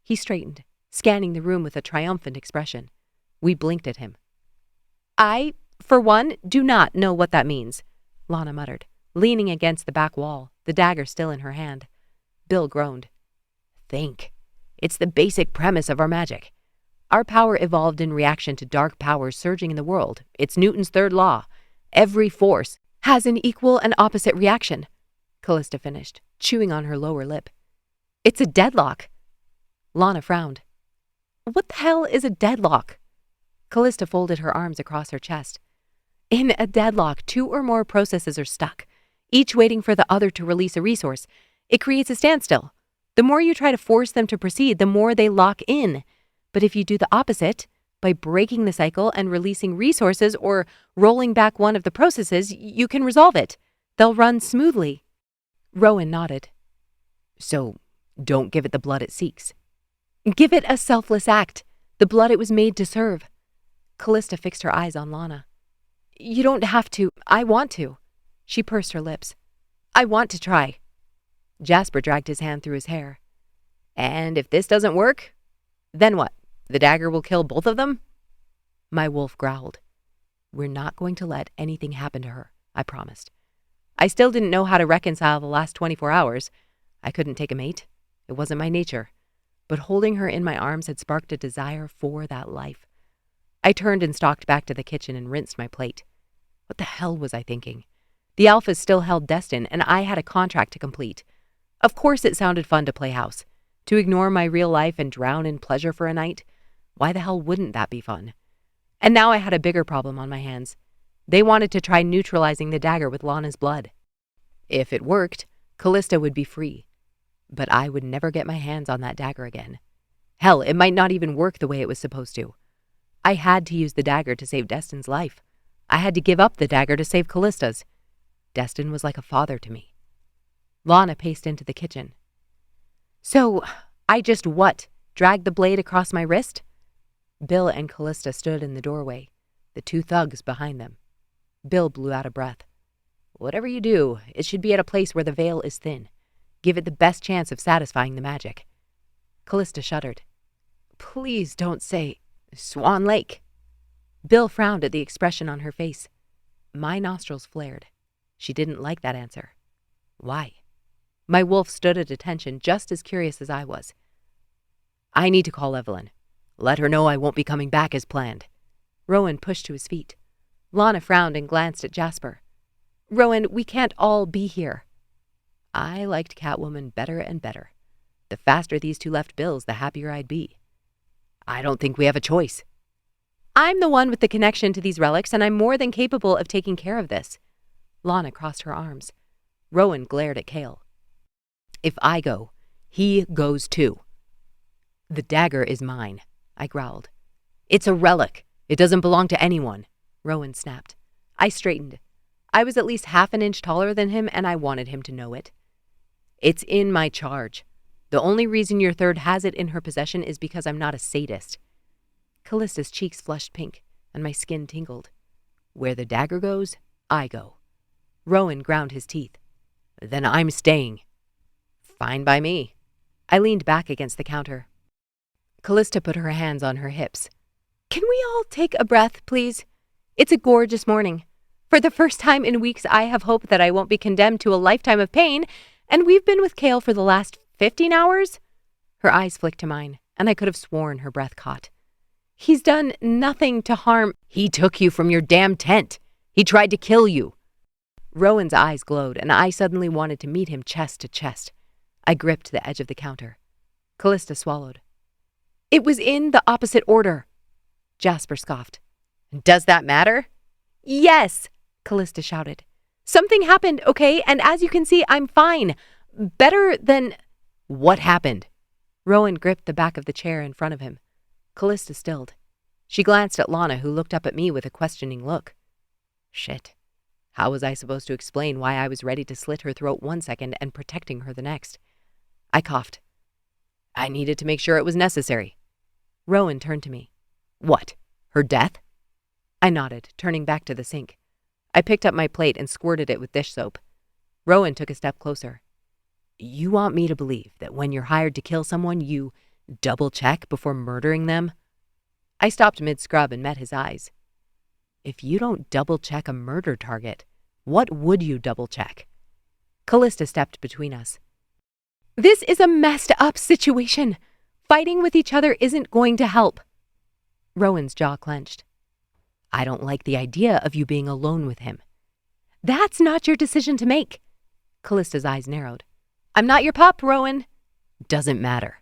He straightened, scanning the room with a triumphant expression. We blinked at him. "I, for one, do not know what that means," Lana muttered, leaning against the back wall, the dagger still in her hand. Bill groaned. "Think. It's the basic premise of our magic. Our power evolved in reaction to dark powers surging in the world. It's Newton's third law. Every force has an equal and opposite reaction," Callista finished, chewing on her lower lip. "It's a deadlock." Lana frowned. "What the hell is a deadlock?" Callista folded her arms across her chest. "In a deadlock, two or more processes are stuck, each waiting for the other to release a resource. It creates a standstill. The more you try to force them to proceed, the more they lock in. But if you do the opposite, by breaking the cycle and releasing resources or rolling back one of the processes, you can resolve it. They'll run smoothly." Rowan nodded. "So, don't give it the blood it seeks." "Give it a selfless act, the blood it was made to serve." Callista fixed her eyes on Lana. "You don't have to. I want to." She pursed her lips. "I want to try." Jasper dragged his hand through his hair. "And if this doesn't work, then what? The dagger will kill both of them?" My wolf growled. "We're not going to let anything happen to her," I promised. I still didn't know how to reconcile the last 24 hours. I couldn't take a mate. It wasn't my nature. But holding her in my arms had sparked a desire for that life. I turned and stalked back to the kitchen and rinsed my plate. What the hell was I thinking? The Alphas still held Destin, and I had a contract to complete. Of course it sounded fun to play house. To ignore my real life and drown in pleasure for a night? Why the hell wouldn't that be fun? And now I had a bigger problem on my hands. They wanted to try neutralizing the dagger with Lana's blood. If it worked, Callista would be free. But I would never get my hands on that dagger again. Hell, it might not even work the way it was supposed to. I had to use the dagger to save Destin's life. I had to give up the dagger to save Callista's. Destin was like a father to me. Lana paced into the kitchen. "So, I just what? Dragged the blade across my wrist?" Bill and Callista stood in the doorway, the two thugs behind them. Bill blew out a breath. "Whatever you do, it should be at a place where the veil is thin. Give it the best chance of satisfying the magic." Callista shuddered. "Please don't say Swan Lake." Bill frowned at the expression on her face. My nostrils flared. She didn't like that answer. Why? My wolf stood at attention, just as curious as I was. "I need to call Evelyn. Let her know I won't be coming back as planned." Rowan pushed to his feet. Lana frowned and glanced at Jasper. "Rowan, we can't all be here." I liked Catwoman better and better. The faster these two left bills, the happier I'd be. I don't think we have a choice. I'm the one with the connection to these relics, and I'm more than capable of taking care of this. Lana crossed her arms. Rowan glared at Kael. If I go, he goes too. The dagger is mine, I growled. It's a relic. It doesn't belong to anyone, Rowan snapped. I straightened. I was at least half an inch taller than him, and I wanted him to know it. It's in my charge. The only reason your third has it in her possession is because I'm not a sadist. Callista's cheeks flushed pink, and my skin tingled. Where the dagger goes, I go. Rowan ground his teeth. Then I'm staying. Fine by me. I leaned back against the counter. Callista put her hands on her hips. Can we all take a breath, please? It's a gorgeous morning. For the first time in weeks, I have hope that I won't be condemned to a lifetime of pain, and we've been with Kael for the last 15 hours? Her eyes flicked to mine, and I could have sworn her breath caught. He's done nothing to harm. He took you from your damn tent. He tried to kill you. Rowan's eyes glowed, and I suddenly wanted to meet him chest to chest. I gripped the edge of the counter. Callista swallowed. It was in the opposite order. Jasper scoffed. Does that matter? Yes, Callista shouted. Something happened, okay? And as you can see, I'm fine. Better than... What happened? Rowan gripped the back of the chair in front of him. Callista stilled. She glanced at Lana, who looked up at me with a questioning look. Shit. How was I supposed to explain why I was ready to slit her throat one second and protecting her the next? I coughed. I needed to make sure it was necessary. Rowan turned to me. What? Her death? I nodded, turning back to the sink. I picked up my plate and squirted it with dish soap. Rowan took a step closer. You want me to believe that when you're hired to kill someone, you double-check before murdering them? I stopped mid-scrub and met his eyes. If you don't double-check a murder target, what would you double-check? Callista stepped between us. This is a messed up situation. Fighting with each other isn't going to help. Rowan's jaw clenched. I don't like the idea of you being alone with him. That's not your decision to make. Callista's eyes narrowed. I'm not your pup, Rowan. Doesn't matter.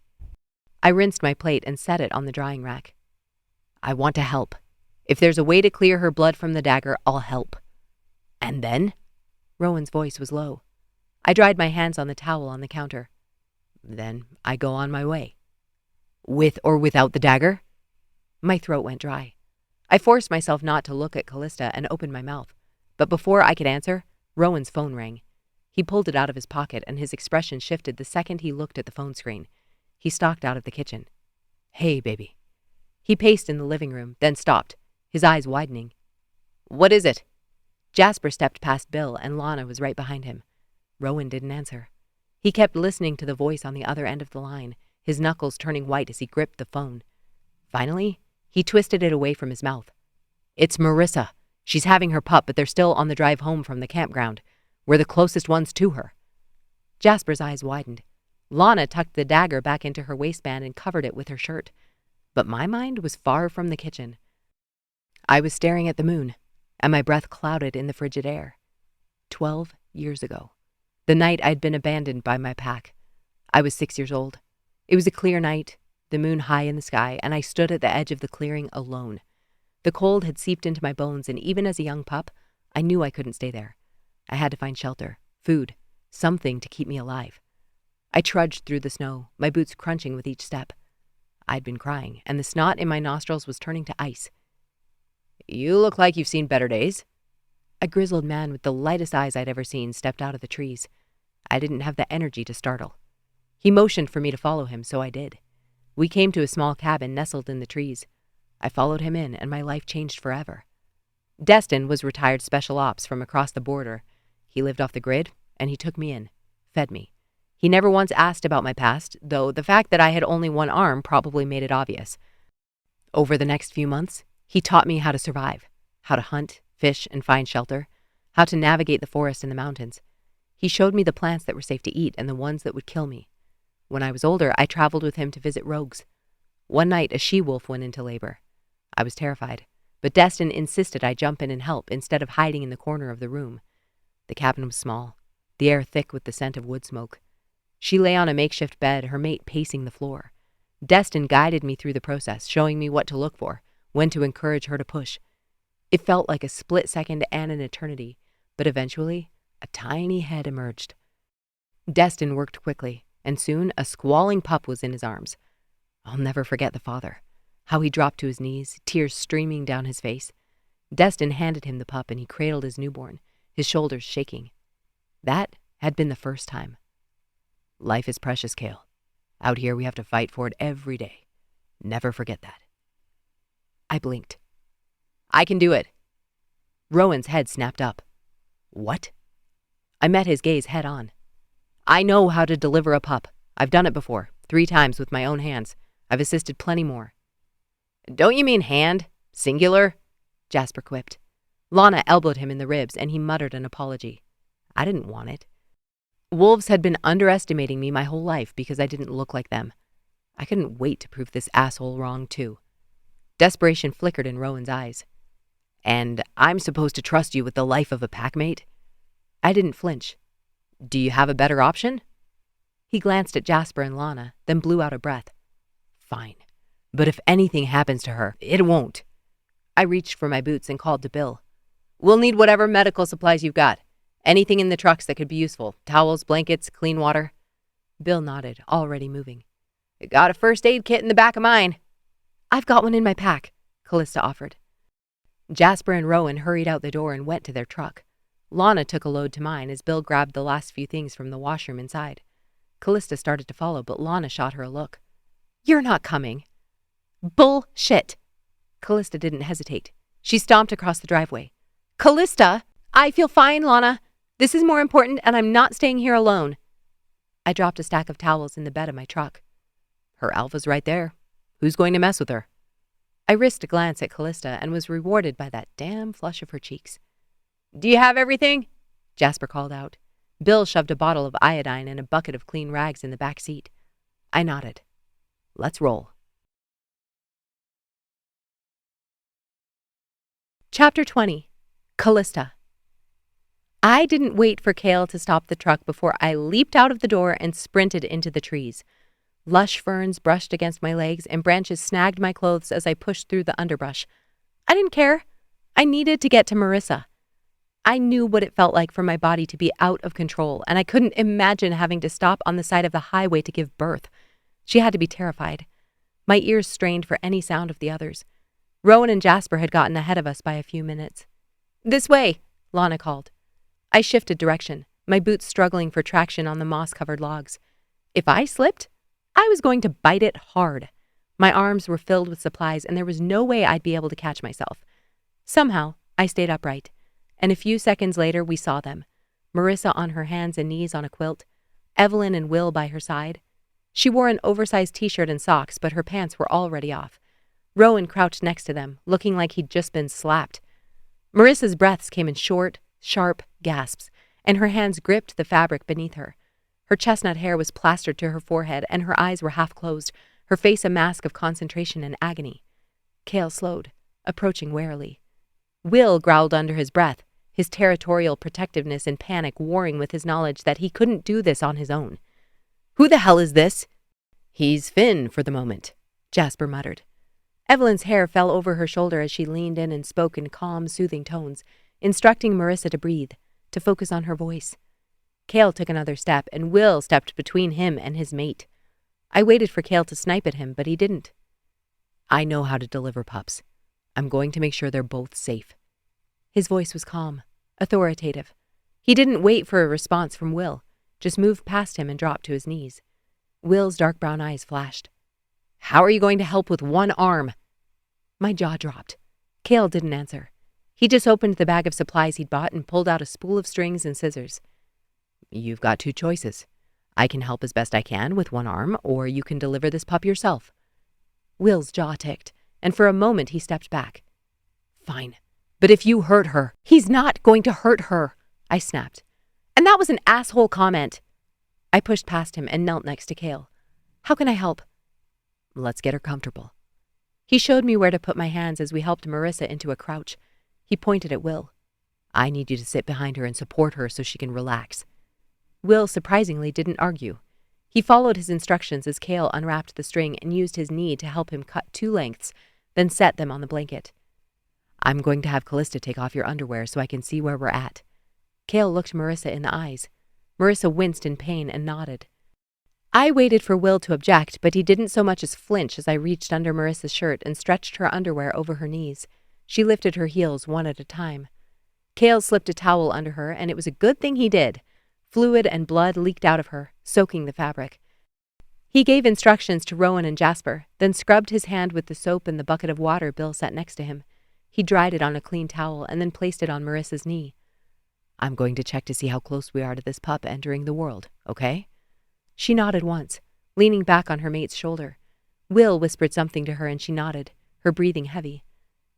I rinsed my plate and set it on the drying rack. I want to help. If there's a way to clear her blood from the dagger, I'll help. And then? Rowan's voice was low. I dried my hands on the towel on the counter. Then I go on my way. With or without the dagger? My throat went dry. I forced myself not to look at Callista and opened my mouth. But before I could answer, Rowan's phone rang. He pulled it out of his pocket, and his expression shifted the second he looked at the phone screen. He stalked out of the kitchen. Hey, baby. He paced in the living room, then stopped, his eyes widening. What is it? Jasper stepped past Bill, and Lana was right behind him. Rowan didn't answer. He kept listening to the voice on the other end of the line, his knuckles turning white as he gripped the phone. Finally, he twisted it away from his mouth. It's Marissa. She's having her pup, but they're still on the drive home from the campground. We're the closest ones to her. Jasper's eyes widened. Lana tucked the dagger back into her waistband and covered it with her shirt. But my mind was far from the kitchen. I was staring at the moon, and my breath clouded in the frigid air. 12 years ago, the night I'd been abandoned by my pack. I was 6 years old. It was a clear night, the moon high in the sky, and I stood at the edge of the clearing alone. The cold had seeped into my bones, and even as a young pup, I knew I couldn't stay there. I had to find shelter, food, something to keep me alive. I trudged through the snow, my boots crunching with each step. I'd been crying, and the snot in my nostrils was turning to ice. You look like you've seen better days. A grizzled man with the lightest eyes I'd ever seen stepped out of the trees. I didn't have the energy to startle. He motioned for me to follow him, so I did. We came to a small cabin nestled in the trees. I followed him in, and my life changed forever. Destin was retired special ops from across the border. He lived off the grid, and he took me in, fed me. He never once asked about my past, though the fact that I had only one arm probably made it obvious. Over the next few months, he taught me how to survive, how to hunt, fish, and find shelter, how to navigate the forest and the mountains. He showed me the plants that were safe to eat and the ones that would kill me. When I was older, I traveled with him to visit rogues. One night, a she-wolf went into labor. I was terrified, but Destin insisted I jump in and help instead of hiding in the corner of the room. The cabin was small, the air thick with the scent of wood smoke. She lay on a makeshift bed, her mate pacing the floor. Destin guided me through the process, showing me what to look for, when to encourage her to push. It felt like a split second and an eternity, but eventually, a tiny head emerged. Destin worked quickly, and soon a squalling pup was in his arms. I'll never forget the father, how he dropped to his knees, tears streaming down his face. Destin handed him the pup and he cradled his newborn, his shoulders shaking. That had been the first time. Life is precious, Kael. Out here we have to fight for it every day. Never forget that. I blinked. I can do it. Rowan's head snapped up. What? I met his gaze head on. I know how to deliver a pup. I've done it before, 3 times with my own hands. I've assisted plenty more. Don't you mean hand? Singular? Jasper quipped. Lana elbowed him in the ribs and he muttered an apology. I didn't want it. Wolves had been underestimating me my whole life because I didn't look like them. I couldn't wait to prove this asshole wrong, too. Desperation flickered in Rowan's eyes. And I'm supposed to trust you with the life of a packmate? I didn't flinch. Do you have a better option? He glanced at Jasper and Lana, then blew out a breath. Fine. But if anything happens to her, it won't. I reached for my boots and called to Bill. We'll need whatever medical supplies you've got. Anything in the trucks that could be useful. Towels, blankets, clean water. Bill nodded, already moving. Got a first aid kit in the back of mine. I've got one in my pack, Callista offered. Jasper and Rowan hurried out the door and went to their truck. Lana took a load to mine as Bill grabbed the last few things from the washroom inside. Callista started to follow, but Lana shot her a look. You're not coming. Bullshit. Callista didn't hesitate. She stomped across the driveway. Callista, I feel fine, Lana. This is more important, and I'm not staying here alone. I dropped a stack of towels in the bed of my truck. Her alpha's right there. Who's going to mess with her? I risked a glance at Callista and was rewarded by that damn flush of her cheeks. Do you have everything? Jasper called out. Bill shoved a bottle of iodine and a bucket of clean rags in the back seat. I nodded. Let's roll. Chapter 20. Callista. I didn't wait for Kael to stop the truck before I leaped out of the door and sprinted into the trees. Lush ferns brushed against my legs and branches snagged my clothes as I pushed through the underbrush. I didn't care. I needed to get to Marissa. I knew what it felt like for my body to be out of control, and I couldn't imagine having to stop on the side of the highway to give birth. She had to be terrified. My ears strained for any sound of the others. Rowan and Jasper had gotten ahead of us by a few minutes. This way, Lana called. I shifted direction, my boots struggling for traction on the moss-covered logs. If I slipped, I was going to bite it hard. My arms were filled with supplies, and there was no way I'd be able to catch myself. Somehow, I stayed upright, and a few seconds later we saw them. Marissa on her hands and knees on a quilt, Evelyn and Will by her side. She wore an oversized t-shirt and socks, but her pants were already off. Rowan crouched next to them, looking like he'd just been slapped. Marissa's breaths came in short, sharp gasps, and her hands gripped the fabric beneath her. Her chestnut hair was plastered to her forehead, and her eyes were half closed, her face a mask of concentration and agony. Kael slowed, approaching warily. Will growled under his breath, his territorial protectiveness and panic warring with his knowledge that he couldn't do this on his own. Who the hell is this? He's Finn for the moment, Jasper muttered. Evelyn's hair fell over her shoulder as she leaned in and spoke in calm, soothing tones, instructing Marissa to breathe, to focus on her voice. Kael took another step, and Will stepped between him and his mate. I waited for Kael to snipe at him, but he didn't. I know how to deliver pups. I'm going to make sure they're both safe. His voice was calm, authoritative. He didn't wait for a response from Will, just moved past him and dropped to his knees. Will's dark brown eyes flashed. How are you going to help with one arm? My jaw dropped. Kael didn't answer. He just opened the bag of supplies he'd bought and pulled out a spool of strings and scissors. You've got 2 choices. I can help as best I can with one arm, or you can deliver this pup yourself. Will's jaw ticked, and for a moment he stepped back. Fine, but if you hurt her... He's not going to hurt her, I snapped. And that was an asshole comment. I pushed past him and knelt next to Kael. How can I help? Let's get her comfortable. He showed me where to put my hands as we helped Marissa into a crouch. He pointed at Will. I need you to sit behind her and support her so she can relax. Will surprisingly didn't argue. He followed his instructions as Kael unwrapped the string and used his knee to help him cut 2 lengths, then set them on the blanket. I'm going to have Callista take off your underwear so I can see where we're at. Kael looked Marissa in the eyes. Marissa winced in pain and nodded. I waited for Will to object, but he didn't so much as flinch as I reached under Marissa's shirt and stretched her underwear over her knees. She lifted her heels one at a time. Kael slipped a towel under her, and it was a good thing he did. Fluid and blood leaked out of her, soaking the fabric. He gave instructions to Rowan and Jasper, then scrubbed his hand with the soap and the bucket of water Bill set next to him. He dried it on a clean towel and then placed it on Marissa's knee. I'm going to check to see how close we are to this pup entering the world, okay? She nodded once, leaning back on her mate's shoulder. Will whispered something to her and she nodded, her breathing heavy.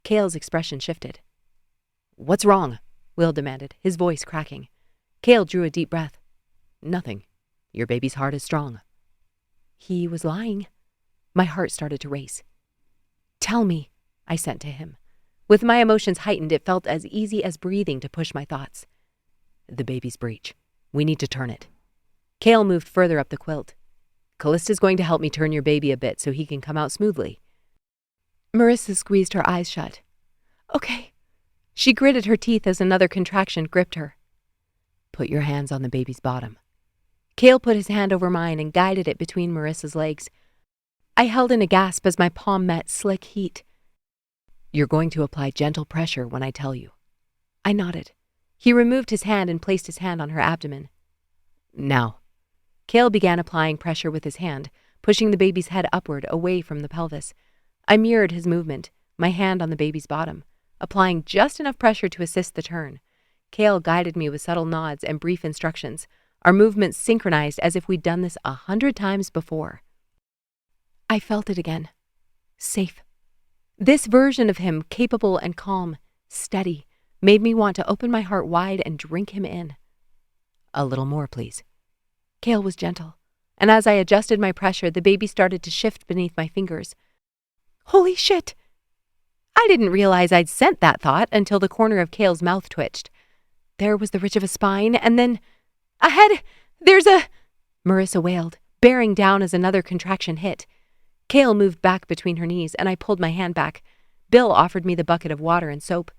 Kael's expression shifted. What's wrong? Will demanded, his voice cracking. Kael drew a deep breath. Nothing. Your baby's heart is strong. He was lying. My heart started to race. Tell me, I sent to him. With my emotions heightened, it felt as easy as breathing to push my thoughts. The baby's breech. We need to turn it. Kael moved further up the quilt. Callista's going to help me turn your baby a bit so he can come out smoothly. Marissa squeezed her eyes shut. Okay. She gritted her teeth as another contraction gripped her. Put your hands on the baby's bottom. Kael put his hand over mine and guided it between Marissa's legs. I held in a gasp as my palm met slick heat. You're going to apply gentle pressure when I tell you. I nodded. He removed his hand and placed his hand on her abdomen. Now. Kael began applying pressure with his hand, pushing the baby's head upward away from the pelvis. I mirrored his movement, my hand on the baby's bottom, applying just enough pressure to assist the turn. Kael guided me with subtle nods and brief instructions, our movements synchronized as if we'd done this 100 times before. I felt it again. Safe. This version of him, capable and calm, steady, made me want to open my heart wide and drink him in. A little more, please. Kael was gentle, and as I adjusted my pressure, the baby started to shift beneath my fingers. Holy shit! I didn't realize I'd sent that thought until the corner of Kael's mouth twitched. There was the ridge of a spine, and then... Ahead! There's a... Marissa wailed, bearing down as another contraction hit. Kael moved back between her knees, and I pulled my hand back. Bill offered me the bucket of water and soap.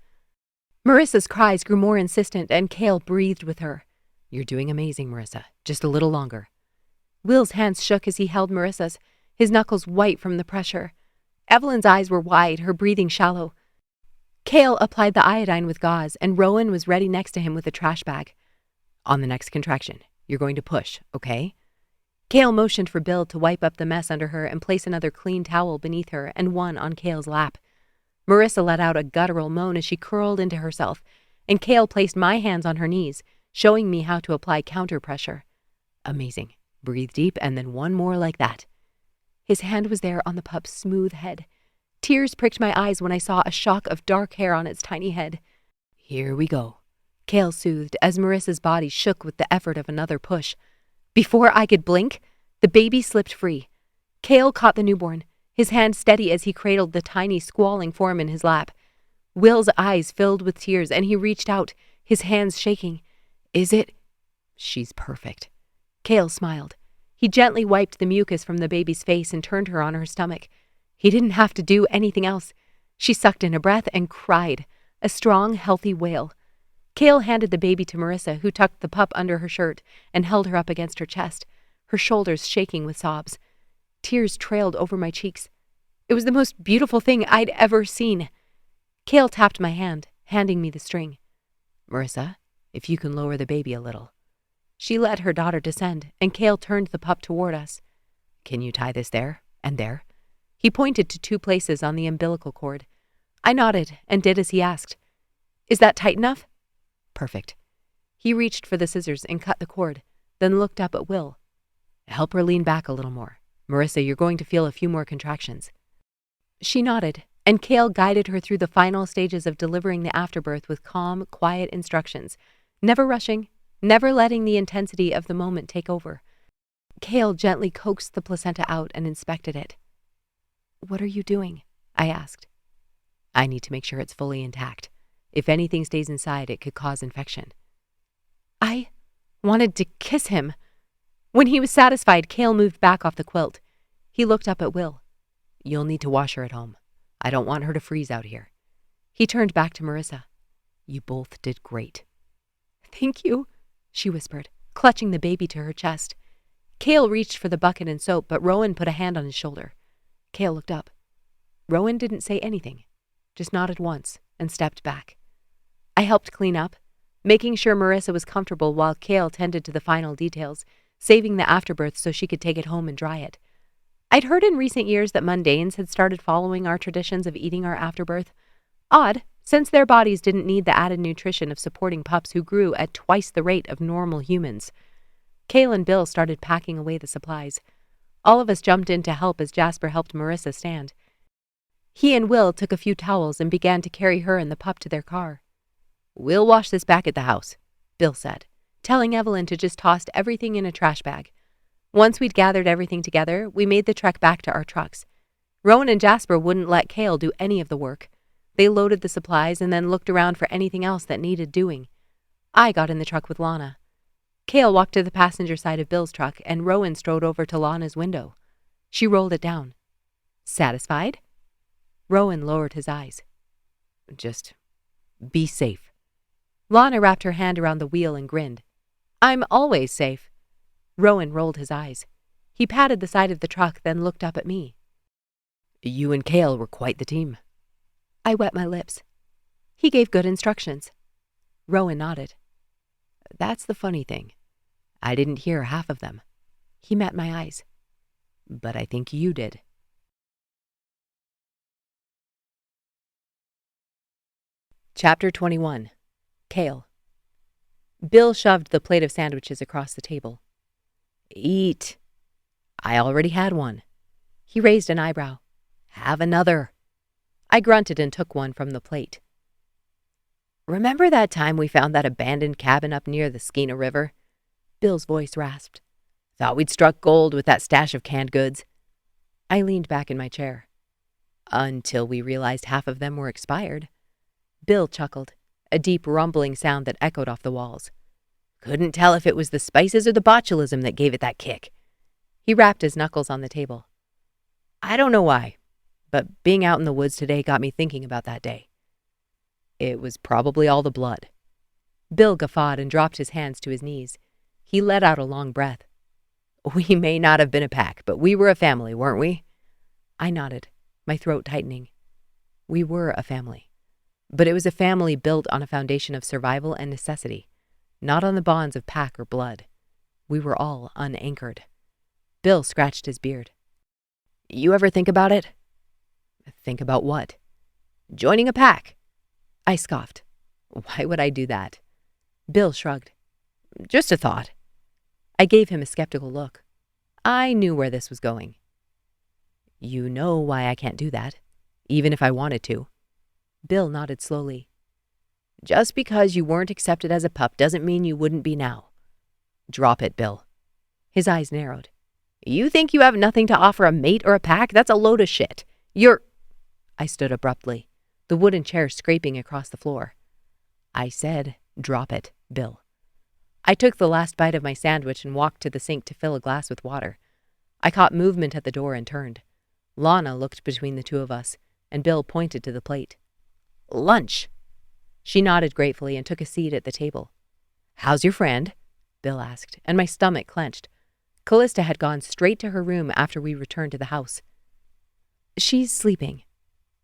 Marissa's cries grew more insistent, and Kael breathed with her. You're doing amazing, Marissa. Just a little longer. Will's hands shook as he held Marissa's, his knuckles white from the pressure. Evelyn's eyes were wide, her breathing shallow. Kael applied the iodine with gauze, and Rowan was ready next to him with a trash bag. On the next contraction, you're going to push, okay? Kael motioned for Bill to wipe up the mess under her and place another clean towel beneath her and one on Kael's lap. Marissa let out a guttural moan as she curled into herself, and Kael placed my hands on her knees, showing me how to apply counter pressure. Amazing. Breathe deep and then one more like that. His hand was there on the pup's smooth head. Tears pricked my eyes when I saw a shock of dark hair on its tiny head. Here we go. Kael soothed as Marissa's body shook with the effort of another push. Before I could blink, the baby slipped free. Kael caught the newborn, his hand steady as he cradled the tiny, squalling form in his lap. Will's eyes filled with tears, and he reached out, his hands shaking. Is it? She's perfect. Kael smiled. He gently wiped the mucus from the baby's face and turned her on her stomach. He didn't have to do anything else. She sucked in a breath and cried, a strong, healthy wail. Kael handed the baby to Marissa, who tucked the pup under her shirt and held her up against her chest, her shoulders shaking with sobs. Tears trailed over my cheeks. It was the most beautiful thing I'd ever seen. Kael tapped my hand, handing me the string. Marissa, if you can lower the baby a little. She let her daughter descend, and Kael turned the pup toward us. Can you tie this there and there? He pointed to 2 places on the umbilical cord. I nodded and did as he asked. Is that tight enough? Perfect. He reached for the scissors and cut the cord, then looked up at Will. Help her lean back a little more. Marissa, you're going to feel a few more contractions. She nodded, and Kael guided her through the final stages of delivering the afterbirth with calm, quiet instructions, never rushing, never letting the intensity of the moment take over. Kael gently coaxed the placenta out and inspected it. What are you doing? I asked. I need to make sure it's fully intact. If anything stays inside, it could cause infection. I wanted to kiss him. When he was satisfied, Kael moved back off the quilt. He looked up at Will. You'll need to wash her at home. I don't want her to freeze out here. He turned back to Marissa. You both did great. Thank you, she whispered, clutching the baby to her chest. Kael reached for the bucket and soap, but Rowan put a hand on his shoulder. Kael looked up. Rowan didn't say anything, just nodded once and stepped back. I helped clean up, making sure Marissa was comfortable while Kael tended to the final details, saving the afterbirth so she could take it home and dry it. I'd heard in recent years that mundanes had started following our traditions of eating our afterbirth. Odd, since their bodies didn't need the added nutrition of supporting pups who grew at twice the rate of normal humans. Kael and Bill started packing away the supplies. All of us jumped in to help as Jasper helped Marissa stand. He and Will took a few towels and began to carry her and the pup to their car. We'll wash this back at the house, Bill said, telling Evelyn to just toss everything in a trash bag. Once we'd gathered everything together, we made the trek back to our trucks. Rowan and Jasper wouldn't let Kael do any of the work. They loaded the supplies and then looked around for anything else that needed doing. I got in the truck with Lana. Kael walked to the passenger side of Bill's truck, and Rowan strode over to Lana's window. She rolled it down. Satisfied? Rowan lowered his eyes. Just be safe. Lana wrapped her hand around the wheel and grinned. I'm always safe. Rowan rolled his eyes. He patted the side of the truck, then looked up at me. You and Kael were quite the team. I wet my lips. He gave good instructions. Rowan nodded. That's the funny thing. I didn't hear half of them. He met my eyes. But I think you did. Chapter 21. Kael. Bill shoved the plate of sandwiches across the table. Eat. I already had one. He raised an eyebrow. Have another. I grunted and took one from the plate. Remember that time we found that abandoned cabin up near the Skeena River? Bill's voice rasped. Thought we'd struck gold with that stash of canned goods. I leaned back in my chair. Until we realized half of them were expired. Bill chuckled, a deep rumbling sound that echoed off the walls. Couldn't tell if it was the spices or the botulism that gave it that kick. He rapped his knuckles on the table. I don't know why, but being out in the woods today got me thinking about that day. It was probably all the blood. Bill guffawed and dropped his hands to his knees. He let out a long breath. We may not have been a pack, but we were a family, weren't we? I nodded, my throat tightening. We were a family. But it was a family built on a foundation of survival and necessity, not on the bonds of pack or blood. We were all unanchored. Bill scratched his beard. You ever think about it? Think about what? Joining a pack. I scoffed. Why would I do that? Bill shrugged. Just a thought. I gave him a skeptical look. I knew where this was going. You know why I can't do that, even if I wanted to. Bill nodded slowly. Just because you weren't accepted as a pup doesn't mean you wouldn't be now. Drop it, Bill. His eyes narrowed. You think you have nothing to offer a mate or a pack? That's a load of shit. I stood abruptly, the wooden chair scraping across the floor. I said, drop it, Bill. I took the last bite of my sandwich and walked to the sink to fill a glass with water. I caught movement at the door and turned. Lana looked between the two of us, and Bill pointed to the plate. Lunch. She nodded gratefully and took a seat at the table. How's your friend? Bill asked, and my stomach clenched. Callista had gone straight to her room after we returned to the house. She's sleeping.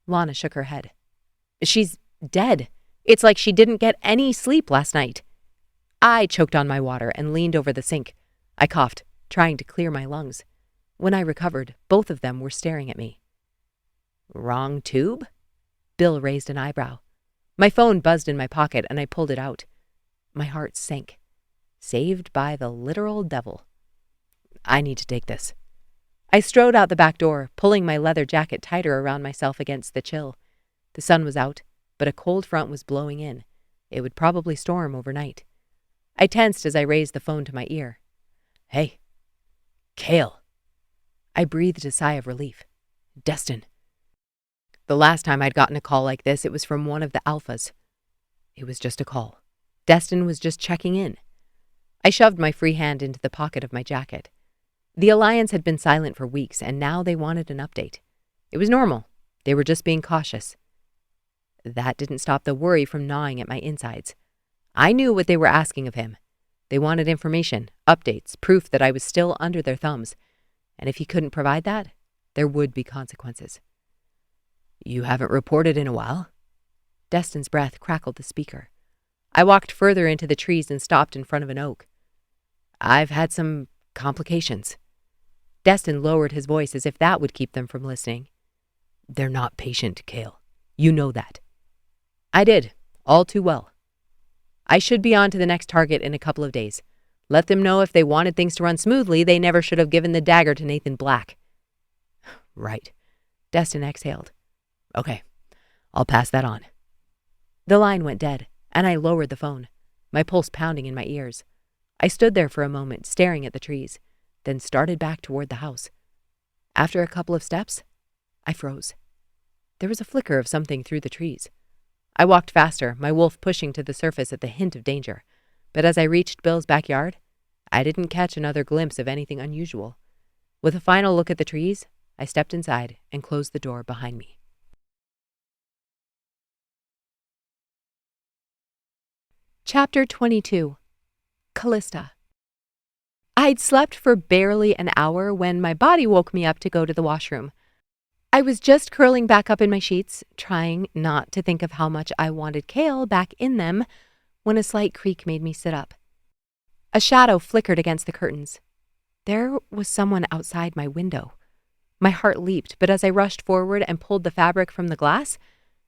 Lana shook her head. She's dead. It's like she didn't get any sleep last night. I choked on my water and leaned over the sink. I coughed, trying to clear my lungs. When I recovered, both of them were staring at me. Wrong tube? Bill raised an eyebrow. My phone buzzed in my pocket and I pulled it out. My heart sank. Saved by the literal devil. I need to take this. I strode out the back door, pulling my leather jacket tighter around myself against the chill. The sun was out, but a cold front was blowing in. It would probably storm overnight. I tensed as I raised the phone to my ear. Hey, Kael. I breathed a sigh of relief. Destin. The last time I'd gotten a call like this, it was from one of the alphas. It was just a call. Destin was just checking in. I shoved my free hand into the pocket of my jacket. The Alliance had been silent for weeks, and now they wanted an update. It was normal. They were just being cautious. That didn't stop the worry from gnawing at my insides. I knew what they were asking of him. They wanted information, updates, proof that I was still under their thumbs. And if he couldn't provide that, there would be consequences. "You haven't reported in a while?" Destin's breath crackled the speaker. I walked further into the trees and stopped in front of an oak. "I've had some complications." Destin lowered his voice as if that would keep them from listening. "They're not patient, Kael. You know that." I did, all too well. I should be on to the next target in a couple of days. Let them know if they wanted things to run smoothly, they never should have given the dagger to Nathan Black. Right. Destin exhaled. Okay, I'll pass that on. The line went dead, and I lowered the phone, my pulse pounding in my ears. I stood there for a moment, staring at the trees, then started back toward the house. After a couple of steps, I froze. There was a flicker of something through the trees. I walked faster, my wolf pushing to the surface at the hint of danger. But as I reached Bill's backyard, I didn't catch another glimpse of anything unusual. With a final look at the trees, I stepped inside and closed the door behind me. Chapter 22. Callista. I'd slept for barely an hour when my body woke me up to go to the washroom. I was just curling back up in my sheets, trying not to think of how much I wanted Kael back in them, when a slight creak made me sit up. A shadow flickered against the curtains. There was someone outside my window. My heart leaped, but as I rushed forward and pulled the fabric from the glass,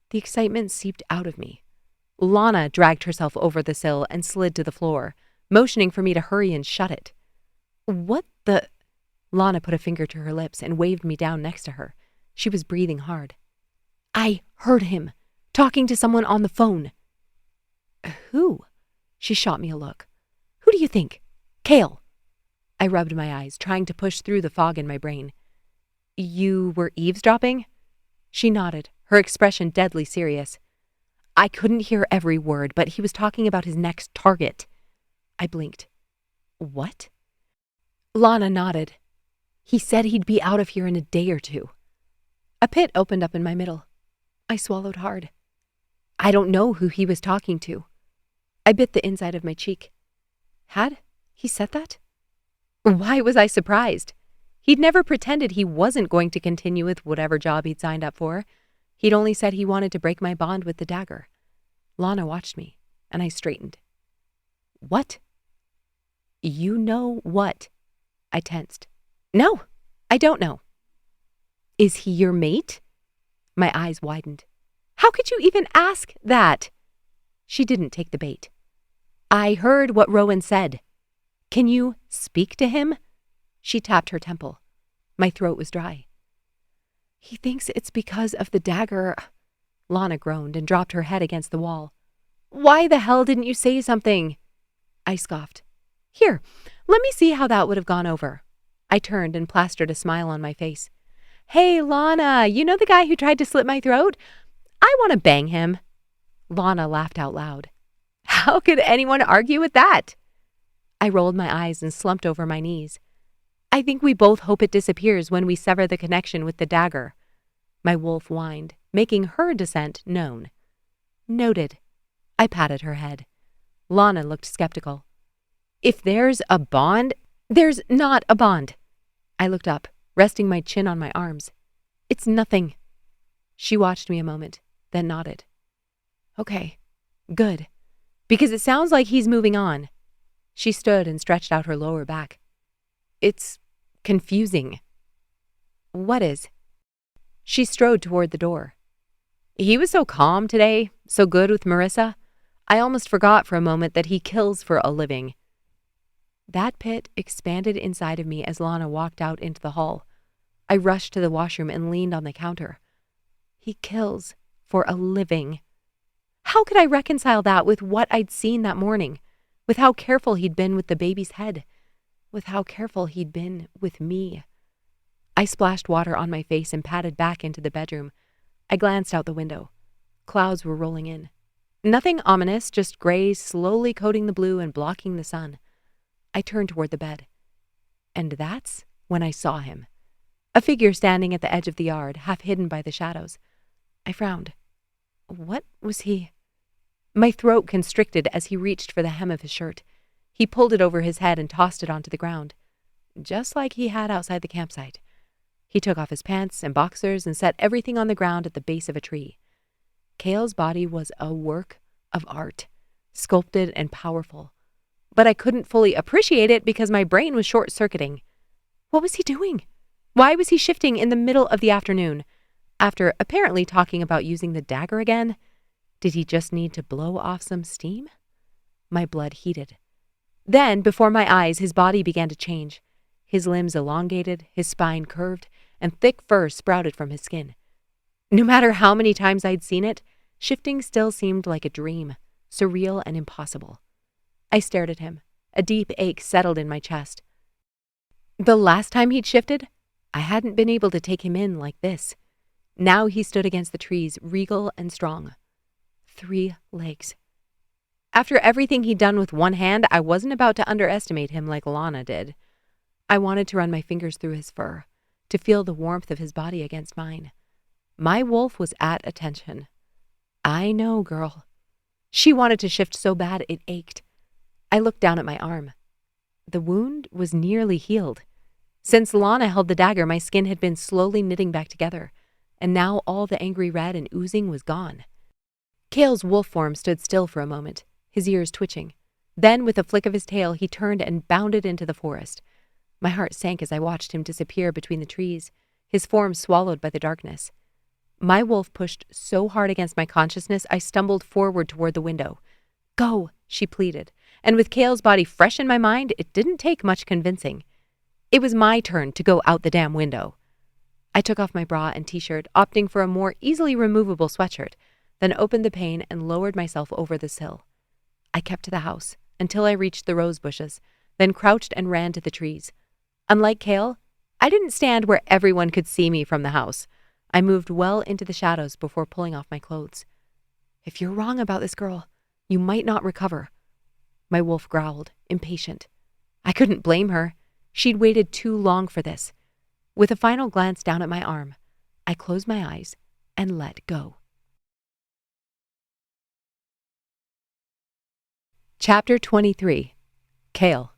the excitement seeped out of me. Lana dragged herself over the sill and slid to the floor, motioning for me to hurry and shut it. "What the—" Lana put a finger to her lips and waved me down next to her. She was breathing hard. "I heard him, talking to someone on the phone." "Who?" She shot me a look. "Who do you think? Kael." I rubbed my eyes, trying to push through the fog in my brain. "You were eavesdropping?" She nodded, her expression deadly serious. "I couldn't hear every word, but he was talking about his next target." I blinked. "What?" Lana nodded. "He said he'd be out of here in a day or two." A pit opened up in my middle. I swallowed hard. I don't know who he was talking to. I bit the inside of my cheek. Had he said that? Why was I surprised? He'd never pretended he wasn't going to continue with whatever job he'd signed up for. He'd only said he wanted to break my bond with the dagger. Lana watched me, and I straightened. "What?" "You know what?" I tensed. "No, I don't know." "Is he your mate?" My eyes widened. "How could you even ask that?" She didn't take the bait. "I heard what Rowan said. Can you speak to him?" She tapped her temple. My throat was dry. "He thinks it's because of the dagger." Lana groaned and dropped her head against the wall. "Why the hell didn't you say something?" I scoffed. "Here, let me see how that would have gone over." I turned and plastered a smile on my face. "Hey, Lana, you know the guy who tried to slit my throat? I want to bang him." Lana laughed out loud. "How could anyone argue with that?" I rolled my eyes and slumped over my knees. "I think we both hope it disappears when we sever the connection with the dagger." My wolf whined, making her dissent known. "Noted." I patted her head. Lana looked skeptical. "If there's a bond—" "There's not a bond." I looked up, resting my chin on my arms. "It's nothing." She watched me a moment, then nodded. "Okay, good. Because it sounds like he's moving on." She stood and stretched out her lower back. "It's confusing." "What is?" She strode toward the door. "He was so calm today, so good with Marissa. I almost forgot for a moment that he kills for a living." That pit expanded inside of me as Lana walked out into the hall. I rushed to the washroom and leaned on the counter. He kills for a living. How could I reconcile that with what I'd seen that morning, with how careful he'd been with the baby's head, with how careful he'd been with me? I splashed water on my face and padded back into the bedroom. I glanced out the window. Clouds were rolling in. Nothing ominous, just gray slowly coating the blue and blocking the sun. I turned toward the bed. And that's when I saw him. A figure standing at the edge of the yard, half hidden by the shadows. I frowned. What was he? My throat constricted as he reached for the hem of his shirt. He pulled it over his head and tossed it onto the ground, just like he had outside the campsite. He took off his pants and boxers and set everything on the ground at the base of a tree. Kael's body was a work of art, sculpted and powerful. But I couldn't fully appreciate it because my brain was short-circuiting. What was he doing? Why was he shifting in the middle of the afternoon, after apparently talking about using the dagger again? Did he just need to blow off some steam? My blood heated. Then, before my eyes, his body began to change. His limbs elongated, his spine curved, and thick fur sprouted from his skin. No matter how many times I'd seen it, shifting still seemed like a dream, surreal and impossible. I stared at him. A deep ache settled in my chest. The last time he'd shifted, I hadn't been able to take him in like this. Now he stood against the trees, regal and strong. 3 legs. After everything he'd done with one hand, I wasn't about to underestimate him like Lana did. I wanted to run my fingers through his fur, to feel the warmth of his body against mine. My wolf was at attention. I know, girl. She wanted to shift so bad it ached. I looked down at my arm. The wound was nearly healed. Since Lana held the dagger, my skin had been slowly knitting back together, and now all the angry red and oozing was gone. Kael's wolf form stood still for a moment, his ears twitching. Then, with a flick of his tail, he turned and bounded into the forest. My heart sank as I watched him disappear between the trees, his form swallowed by the darkness. My wolf pushed so hard against my consciousness, I stumbled forward toward the window. Go, she pleaded, and with Kael's body fresh in my mind, it didn't take much convincing. It was my turn to go out the damn window. I took off my bra and t-shirt, opting for a more easily removable sweatshirt, then opened the pane and lowered myself over the sill. I kept to the house until I reached the rose bushes, then crouched and ran to the trees. Unlike Kael, I didn't stand where everyone could see me from the house. I moved well into the shadows before pulling off my clothes. If you're wrong about this girl, you might not recover. My wolf growled, impatient. I couldn't blame her. She'd waited too long for this. With a final glance down at my arm, I closed my eyes and let go. Chapter 23. Kael.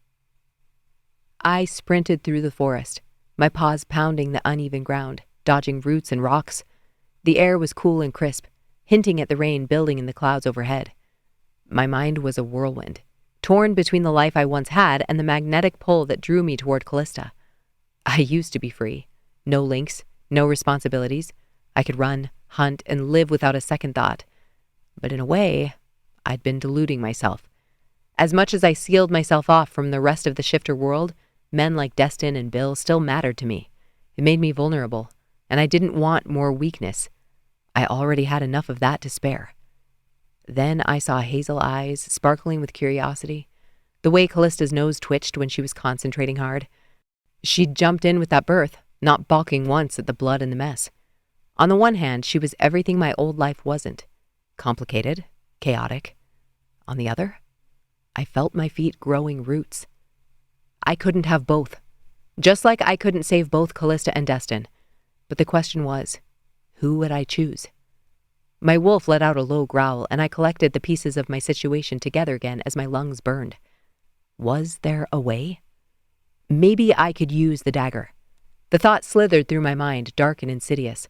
I sprinted through the forest, my paws pounding the uneven ground, dodging roots and rocks. The air was cool and crisp, hinting at the rain building in the clouds overhead. My mind was a whirlwind, torn between the life I once had and the magnetic pull that drew me toward Callista. I used to be free. No links, no responsibilities. I could run, hunt, and live without a second thought. But in a way, I'd been deluding myself. As much as I sealed myself off from the rest of the shifter world, men like Destin and Bill still mattered to me. It made me vulnerable, and I didn't want more weakness. I already had enough of that to spare. Then I saw hazel eyes sparkling with curiosity, the way Callista's nose twitched when she was concentrating hard. She'd jumped in with that birth, not balking once at the blood and the mess. On the one hand, she was everything my old life wasn't. Complicated, chaotic. On the other, I felt my feet growing roots. I couldn't have both. Just like I couldn't save both Callista and Destin. But the question was, who would I choose? My wolf let out a low growl, and I collected the pieces of my situation together again as my lungs burned. Was there a way? Maybe I could use the dagger. The thought slithered through my mind, dark and insidious.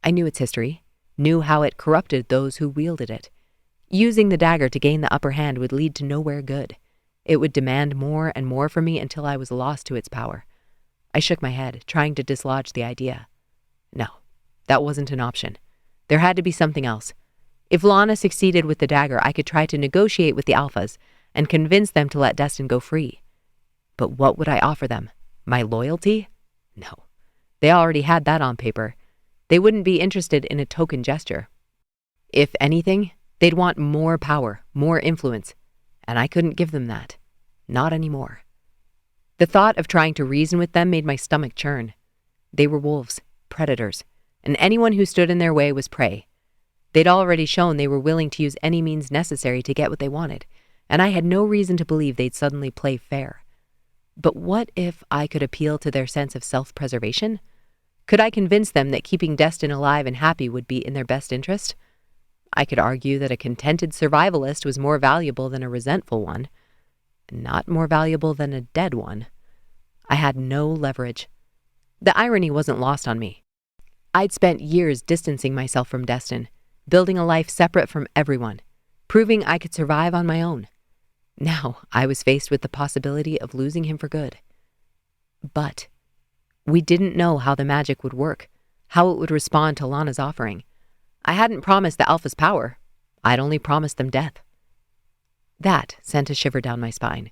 I knew its history, knew how it corrupted those who wielded it. Using the dagger to gain the upper hand would lead to nowhere good. It would demand more and more from me until I was lost to its power. I shook my head, trying to dislodge the idea. No, that wasn't an option. There had to be something else. If Lana succeeded with the dagger, I could try to negotiate with the Alphas and convince them to let Destin go free. But what would I offer them? My loyalty? No. They already had that on paper. They wouldn't be interested in a token gesture. If anything, they'd want more power, more influence, and I couldn't give them that. Not anymore. The thought of trying to reason with them made my stomach churn. They were wolves, predators, and anyone who stood in their way was prey. They'd already shown they were willing to use any means necessary to get what they wanted, and I had no reason to believe they'd suddenly play fair. But what if I could appeal to their sense of self-preservation? Could I convince them that keeping Destin alive and happy would be in their best interest? I could argue that a contented survivalist was more valuable than a resentful one, not more valuable than a dead one. I had no leverage. The irony wasn't lost on me. I'd spent years distancing myself from Destin, building a life separate from everyone, proving I could survive on my own. Now I was faced with the possibility of losing him for good. But we didn't know how the magic would work, how it would respond to Lana's offering. I hadn't promised the Alphas power. I'd only promised them death. That sent a shiver down my spine.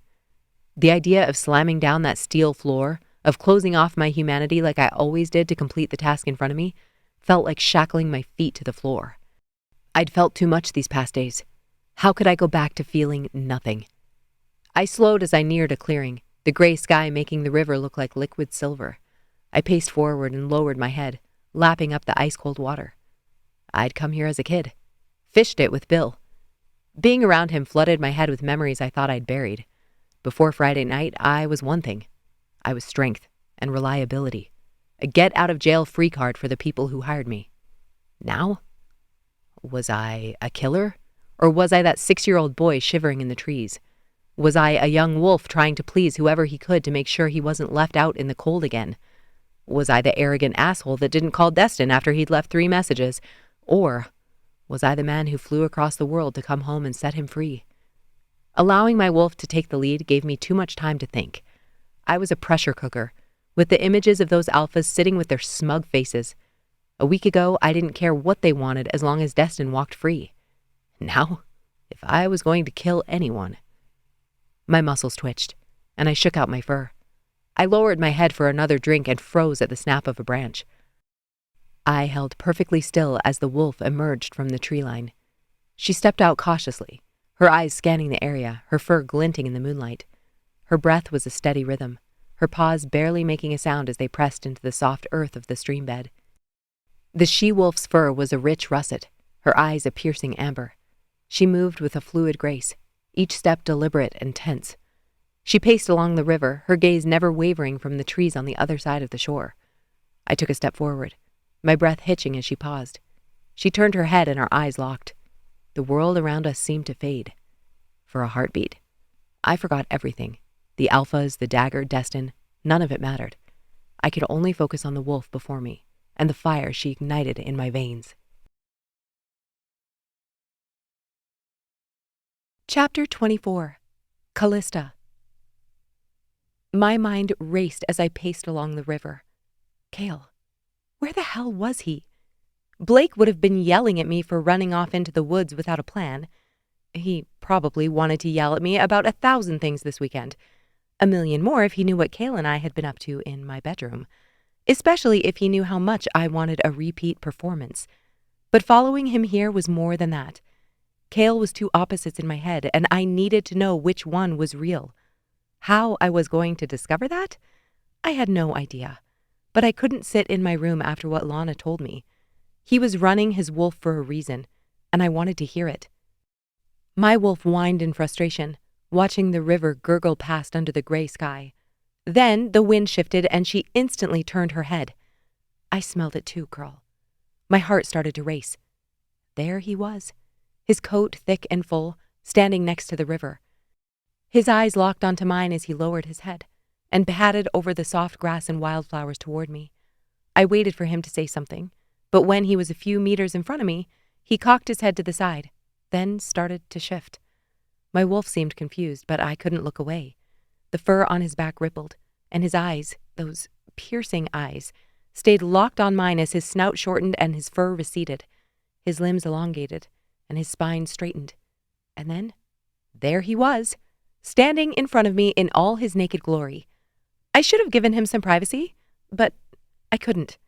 The idea of slamming down that steel floor, of closing off my humanity like I always did to complete the task in front of me, felt like shackling my feet to the floor. I'd felt too much these past days. How could I go back to feeling nothing? I slowed as I neared a clearing, the gray sky making the river look like liquid silver. I paced forward and lowered my head, lapping up the ice-cold water. I'd come here as a kid, fished it with Bill. Being around him flooded my head with memories I thought I'd buried. Before Friday night, I was one thing. I was strength and reliability, a get-out-of-jail-free card for the people who hired me. Now? Was I a killer? Or was I that 6-year-old boy shivering in the trees? Was I a young wolf trying to please whoever he could to make sure he wasn't left out in the cold again? Was I the arrogant asshole that didn't call Destin after he'd left 3 messages? Or was I the man who flew across the world to come home and set him free? Allowing my wolf to take the lead gave me too much time to think. I was a pressure cooker, with the images of those alphas sitting with their smug faces. A week ago, I didn't care what they wanted as long as Destin walked free. Now, if I was going to kill anyone... My muscles twitched, and I shook out my fur. I lowered my head for another drink and froze at the snap of a branch. I held perfectly still as the wolf emerged from the tree line. She stepped out cautiously, her eyes scanning the area, her fur glinting in the moonlight. Her breath was a steady rhythm, her paws barely making a sound as they pressed into the soft earth of the stream bed. The she-wolf's fur was a rich russet, her eyes a piercing amber. She moved with a fluid grace, each step deliberate and tense. She paced along the river, her gaze never wavering from the trees on the other side of the shore. I took a step forward, my breath hitching as she paused. She turned her head and our eyes locked. The world around us seemed to fade. For a heartbeat, I forgot everything. The alphas, the dagger, Destin, none of it mattered. I could only focus on the wolf before me and the fire she ignited in my veins. Chapter 24. Callista. My mind raced as I paced along the river. Kael. Where the hell was he? Blake would have been yelling at me for running off into the woods without a plan. He probably wanted to yell at me about 1,000 things this weekend. 1,000,000 more if he knew what Kael and I had been up to in my bedroom. Especially if he knew how much I wanted a repeat performance. But following him here was more than that. Kael was 2 opposites in my head, and I needed to know which one was real. How I was going to discover that? I had no idea. But I couldn't sit in my room after what Lana told me. He was running his wolf for a reason, and I wanted to hear it. My wolf whined in frustration, watching the river gurgle past under the gray sky. Then the wind shifted and she instantly turned her head. I smelled it too, girl. My heart started to race. There he was, his coat thick and full, standing next to the river. His eyes locked onto mine as he lowered his head and padded over the soft grass and wildflowers toward me. I waited for him to say something, but when he was a few meters in front of me, he cocked his head to the side, then started to shift. My wolf seemed confused, but I couldn't look away. The fur on his back rippled, and his eyes, those piercing eyes, stayed locked on mine as his snout shortened and his fur receded. His limbs elongated, and his spine straightened. And then, there he was, standing in front of me in all his naked glory. I should have given him some privacy, but I couldn't.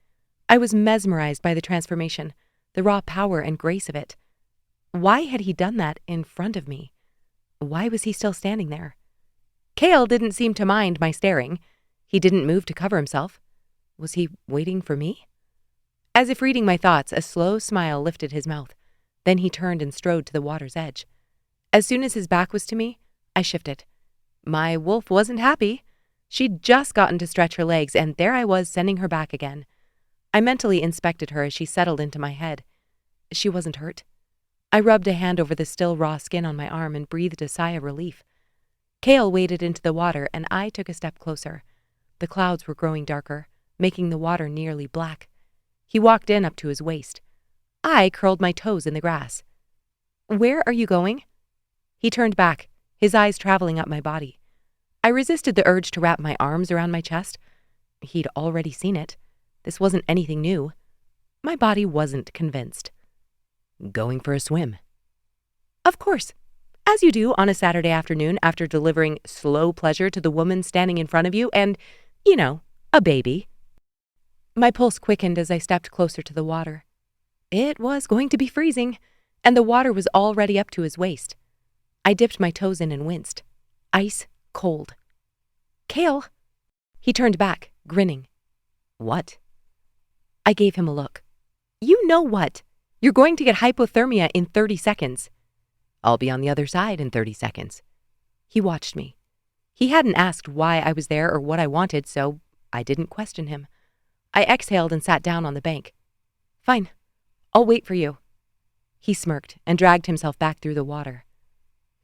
I was mesmerized by the transformation, the raw power and grace of it. Why had he done that in front of me? Why was he still standing there? Kael didn't seem to mind my staring. He didn't move to cover himself. Was he waiting for me? As if reading my thoughts, a slow smile lifted his mouth. Then he turned and strode to the water's edge. As soon as his back was to me, I shifted. My wolf wasn't happy. She'd just gotten to stretch her legs, and there I was sending her back again. I mentally inspected her as she settled into my head. She wasn't hurt. I rubbed a hand over the still raw skin on my arm and breathed a sigh of relief. Kael waded into the water, and I took a step closer. The clouds were growing darker, making the water nearly black. He walked in up to his waist. I curled my toes in the grass. "Where are you going?" He turned back, his eyes traveling up my body. I resisted the urge to wrap my arms around my chest. He'd already seen it. This wasn't anything new. My body wasn't convinced. "Going for a swim." "Of course. As you do on a Saturday afternoon after delivering slow pleasure to the woman standing in front of you and, a baby." My pulse quickened as I stepped closer to the water. It was going to be freezing, and the water was already up to his waist. I dipped my toes in and winced. Ice cold. "Kael." He turned back, grinning. "What?" I gave him a look. "You know what? You're going to get hypothermia in 30 seconds. "I'll be on the other side in 30 seconds. He watched me. He hadn't asked why I was there or what I wanted, so I didn't question him. I exhaled and sat down on the bank. "Fine. I'll wait for you." He smirked and dragged himself back through the water.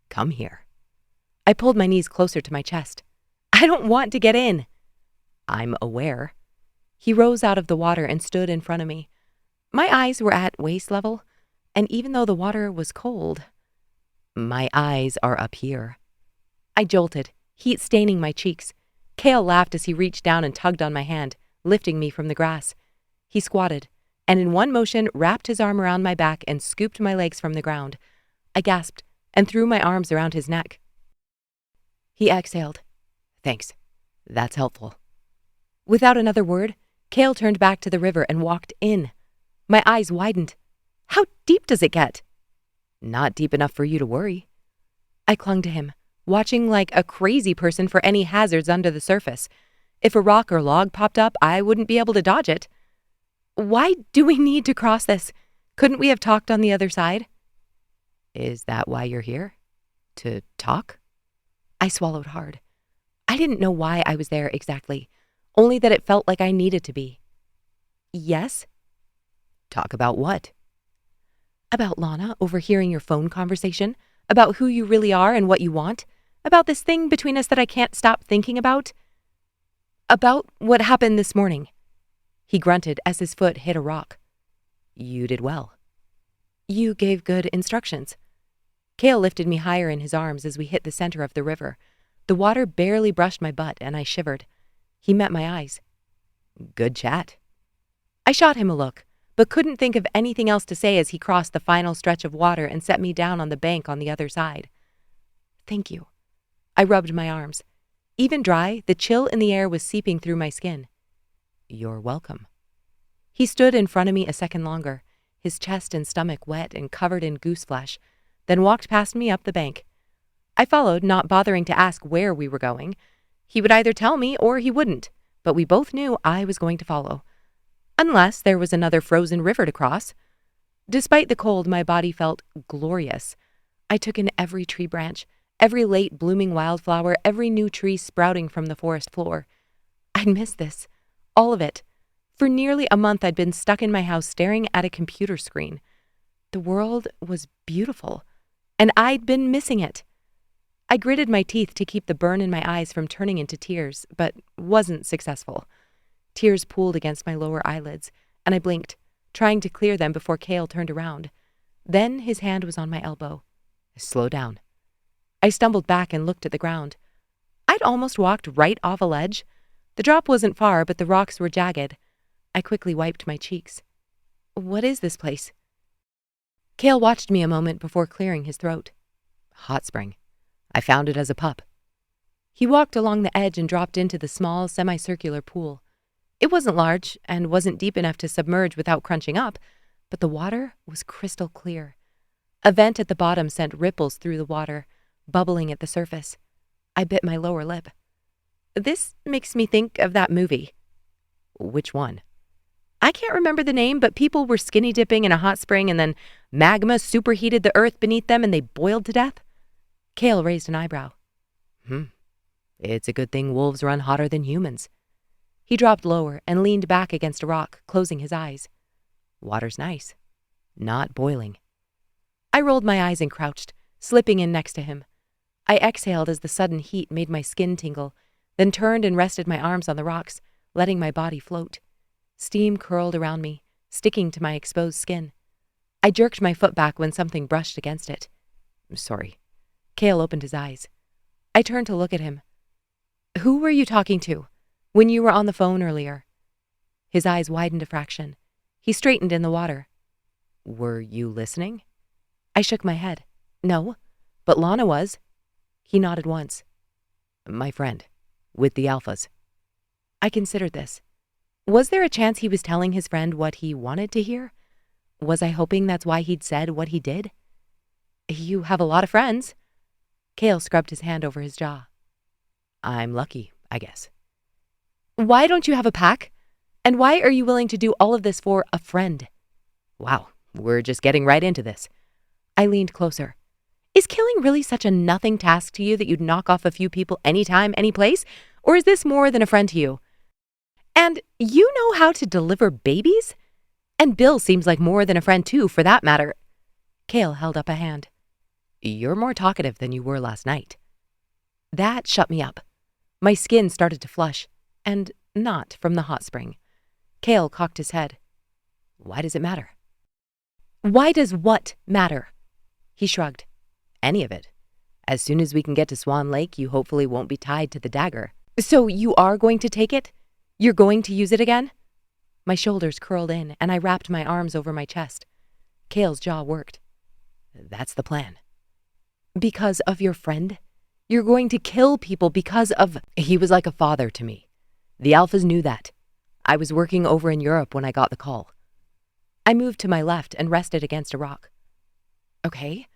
"Come here." I pulled my knees closer to my chest. "I don't want to get in." "I'm aware." He rose out of the water and stood in front of me. My eyes were at waist level, and even though the water was cold, "My eyes are up here." I jolted, heat staining my cheeks. Kael laughed as he reached down and tugged on my hand, lifting me from the grass. He squatted, and in one motion wrapped his arm around my back and scooped my legs from the ground. I gasped and threw my arms around his neck. He exhaled. "Thanks. That's helpful." Without another word, Kael turned back to the river and walked in. My eyes widened. How deep does it get? "Not deep enough for you to worry." I clung to him, watching like a crazy person for any hazards under the surface. If a rock or log popped up, I wouldn't be able to dodge it. "Why do we need to cross this? Couldn't we have talked on the other side?" "Is that why you're here? To talk?" I swallowed hard. I didn't know why I was there exactly, only that it felt like I needed to be. "Yes?" "Talk about what?" "About Lana overhearing your phone conversation, about who you really are and what you want, about this thing between us that I can't stop thinking about. About what happened this morning." He grunted as his foot hit a rock. "You did well." "You gave good instructions." Kael lifted me higher in his arms as we hit the center of the river. The water barely brushed my butt, and I shivered. He met my eyes. "Good chat." I shot him a look, but couldn't think of anything else to say as he crossed the final stretch of water and set me down on the bank on the other side. "Thank you." I rubbed my arms. Even dry, the chill in the air was seeping through my skin. "You're welcome." He stood in front of me a second longer, his chest and stomach wet and covered in goose flesh, then walked past me up the bank. I followed, not bothering to ask where we were going. He would either tell me or he wouldn't, but we both knew I was going to follow. Unless there was another frozen river to cross. Despite the cold, my body felt glorious. I took in every tree branch, every late blooming wildflower, every new tree sprouting from the forest floor. I'd missed this, all of it. For nearly a month I'd been stuck in my house staring at a computer screen. The world was beautiful, and I'd been missing it. I gritted my teeth to keep the burn in my eyes from turning into tears, but wasn't successful. Tears pooled against my lower eyelids, and I blinked, trying to clear them before Kael turned around. Then his hand was on my elbow. "Slow down." I stumbled back and looked at the ground. I'd almost walked right off a ledge. The drop wasn't far, but the rocks were jagged. I quickly wiped my cheeks. "What is this place?" Kael watched me a moment before clearing his throat. "Hot spring. I found it as a pup." He walked along the edge and dropped into the small, semicircular pool. It wasn't large and wasn't deep enough to submerge without crunching up, but the water was crystal clear. A vent at the bottom sent ripples through the water, bubbling at the surface. I bit my lower lip. "This makes me think of that movie." "Which one?" "I can't remember the name, but people were skinny dipping in a hot spring and then magma superheated the earth beneath them and they boiled to death." Kael raised an eyebrow. It's a good thing wolves run hotter than humans. He dropped lower and leaned back against a rock, closing his eyes. Water's nice. Not boiling. I rolled my eyes and crouched, slipping in next to him. I exhaled as the sudden heat made my skin tingle, then turned and rested my arms on the rocks, letting my body float. Steam curled around me, sticking to my exposed skin. I jerked my foot back when something brushed against it. Sorry. Kael opened his eyes. I turned to look at him. Who were you talking to when you were on the phone earlier? His eyes widened a fraction. He straightened in the water. Were you listening? I shook my head. No, but Lana was. He nodded once. My friend, with the alphas. I considered this. Was there a chance he was telling his friend what he wanted to hear? Was I hoping that's why he'd said what he did? You have a lot of friends. Kael scrubbed his hand over his jaw. I'm lucky, I guess. Why don't you have a pack? And why are you willing to do all of this for a friend? Wow, we're just getting right into this. I leaned closer. Is killing really such a nothing task to you that you'd knock off a few people anytime, any place? Or is this more than a friend to you? And you know how to deliver babies? And Bill seems like more than a friend too, for that matter. Kael held up a hand. You're more talkative than you were last night. That shut me up. My skin started to flush, and not from the hot spring. Kael cocked his head. Why does it matter? Why does what matter? He shrugged. Any of it. As soon as we can get to Swan Lake, you hopefully won't be tied to the dagger. So you are going to take it? You're going to use it again? My shoulders curled in, and I wrapped my arms over my chest. Kael's jaw worked. That's the plan. Because of your friend? You're going to kill people because of... He was like a father to me. The alphas knew that. I was working over in Europe when I got the call. I moved to my left and rested against a rock. Okay.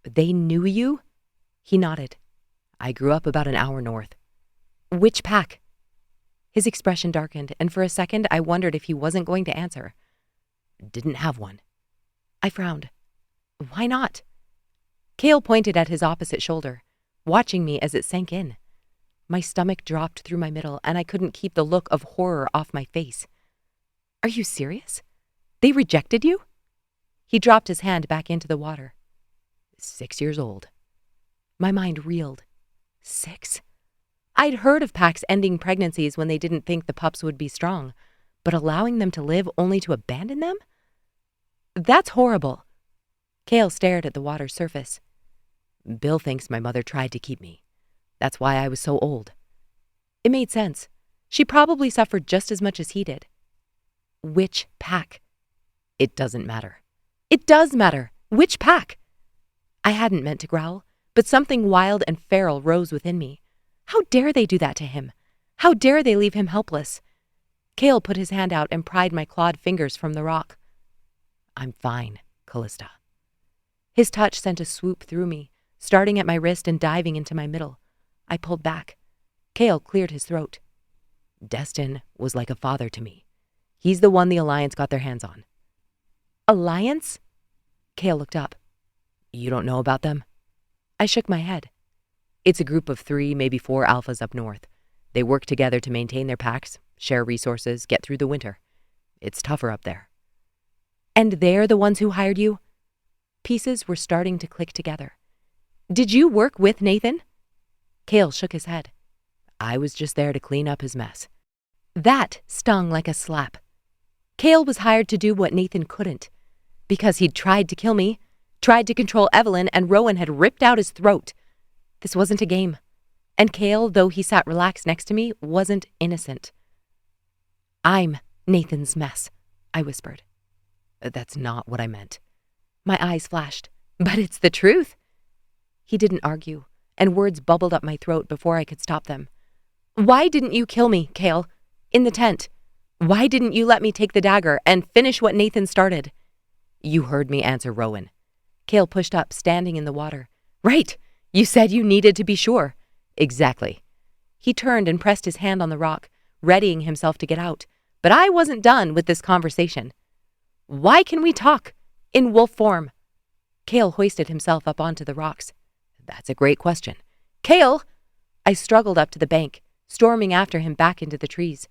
They knew you? He nodded. I grew up about an hour north. Which pack? His expression darkened, and for a second I wondered if he wasn't going to answer. Didn't have one. I frowned. Why not? Kael pointed at his opposite shoulder, watching me as it sank in. My stomach dropped through my middle, and I couldn't keep the look of horror off my face. Are you serious? They rejected you? He dropped his hand back into the water. 6 years old. My mind reeled. 6? I'd heard of packs ending pregnancies when they didn't think the pups would be strong, but allowing them to live only to abandon them? That's horrible. Kael stared at the water's surface. Bill thinks my mother tried to keep me. That's why I was so old. It made sense. She probably suffered just as much as he did. Which pack? It doesn't matter. It does matter. Which pack? I hadn't meant to growl, but something wild and feral rose within me. How dare they do that to him? How dare they leave him helpless? Kael put his hand out and pried my clawed fingers from the rock. I'm fine, Callista. His touch sent a swoop through me, starting at my wrist and diving into my middle. I pulled back. Kael cleared his throat. Destin was like a father to me. He's the one the Alliance got their hands on. Alliance? Kael looked up. You don't know about them? I shook my head. It's a group of 3, maybe 4 alphas up north. They work together to maintain their packs, share resources, get through the winter. It's tougher up there. And they're the ones who hired you? Pieces were starting to click together. Did you work with Nathan? Kael shook his head. I was just there to clean up his mess. That stung like a slap. Kael was hired to do what Nathan couldn't. Because he'd tried to kill me, tried to control Evelyn, and Rowan had ripped out his throat. This wasn't a game. And Kael, though he sat relaxed next to me, wasn't innocent. I'm Nathan's mess, I whispered. That's not what I meant. My eyes flashed. But it's the truth. He didn't argue, and words bubbled up my throat before I could stop them. Why didn't you kill me, Kael? In the tent. Why didn't you let me take the dagger and finish what Nathan started? You heard me answer Rowan. Kael pushed up, standing in the water. Right. You said you needed to be sure. Exactly. He turned and pressed his hand on the rock, readying himself to get out. But I wasn't done with this conversation. Why can we talk? In wolf form. Kael hoisted himself up onto the rocks. That's a great question. Kael! I struggled up to the bank, storming after him back into the trees.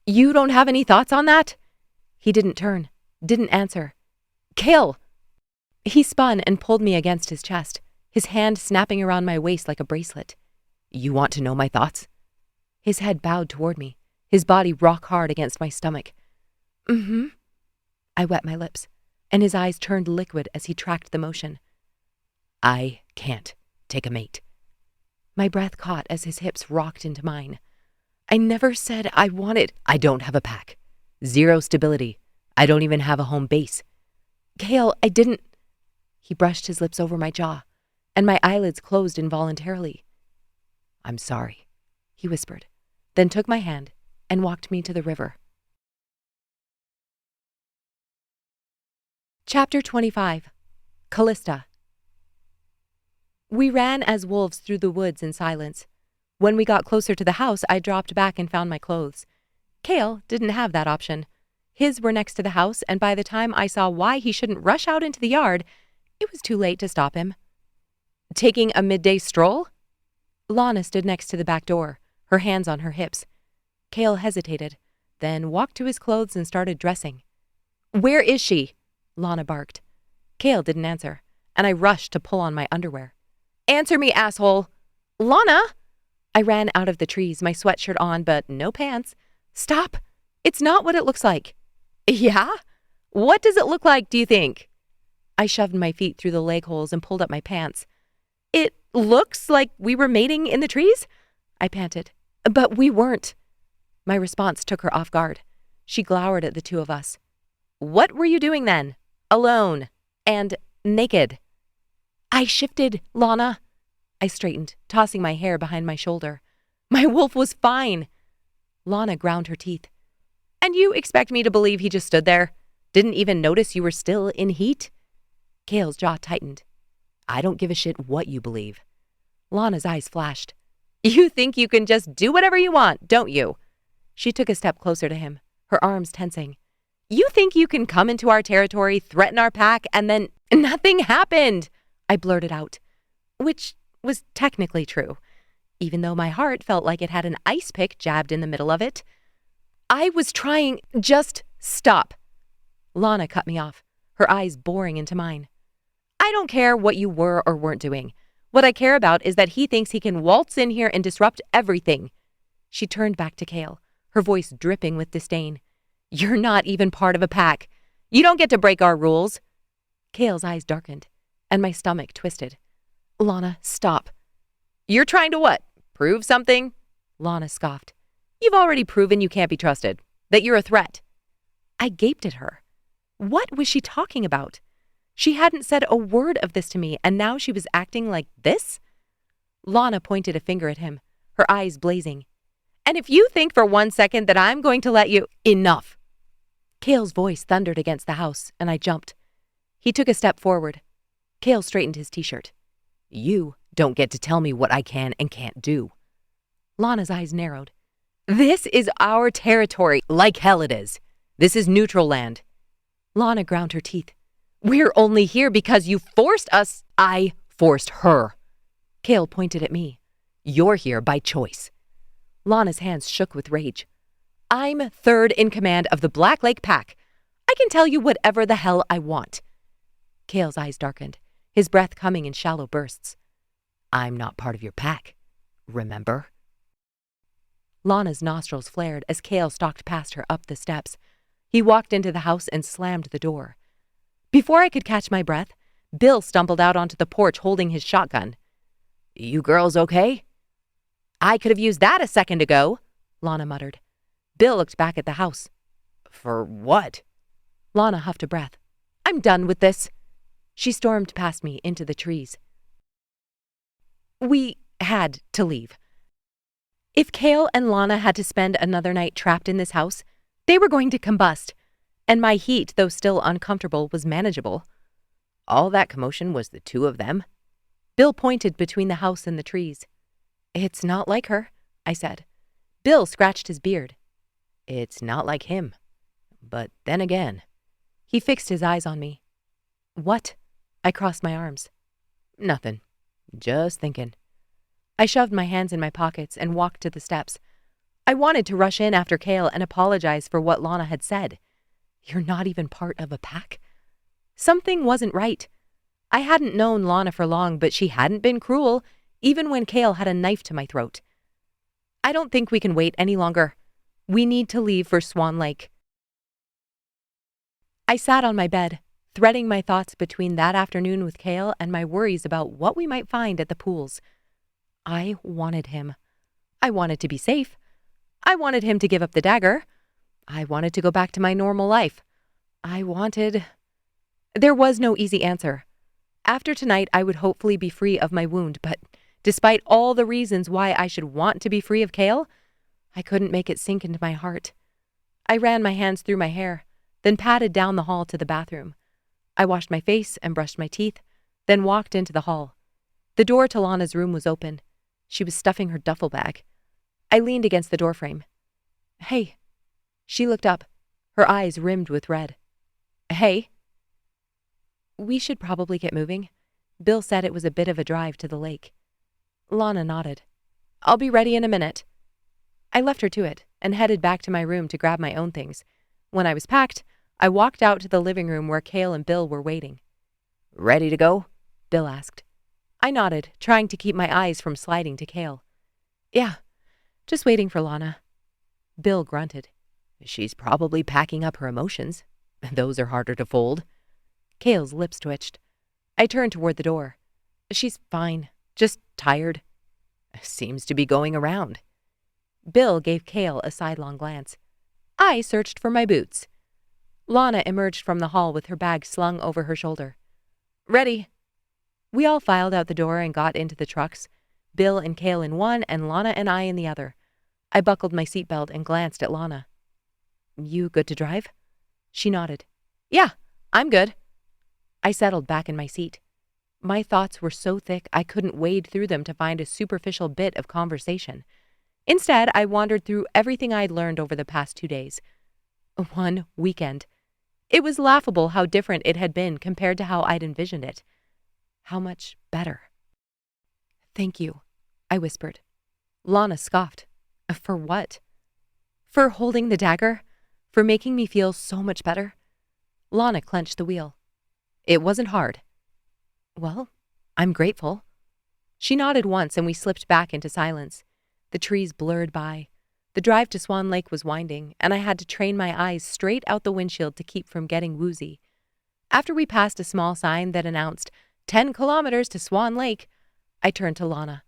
You don't have any thoughts on that? He didn't turn, didn't answer. Kael! He spun and pulled me against his chest, his hand snapping around my waist like a bracelet. You want to know my thoughts? His head bowed toward me, his body rock hard against my stomach. Mm-hmm. I wet my lips, and his eyes turned liquid as he tracked the motion. I can't take a mate. My breath caught as his hips rocked into mine. I never said I wanted. I don't have a pack. Zero stability. I don't even have a home base. Kael, I didn't. He brushed his lips over my jaw, and my eyelids closed involuntarily. I'm sorry, he whispered, then took my hand and walked me to the river. Chapter 25. Callista. We ran as wolves through the woods in silence. When we got closer to the house, I dropped back and found my clothes. Kael didn't have that option. His were next to the house, and by the time I saw why he shouldn't rush out into the yard, it was too late to stop him. Taking a midday stroll? Lana stood next to the back door, her hands on her hips. Kael hesitated, then walked to his clothes and started dressing. Where is she? Lana barked. Kael didn't answer, and I rushed to pull on my underwear. Answer me, asshole! Lana! I ran out of the trees, my sweatshirt on, but no pants. Stop! It's not what it looks like. Yeah? What does it look like, do you think? I shoved my feet through the leg holes and pulled up my pants. It looks like we were mating in the trees? I panted. But we weren't. My response took her off guard. She glowered at the two of us. What were you doing then? Alone. And naked. I shifted, Lana. I straightened, tossing my hair behind my shoulder. My wolf was fine. Lana ground her teeth. And you expect me to believe he just stood there? Didn't even notice you were still in heat? Kael's jaw tightened. I don't give a shit what you believe. Lana's eyes flashed. You think you can just do whatever you want, don't you? She took a step closer to him, her arms tensing. You think you can come into our territory, threaten our pack, and then nothing happened, I blurted out, which was technically true, even though my heart felt like it had an ice pick jabbed in the middle of it. I was trying. Just stop. Lana cut me off, her eyes boring into mine. I don't care what you were or weren't doing. What I care about is that he thinks he can waltz in here and disrupt everything. She turned back to Kael, her voice dripping with disdain. You're not even part of a pack. You don't get to break our rules. Kael's eyes darkened, and my stomach twisted. Lana, stop. You're trying to what? Prove something? Lana scoffed. You've already proven you can't be trusted, that you're a threat. I gaped at her. What was she talking about? She hadn't said a word of this to me, and now she was acting like this? Lana pointed a finger at him, her eyes blazing. And if you think for 1 second that I'm going to let you— Enough! Kael's voice thundered against the house, and I jumped. He took a step forward. Kael straightened his t-shirt. You don't get to tell me what I can and can't do. Lana's eyes narrowed. This is our territory, like hell it is. This is neutral land. Lana ground her teeth. We're only here because you forced us. I forced her. Kael pointed at me. You're here by choice. Lana's hands shook with rage. I'm third in command of the Black Lake Pack. I can tell you whatever the hell I want. Kael's eyes darkened, his breath coming in shallow bursts. I'm not part of your pack, remember? Lana's nostrils flared as Kael stalked past her up the steps. He walked into the house and slammed the door. Before I could catch my breath, Bill stumbled out onto the porch holding his shotgun. You girls okay? I could have used that a second ago, Lana muttered. Bill looked back at the house. For what? Lana huffed a breath. I'm done with this. She stormed past me into the trees. We had to leave. If Kael and Lana had to spend another night trapped in this house, they were going to combust, and my heat, though still uncomfortable, was manageable. All that commotion was the two of them. Bill pointed between the house and the trees. It's not like her, I said. Bill scratched his beard. It's not like him. But then again. He fixed his eyes on me. What? I crossed my arms. Nothing. Just thinking. I shoved my hands in my pockets and walked to the steps. I wanted to rush in after Kael and apologize for what Lana had said. You're not even part of a pack? Something wasn't right. I hadn't known Lana for long, but she hadn't been cruel, even when Kael had a knife to my throat. I don't think we can wait any longer. We need to leave for Swan Lake. I sat on my bed, threading my thoughts between that afternoon with Kael and my worries about what we might find at the pools. I wanted him. I wanted to be safe. I wanted him to give up the dagger. I wanted to go back to my normal life. There was no easy answer. After tonight, I would hopefully be free of my wound, but despite all the reasons why I should want to be free of Kael, I couldn't make it sink into my heart. I ran my hands through my hair, then padded down the hall to the bathroom. I washed my face and brushed my teeth, then walked into the hall. The door to Lana's room was open. She was stuffing her duffel bag. I leaned against the doorframe. Hey. She looked up, her eyes rimmed with red. Hey. We should probably get moving. Bill said it was a bit of a drive to the lake. Lana nodded. I'll be ready in a minute. I left her to it and headed back to my room to grab my own things. When I was packed, I walked out to the living room where Kael and Bill were waiting. Ready to go? Bill asked. I nodded, trying to keep my eyes from sliding to Kael. Yeah, just waiting for Lana. Bill grunted. She's probably packing up her emotions. Those are harder to fold. Kael's lips twitched. I turned toward the door. She's fine, just tired. Seems to be going around. Bill gave Kael a sidelong glance. I searched for my boots. Lana emerged from the hall with her bag slung over her shoulder. Ready. We all filed out the door and got into the trucks, Bill and Kael in one and Lana and I in the other. I buckled my seatbelt and glanced at Lana. You good to drive? She nodded. Yeah, I'm good. I settled back in my seat. My thoughts were so thick I couldn't wade through them to find a superficial bit of conversation. Instead, I wandered through everything I'd learned over the past 2 days. One weekend. It was laughable how different it had been compared to how I'd envisioned it. How much better. Thank you, I whispered. Lana scoffed. For what? For holding the dagger? For making me feel so much better? Lana clenched the wheel. It wasn't hard. Well, I'm grateful. She nodded once and we slipped back into silence. The trees blurred by. The drive to Swan Lake was winding, and I had to train my eyes straight out the windshield to keep from getting woozy. After we passed a small sign that announced 10 kilometers to Swan Lake, I turned to Lana.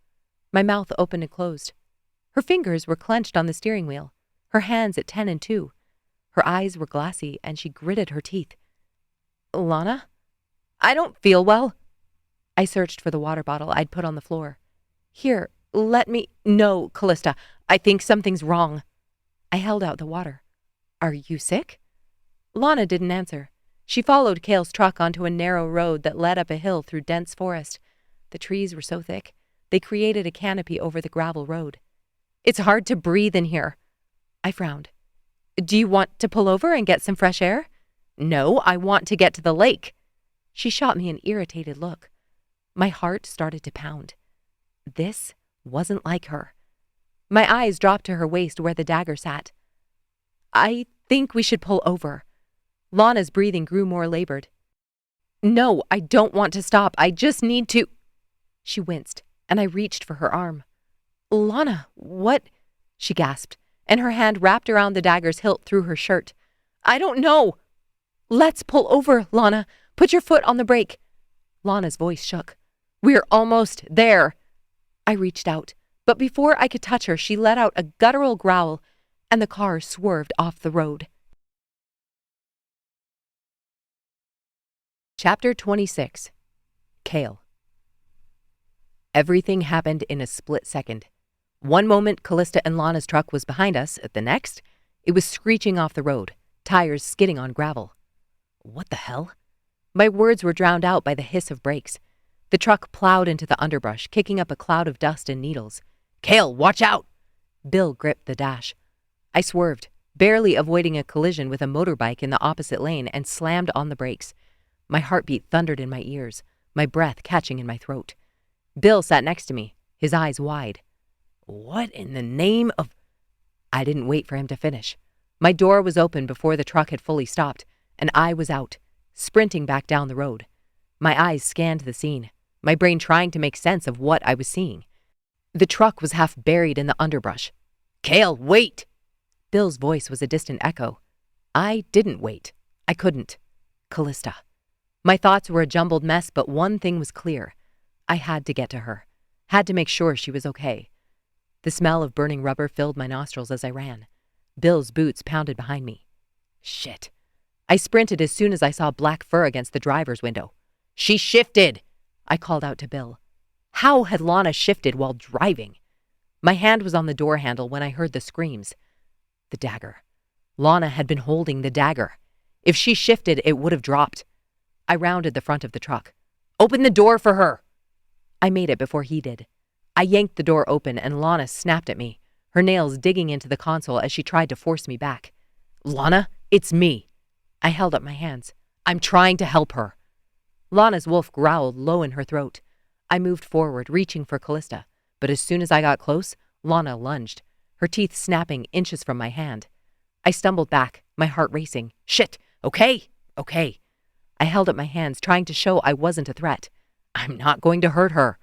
My mouth opened and closed. Her fingers were clenched on the steering wheel, her hands at 10 and 2. Her eyes were glassy, and she gritted her teeth. Lana? I don't feel well. I searched for the water bottle I'd put on the floor. Here, let me... No, Callista, I think something's wrong. I held out the water. Are you sick? Lana didn't answer. She followed Kael's truck onto a narrow road that led up a hill through dense forest. The trees were so thick, they created a canopy over the gravel road. It's hard to breathe in here. I frowned. Do you want to pull over and get some fresh air? No, I want to get to the lake. She shot me an irritated look. My heart started to pound. This wasn't like her. My eyes dropped to her waist where the dagger sat. I think we should pull over. Lana's breathing grew more labored. No, I don't want to stop. I just need to... She winced, and I reached for her arm. Lana, what? She gasped, and her hand wrapped around the dagger's hilt through her shirt. I don't know. Let's pull over, Lana. Put your foot on the brake. Lana's voice shook. We're almost there. I reached out, but before I could touch her, she let out a guttural growl, and the car swerved off the road. Chapter 26. Kael. Everything happened in a split second. One moment, Callista and Lana's truck was behind us. At the next, it was screeching off the road, tires skidding on gravel. What the hell? My words were drowned out by the hiss of brakes. The truck plowed into the underbrush, kicking up a cloud of dust and needles. Kael, watch out! Bill gripped the dash. I swerved, barely avoiding a collision with a motorbike in the opposite lane, and slammed on the brakes. My heartbeat thundered in my ears, my breath catching in my throat. Bill sat next to me, his eyes wide. "What in the name of—" I didn't wait for him to finish. My door was open before the truck had fully stopped, and I was out, sprinting back down the road. My eyes scanned the scene, my brain trying to make sense of what I was seeing. The truck was half buried in the underbrush. "Kael, wait!" Bill's voice was a distant echo. I didn't wait. I couldn't. Callista. My thoughts were a jumbled mess, but one thing was clear. I had to get to her. Had to make sure she was okay. The smell of burning rubber filled my nostrils as I ran. Bill's boots pounded behind me. Shit. I sprinted as soon as I saw black fur against the driver's window. "She shifted!" I called out to Bill. How had Lana shifted while driving? My hand was on the door handle when I heard the screams. The dagger. Lana had been holding the dagger. If she shifted, it would have dropped. I rounded the front of the truck. "Open the door for her!" I made it before he did. I yanked the door open and Lana snapped at me, her nails digging into the console as she tried to force me back. "Lana, it's me." I held up my hands. "I'm trying to help her." Lana's wolf growled low in her throat. I moved forward, reaching for Callista, but as soon as I got close, Lana lunged, her teeth snapping inches from my hand. I stumbled back, my heart racing. Shit! Okay. I held up my hands, trying to show I wasn't a threat. "I'm not going to hurt her."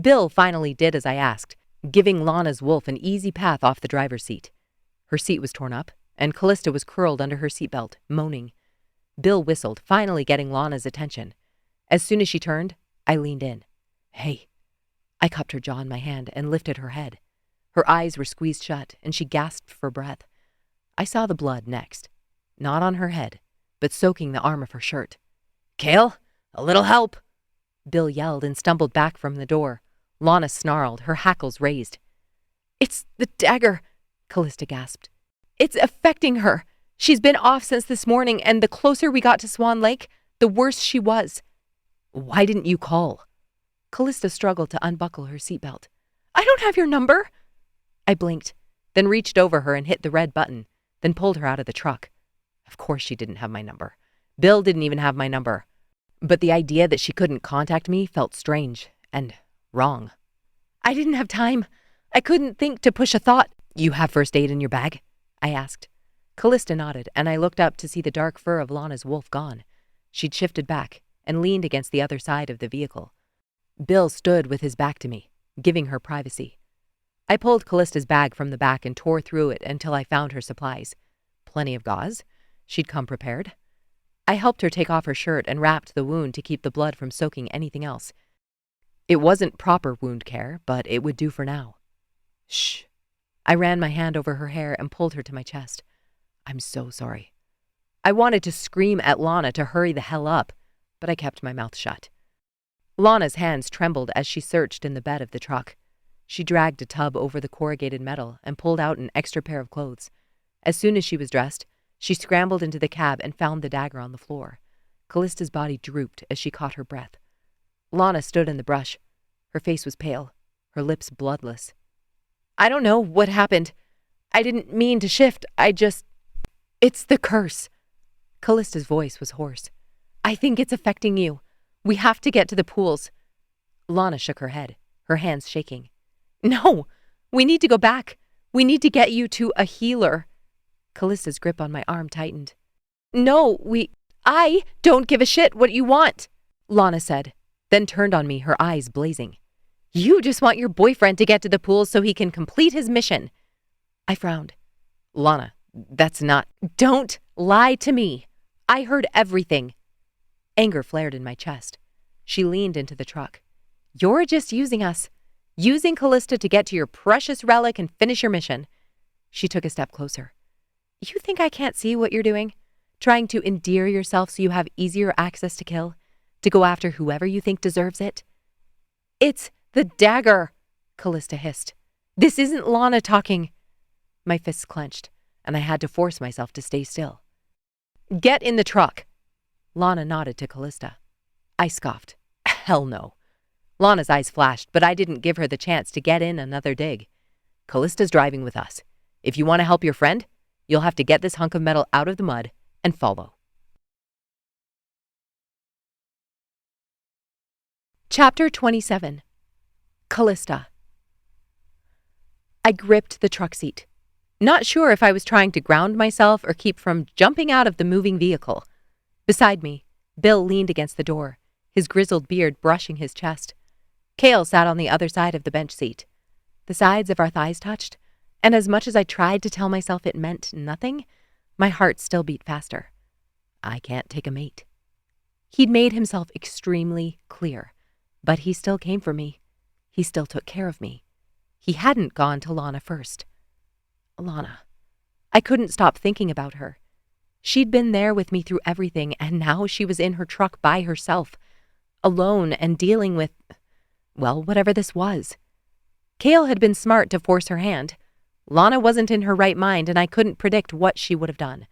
Bill finally did as I asked, giving Lana's wolf an easy path off the driver's seat. Her seat was torn up, and Callista was curled under her seatbelt, moaning. Bill whistled, finally getting Lana's attention. As soon as she turned, I leaned in. "Hey." I cupped her jaw in my hand and lifted her head. Her eyes were squeezed shut, and she gasped for breath. I saw the blood next. Not on her head, but soaking the arm of her shirt. "Kael, a little help!" Bill yelled and stumbled back from the door. Lana snarled, her hackles raised. "It's the dagger," Callista gasped. "It's affecting her. She's been off since this morning, and the closer we got to Swan Lake, the worse she was." "Why didn't you call?" Callista struggled to unbuckle her seatbelt. "I don't have your number." I blinked, then reached over her and hit the red button, then pulled her out of the truck. Of course she didn't have my number. Bill didn't even have my number. But the idea that she couldn't contact me felt strange and wrong. "I didn't have time. I couldn't think to push a thought." "You have first aid in your bag?" I asked. Callista nodded, and I looked up to see the dark fur of Lana's wolf gone. She'd shifted back and leaned against the other side of the vehicle. Bill stood with his back to me, giving her privacy. I pulled Callista's bag from the back and tore through it until I found her supplies. Plenty of gauze. She'd come prepared. I helped her take off her shirt and wrapped the wound to keep the blood from soaking anything else. It wasn't proper wound care, but it would do for now. "Shh." I ran my hand over her hair and pulled her to my chest. "I'm so sorry." I wanted to scream at Lana to hurry the hell up, but I kept my mouth shut. Lana's hands trembled as she searched in the bed of the truck. She dragged a tub over the corrugated metal and pulled out an extra pair of clothes. As soon as she was dressed, she scrambled into the cab and found the dagger on the floor. Callista's body drooped as she caught her breath. Lana stood in the brush. Her face was pale, her lips bloodless. "I don't know what happened. I didn't mean to shift. It's the curse." Callista's voice was hoarse. "I think it's affecting you. We have to get to the pools." Lana shook her head, her hands shaking. "No, we need to go back. We need to get you to a healer." Callista's grip on my arm tightened. "No, I don't give a shit what you want," Lana said, then turned on me, her eyes blazing. "You just want your boyfriend to get to the pool so he can complete his mission." I frowned. "Lana, that's not—" "Don't lie to me. I heard everything." Anger flared in my chest. She leaned into the truck. "You're just using us. Using Callista to get to your precious relic and finish your mission." She took a step closer. "You think I can't see what you're doing? Trying to endear yourself so you have easier access to kill? To go after whoever you think deserves it?" "It's the dagger," Callista hissed. "This isn't Lana talking." My fists clenched, and I had to force myself to stay still. "Get in the truck." Lana nodded to Callista. I scoffed. "Hell no." Lana's eyes flashed, but I didn't give her the chance to get in another dig. "Callista's driving with us. If you want to help your friend, you'll have to get this hunk of metal out of the mud and follow." Chapter 27. Callista. I gripped the truck seat, not sure if I was trying to ground myself or keep from jumping out of the moving vehicle. Beside me, Bill leaned against the door, his grizzled beard brushing his chest. Kael sat on the other side of the bench seat. The sides of our thighs touched, and as much as I tried to tell myself it meant nothing, my heart still beat faster. I can't take a mate. He'd made himself extremely clear, but he still came for me. He still took care of me. He hadn't gone to Lana first. Lana. I couldn't stop thinking about her. She'd been there with me through everything, and now she was in her truck by herself, alone and dealing with, well, whatever this was. Kael had been smart to force her hand. Lana wasn't in her right mind, and I couldn't predict what she would have done.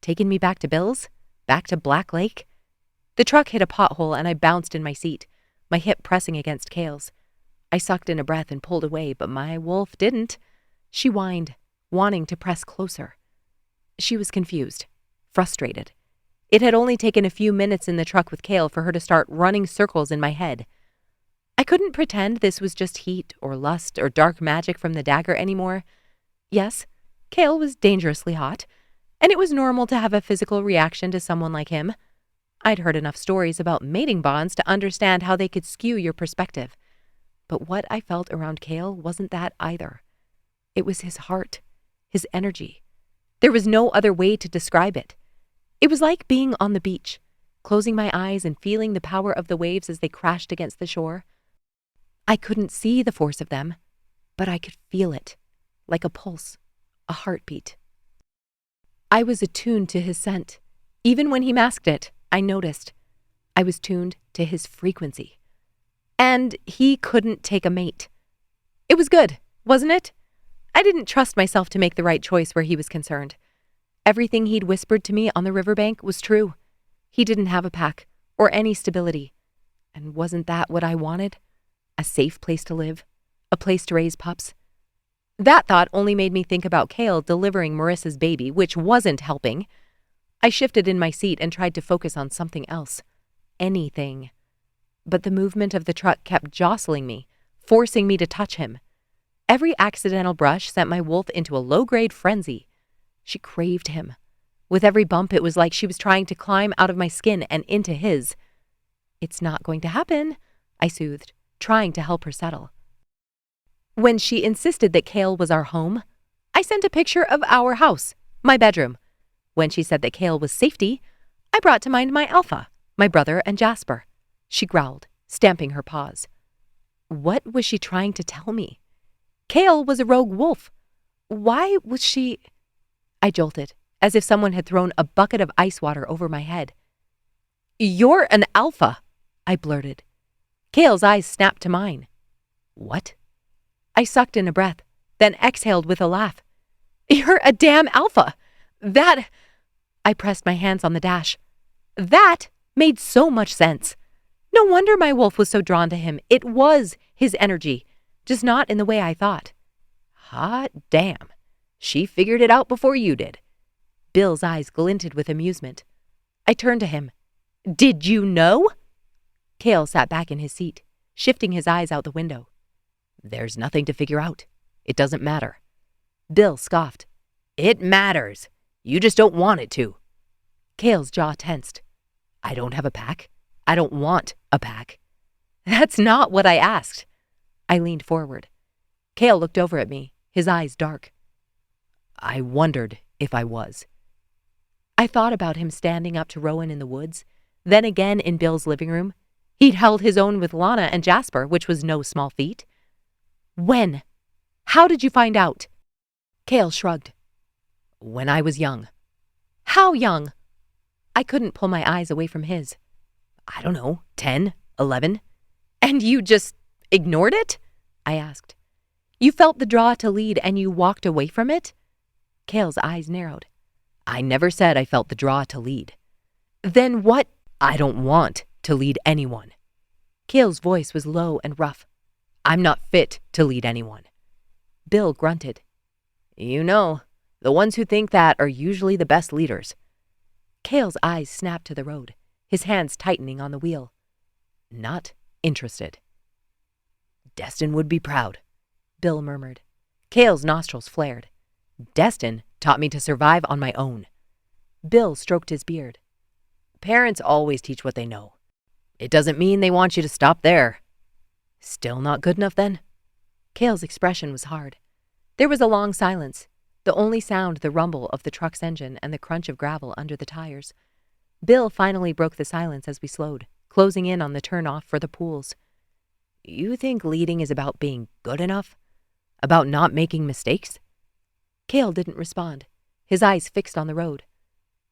Taken me back to Bill's? Back to Black Lake? The truck hit a pothole, and I bounced in my seat, my hip pressing against Kael's. I sucked in a breath and pulled away, but my wolf didn't. She whined, wanting to press closer. She was confused, frustrated. It had only taken a few minutes in the truck with Kael for her to start running circles in my head. I couldn't pretend this was just heat or lust or dark magic from the dagger anymore. Yes, Kael was dangerously hot, and it was normal to have a physical reaction to someone like him. I'd heard enough stories about mating bonds to understand how they could skew your perspective. But what I felt around Kael wasn't that either. It was his heart, his energy. There was no other way to describe it. It was like being on the beach, closing my eyes and feeling the power of the waves as they crashed against the shore. I couldn't see the force of them, but I could feel it, like a pulse, a heartbeat. I was attuned to his scent. Even when he masked it, I noticed. I was tuned to his frequency. And he couldn't take a mate. It was good, wasn't it? I didn't trust myself to make the right choice where he was concerned. Everything he'd whispered to me on the riverbank was true. He didn't have a pack or any stability. And wasn't that what I wanted? A safe place to live, a place to raise pups. That thought only made me think about Kael delivering Marissa's baby, which wasn't helping. I shifted in my seat and tried to focus on something else. Anything. But the movement of the truck kept jostling me, forcing me to touch him. Every accidental brush sent my wolf into a low-grade frenzy. She craved him. With every bump, it was like she was trying to climb out of my skin and into his. It's not going to happen, I soothed, trying to help her settle. When she insisted that Kael was our home, I sent a picture of our house, my bedroom. When she said that Kael was safety, I brought to mind my alpha, my brother and Jasper. She growled, stamping her paws. What was she trying to tell me? Kael was a rogue wolf. Why was she... I jolted, as if someone had thrown a bucket of ice water over my head. You're an alpha, I blurted. Kael's eyes snapped to mine. What? I sucked in a breath, then exhaled with a laugh. You're a damn alpha. That... I pressed my hands on the dash. That made so much sense. No wonder my wolf was so drawn to him. It was his energy, just not in the way I thought. Hot damn. She figured it out before you did. Bill's eyes glinted with amusement. I turned to him. Did you know? Kael sat back in his seat, shifting his eyes out the window. There's nothing to figure out. It doesn't matter. Bill scoffed. It matters. You just don't want it to. Kael's jaw tensed. I don't have a pack. I don't want a pack. That's not what I asked. I leaned forward. Kael looked over at me, his eyes dark. I wondered if I was. I thought about him standing up to Rowan in the woods, then again in Bill's living room. He'd held his own with Lana and Jasper, which was no small feat. When? How did you find out? Kael shrugged. When I was young. How young? I couldn't pull my eyes away from his. I don't know, 10, 11. And you just ignored it? I asked. You felt the draw to lead and you walked away from it? Kael's eyes narrowed. I never said I felt the draw to lead. Then what? I don't want to lead anyone. Kael's voice was low and rough. I'm not fit to lead anyone. Bill grunted. You know, the ones who think that are usually the best leaders. Kael's eyes snapped to the road, his hands tightening on the wheel. Not interested. Destin would be proud, Bill murmured. Kael's nostrils flared. Destin taught me to survive on my own. Bill stroked his beard. Parents always teach what they know. It doesn't mean they want you to stop there. Still not good enough then? Kael's expression was hard. There was a long silence, the only sound the rumble of the truck's engine and the crunch of gravel under the tires. Bill finally broke the silence as we slowed, closing in on the turn-off for the pools. You think leading is about being good enough? About not making mistakes? Kael didn't respond, his eyes fixed on the road.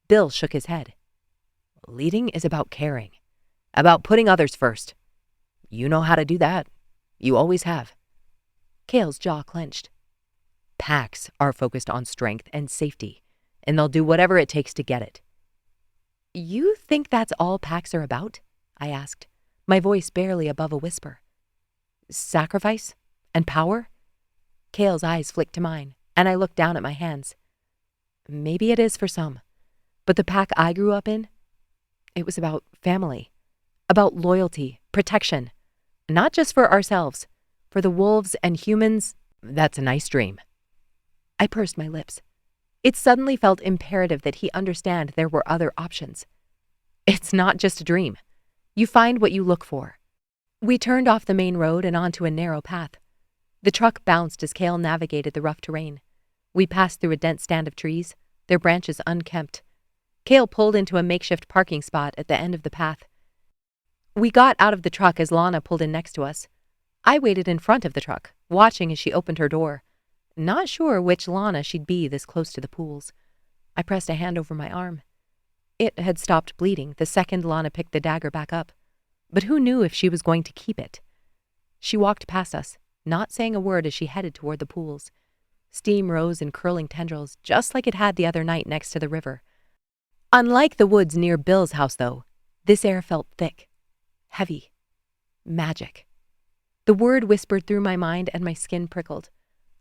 Bill shook his head. Leading is about caring, about putting others first. You know how to do that. You always have. Kael's jaw clenched. Packs are focused on strength and safety, and they'll do whatever it takes to get it. You think that's all packs are about? I asked, my voice barely above a whisper. Sacrifice? And power? Kael's eyes flicked to mine, and I looked down at my hands. Maybe it is for some, but the pack I grew up in, it was about family, about loyalty, protection, not just for ourselves, for the wolves and humans. That's a nice dream. I pursed my lips. It suddenly felt imperative that he understand there were other options. It's not just a dream. You find what you look for. We turned off the main road and onto a narrow path. The truck bounced as Kael navigated the rough terrain. We passed through a dense stand of trees, their branches unkempt. Kael pulled into a makeshift parking spot at the end of the path. We got out of the truck as Lana pulled in next to us. I waited in front of the truck, watching as she opened her door, not sure which Lana she'd be this close to the pools. I pressed a hand over my arm. It had stopped bleeding the second Lana picked the dagger back up, but who knew if she was going to keep it? She walked past us, not saying a word as she headed toward the pools. Steam rose in curling tendrils, just like it had the other night next to the river. Unlike the woods near Bill's house, though, this air felt thick, heavy, magic. The word whispered through my mind and my skin prickled.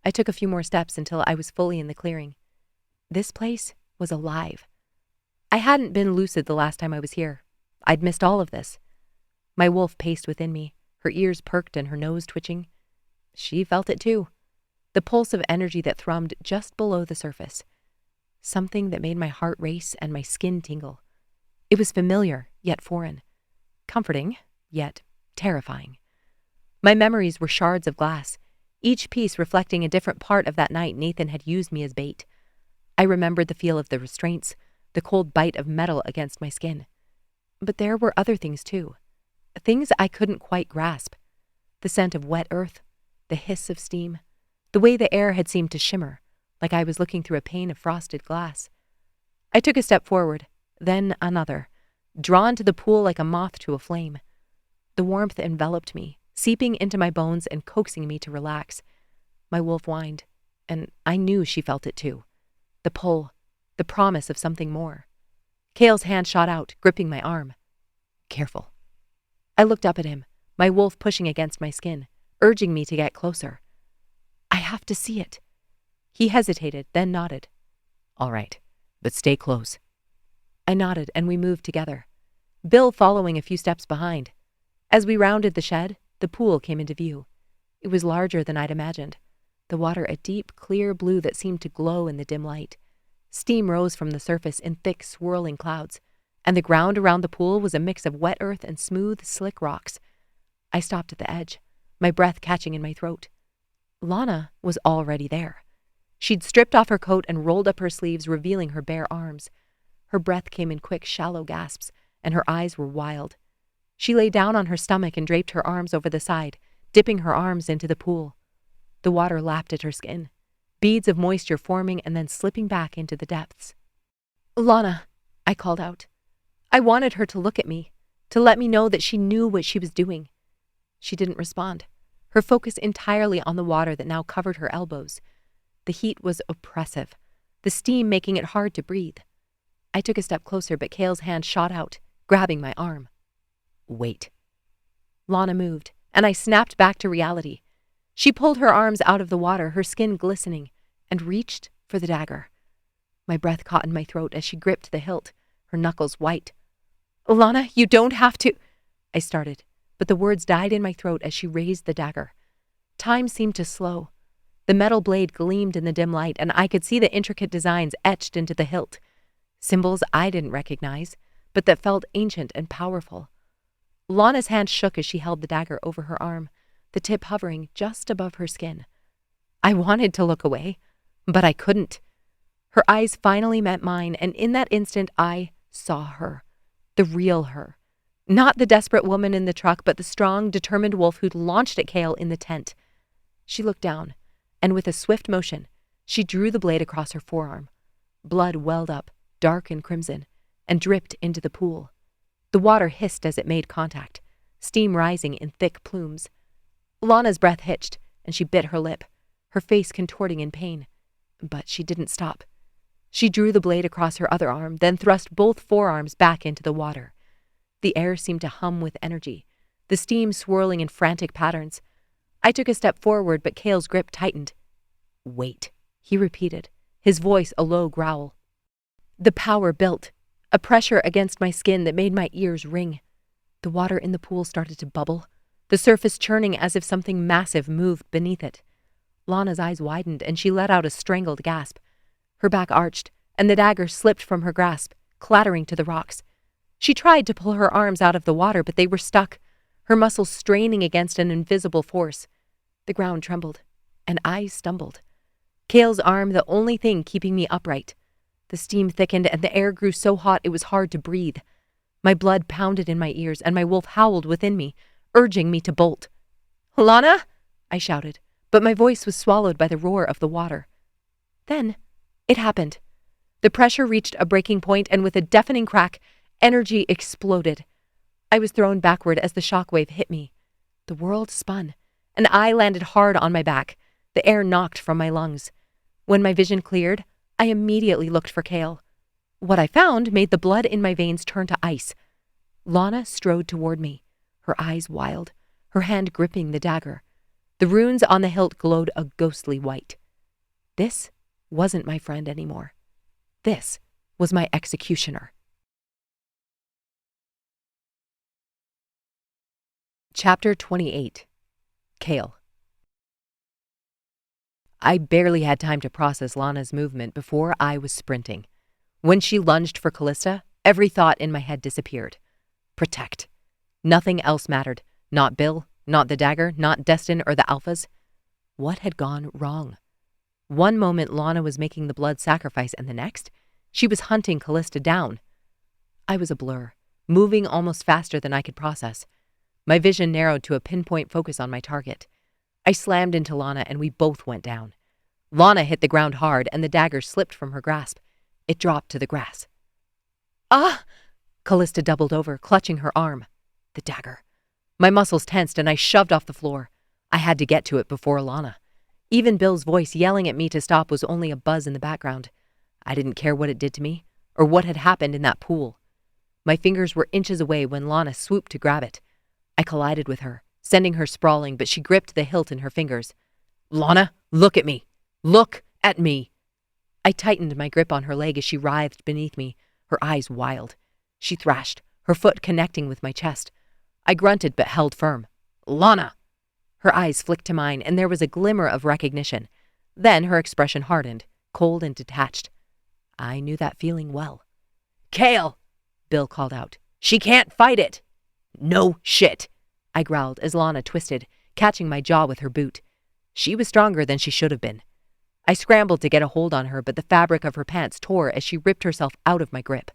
I took a few more steps until I was fully in the clearing. This place was alive. I hadn't been lucid the last time I was here. I'd missed all of this. My wolf paced within me, her ears perked and her nose twitching. She felt it too. The pulse of energy that thrummed just below the surface. Something that made my heart race and my skin tingle. It was familiar, yet foreign. Comforting, yet terrifying. My memories were shards of glass, each piece reflecting a different part of that night Nathan had used me as bait. I remembered the feel of the restraints, the cold bite of metal against my skin. But there were other things too. Things I couldn't quite grasp. The scent of wet earth, the hiss of steam, the way the air had seemed to shimmer, like I was looking through a pane of frosted glass. I took a step forward, then another, drawn to the pool like a moth to a flame. The warmth enveloped me, seeping into my bones and coaxing me to relax. My wolf whined, and I knew she felt it too. The pull, the promise of something more. Kael's hand shot out, gripping my arm. Careful. I looked up at him, my wolf pushing against my skin, urging me to get closer. I have to see it. He hesitated, then nodded. All right, but stay close. I nodded, and we moved together, Bill following a few steps behind. As we rounded the shed, the pool came into view. It was larger than I'd imagined, the water a deep, clear blue that seemed to glow in the dim light. Steam rose from the surface in thick, swirling clouds, and the ground around the pool was a mix of wet earth and smooth, slick rocks. I stopped at the edge, my breath catching in my throat. Lana was already there. She'd stripped off her coat and rolled up her sleeves, revealing her bare arms. Her breath came in quick, shallow gasps, and her eyes were wild. She lay down on her stomach and draped her arms over the side, dipping her arms into the pool. The water lapped at her skin, beads of moisture forming and then slipping back into the depths. Lana, I called out. I wanted her to look at me, to let me know that she knew what she was doing. She didn't respond, her focus entirely on the water that now covered her elbows. The heat was oppressive, the steam making it hard to breathe. I took a step closer, but Kael's hand shot out, grabbing my arm. Wait. Lana moved, and I snapped back to reality. She pulled her arms out of the water, her skin glistening, and reached for the dagger. My breath caught in my throat as she gripped the hilt, her knuckles white. Lana, you don't have to... I started, but the words died in my throat as she raised the dagger. Time seemed to slow. The metal blade gleamed in the dim light, and I could see the intricate designs etched into the hilt. Symbols I didn't recognize, but that felt ancient and powerful. Lana's hand shook as she held the dagger over her arm, the tip hovering just above her skin. I wanted to look away, but I couldn't. Her eyes finally met mine, and in that instant I saw her. The real her. Not the desperate woman in the truck, but the strong, determined wolf who'd launched at Kael in the tent. She looked down, and with a swift motion, she drew the blade across her forearm. Blood welled up, dark and crimson, and dripped into the pool. The water hissed as it made contact, steam rising in thick plumes. Lana's breath hitched, and she bit her lip, her face contorting in pain. But she didn't stop. She drew the blade across her other arm, then thrust both forearms back into the water. The air seemed to hum with energy, the steam swirling in frantic patterns. I took a step forward, but Kael's grip tightened. "Wait," he repeated, his voice a low growl. The power built, a pressure against my skin that made my ears ring. The water in the pool started to bubble, the surface churning as if something massive moved beneath it. Lana's eyes widened, and she let out a strangled gasp. Her back arched, and the dagger slipped from her grasp, clattering to the rocks. She tried to pull her arms out of the water, but they were stuck, her muscles straining against an invisible force. The ground trembled, and I stumbled. Kael's arm the only thing keeping me upright. The steam thickened, and the air grew so hot it was hard to breathe. My blood pounded in my ears, and my wolf howled within me, urging me to bolt. "Lana!" I shouted, but my voice was swallowed by the roar of the water. Then it happened. The pressure reached a breaking point, and with a deafening crack, energy exploded. I was thrown backward as the shockwave hit me. The world spun, and I landed hard on my back. The air knocked from my lungs. When my vision cleared, I immediately looked for Kael. What I found made the blood in my veins turn to ice. Lana strode toward me, her eyes wild, her hand gripping the dagger. The runes on the hilt glowed a ghostly white. This wasn't my friend anymore. This was my executioner. Chapter 28. Kael. I barely had time to process Lana's movement before I was sprinting. When she lunged for Callista, every thought in my head disappeared. Protect. Nothing else mattered. Not Bill, not the dagger, not Destin or the Alphas. What had gone wrong? One moment Lana was making the blood sacrifice, and the next, she was hunting Callista down. I was a blur, moving almost faster than I could process. My vision narrowed to a pinpoint focus on my target. I slammed into Lana, and we both went down. Lana hit the ground hard, and the dagger slipped from her grasp. It dropped to the grass. "Ah!" Callista doubled over, clutching her arm. The dagger. My muscles tensed, and I shoved off the floor. I had to get to it before Lana. Even Bill's voice yelling at me to stop was only a buzz in the background. I didn't care what it did to me, or what had happened in that pool. My fingers were inches away when Lana swooped to grab it. I collided with her, sending her sprawling, but she gripped the hilt in her fingers. "Lana, look at me! Look at me!" I tightened my grip on her leg as she writhed beneath me, her eyes wild. She thrashed, her foot connecting with my chest. I grunted but held firm. "Lana!" Her eyes flicked to mine, and there was a glimmer of recognition. Then her expression hardened, cold and detached. I knew that feeling well. "Kael!" Bill called out. "She can't fight it!" "No shit!" I growled as Lana twisted, catching my jaw with her boot. She was stronger than she should have been. I scrambled to get a hold on her, but the fabric of her pants tore as she ripped herself out of my grip.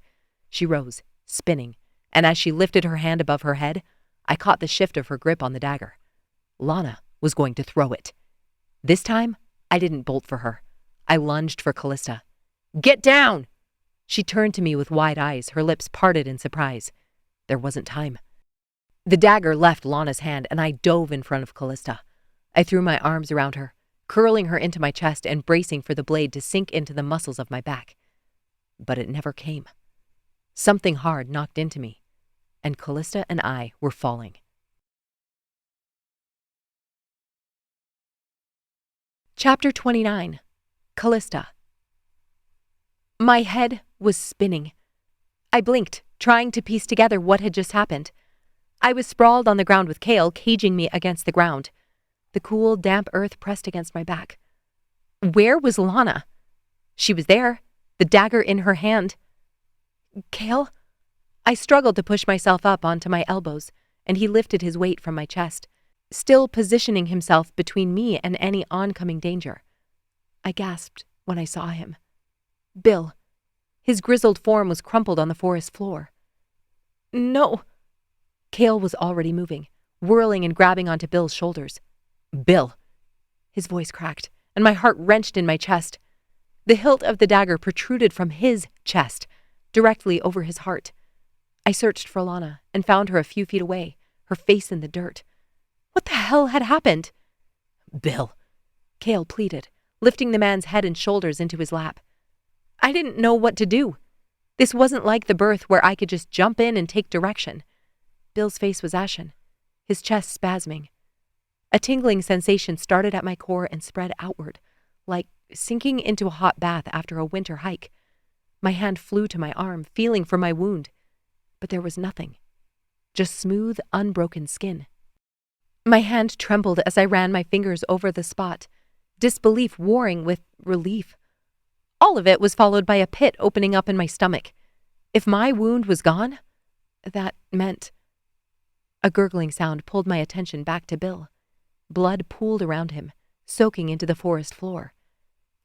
She rose, spinning, and as she lifted her hand above her head, I caught the shift of her grip on the dagger. Lana was going to throw it. This time, I didn't bolt for her. I lunged for Callista. "Get down!" She turned to me with wide eyes, her lips parted in surprise. There wasn't time. The dagger left Lana's hand, and I dove in front of Callista. I threw my arms around her, curling her into my chest and bracing for the blade to sink into the muscles of my back. But it never came. Something hard knocked into me, and Callista and I were falling. Chapter 29. Callista. My head was spinning. I blinked, trying to piece together what had just happened. I was sprawled on the ground with Kael caging me against the ground. The cool, damp earth pressed against my back. Where was Lana? She was there, the dagger in her hand. Kael? I struggled to push myself up onto my elbows, and he lifted his weight from my chest, still positioning himself between me and any oncoming danger. I gasped when I saw him. Bill. His grizzled form was crumpled on the forest floor. No. Kael was already moving, whirling and grabbing onto Bill's shoulders. Bill. His voice cracked, and my heart wrenched in my chest. The hilt of the dagger protruded from his chest, directly over his heart. I searched for Lana and found her a few feet away, her face in the dirt. What the hell had happened? Bill. Kael pleaded, lifting the man's head and shoulders into his lap. I didn't know what to do. This wasn't like the birth where I could just jump in and take direction. Bill's face was ashen, his chest spasming. A tingling sensation started at my core and spread outward, like sinking into a hot bath after a winter hike. My hand flew to my arm, feeling for my wound. But there was nothing. Just smooth, unbroken skin. My hand trembled as I ran my fingers over the spot, disbelief warring with relief. All of it was followed by a pit opening up in my stomach. If my wound was gone, that meant... A gurgling sound pulled my attention back to Bill. Blood pooled around him, soaking into the forest floor.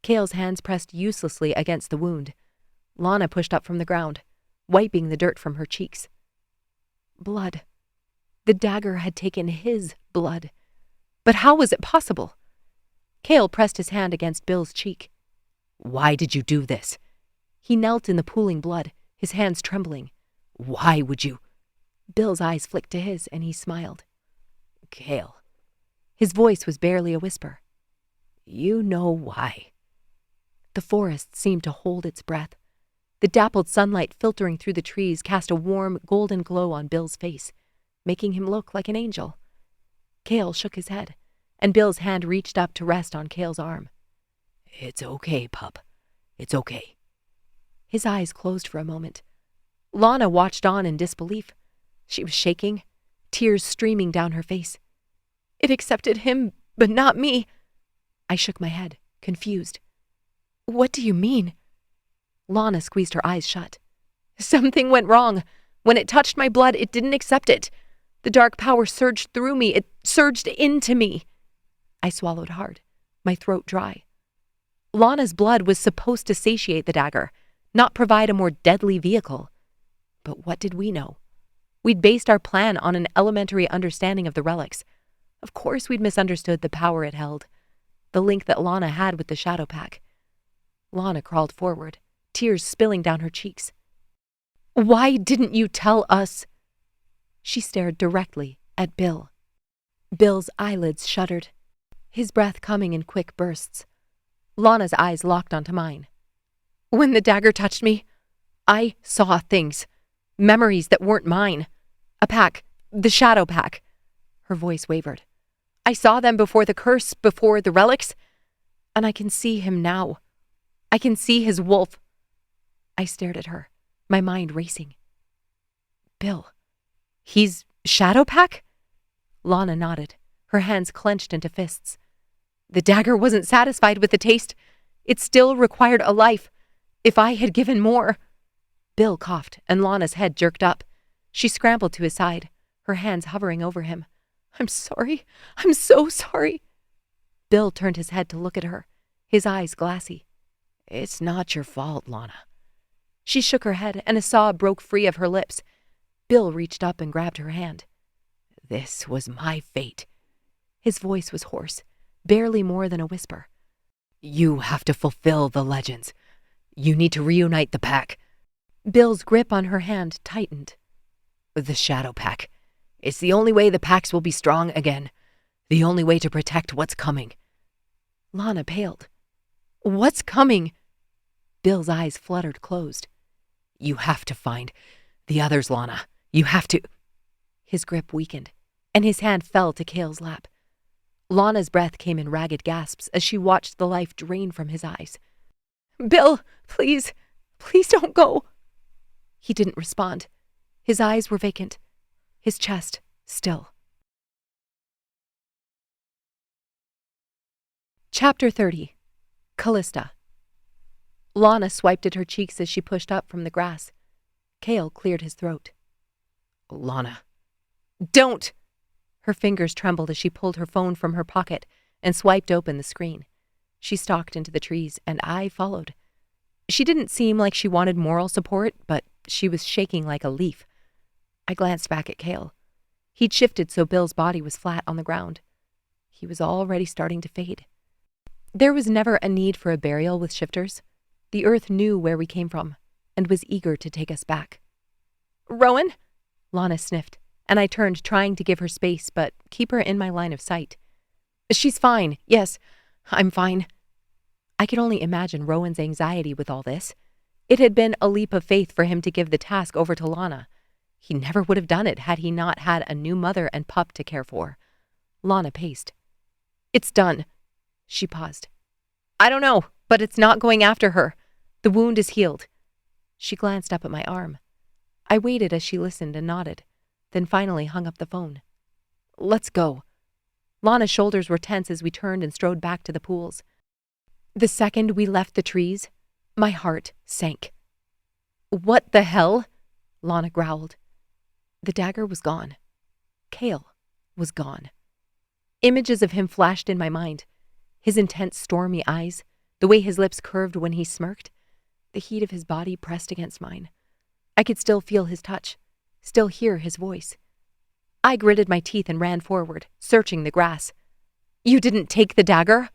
Kael's hands pressed uselessly against the wound. Lana pushed up from the ground, wiping the dirt from her cheeks. Blood. The dagger had taken his blood. But how was it possible? Kael pressed his hand against Bill's cheek. Why did you do this? He knelt in the pooling blood, his hands trembling. Why would you? Bill's eyes flicked to his, and he smiled. Kael. His voice was barely a whisper. You know why. The forest seemed to hold its breath. The dappled sunlight filtering through the trees cast a warm, golden glow on Bill's face, making him look like an angel. Kael shook his head, and Bill's hand reached up to rest on Kael's arm. It's okay, pup. It's okay. His eyes closed for a moment. Lana watched on in disbelief. She was shaking, tears streaming down her face. It accepted him, but not me. I shook my head, confused. What do you mean? Lana squeezed her eyes shut. Something went wrong. When it touched my blood, it didn't accept it. The dark power surged through me. It surged into me. I swallowed hard, my throat dry. Lana's blood was supposed to satiate the dagger, not provide a more deadly vehicle. But what did we know? We'd based our plan on an elementary understanding of the relics. Of course we'd misunderstood the power it held, the link that Lana had with the Shadow Pack. Lana crawled forward, tears spilling down her cheeks. Why didn't you tell us? She stared directly at Bill. Bill's eyelids shuddered, his breath coming in quick bursts. Lana's eyes locked onto mine. When the dagger touched me, I saw things. Memories that weren't mine. A pack. The Shadow Pack. Her voice wavered. I saw them before the curse, before the relics. And I can see him now. I can see his wolf. I stared at her, my mind racing. Bill. He's Shadow Pack? Lana nodded, her hands clenched into fists. The dagger wasn't satisfied with the taste. It still required a life. If I had given more... Bill coughed, and Lana's head jerked up. She scrambled to his side, her hands hovering over him. I'm sorry. I'm so sorry. Bill turned his head to look at her, his eyes glassy. It's not your fault, Lana. She shook her head, and a sob broke free of her lips. Bill reached up and grabbed her hand. This was my fate. His voice was hoarse, barely more than a whisper. You have to fulfill the legends. You need to reunite the pack. Bill's grip on her hand tightened. The Shadow Pack. It's the only way the packs will be strong again. The only way to protect what's coming. Lana paled. What's coming? Bill's eyes fluttered closed. You have to find the others, Lana. You have to... His grip weakened, and his hand fell to Kael's lap. Lana's breath came in ragged gasps as she watched the life drain from his eyes. Bill, please, please don't go. He didn't respond. His eyes were vacant, his chest still. Chapter 30. Callista. Lana swiped at her cheeks as she pushed up from the grass. Kael cleared his throat. Lana. Don't! Her fingers trembled as she pulled her phone from her pocket and swiped open the screen. She stalked into the trees, and I followed. She didn't seem like she wanted moral support, but she was shaking like a leaf. I glanced back at Kael. He'd shifted so Bill's body was flat on the ground. He was already starting to fade. There was never a need for a burial with shifters. The earth knew where we came from and was eager to take us back. Rowan? Lana sniffed, and I turned, trying to give her space but keep her in my line of sight. She's fine. Yes, I'm fine. I could only imagine Rowan's anxiety with all this. It had been a leap of faith for him to give the task over to Lana. He never would have done it had he not had a new mother and pup to care for. Lana paced. It's done. She paused. I don't know, but it's not going after her. The wound is healed. She glanced up at my arm. I waited as she listened and nodded, then finally hung up the phone. Let's go. Lana's shoulders were tense as we turned and strode back to the pools. The second we left the trees, my heart sank. What the hell? Lana growled. The dagger was gone. Kael was gone. Images of him flashed in my mind. His intense, stormy eyes, the way his lips curved when he smirked, the heat of his body pressed against mine. I could still feel his touch, still hear his voice. I gritted my teeth and ran forward, searching the grass. You didn't take the dagger?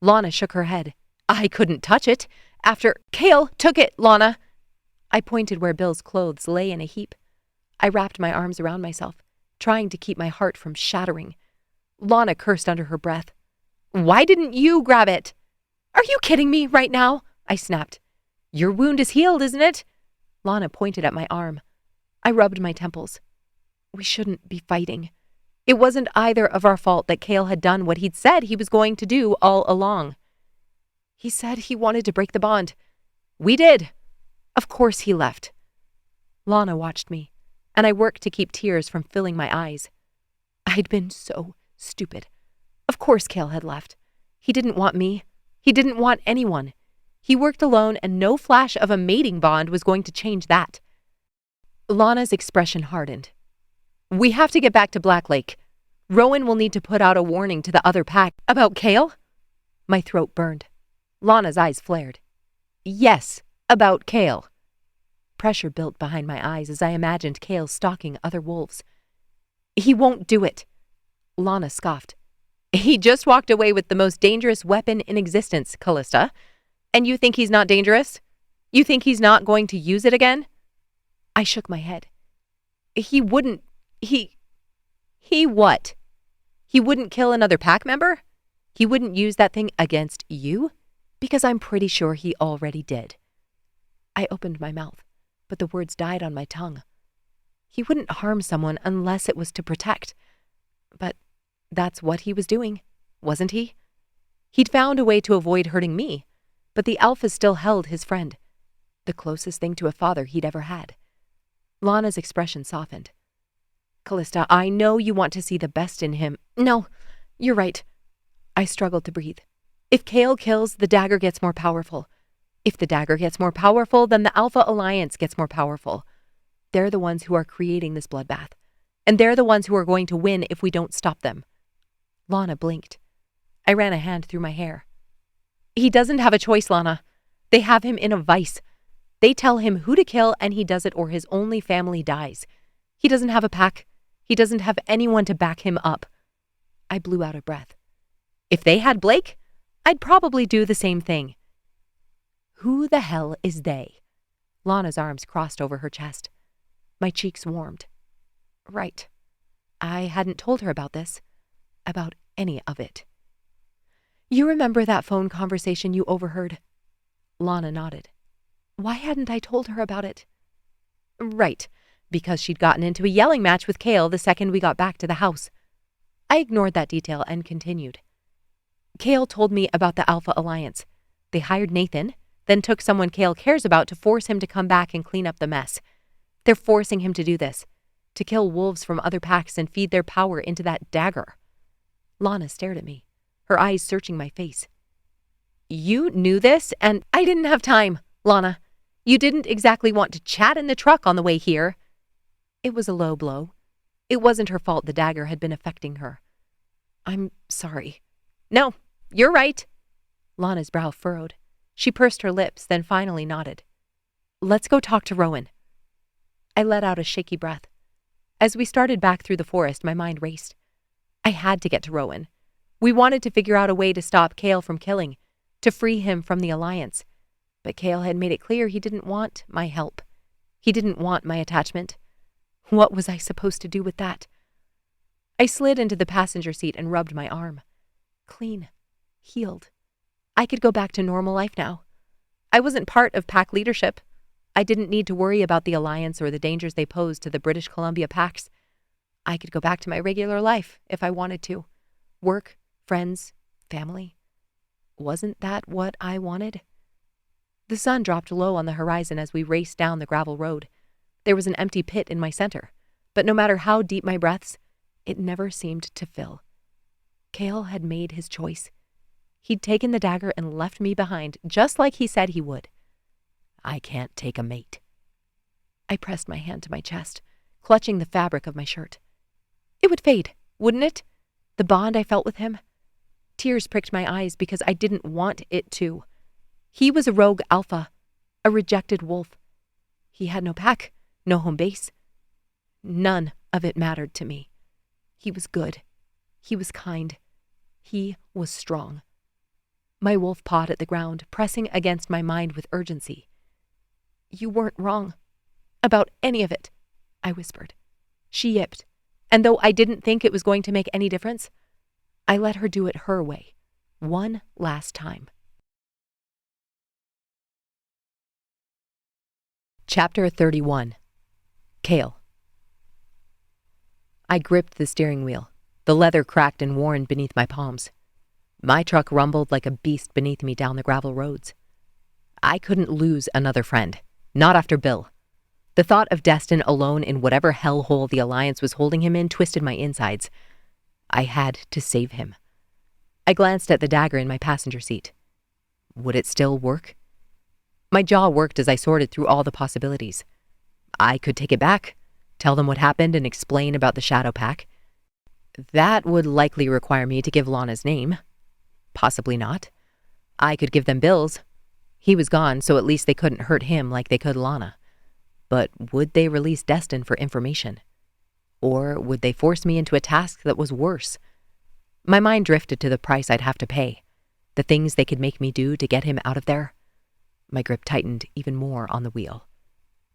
Lana shook her head. I couldn't touch it. Kael took it, Lana. I pointed where Bill's clothes lay in a heap. I wrapped my arms around myself, trying to keep my heart from shattering. Lana cursed under her breath. Why didn't you grab it? Are you kidding me right now? I snapped. Your wound is healed, isn't it? Lana pointed at my arm. I rubbed my temples. We shouldn't be fighting. It wasn't either of our fault that Kael had done what he'd said he was going to do all along. He said he wanted to break the bond. We did. Of course he left. Lana watched me, and I worked to keep tears from filling my eyes. I'd been so stupid. Of course Kael had left. He didn't want me. He didn't want anyone. He worked alone, and no flash of a mating bond was going to change that. Lana's expression hardened. We have to get back to Black Lake. Rowan will need to put out a warning to the other pack. About Kael? My throat burned. Lana's eyes flared. Yes, about Kael. Pressure built behind my eyes as I imagined Kael stalking other wolves. He won't do it. Lana scoffed. He just walked away with the most dangerous weapon in existence, Callista. And you think he's not dangerous? You think he's not going to use it again? I shook my head. He wouldn't. He what? He wouldn't kill another pack member? He wouldn't use that thing against you? Because I'm pretty sure he already did. I opened my mouth, but the words died on my tongue. He wouldn't harm someone unless it was to protect. But that's what he was doing, wasn't he? He'd found a way to avoid hurting me, but the Alpha still held his friend, the closest thing to a father he'd ever had. Lana's expression softened. Callista, I know you want to see the best in him. No, you're right. I struggled to breathe. If Kael kills, the dagger gets more powerful. If the dagger gets more powerful, then the Alpha Alliance gets more powerful. They're the ones who are creating this bloodbath, and they're the ones who are going to win if we don't stop them. Lana blinked. I ran a hand through my hair. He doesn't have a choice, Lana. They have him in a vice. They tell him who to kill, and he does it or his only family dies. He doesn't have a pack. He doesn't have anyone to back him up. I blew out a breath. If they had Blake, I'd probably do the same thing. Who the hell is they? Lana's arms crossed over her chest. My cheeks warmed. Right. I hadn't told her about this. About any of it. You remember that phone conversation you overheard? Lana nodded. Why hadn't I told her about it? Right, because she'd gotten into a yelling match with Kael the second we got back to the house. I ignored that detail and continued. Kael told me about the Alpha Alliance. They hired Nathan, then took someone Kael cares about to force him to come back and clean up the mess. They're forcing him to do this, to kill wolves from other packs and feed their power into that dagger. Lana stared at me, her eyes searching my face. You knew this, and I didn't have time, Lana. You didn't exactly want to chat in the truck on the way here. It was a low blow. It wasn't her fault the dagger had been affecting her. I'm sorry. No, you're right. Lana's brow furrowed. She pursed her lips, then finally nodded. Let's go talk to Rowan. I let out a shaky breath. As we started back through the forest, my mind raced. I had to get to Rowan. We wanted to figure out a way to stop Kael from killing, to free him from the Alliance. But Kael had made it clear he didn't want my help. He didn't want my attachment. What was I supposed to do with that? I slid into the passenger seat and rubbed my arm. Clean. Healed. I could go back to normal life now. I wasn't part of pack leadership. I didn't need to worry about the Alliance or the dangers they posed to the British Columbia packs. I could go back to my regular life if I wanted to. Work, friends, family. Wasn't that what I wanted? The sun dropped low on the horizon as we raced down the gravel road. There was an empty pit in my center, but no matter how deep my breaths, it never seemed to fill. Kael had made his choice. He'd taken the dagger and left me behind, just like he said he would. I can't take a mate. I pressed my hand to my chest, clutching the fabric of my shirt. It would fade, wouldn't it? The bond I felt with him. Tears pricked my eyes because I didn't want it to. He was a rogue alpha, a rejected wolf. He had no pack, no home base. None of it mattered to me. He was good. He was kind. He was strong. My wolf pawed at the ground, pressing against my mind with urgency. You weren't wrong. About any of it, I whispered. She yipped, and though I didn't think it was going to make any difference, I let her do it her way, one last time. Chapter 31. Kael. I gripped the steering wheel. The leather cracked and worn beneath my palms. My truck rumbled like a beast beneath me down the gravel roads. I couldn't lose another friend, not after Bill. The thought of Destin alone in whatever hellhole the Alliance was holding him in twisted my insides. I had to save him. I glanced at the dagger in my passenger seat. Would it still work? My jaw worked as I sorted through all the possibilities. I could take it back, tell them what happened, and explain about the Shadow Pack. That would likely require me to give Lana's name. Possibly not. I could give them Bill's. He was gone, so at least they couldn't hurt him like they could Lana. But would they release Destin for information? Or would they force me into a task that was worse? My mind drifted to the price I'd have to pay, the things they could make me do to get him out of there. My grip tightened even more on the wheel.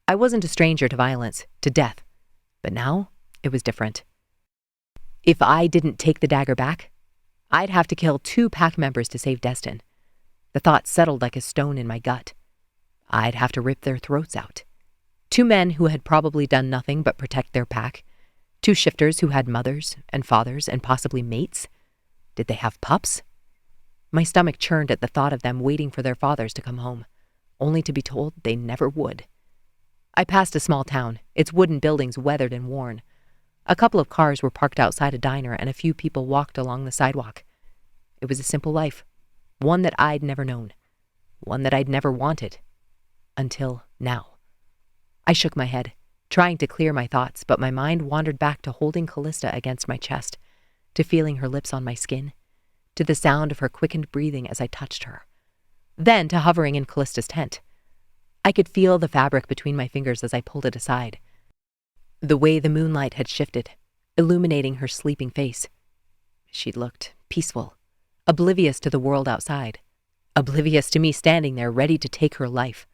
I wasn't a stranger to violence, to death, but now it was different. If I didn't take the dagger back, I'd have to kill 2 pack members to save Destin. The thought settled like a stone in my gut. I'd have to rip their throats out. 2 men who had probably done nothing but protect their pack. 2 shifters who had mothers and fathers and possibly mates. Did they have pups? My stomach churned at the thought of them waiting for their fathers to come home, only to be told they never would. I passed a small town, its wooden buildings weathered and worn. A couple of cars were parked outside a diner and a few people walked along the sidewalk. It was a simple life, one that I'd never known, one that I'd never wanted. Until now. I shook my head, trying to clear my thoughts, but my mind wandered back to holding Callista against my chest, to feeling her lips on my skin, to the sound of her quickened breathing as I touched her. Then to hovering in Callista's tent. I could feel the fabric between my fingers as I pulled it aside. The way the moonlight had shifted, illuminating her sleeping face. She looked peaceful, oblivious to the world outside, oblivious to me standing there ready to take her life.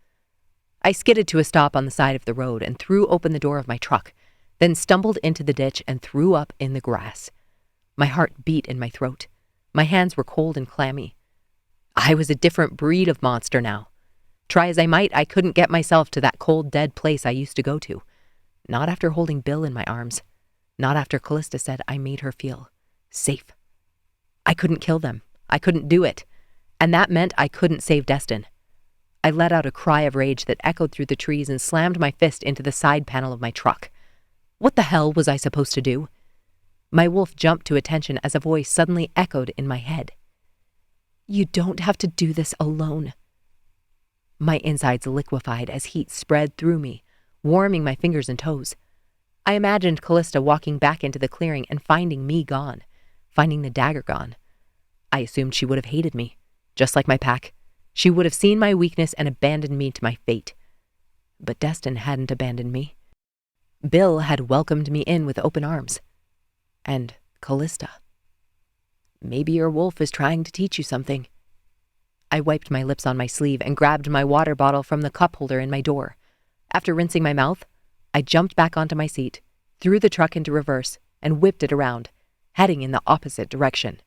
I skidded to a stop on the side of the road and threw open the door of my truck, then stumbled into the ditch and threw up in the grass. My heart beat in my throat. My hands were cold and clammy. I was a different breed of monster now. Try as I might, I couldn't get myself to that cold, dead place I used to go to. Not after holding Bill in my arms. Not after Callista said I made her feel safe. I couldn't kill them. I couldn't do it. And that meant I couldn't save Destin. I let out a cry of rage that echoed through the trees and slammed my fist into the side panel of my truck. What the hell was I supposed to do? My wolf jumped to attention as a voice suddenly echoed in my head. You don't have to do this alone. My insides liquefied as heat spread through me, warming my fingers and toes. I imagined Callista walking back into the clearing and finding me gone, finding the dagger gone. I assumed she would have hated me, just like my pack. She would have seen my weakness and abandoned me to my fate. But Destin hadn't abandoned me. Bill had welcomed me in with open arms. And Callista. Maybe your wolf is trying to teach you something. I wiped my lips on my sleeve and grabbed my water bottle from the cup holder in my door. After rinsing my mouth, I jumped back onto my seat, threw the truck into reverse, and whipped it around, heading in the opposite direction.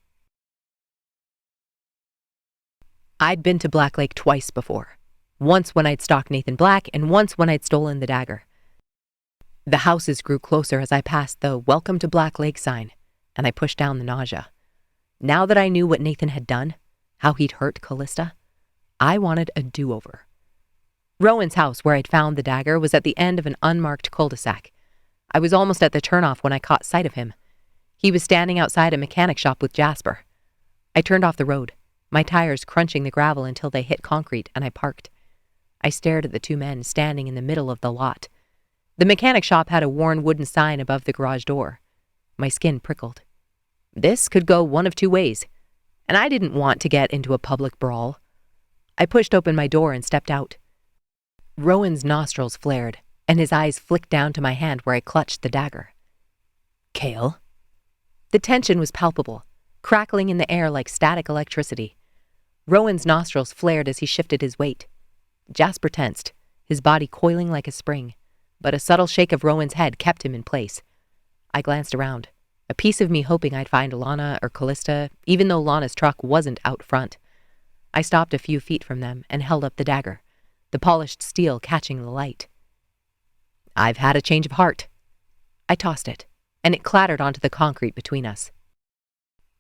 I'd been to Black Lake twice before. Once when I'd stalked Nathan Black, and once when I'd stolen the dagger. The houses grew closer as I passed the "Welcome to Black Lake" sign, and I pushed down the nausea. Now that I knew what Nathan had done, how he'd hurt Callista, I wanted a do-over. Rowan's house, where I'd found the dagger, was at the end of an unmarked cul-de-sac. I was almost at the turnoff when I caught sight of him. He was standing outside a mechanic shop with Jasper. I turned off the road, my tires crunching the gravel until they hit concrete, and I parked. I stared at the two men standing in the middle of the lot. The mechanic shop had a worn wooden sign above the garage door. My skin prickled. This could go one of two ways, and I didn't want to get into a public brawl. I pushed open my door and stepped out. Rowan's nostrils flared, and his eyes flicked down to my hand where I clutched the dagger. Kael? The tension was palpable, crackling in the air like static electricity. Rowan's nostrils flared as he shifted his weight. Jasper tensed, his body coiling like a spring, but a subtle shake of Rowan's head kept him in place. I glanced around, a piece of me hoping I'd find Lana or Callista, even though Lana's truck wasn't out front. I stopped a few feet from them and held up the dagger, the polished steel catching the light. I've had a change of heart. I tossed it, and it clattered onto the concrete between us.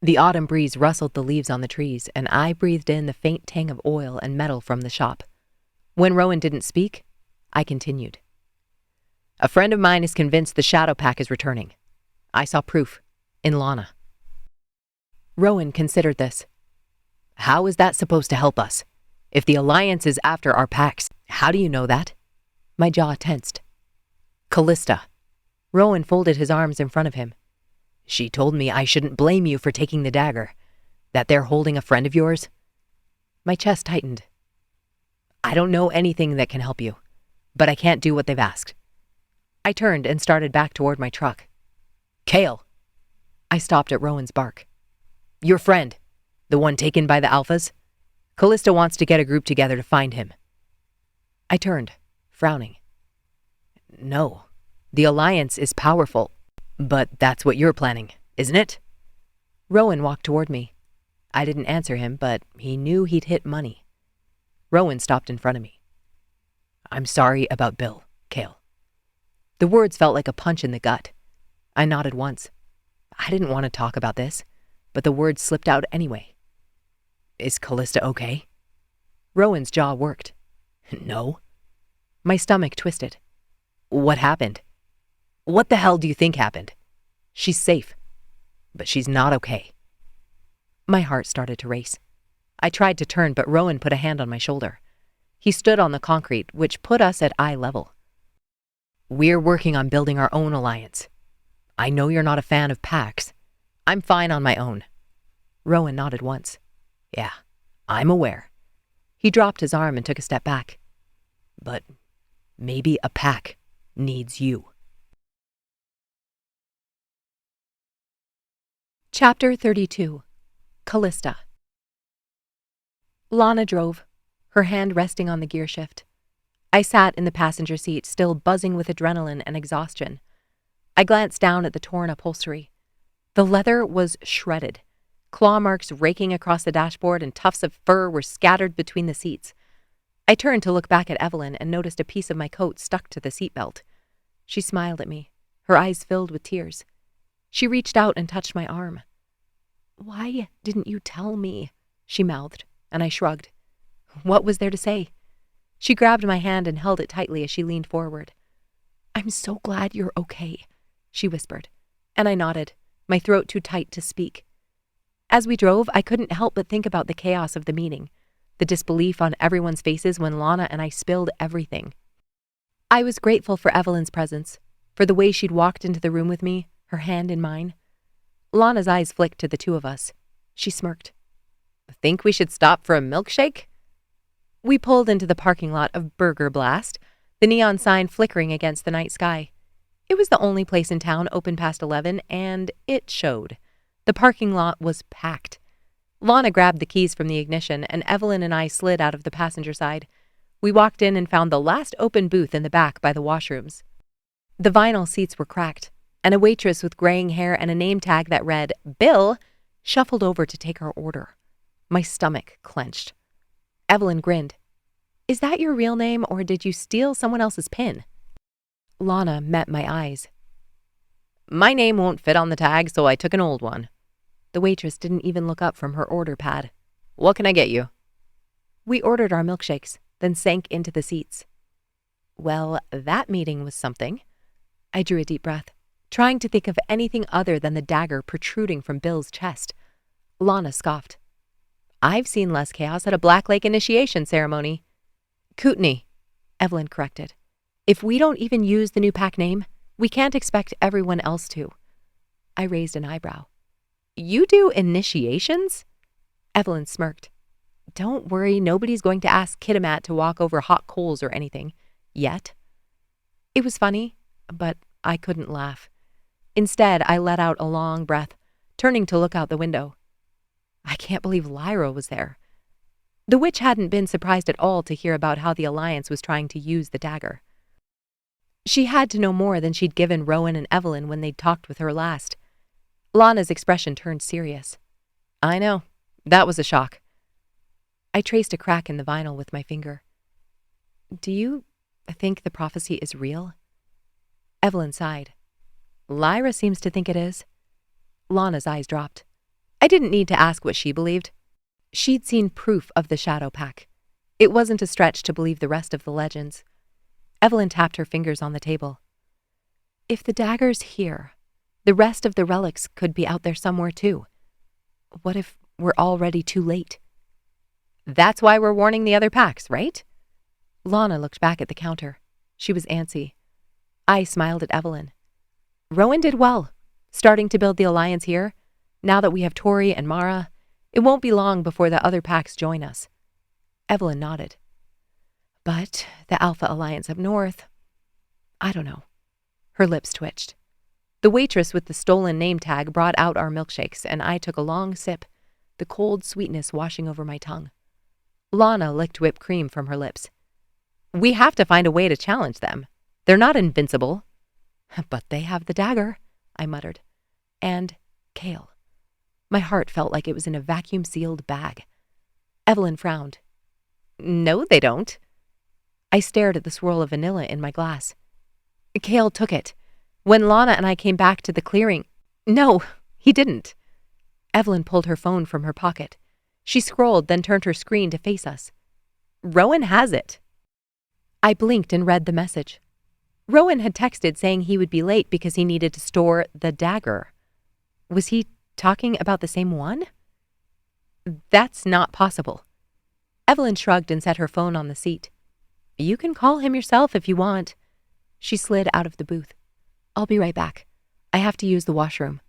The autumn breeze rustled the leaves on the trees, and I breathed in the faint tang of oil and metal from the shop. When Rowan didn't speak, I continued. A friend of mine is convinced the Shadow Pack is returning. I saw proof, in Lana. Rowan considered this. How is that supposed to help us? If the Alliance is after our packs, how do you know that? My jaw tensed. Callista. Rowan folded his arms in front of him. She told me I shouldn't blame you for taking the dagger. That they're holding a friend of yours. My chest tightened. I don't know anything that can help you, but I can't do what they've asked. I turned and started back toward my truck. Kael. I stopped at Rowan's bark. Your friend, the one taken by the Alphas? Callista wants to get a group together to find him. I turned, frowning. No, the Alliance is powerful, but that's what you're planning, isn't it? Rowan walked toward me. I didn't answer him, but he knew he'd hit money. Rowan stopped in front of me. I'm sorry about Bill, Kael. The words felt like a punch in the gut. I nodded once. I didn't want to talk about this, but the words slipped out anyway. Is Callista okay? Rowan's jaw worked. No. My stomach twisted. What happened? What the hell do you think happened? She's safe, but she's not okay. My heart started to race. I tried to turn, but Rowan put a hand on my shoulder. He stood on the concrete, which put us at eye level. We're working on building our own alliance. I know you're not a fan of packs. I'm fine on my own. Rowan nodded once. Yeah, I'm aware. He dropped his arm and took a step back. But maybe a pack needs you. Chapter 32. Callista. Lana drove, her hand resting on the gear shift. I sat in the passenger seat, still buzzing with adrenaline and exhaustion. I glanced down at the torn upholstery. The leather was shredded, claw marks raking across the dashboard and tufts of fur were scattered between the seats. I turned to look back at Evelyn and noticed a piece of my coat stuck to the seatbelt. She smiled at me, her eyes filled with tears. She reached out and touched my arm. Why didn't you tell me? She mouthed, and I shrugged. What was there to say? She grabbed my hand and held it tightly as she leaned forward. I'm so glad you're okay, she whispered, and I nodded, my throat too tight to speak. As we drove, I couldn't help but think about the chaos of the meeting, the disbelief on everyone's faces when Lana and I spilled everything. I was grateful for Evelyn's presence, for the way she'd walked into the room with me, her hand in mine. Lana's eyes flicked to the two of us. She smirked. Think we should stop for a milkshake? We pulled into the parking lot of Burger Blast, the neon sign flickering against the night sky. It was the only place in town open past 11, and it showed. The parking lot was packed. Lana grabbed the keys from the ignition, and Evelyn and I slid out of the passenger side. We walked in and found the last open booth in the back by the washrooms. The vinyl seats were cracked, and a waitress with graying hair and a name tag that read, Bill, shuffled over to take our order. My stomach clenched. Evelyn grinned. Is that your real name, or did you steal someone else's pin? Lana met my eyes. My name won't fit on the tag, so I took an old one. The waitress didn't even look up from her order pad. What can I get you? We ordered our milkshakes, then sank into the seats. Well, that meeting was something. I drew a deep breath, trying to think of anything other than the dagger protruding from Bill's chest. Lana scoffed. I've seen less chaos at a Black Lake initiation ceremony. Kootenai, Evelyn corrected. If we don't even use the new pack name, we can't expect everyone else to. I raised an eyebrow. You do initiations? Evelyn smirked. Don't worry, nobody's going to ask Kitimat to walk over hot coals or anything. Yet. It was funny, but I couldn't laugh. Instead, I let out a long breath, turning to look out the window. I can't believe Lyra was there. The witch hadn't been surprised at all to hear about how the Alliance was trying to use the dagger. She had to know more than she'd given Rowan and Evelyn when they'd talked with her last. Lana's expression turned serious. I know. That was a shock. I traced a crack in the vinyl with my finger. Do you think the prophecy is real? Evelyn sighed. Lyra seems to think it is. Lana's eyes dropped. I didn't need to ask what she believed. She'd seen proof of the Shadow Pack. It wasn't a stretch to believe the rest of the legends. Evelyn tapped her fingers on the table. If the dagger's here, the rest of the relics could be out there somewhere too. What if we're already too late? That's why we're warning the other packs, right? Lana looked back at the counter. She was antsy. I smiled at Evelyn. Rowan did well, starting to build the Alliance here. Now that we have Tori and Mara, it won't be long before the other packs join us. Evelyn nodded. But the Alpha Alliance up north, I don't know. Her lips twitched. The waitress with the stolen name tag brought out our milkshakes, and I took a long sip, the cold sweetness washing over my tongue. Lana licked whipped cream from her lips. We have to find a way to challenge them. They're not invincible. But they have the dagger, I muttered. And Kael. My heart felt like it was in a vacuum-sealed bag. Evelyn frowned. No, they don't. I stared at the swirl of vanilla in my glass. Kael took it. When Lana and I came back to the clearing... No, he didn't. Evelyn pulled her phone from her pocket. She scrolled, then turned her screen to face us. Rowan has it. I blinked and read the message. Rowan had texted saying he would be late because he needed to store the dagger. Was he talking about the same one? That's not possible. Evelyn shrugged and set her phone on the seat. You can call him yourself if you want. She slid out of the booth. I'll be right back. I have to use the washroom.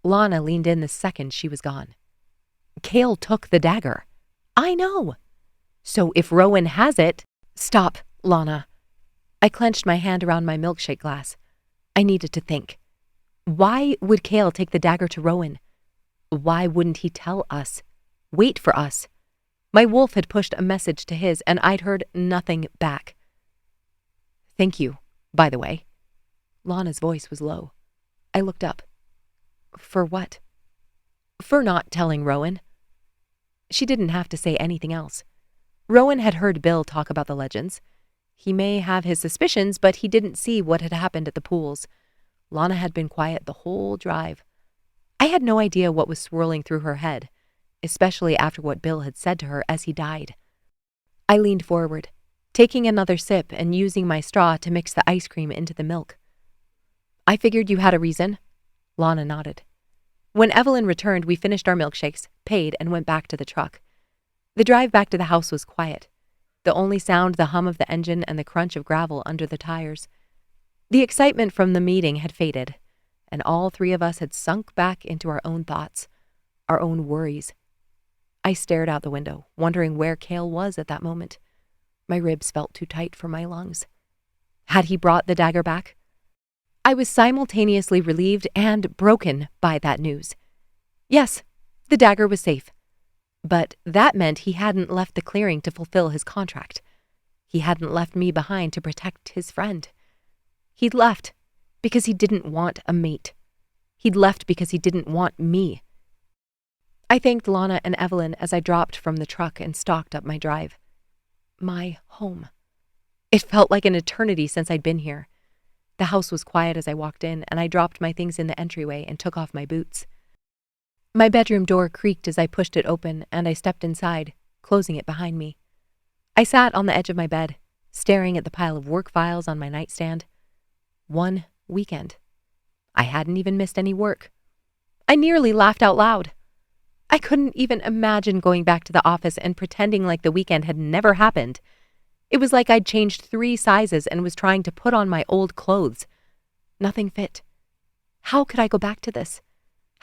Lana leaned in the second she was gone. Kael took the dagger. I know. So if Rowan has it... Stop, Lana. I clenched my hand around my milkshake glass. I needed to think. Why would Kael take the dagger to Rowan? Why wouldn't he tell us? Wait for us? My wolf had pushed a message to his, and I'd heard nothing back. Thank you, by the way. Lana's voice was low. I looked up. For what? For not telling Rowan. She didn't have to say anything else. Rowan had heard Bill talk about the legends. He may have his suspicions, but he didn't see what had happened at the pools. Lana had been quiet the whole drive. I had no idea what was swirling through her head, especially after what Bill had said to her as he died. I leaned forward, taking another sip and using my straw to mix the ice cream into the milk. I figured you had a reason. Lana nodded. When Evelyn returned, we finished our milkshakes, paid, and went back to the truck. The drive back to the house was quiet. The only sound the hum of the engine and the crunch of gravel under the tires. The excitement from the meeting had faded, and all three of us had sunk back into our own thoughts, our own worries. I stared out the window, wondering where Kael was at that moment. My ribs felt too tight for my lungs. Had he brought the dagger back? I was simultaneously relieved and broken by that news. Yes, the dagger was safe. But that meant he hadn't left the clearing to fulfill his contract. He hadn't left me behind to protect his friend. He'd left because he didn't want a mate. He'd left because he didn't want me. I thanked Lana and Evelyn as I dropped from the truck and stalked up my drive. My home. It felt like an eternity since I'd been here. The house was quiet as I walked in, and I dropped my things in the entryway and took off my boots. My bedroom door creaked as I pushed it open, and I stepped inside, closing it behind me. I sat on the edge of my bed, staring at the pile of work files on my nightstand. 1 weekend. I hadn't even missed any work. I nearly laughed out loud. I couldn't even imagine going back to the office and pretending like the weekend had never happened. It was like I'd changed 3 sizes and was trying to put on my old clothes. Nothing fit. How could I go back to this?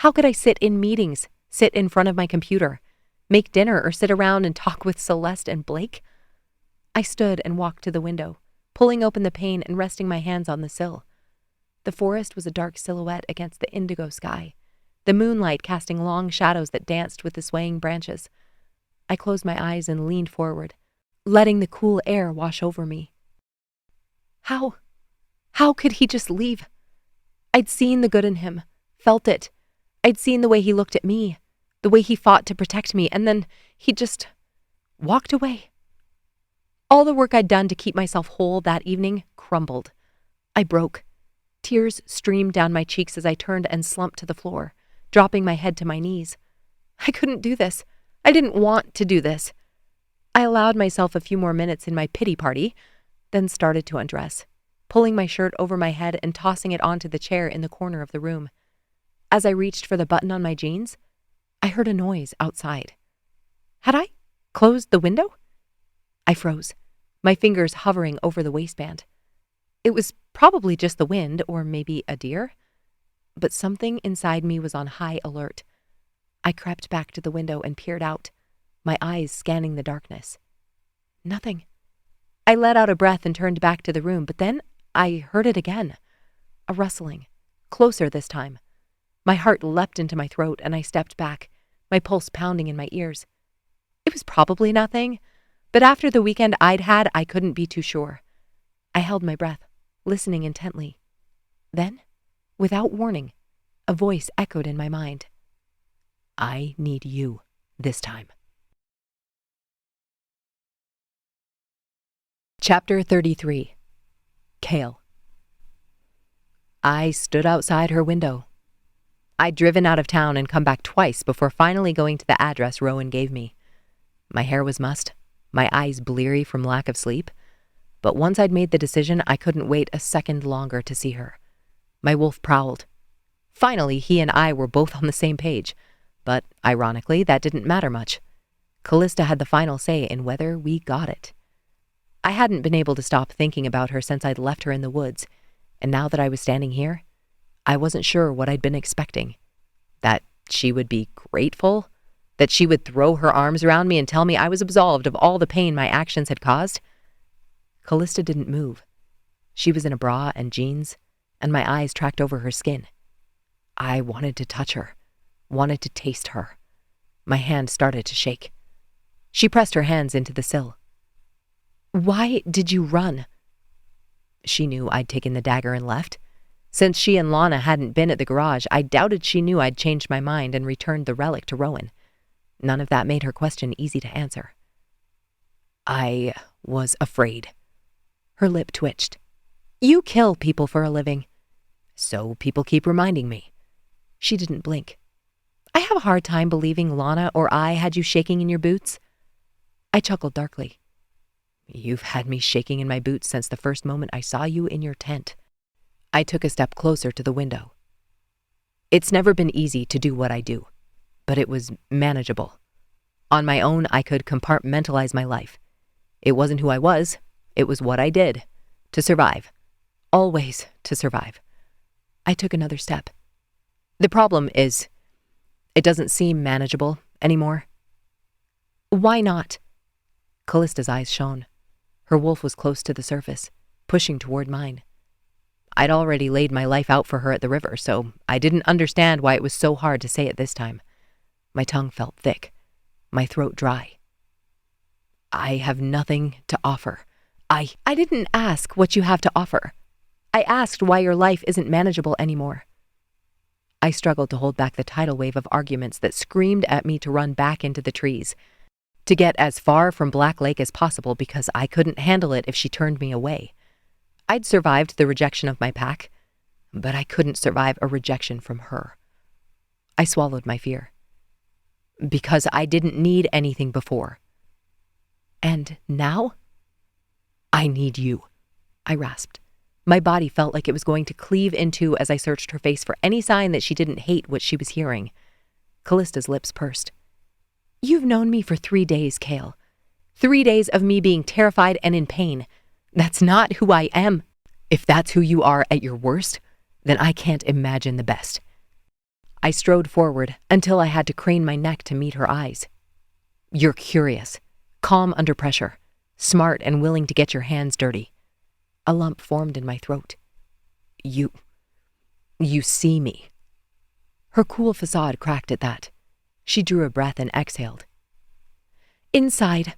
How could I sit in meetings, sit in front of my computer, make dinner, or sit around and talk with Celeste and Blake? I stood and walked to the window, pulling open the pane and resting my hands on the sill. The forest was a dark silhouette against the indigo sky, the moonlight casting long shadows that danced with the swaying branches. I closed my eyes and leaned forward, letting the cool air wash over me. How could he just leave? I'd seen the good in him, felt it. I'd seen the way he looked at me, the way he fought to protect me, and then he just walked away. All the work I'd done to keep myself whole that evening crumbled. I broke. Tears streamed down my cheeks as I turned and slumped to the floor, dropping my head to my knees. I couldn't do this. I didn't want to do this. I allowed myself a few more minutes in my pity party, then started to undress, pulling my shirt over my head and tossing it onto the chair in the corner of the room. As I reached for the button on my jeans, I heard a noise outside. Had I closed the window? I froze, my fingers hovering over the waistband. It was probably just the wind, or maybe a deer. But something inside me was on high alert. I crept back to the window and peered out, my eyes scanning the darkness. Nothing. I let out a breath and turned back to the room, but then I heard it again. A rustling, closer this time. My heart leapt into my throat and I stepped back, my pulse pounding in my ears. It was probably nothing, but after the weekend I'd had, I couldn't be too sure. I held my breath, listening intently. Then, without warning, a voice echoed in my mind. I need you this time. Chapter 33. Kael. I stood outside her window. I'd driven out of town and come back twice before finally going to the address Rowan gave me. My hair was mussed, my eyes bleary from lack of sleep, but once I'd made the decision, I couldn't wait a second longer to see her. My wolf prowled. Finally, he and I were both on the same page, but ironically, that didn't matter much. Callista had the final say in whether we got it. I hadn't been able to stop thinking about her since I'd left her in the woods, and now that I was standing here, I wasn't sure what I'd been expecting. That she would be grateful? That she would throw her arms around me and tell me I was absolved of all the pain my actions had caused? Callista didn't move. She was in a bra and jeans, and my eyes tracked over her skin. I wanted to touch her, wanted to taste her. My hand started to shake. She pressed her hands into the sill. Why did you run? She knew I'd taken the dagger and left. Since she and Lana hadn't been at the garage, I doubted she knew I'd changed my mind and returned the relic to Rowan. None of that made her question easy to answer. I was afraid. Her lip twitched. You kill people for a living. So people keep reminding me. She didn't blink. I have a hard time believing Lana or I had you shaking in your boots. I chuckled darkly. You've had me shaking in my boots since the first moment I saw you in your tent. I took a step closer to the window. It's never been easy to do what I do, but it was manageable. On my own, I could compartmentalize my life. It wasn't who I was, it was what I did. To survive. Always to survive. I took another step. The problem is, it doesn't seem manageable anymore. Why not? Callista's eyes shone. Her wolf was close to the surface, pushing toward mine. I'd already laid my life out for her at the river, so I didn't understand why it was so hard to say it this time. My tongue felt thick, my throat dry. I have nothing to offer. I didn't ask what you have to offer. I asked why your life isn't manageable anymore. I struggled to hold back the tidal wave of arguments that screamed at me to run back into the trees, to get as far from Black Lake as possible because I couldn't handle it if she turned me away. I'd survived the rejection of my pack, but I couldn't survive a rejection from her. I swallowed my fear. Because I didn't need anything before. And now? I need you, I rasped. My body felt like it was going to cleave in two as I searched her face for any sign that she didn't hate what she was hearing. Callista's lips pursed. You've known me for 3 days, Kael. 3 days of me being terrified and in pain. That's not who I am. If that's who you are at your worst, then I can't imagine the best. I strode forward until I had to crane my neck to meet her eyes. You're curious, calm under pressure, smart and willing to get your hands dirty. A lump formed in my throat. You see me. Her cool facade cracked at that. She drew a breath and exhaled. Inside.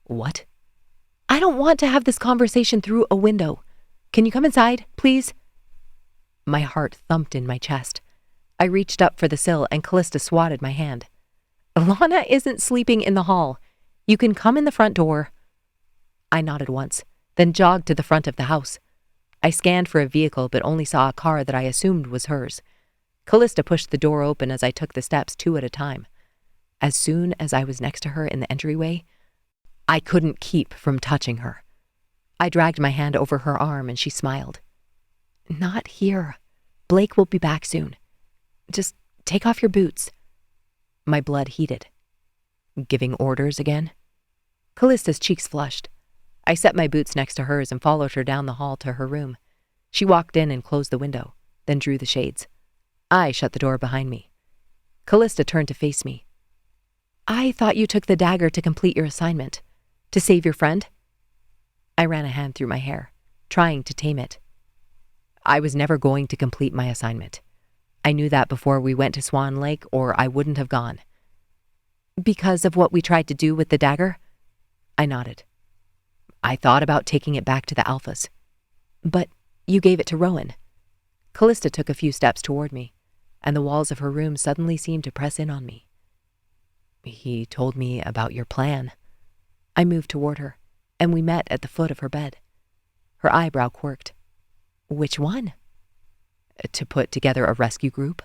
What? I don't want to have this conversation through a window. Can you come inside, please? My heart thumped in my chest. I reached up for the sill and Callista swatted my hand. Lana isn't sleeping in the hall. You can come in the front door. I nodded once, then jogged to the front of the house. I scanned for a vehicle but only saw a car that I assumed was hers. Callista pushed the door open as I took the steps 2 at a time. As soon as I was next to her in the entryway, I couldn't keep from touching her. I dragged my hand over her arm and she smiled. Not here. Blake will be back soon. Just take off your boots. My blood heated. Giving orders again? Callista's cheeks flushed. I set my boots next to hers and followed her down the hall to her room. She walked in and closed the window, then drew the shades. I shut the door behind me. Callista turned to face me. I thought you took the dagger to complete your assignment. To save your friend? I ran a hand through my hair, trying to tame it. I was never going to complete my assignment. I knew that before we went to Swan Lake, or I wouldn't have gone. Because of what we tried to do with the dagger? I nodded. I thought about taking it back to the Alphas. But you gave it to Rowan. Callista took a few steps toward me, and the walls of her room suddenly seemed to press in on me. He told me about your plan. I moved toward her, and we met at the foot of her bed. Her eyebrow quirked. Which one? To put together a rescue group.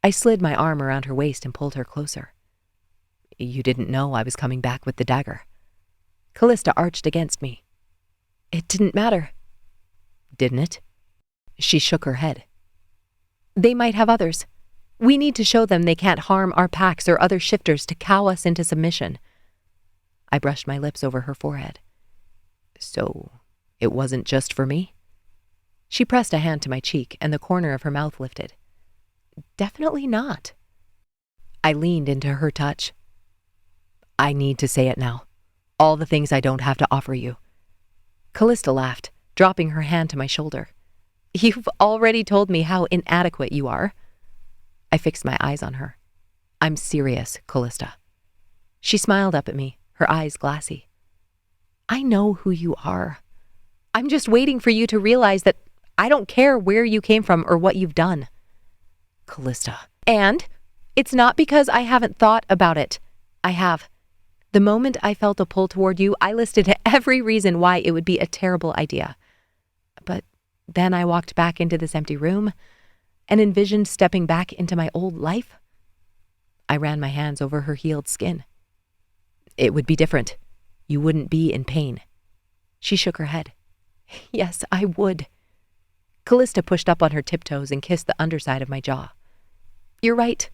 I slid my arm around her waist and pulled her closer. You didn't know I was coming back with the dagger. Callista arched against me. It didn't matter. Didn't it? She shook her head. They might have others. We need to show them they can't harm our packs or other shifters to cow us into submission. I brushed my lips over her forehead. So, it wasn't just for me? She pressed a hand to my cheek and the corner of her mouth lifted. Definitely not. I leaned into her touch. I need to say it now. All the things I don't have to offer you. Callista laughed, dropping her hand to my shoulder. You've already told me how inadequate you are. I fixed my eyes on her. I'm serious, Callista. She smiled up at me, her eyes glassy. I know who you are. I'm just waiting for you to realize that I don't care where you came from or what you've done. Callista. And it's not because I haven't thought about it. I have. The moment I felt a pull toward you, I listed every reason why it would be a terrible idea. But then I walked back into this empty room and envisioned stepping back into my old life. I ran my hands over her healed skin. It would be different. You wouldn't be in pain. She shook her head. Yes, I would. Callista pushed up on her tiptoes and kissed the underside of my jaw. You're right.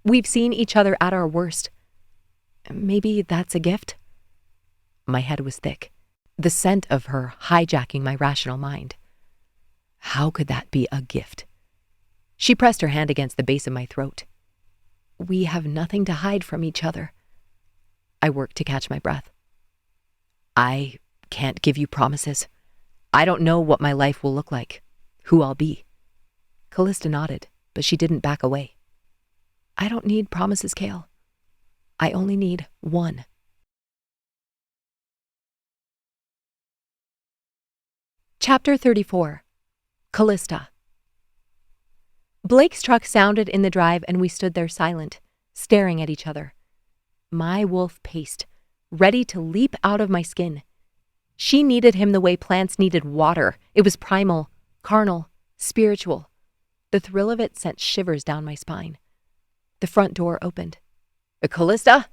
We've seen each other at our worst. Maybe that's a gift? My head was thick, the scent of her hijacking my rational mind. How could that be a gift? She pressed her hand against the base of my throat. We have nothing to hide from each other. I worked to catch my breath. I can't give you promises. I don't know what my life will look like, who I'll be. Callista nodded, but she didn't back away. I don't need promises, Kael. I only need one. Chapter 34. Callista. Blake's truck sounded in the drive and we stood there silent, staring at each other. My wolf paced, ready to leap out of my skin. She needed him the way plants needed water. It was primal, carnal, spiritual. The thrill of it sent shivers down my spine. The front door opened. Callista?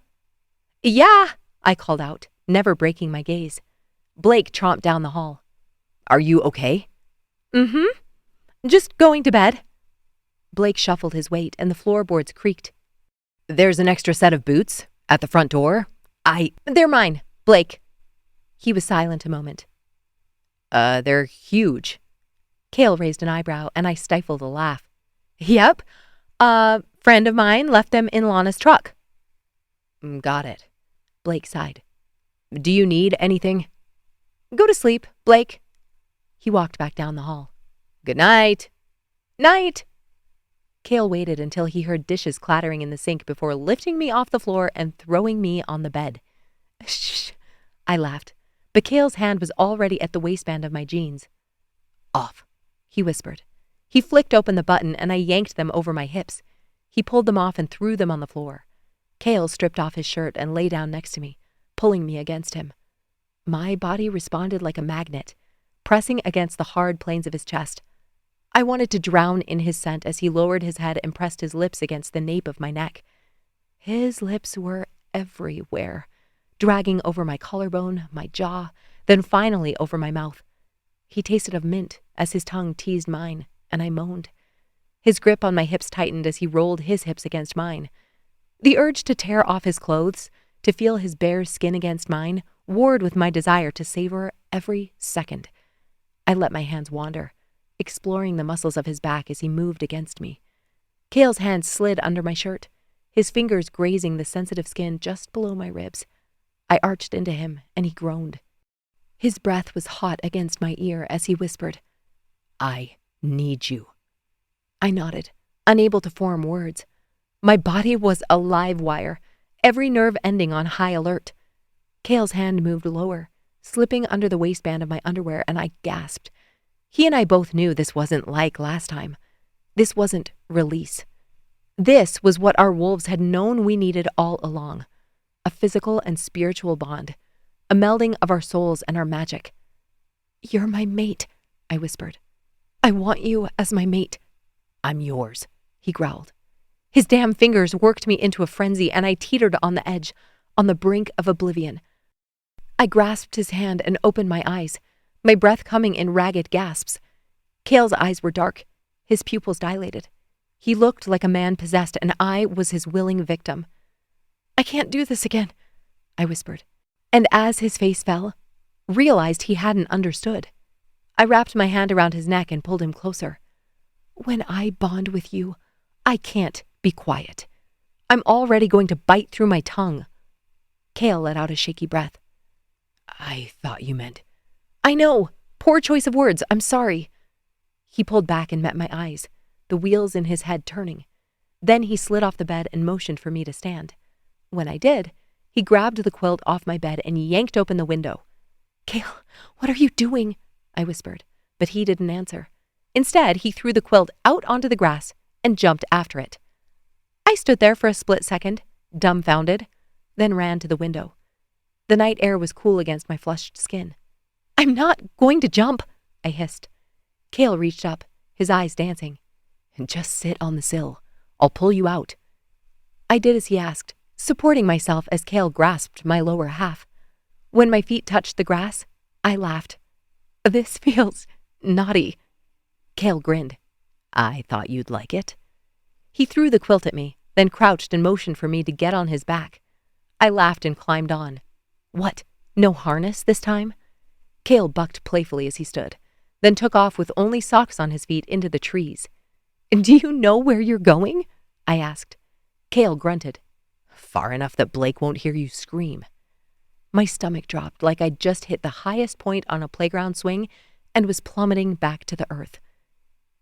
Yeah, I called out, never breaking my gaze. Blake tromped down the hall. Are you okay? Mm-hmm. Just going to bed. Blake shuffled his weight and the floorboards creaked. There's an extra set of boots at the front door. They're mine, Blake. He was silent a moment. They're huge. Kael raised an eyebrow and I stifled a laugh. Yep. A friend of mine left them in Lana's truck. Got it. Blake sighed. Do you need anything? Go to sleep, Blake. He walked back down the hall. Good night. Night. Kael waited until he heard dishes clattering in the sink before lifting me off the floor and throwing me on the bed. Shh, I laughed, but Kael's hand was already at the waistband of my jeans. Off, he whispered. He flicked open the button and I yanked them over my hips. He pulled them off and threw them on the floor. Kael stripped off his shirt and lay down next to me, pulling me against him. My body responded like a magnet, pressing against the hard planes of his chest. I wanted to drown in his scent as he lowered his head and pressed his lips against the nape of my neck. His lips were everywhere, dragging over my collarbone, my jaw, then finally over my mouth. He tasted of mint as his tongue teased mine, and I moaned. His grip on my hips tightened as he rolled his hips against mine. The urge to tear off his clothes, to feel his bare skin against mine, warred with my desire to savor every second. I let my hands wander, exploring the muscles of his back as he moved against me. Kael's hand slid under my shirt, his fingers grazing the sensitive skin just below my ribs. I arched into him, and he groaned. His breath was hot against my ear as he whispered, I need you. I nodded, unable to form words. My body was a live wire, every nerve ending on high alert. Kael's hand moved lower, slipping under the waistband of my underwear, and I gasped. He and I both knew this wasn't like last time. This wasn't release. This was what our wolves had known we needed all along. A physical and spiritual bond. A melding of our souls and our magic. You're my mate, I whispered. I want you as my mate. I'm yours, he growled. His damn fingers worked me into a frenzy and I teetered on the edge, on the brink of oblivion. I grasped his hand and opened my eyes, my breath coming in ragged gasps. Kael's eyes were dark, his pupils dilated. He looked like a man possessed and I was his willing victim. I can't do this again, I whispered, and as his face fell, realized he hadn't understood. I wrapped my hand around his neck and pulled him closer. When I bond with you, I can't be quiet. I'm already going to bite through my tongue. Kael let out a shaky breath. I thought you meant... I know. Poor choice of words. I'm sorry. He pulled back and met my eyes, the wheels in his head turning. Then he slid off the bed and motioned for me to stand. When I did, he grabbed the quilt off my bed and yanked open the window. Kael, what are you doing? I whispered, but he didn't answer. Instead, he threw the quilt out onto the grass and jumped after it. I stood there for a split second, dumbfounded, then ran to the window. The night air was cool against my flushed skin. I'm not going to jump, I hissed. Kael reached up, his eyes dancing. Just sit on the sill. I'll pull you out. I did as he asked, supporting myself as Kael grasped my lower half. When my feet touched the grass, I laughed. This feels naughty. Kael grinned. I thought you'd like it. He threw the quilt at me, then crouched and motioned for me to get on his back. I laughed and climbed on. What? No harness this time? Kael bucked playfully as he stood, then took off with only socks on his feet into the trees. Do you know where you're going? I asked. Kael grunted. Far enough that Blake won't hear you scream. My stomach dropped like I'd just hit the highest point on a playground swing and was plummeting back to the earth.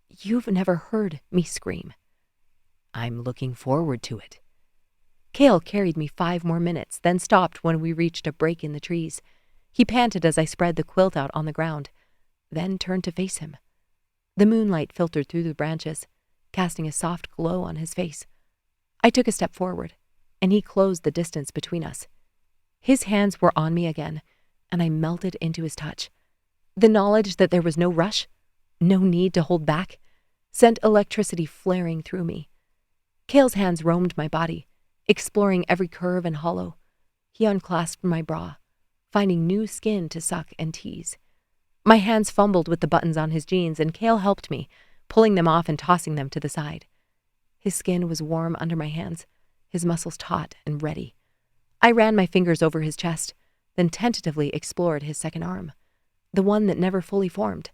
You've never heard me scream. I'm looking forward to it. Kael carried me 5 more minutes, then stopped when we reached a break in the trees. He panted as I spread the quilt out on the ground, then turned to face him. The moonlight filtered through the branches, casting a soft glow on his face. I took a step forward, and he closed the distance between us. His hands were on me again, and I melted into his touch. The knowledge that there was no rush, no need to hold back, sent electricity flaring through me. Kael's hands roamed my body, exploring every curve and hollow. He unclasped my bra, finding new skin to suck and tease. My hands fumbled with the buttons on his jeans, and Kael helped me, pulling them off and tossing them to the side. His skin was warm under my hands, his muscles taut and ready. I ran my fingers over his chest, then tentatively explored his second arm, the one that never fully formed.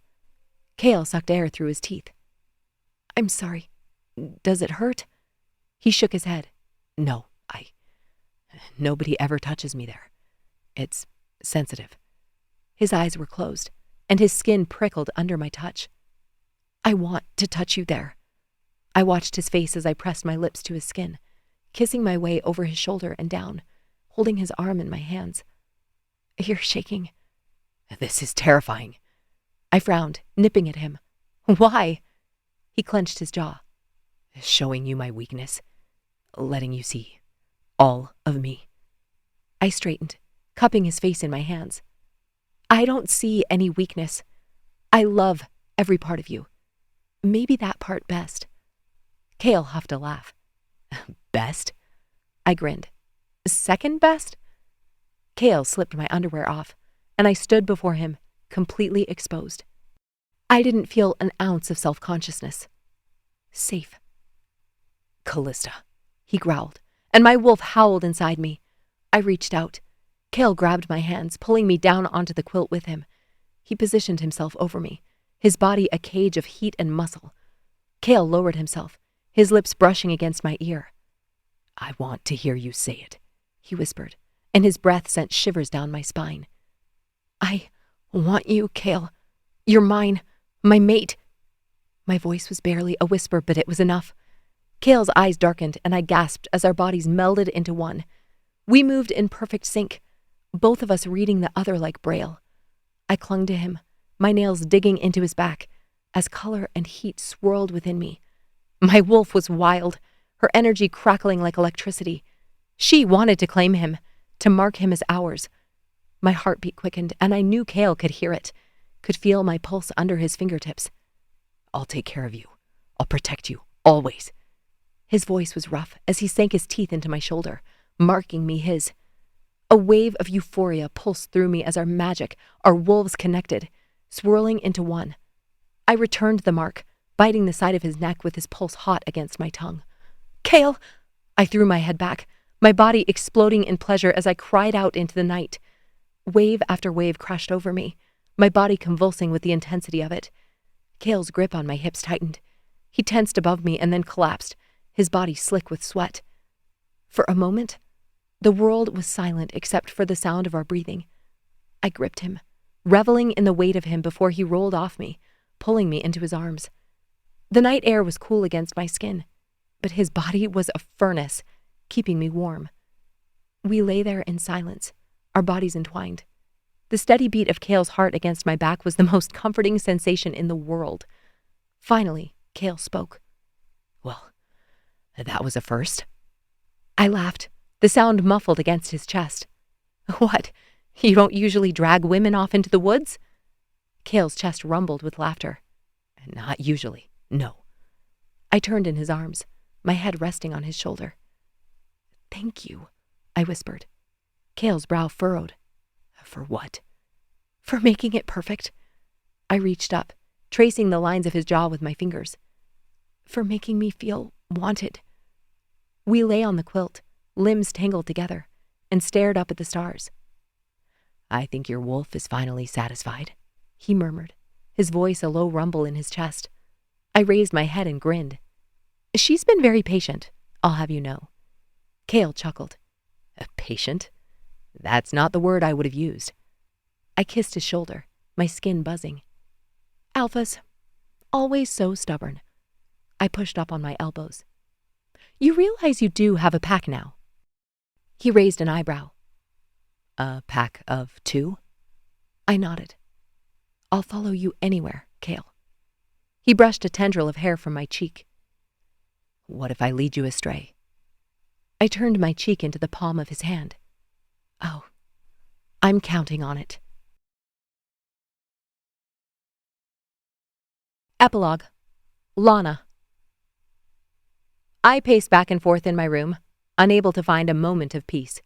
Kael sucked air through his teeth. I'm sorry. Does it hurt? He shook his head. No, nobody ever touches me there. It's sensitive. His eyes were closed, and his skin prickled under my touch. I want to touch you there. I watched his face as I pressed my lips to his skin, kissing my way over his shoulder and down, holding his arm in my hands. You're shaking. This is terrifying. I frowned, nipping at him. Why? He clenched his jaw. Showing you my weakness. Letting you see all of me. I straightened, cupping his face in my hands. I don't see any weakness. I love every part of you. Maybe that part best. Kael huffed a laugh. Best? I grinned. Second best? Kael slipped my underwear off, and I stood before him, completely exposed. I didn't feel an ounce of self-consciousness. Safe. Callista, he growled, and my wolf howled inside me. I reached out. Kael grabbed my hands, pulling me down onto the quilt with him. He positioned himself over me, his body a cage of heat and muscle. Kael lowered himself, his lips brushing against my ear. I want to hear you say it, he whispered, and his breath sent shivers down my spine. I want you, Kael. You're mine, my mate. My voice was barely a whisper, but it was enough. Kael's eyes darkened, and I gasped as our bodies melded into one. We moved in perfect sync, both of us reading the other like Braille. I clung to him, my nails digging into his back, as color and heat swirled within me. My wolf was wild, her energy crackling like electricity. She wanted to claim him, to mark him as ours. My heartbeat quickened, and I knew Kael could hear it, could feel my pulse under his fingertips. I'll take care of you. I'll protect you, always. His voice was rough as he sank his teeth into my shoulder, marking me his. A wave of euphoria pulsed through me as our magic, our wolves connected, swirling into one. I returned the mark, biting the side of his neck with his pulse hot against my tongue. Kael! I threw my head back, my body exploding in pleasure as I cried out into the night. Wave after wave crashed over me, my body convulsing with the intensity of it. Kael's grip on my hips tightened. He tensed above me and then collapsed, his body slick with sweat. For a moment, the world was silent except for the sound of our breathing. I gripped him, reveling in the weight of him before he rolled off me, pulling me into his arms. The night air was cool against my skin, but his body was a furnace, keeping me warm. We lay there in silence, our bodies entwined. The steady beat of Kael's heart against my back was the most comforting sensation in the world. Finally, Kael spoke. Well, that was a first. I laughed, the sound muffled against his chest. What? You don't usually drag women off into the woods? Kael's chest rumbled with laughter. Not usually, no. I turned in his arms, my head resting on his shoulder. Thank you, I whispered. Kael's brow furrowed. For what? For making it perfect. I reached up, tracing the lines of his jaw with my fingers. For making me feel wanted. We lay on the quilt, limbs tangled together, and stared up at the stars. I think your wolf is finally satisfied, he murmured, his voice a low rumble in his chest. I raised my head and grinned. She's been very patient, I'll have you know. Kael chuckled. Patient? That's not the word I would have used. I kissed his shoulder, my skin buzzing. Alphas, always so stubborn. I pushed up on my elbows. You realize you do have a pack now? He raised an eyebrow. A pack of 2? I nodded. I'll follow you anywhere, Kael. He brushed a tendril of hair from my cheek. What if I lead you astray? I turned my cheek into the palm of his hand. Oh, I'm counting on it. Epilogue. Lana. I paced back and forth in my room, unable to find a moment of peace.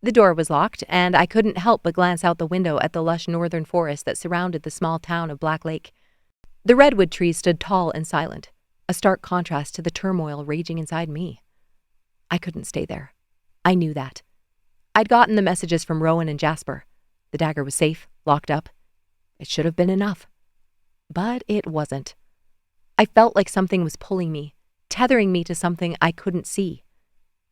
The door was locked, and I couldn't help but glance out the window at the lush northern forest that surrounded the small town of Black Lake. The redwood trees stood tall and silent, a stark contrast to the turmoil raging inside me. I couldn't stay there. I knew that. I'd gotten the messages from Rowan and Jasper. The dagger was safe, locked up. It should have been enough. But it wasn't. I felt like something was pulling me, tethering me to something I couldn't see.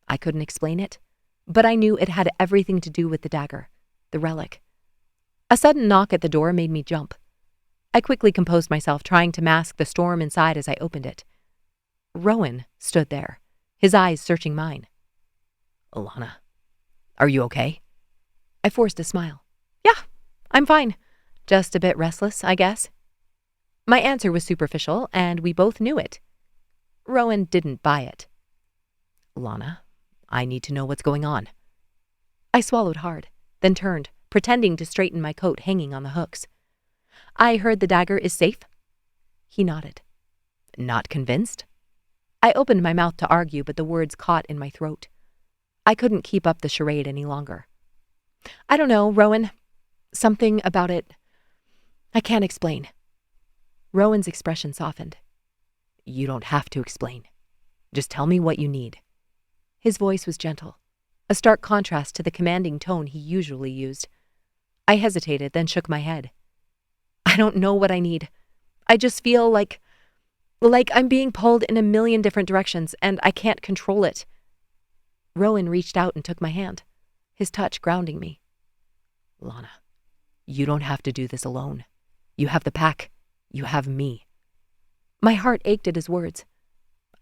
I couldn't explain it, but I knew it had everything to do with the dagger, the relic. A sudden knock at the door made me jump. I quickly composed myself, trying to mask the storm inside as I opened it. Rowan stood there, his eyes searching mine. Lana, are you okay? I forced a smile. Yeah, I'm fine. Just a bit restless, I guess. My answer was superficial, and we both knew it. Rowan didn't buy it. Lana, I need to know what's going on. I swallowed hard, then turned, pretending to straighten my coat hanging on the hooks. I heard the dagger is safe. He nodded. Not convinced? I opened my mouth to argue, but the words caught in my throat. I couldn't keep up the charade any longer. I don't know, Rowan. Something about it. I can't explain. Rowan's expression softened. You don't have to explain. Just tell me what you need. His voice was gentle, a stark contrast to the commanding tone he usually used. I hesitated, then shook my head. I don't know what I need. I just feel like I'm being pulled in a million different directions, and I can't control it. Rowan reached out and took my hand, his touch grounding me. Lana, you don't have to do this alone. You have the pack. You have me. My heart ached at his words.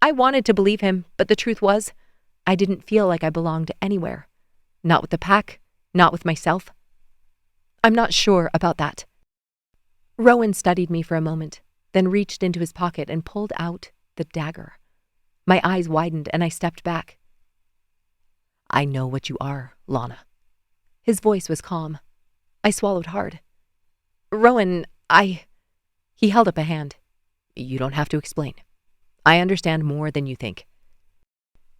I wanted to believe him, but the truth was, I didn't feel like I belonged anywhere. Not with the pack, not with myself. I'm not sure about that. Rowan studied me for a moment, then reached into his pocket and pulled out the dagger. My eyes widened and I stepped back. I know what you are, Lana. His voice was calm. I swallowed hard. Rowan, He held up a hand. You don't have to explain. I understand more than you think.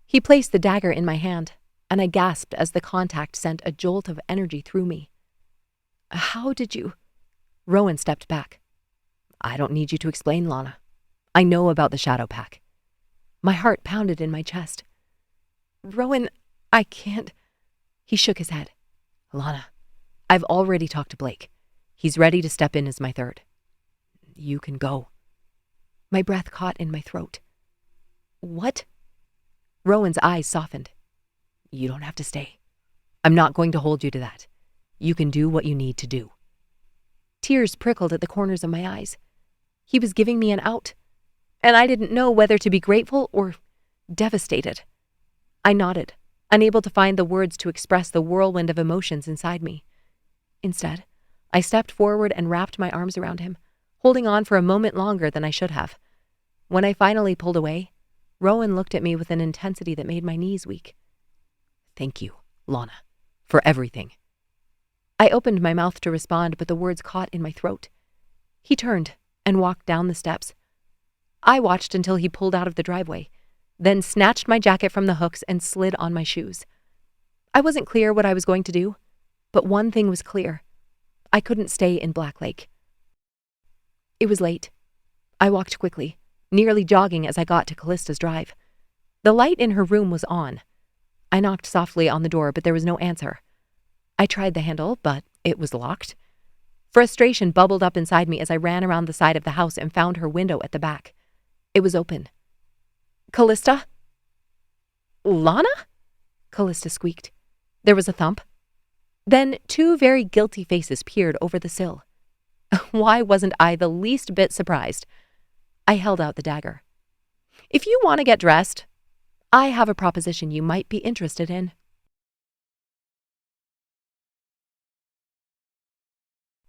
He placed the dagger in my hand, and I gasped as the contact sent a jolt of energy through me. How did you? Rowan stepped back. I don't need you to explain, Lana. I know about the Shadow Pack. My heart pounded in my chest. Rowan, I can't. He shook his head. Lana, I've already talked to Blake. He's ready to step in as my third. You can go. My breath caught in my throat. What? Rowan's eyes softened. You don't have to stay. I'm not going to hold you to that. You can do what you need to do. Tears prickled at the corners of my eyes. He was giving me an out, and I didn't know whether to be grateful or devastated. I nodded, unable to find the words to express the whirlwind of emotions inside me. Instead, I stepped forward and wrapped my arms around him, holding on for a moment longer than I should have. When I finally pulled away, Rowan looked at me with an intensity that made my knees weak. Thank you, Lana, for everything. I opened my mouth to respond, but the words caught in my throat. He turned and walked down the steps. I watched until he pulled out of the driveway, then snatched my jacket from the hooks and slid on my shoes. I wasn't clear what I was going to do, but one thing was clear. I couldn't stay in Black Lake. It was late, I walked quickly, nearly jogging as I got to Callista's drive. The light in her room was on. I knocked softly on the door, but there was no answer. I tried the handle, but it was locked. Frustration bubbled up inside me as I ran around the side of the house and found her window at the back. It was open. "Callista?" "Lana?" Callista squeaked. There was a thump. Then 2 very guilty faces peered over the sill. Why wasn't I the least bit surprised? I held out the dagger. "If you want to get dressed, I have a proposition you might be interested in."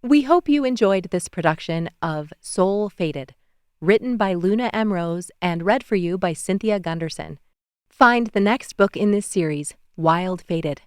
We hope you enjoyed this production of Soul Fated, written by Luna M. Rose and read for you by Cynthia Gunderson. Find the next book in this series, Wild Fated,